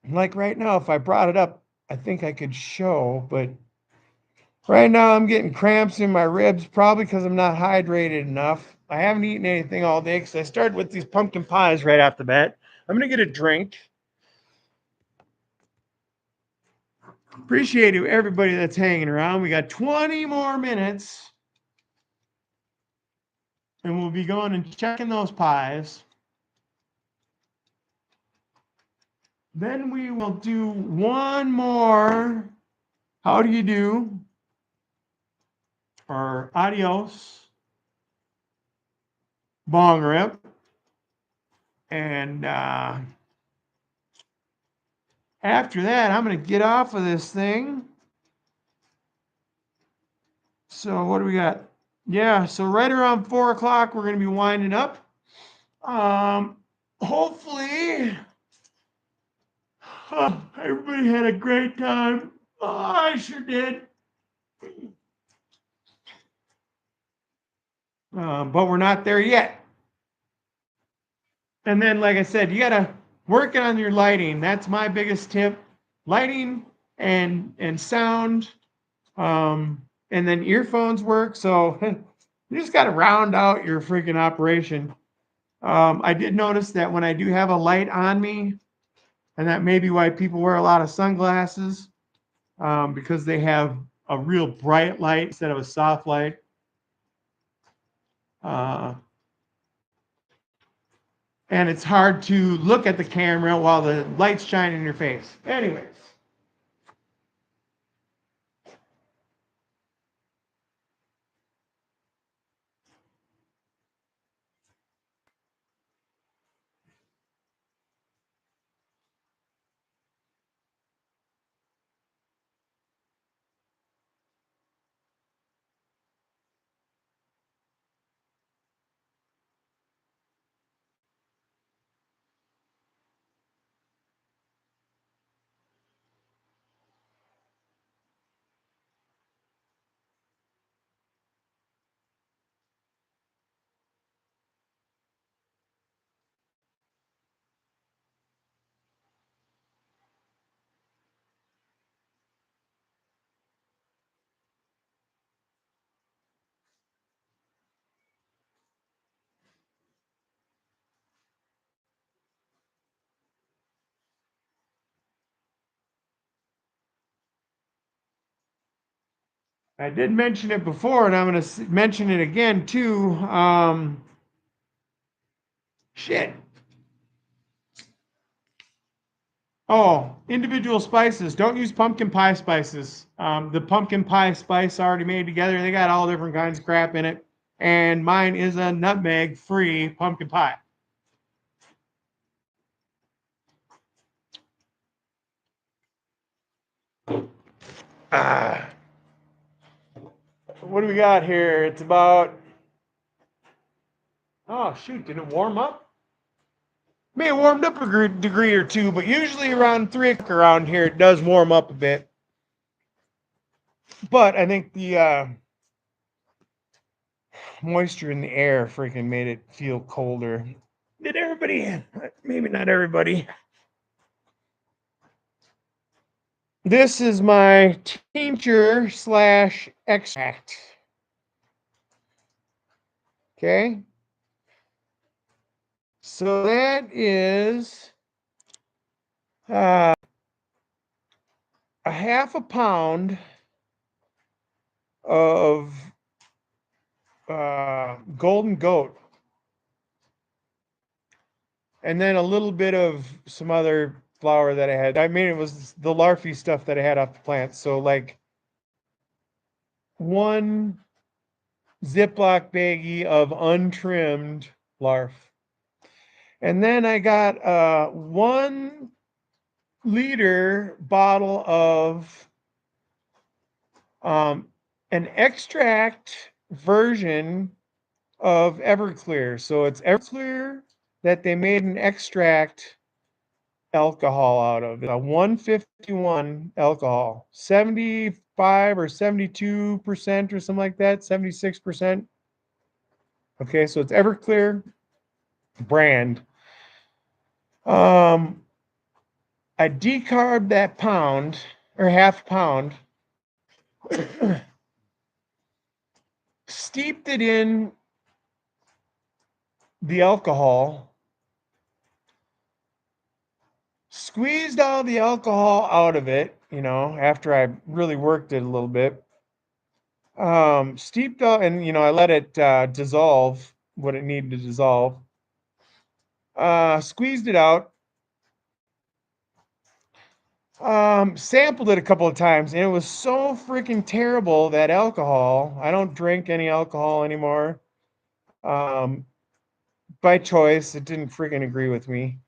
Like right now, if I brought it up, I think I could show, but right now I'm getting cramps in my ribs, probably because I'm not hydrated enough. I haven't eaten anything all day because I started with these pumpkin pies right off the bat. I'm gonna get a drink. Appreciate everybody that's hanging around. We got 20 more minutes, and we'll be going and checking those pies. Then we will do one more. How do you do? Or adios. Bong rip. And after that, I'm going to get off of this thing. So what do we got? Yeah, so right around 4 o'clock, we're going to be winding up. Hopefully, everybody had a great time. Oh, I sure did. But we're not there yet. And then, like I said, you got to work on your lighting. That's my biggest tip. Lighting and sound. And then earphones work. So you just got to round out your freaking operation. I did notice that when I do have a light on me, and that may be why people wear a lot of sunglasses, because they have a real bright light instead of a soft light. And it's hard to look at the camera while the light's shining in your face. Anyways. I did mention it before, and I'm going to mention it again too. Shit. Oh, individual spices. Don't use pumpkin pie spices. The pumpkin pie spice already made together, they got all different kinds of crap in it. And mine is a nutmeg-free pumpkin pie. Ah. What do we got here? It's about... Oh, shoot. Did it warm up? May have warmed up a degree or two, but usually around 3 o'clock around here, it does warm up a bit. But I think the moisture in the air freaking made it feel colder. Did everybody? Maybe not everybody. This is my tincture / extract. Okay. So that is a half a pound of golden goat. And then a little bit of some other flour that I had. I mean, it was the larfy stuff that I had off the plant. So like 1 Ziploc baggie of untrimmed larf. And then I got 1 liter bottle of an extract version of Everclear. So it's Everclear that they made an extract alcohol out of. A 151 alcohol, 75 or 72% or something like that, 76%. Okay, so it's Everclear brand. I decarbed that pound or half pound, steeped it in the alcohol, squeezed all the alcohol out of it, you know, after I really worked it a little bit. Steeped out, and you know, I let it dissolve what it needed to dissolve. Squeezed it out. Sampled it a couple of times, and it was so freaking terrible, that alcohol. I don't drink any alcohol anymore. By choice. It didn't freaking agree with me.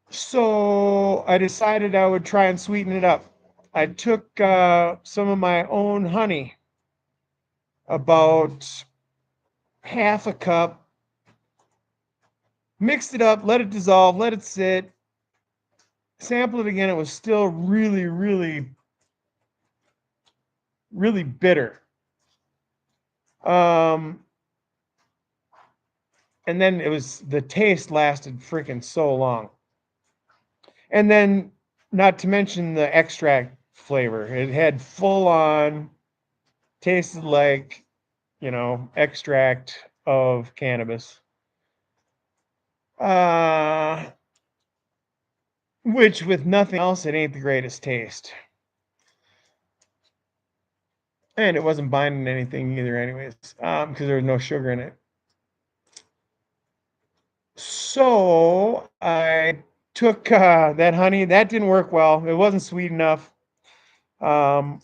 So I decided I would try and sweeten it up. I took some of my own honey, about half a cup, mixed it up, let it dissolve, let it sit, sample it again. It was still really, really, really bitter. And then the taste lasted freaking so long. And then, not to mention the extract flavor. It had full on, tasted like, you know, extract of cannabis. Which with nothing else, it ain't the greatest taste. And it wasn't binding anything either anyways, because there was no sugar in it. So I took that honey. That didn't work well. It wasn't sweet enough. There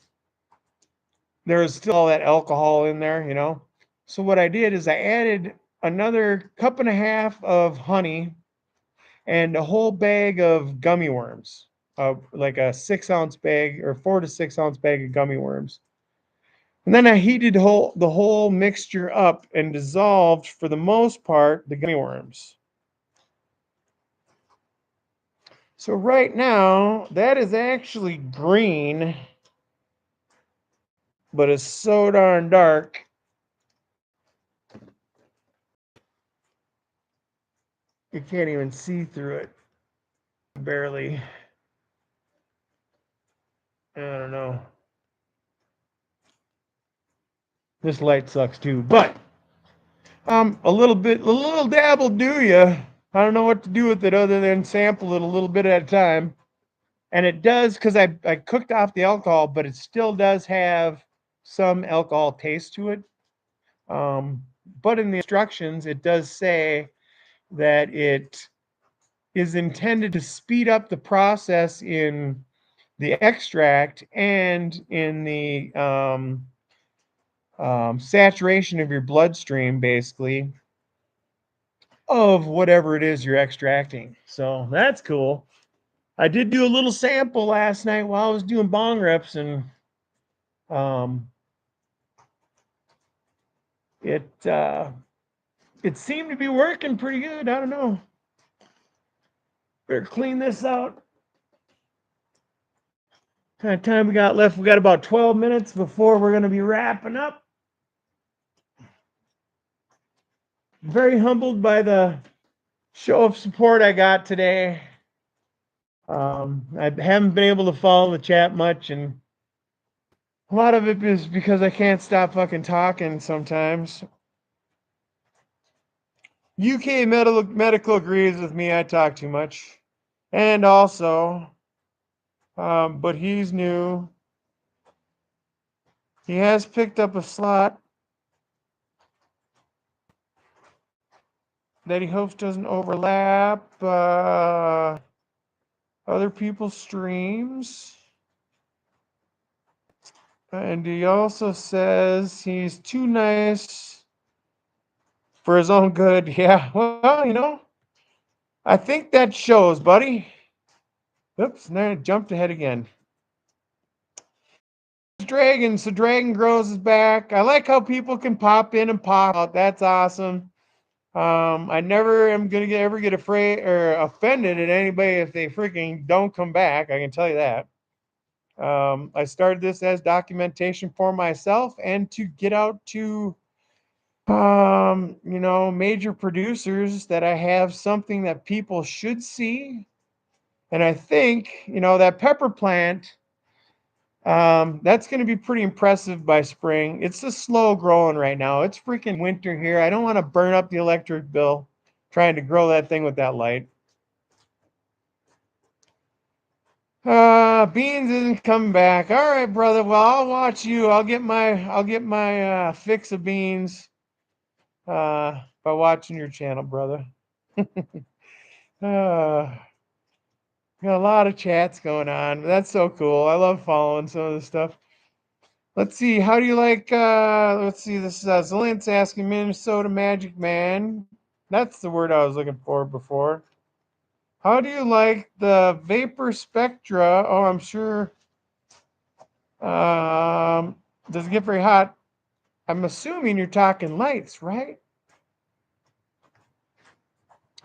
was still all that alcohol in there, you know. So what I did is I added another 1.5 cups of honey and a whole bag of gummy worms, like a 6-ounce bag or 4 to 6 ounce bag of gummy worms. And then I heated the whole mixture up and dissolved, for the most part, the gummy worms. So right now, that is actually green, but it's so darn dark. You can't even see through it. Barely. I don't know. This light sucks too, but a little dab will do you. I don't know what to do with it other than sample it a little bit at a time. And it does, because I cooked off the alcohol, but it still does have some alcohol taste to it. But in the instructions, it does say that it is intended to speed up the process in the extract and in the saturation of your bloodstream, basically, of whatever it is you're extracting. So that's cool. I did do a little sample last night while I was doing bong reps, and it seemed to be working pretty good. I don't know. Better clean this out. What kind of time we got left? We got about 12 minutes before we're going to be wrapping up. Very humbled by the show of support I got today. I haven't been able to follow the chat much, and a lot of it is because I can't stop fucking talking sometimes. UK medical agrees with me. I talk too much. And also, but he's new. He has picked up a slot that he hopes doesn't overlap other people's streams. And he also says he's too nice for his own good. Yeah, well, you know, I think that shows, buddy. Oops, and then I jumped ahead again. Dragon, so Dragon Grows is back. I like how people can pop in and pop out. That's awesome. I never am gonna ever get afraid or offended at anybody if they freaking don't come back. I can tell you that. I started this as documentation for myself and to get out to you know, major producers that I have something that people should see. And I think, you know, that pepper plant, that's going to be pretty impressive by spring. It's just slow growing right now. It's freaking winter here. I don't want to burn up the electric bill trying to grow that thing with that light. Beans isn't coming back. All right, brother. Well, I'll watch you. I'll get my fix of beans by watching your channel, brother. Got a lot of chats going on. That's so cool. I love following some of this stuff. Let's see. How do you like? Let's see. This is Zillion's asking Minnesota Magic Man. That's the word I was looking for before. How do you like the Vapor Spectra? Oh, I'm sure. Does it get very hot? I'm assuming you're talking lights, right?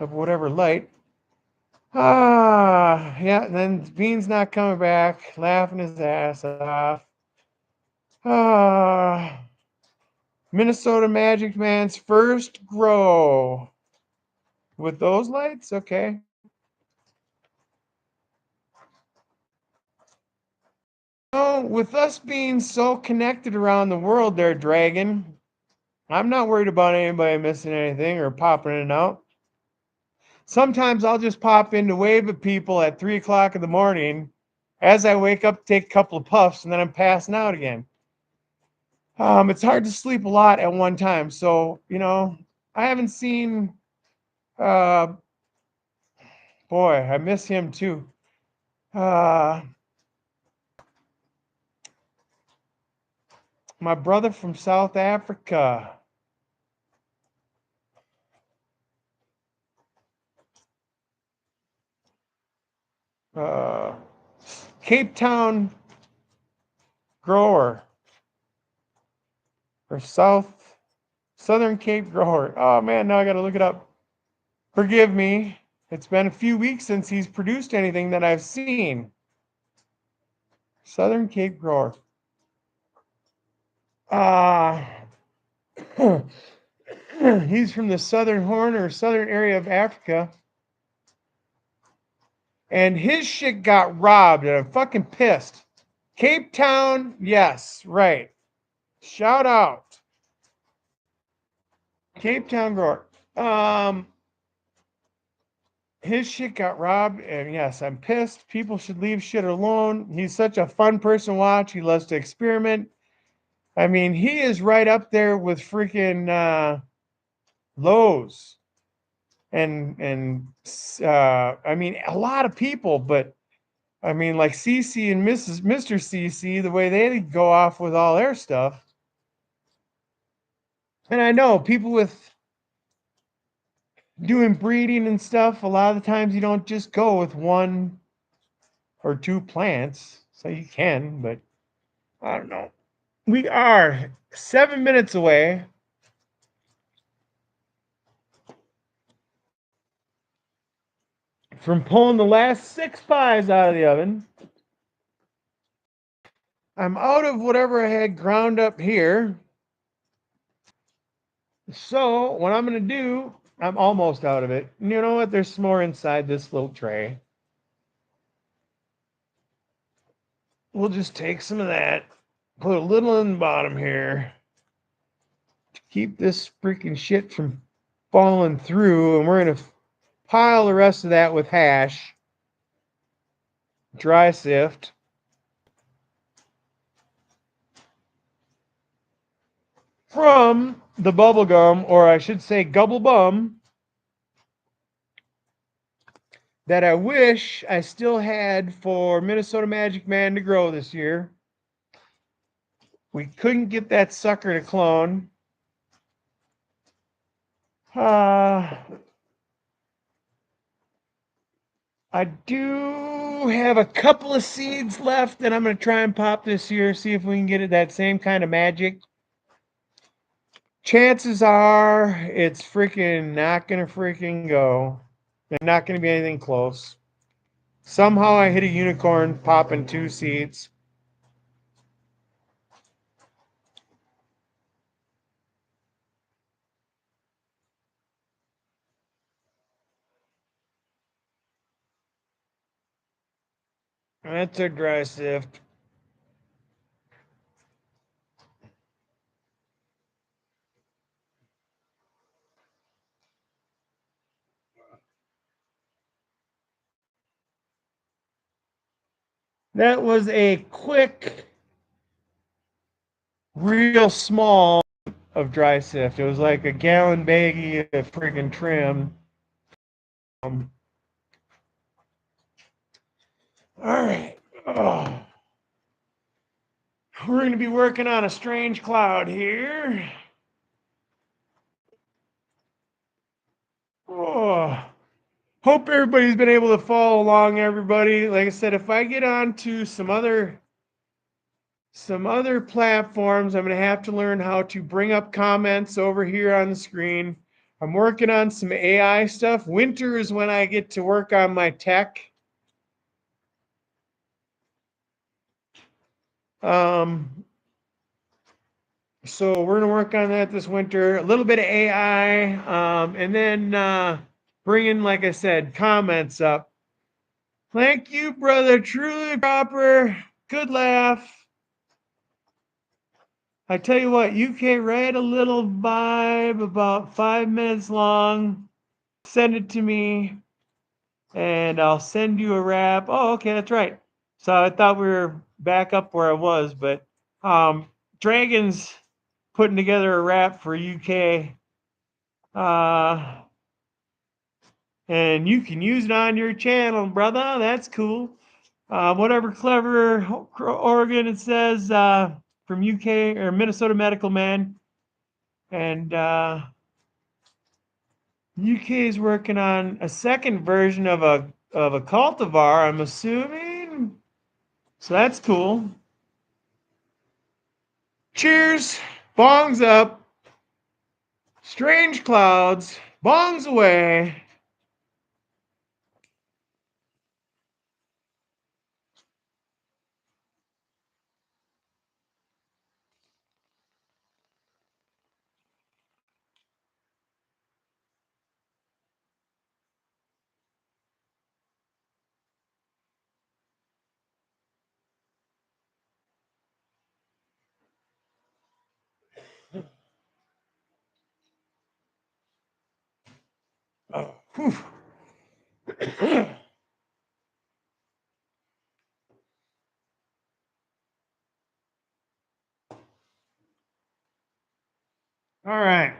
Of whatever light. Yeah. And then Bean's not coming back, laughing his ass off. Minnesota Magic Man's first grow with those lights. Okay. Oh, with us being so connected around the world there, Dragon, I'm not worried about anybody missing anything or popping in and out. Sometimes I'll just pop in to wave at people at 3 o'clock in the morning as I wake up, take a couple of puffs, and then I'm passing out again. It's hard to sleep a lot at one time. So, you know, I haven't seen, boy, I miss him too. My brother from South Africa. Cape Town grower or Southern Cape grower. Oh man, now I got to look it up. Forgive me. It's been a few weeks since he's produced anything that I've seen. Southern Cape grower. He's from the Southern Horn or Southern area of Africa. And his shit got robbed, and I'm fucking pissed. Cape Town, yes, right. Shout out. Cape Town grower. his shit got robbed, and yes, I'm pissed. People should leave shit alone. He's such a fun person to watch. He loves to experiment. I mean, he is right up there with freaking Lowe's and I mean a lot of people, but I mean like CC and Mr. CC, the way they go off with all their stuff. And I know people with doing breeding and stuff, a lot of the times you don't just go with one or two plants. So you can, but I don't know. We are 7 minutes away from pulling the last 6 pies out of the oven. I'm out of whatever I had ground up here. So what I'm going to do, I'm almost out of it. You know what? There's some more inside this little tray. We'll just take some of that, put a little in the bottom here to keep this freaking shit from falling through. And we're going to pile the rest of that with hash, dry sift. From the bubble gum, or I should say gubble bum, that I wish I still had for Minnesota Magic Man to grow this year. We couldn't get that sucker to clone. I do have a couple of seeds left that I'm going to try and pop this year, see if we can get it that same kind of magic. Chances are it's freaking not going to freaking go. There's not going to be anything close. Somehow I hit a unicorn popping 2 seeds. That's a dry sift. That was a quick, real small of dry sift. It was like a gallon baggie of freaking trim. All right. Oh. We're going to be working on a strange cloud here. Oh. Hope everybody's been able to follow along, everybody. Like I said, if I get on to some other platforms, I'm going to have to learn how to bring up comments over here on the screen. I'm working on some AI stuff. Winter is when I get to work on my tech. So we're going to work on that this winter. A little bit of AI, and then bringing, like I said, comments up. Thank you, brother. Truly proper. Good laugh. I tell you what, UK, write a little vibe about 5 minutes long. Send it to me, and I'll send you a rap. Oh, okay, that's right. So I thought we were back up where I was, but Dragon's putting together a rap for UK. And you can use it on your channel, brother. That's cool. Whatever clever Oregon it says from UK or Minnesota Medical Man. And UK is working on a second version of a cultivar, I'm assuming. So that's cool. Cheers. Bongs up. Strange clouds. Bongs away. Oh, All right.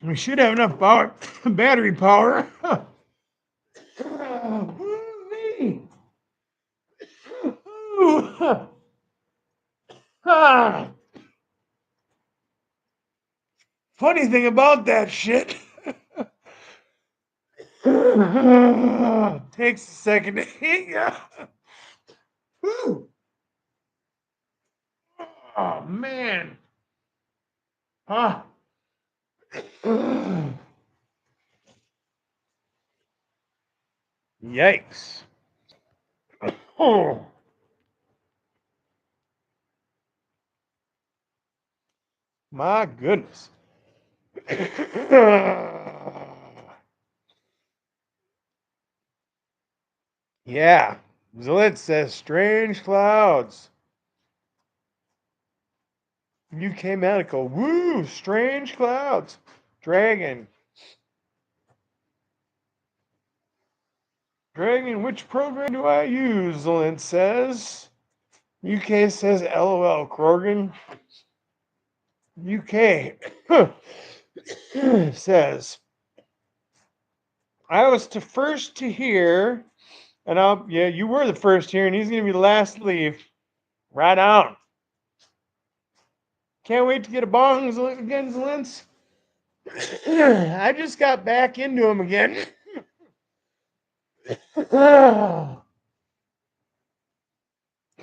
We should have enough power, battery power. Funny thing about that shit. Takes a second to hit ya. Oh man. Yikes. Oh. My goodness. Yeah. Zlit says strange clouds. UK Medical. Woo! Strange clouds. Dragon. Dragon, which program do I use? Zlit says. UK says LOL. Krogan. UK says, I was the first to hear, and yeah, you were the first here, and he's going to be the last to leave. Right on. Can't wait to get a bong again, Zelins. I just got back into him again. Because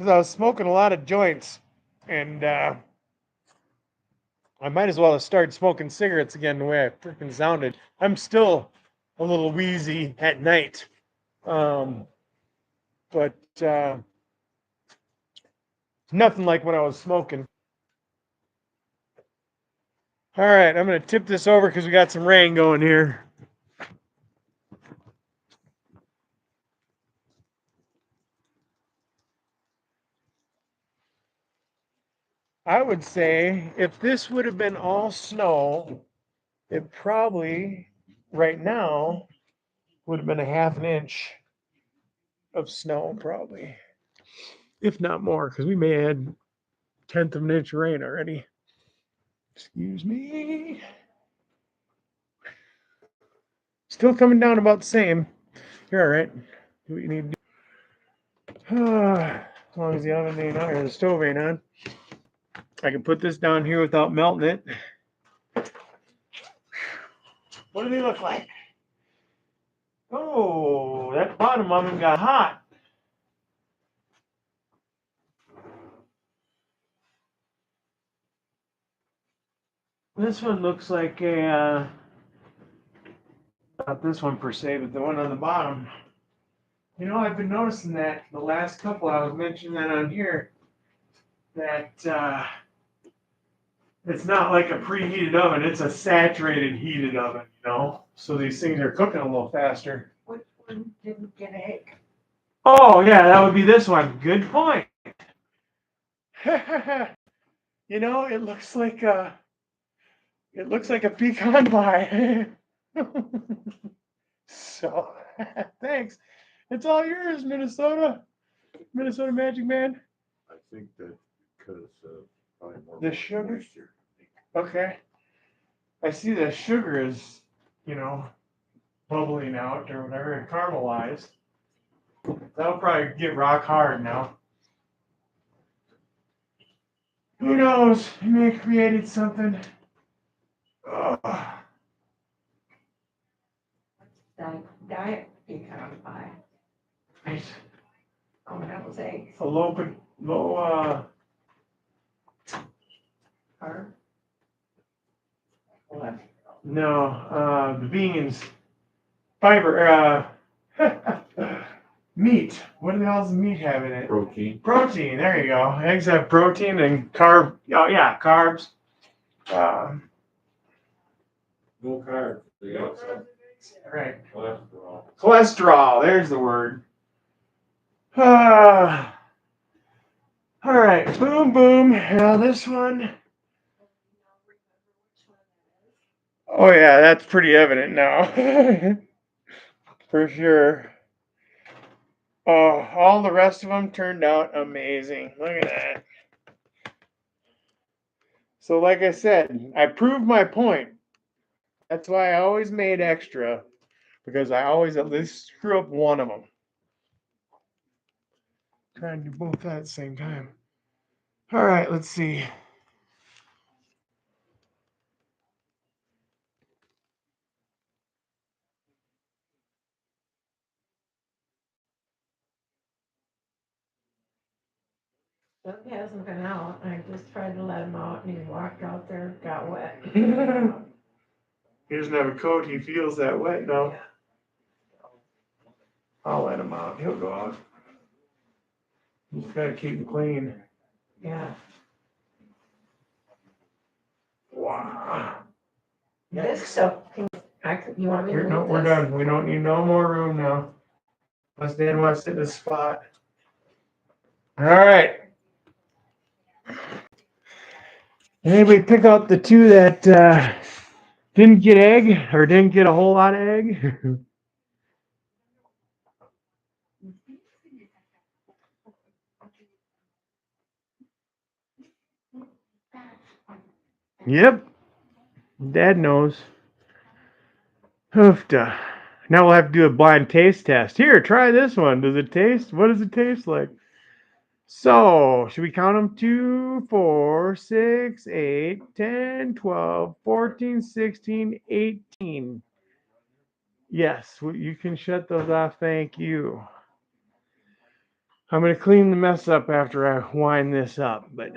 I was smoking a lot of joints, and I might as well have started smoking cigarettes again the way I freaking sounded. I'm still a little wheezy at night. But nothing like when I was smoking. All right, I'm going to tip this over because we got some rain going here. I would say if this would have been all snow, it probably, right now, would have been a half an inch of snow, probably. If not more, because we may have had 1/10 of an inch of rain already. Excuse me. Still coming down about the same. You're all right. Do what you need to do. As long as the oven ain't on or the stove ain't on. I can put this down here without melting it. What do they look like? Oh, that bottom of them got hot. This one looks like a, not this one per se, but the one on the bottom. You know, I've been noticing that the last couple, I was mentioning that on here, that it's not like a preheated oven, it's a saturated heated oven, you know? So these things are cooking a little faster. Which one didn't get egg? Oh, yeah, that would be this one. Good point. You know, it looks like a pecan pie. So, thanks. It's all yours, Minnesota Magic Man. I think that because of probably more The sugar? moisture. Okay. I see the sugar is, you know, bubbling out or whatever, and caramelized. That'll probably get rock hard now. Who knows? He may have created something. Ugh. Diet pecan pie. Right. Oh, that was eggs. A low Carb. What? no, the beans, fiber, meat. What the hell does meat have in it? Protein. Protein. There you go. Eggs have protein and carb. Oh yeah, carbs. No carbs. Right. Cholesterol. Cholesterol. There's the word. All right. Boom, boom. Now this one. Oh yeah, that's pretty evident now. for sure. Oh, all the rest of them turned out amazing. Look at that. So like I said, I proved my point. That's why I always made extra, because I always at least screw up one of them. Trying to do both at the same time. All right, let's see. Doug hasn't been out. I just tried to let him out and he walked out there, got wet. He doesn't have a coat. He feels that wet now. I'll let him out. He'll go out. Just gotta keep him clean. Yeah. Wow. This stuff, you want me to move We're this? done. We don't need no more room now. Unless Dan wants to sit in this spot. All right. Anybody pick out the two that didn't get egg or didn't get a whole lot of egg? Yep. Dad knows. Hoofda. Now we'll have to do a blind taste test. Here, try this one. Does it taste? What does it taste like? So, should we count them? 2, 4, 6, 8, 10, 12, 14, 16, 18. Yes, you can shut those off. Thank you. I'm going to clean the mess up after I wind this up, but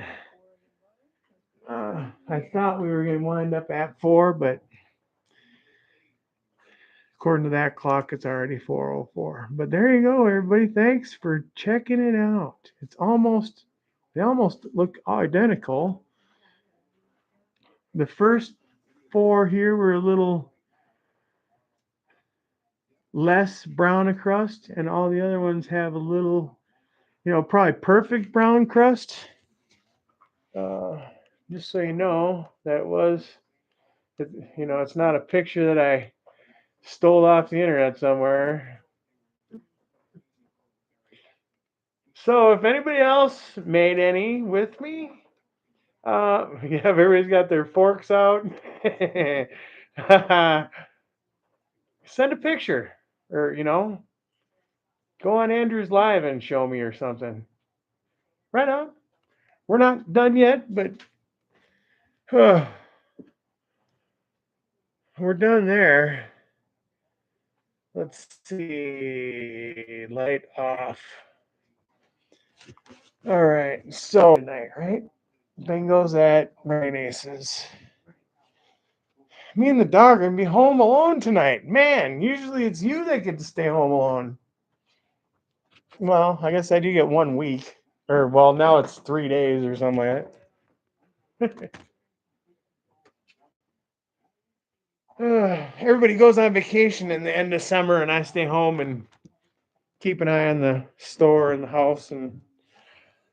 I thought we were going to wind up at 4, but according to that clock, it's already 4:04. But there you go, everybody. Thanks for checking it out. They almost look identical. The first 4 here were a little less brown a crust, and all the other ones have a little, probably perfect brown crust. Just so you know, it's not a picture that I stole off the internet somewhere. So if anybody else made any with me, everybody's got their forks out. Send a picture, or go on Andrew's Live and show me or something. Right on. We're not done yet, but we're done there. Let's see. Light off. All right. So tonight, right? Bingos at Rain Aces. Me and the dog are gonna be home alone tonight. Man, usually it's you that get to stay home alone. Well, I guess I do get 1 week. Or well, now it's 3 days or something like that. Everybody goes on vacation in the end of summer, and I stay home and keep an eye on the store and the house and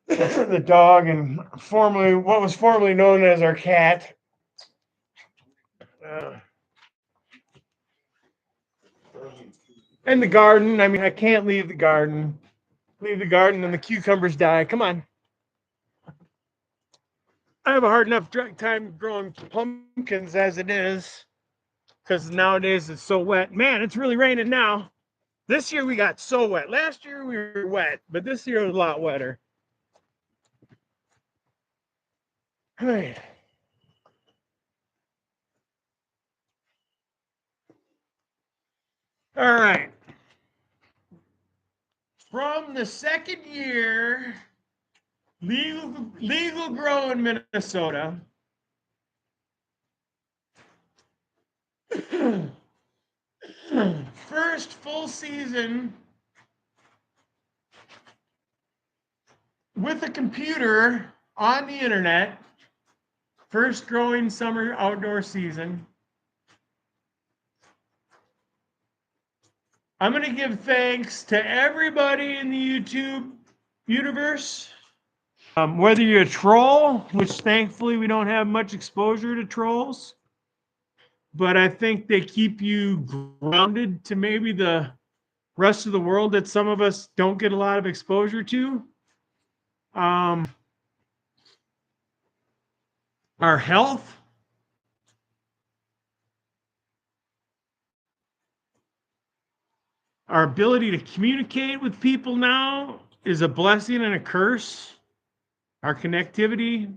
the dog and what was formerly known as our cat. And the garden. I mean, I can't leave the garden. Leave the garden and the cucumbers die. Come on. I have a hard enough time growing pumpkins as it is, because nowadays it's so wet. Man, it's really raining now. This year we got so wet. Last year we were wet, but this year was a lot wetter. Hey. All right. From the second year, legal grow in Minnesota. First full season with a computer on the internet. First growing summer outdoor season. I'm going to give thanks to everybody in the YouTube universe. Whether you're a troll, which thankfully we don't have much exposure to trolls, but I think they keep you grounded to maybe the rest of the world that some of us don't get a lot of exposure to. Our health. Our ability to communicate with people now is a blessing and a curse. Our connectivity.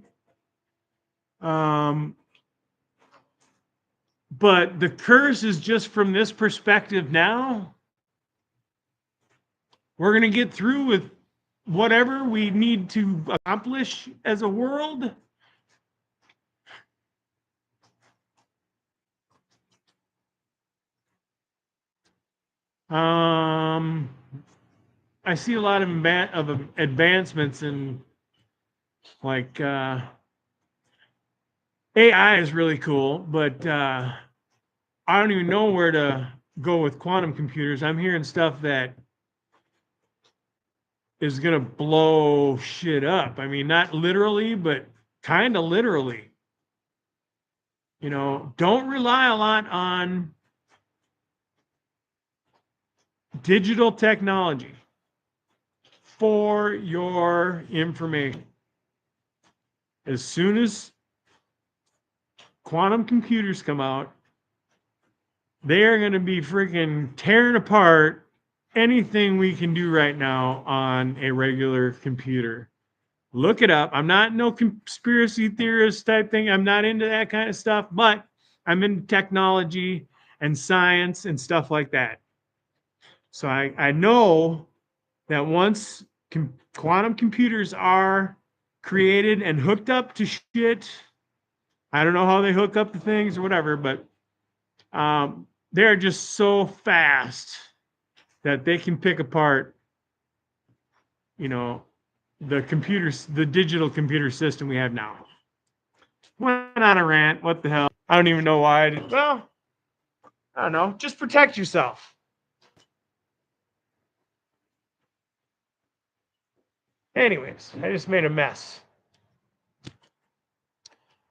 But the curse is just from this perspective now. We're going to get through with whatever we need to accomplish as a world. I see a lot of advancements in like AI is really cool, but I don't even know where to go with quantum computers. I'm hearing stuff that is going to blow shit up. I mean, not literally, but kind of literally. You know, don't rely a lot on digital technology for your information. As soon as quantum computers come out, they're going to be freaking tearing apart anything we can do right now on a regular computer. Look it up. I'm not no conspiracy theorist type thing. I'm not into that kind of stuff, but I'm into technology and science and stuff like that. So I know that once quantum computers are created and hooked up to shit, I don't know how they hook up to things or whatever, but they're just so fast that they can pick apart, you know, the computers, the digital computer system we have now. Went on a rant. What the hell? I don't even know why I did. Well, I don't know. Just protect yourself. Anyways, I just made a mess.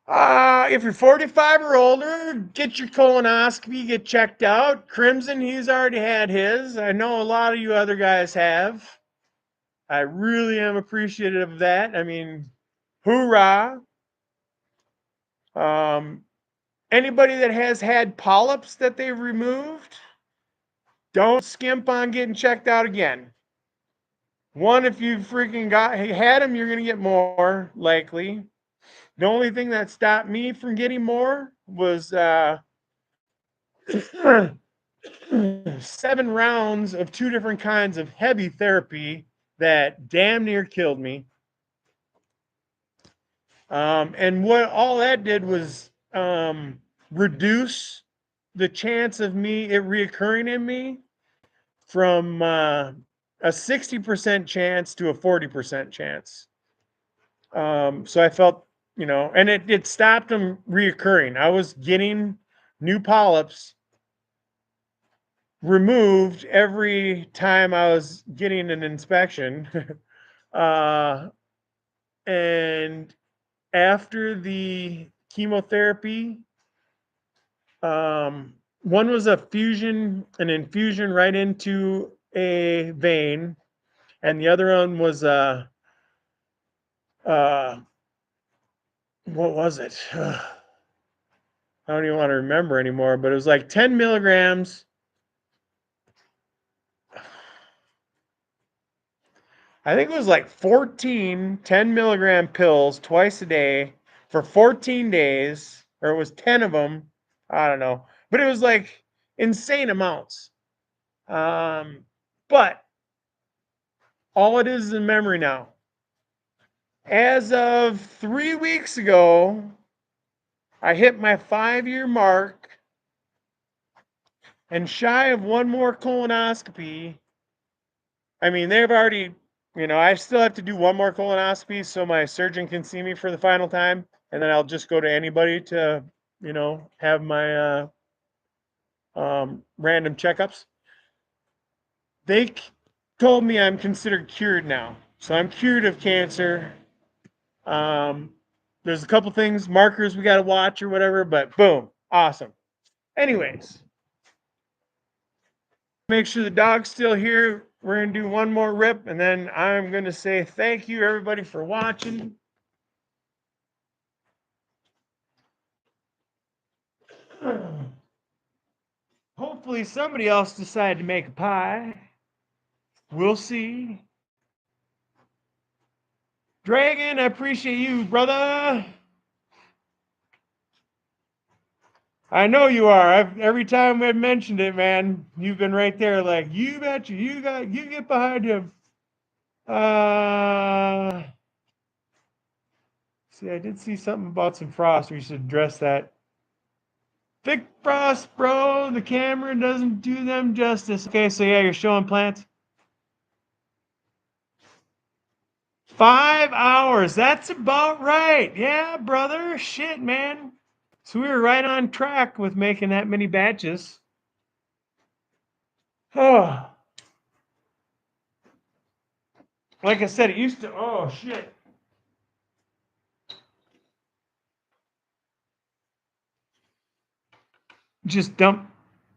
If you're 45 or older, get your colonoscopy, get checked out. Crimson, he's already had his. I know a lot of you other guys have. I really am appreciative of that. I mean, hoorah. Anybody that has had polyps that they've removed, don't skimp on getting checked out again. One, if you freaking had them, you're going to get more likely. The only thing that stopped me from getting more was 7 rounds of 2 different kinds of heavy therapy that damn near killed me. And what all that did was reduce the chance of it reoccurring in me from a 60% chance to a 40% chance. So I felt, you know, and it stopped them reoccurring. I was getting new polyps removed every time I was getting an inspection. And after the chemotherapy, one was an infusion right into a vein, and the other one was what was it? I don't even want to remember anymore, but it was like 10 milligrams. I think it was like 14 10 milligram pills twice a day for 14 days, or it was 10 of them. I don't know, but it was like insane amounts. But all it is in memory now. As of 3 weeks ago, I hit my 5-year mark, and shy of one more colonoscopy. I mean, they've already, you know, I still have to do one more colonoscopy so my surgeon can see me for the final time, and then I'll just go to anybody to, you know, have my random checkups. They told me I'm considered cured now, so I'm cured of cancer. There's a couple things, markers we got to watch or whatever, but boom, awesome. Anyways, make sure the dog's still here. We're going to do one more rip, and then I'm going to say thank you, everybody, for watching. Hopefully somebody else decided to make a pie. We'll see. Dragon, I appreciate you, brother. I know you are. Every time I've mentioned it, man, you've been right there like, you betcha, you get behind him. See, I did see something about some frost. We should address that. Thick frost, bro. The camera doesn't do them justice. Okay, so yeah, you're showing plants. 5 hours. That's about right. Yeah, brother. Shit, man. So we were right on track with making that many batches. Oh. Like I said, it used to. Oh, shit. Just dump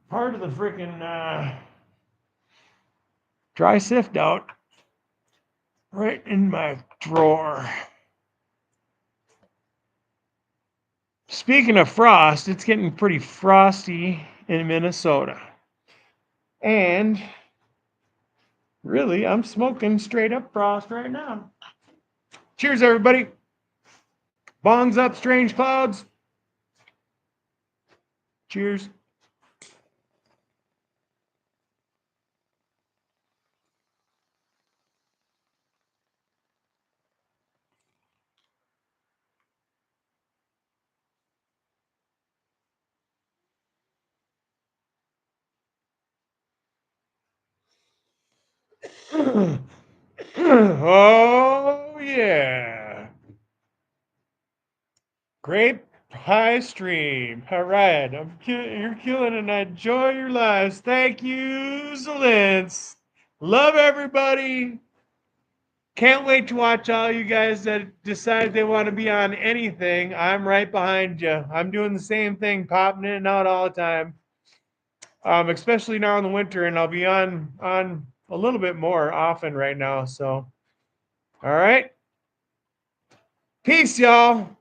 part of the freaking dry sift out right in my drawer. Speaking of frost, it's getting pretty frosty in Minnesota. And really, I'm smoking straight up frost right now. Cheers, everybody. Bongs up, strange clouds. Cheers. Oh, yeah. Grape pie stream. All right. You're killing it. And I enjoy your lives. Thank you, Zalintz. Love everybody. Can't wait to watch all you guys that decide they want to be on anything. I'm right behind you. I'm doing the same thing, popping in and out all the time. Especially now in the winter, and I'll be on a little bit more often right now. So, all right. Peace, y'all.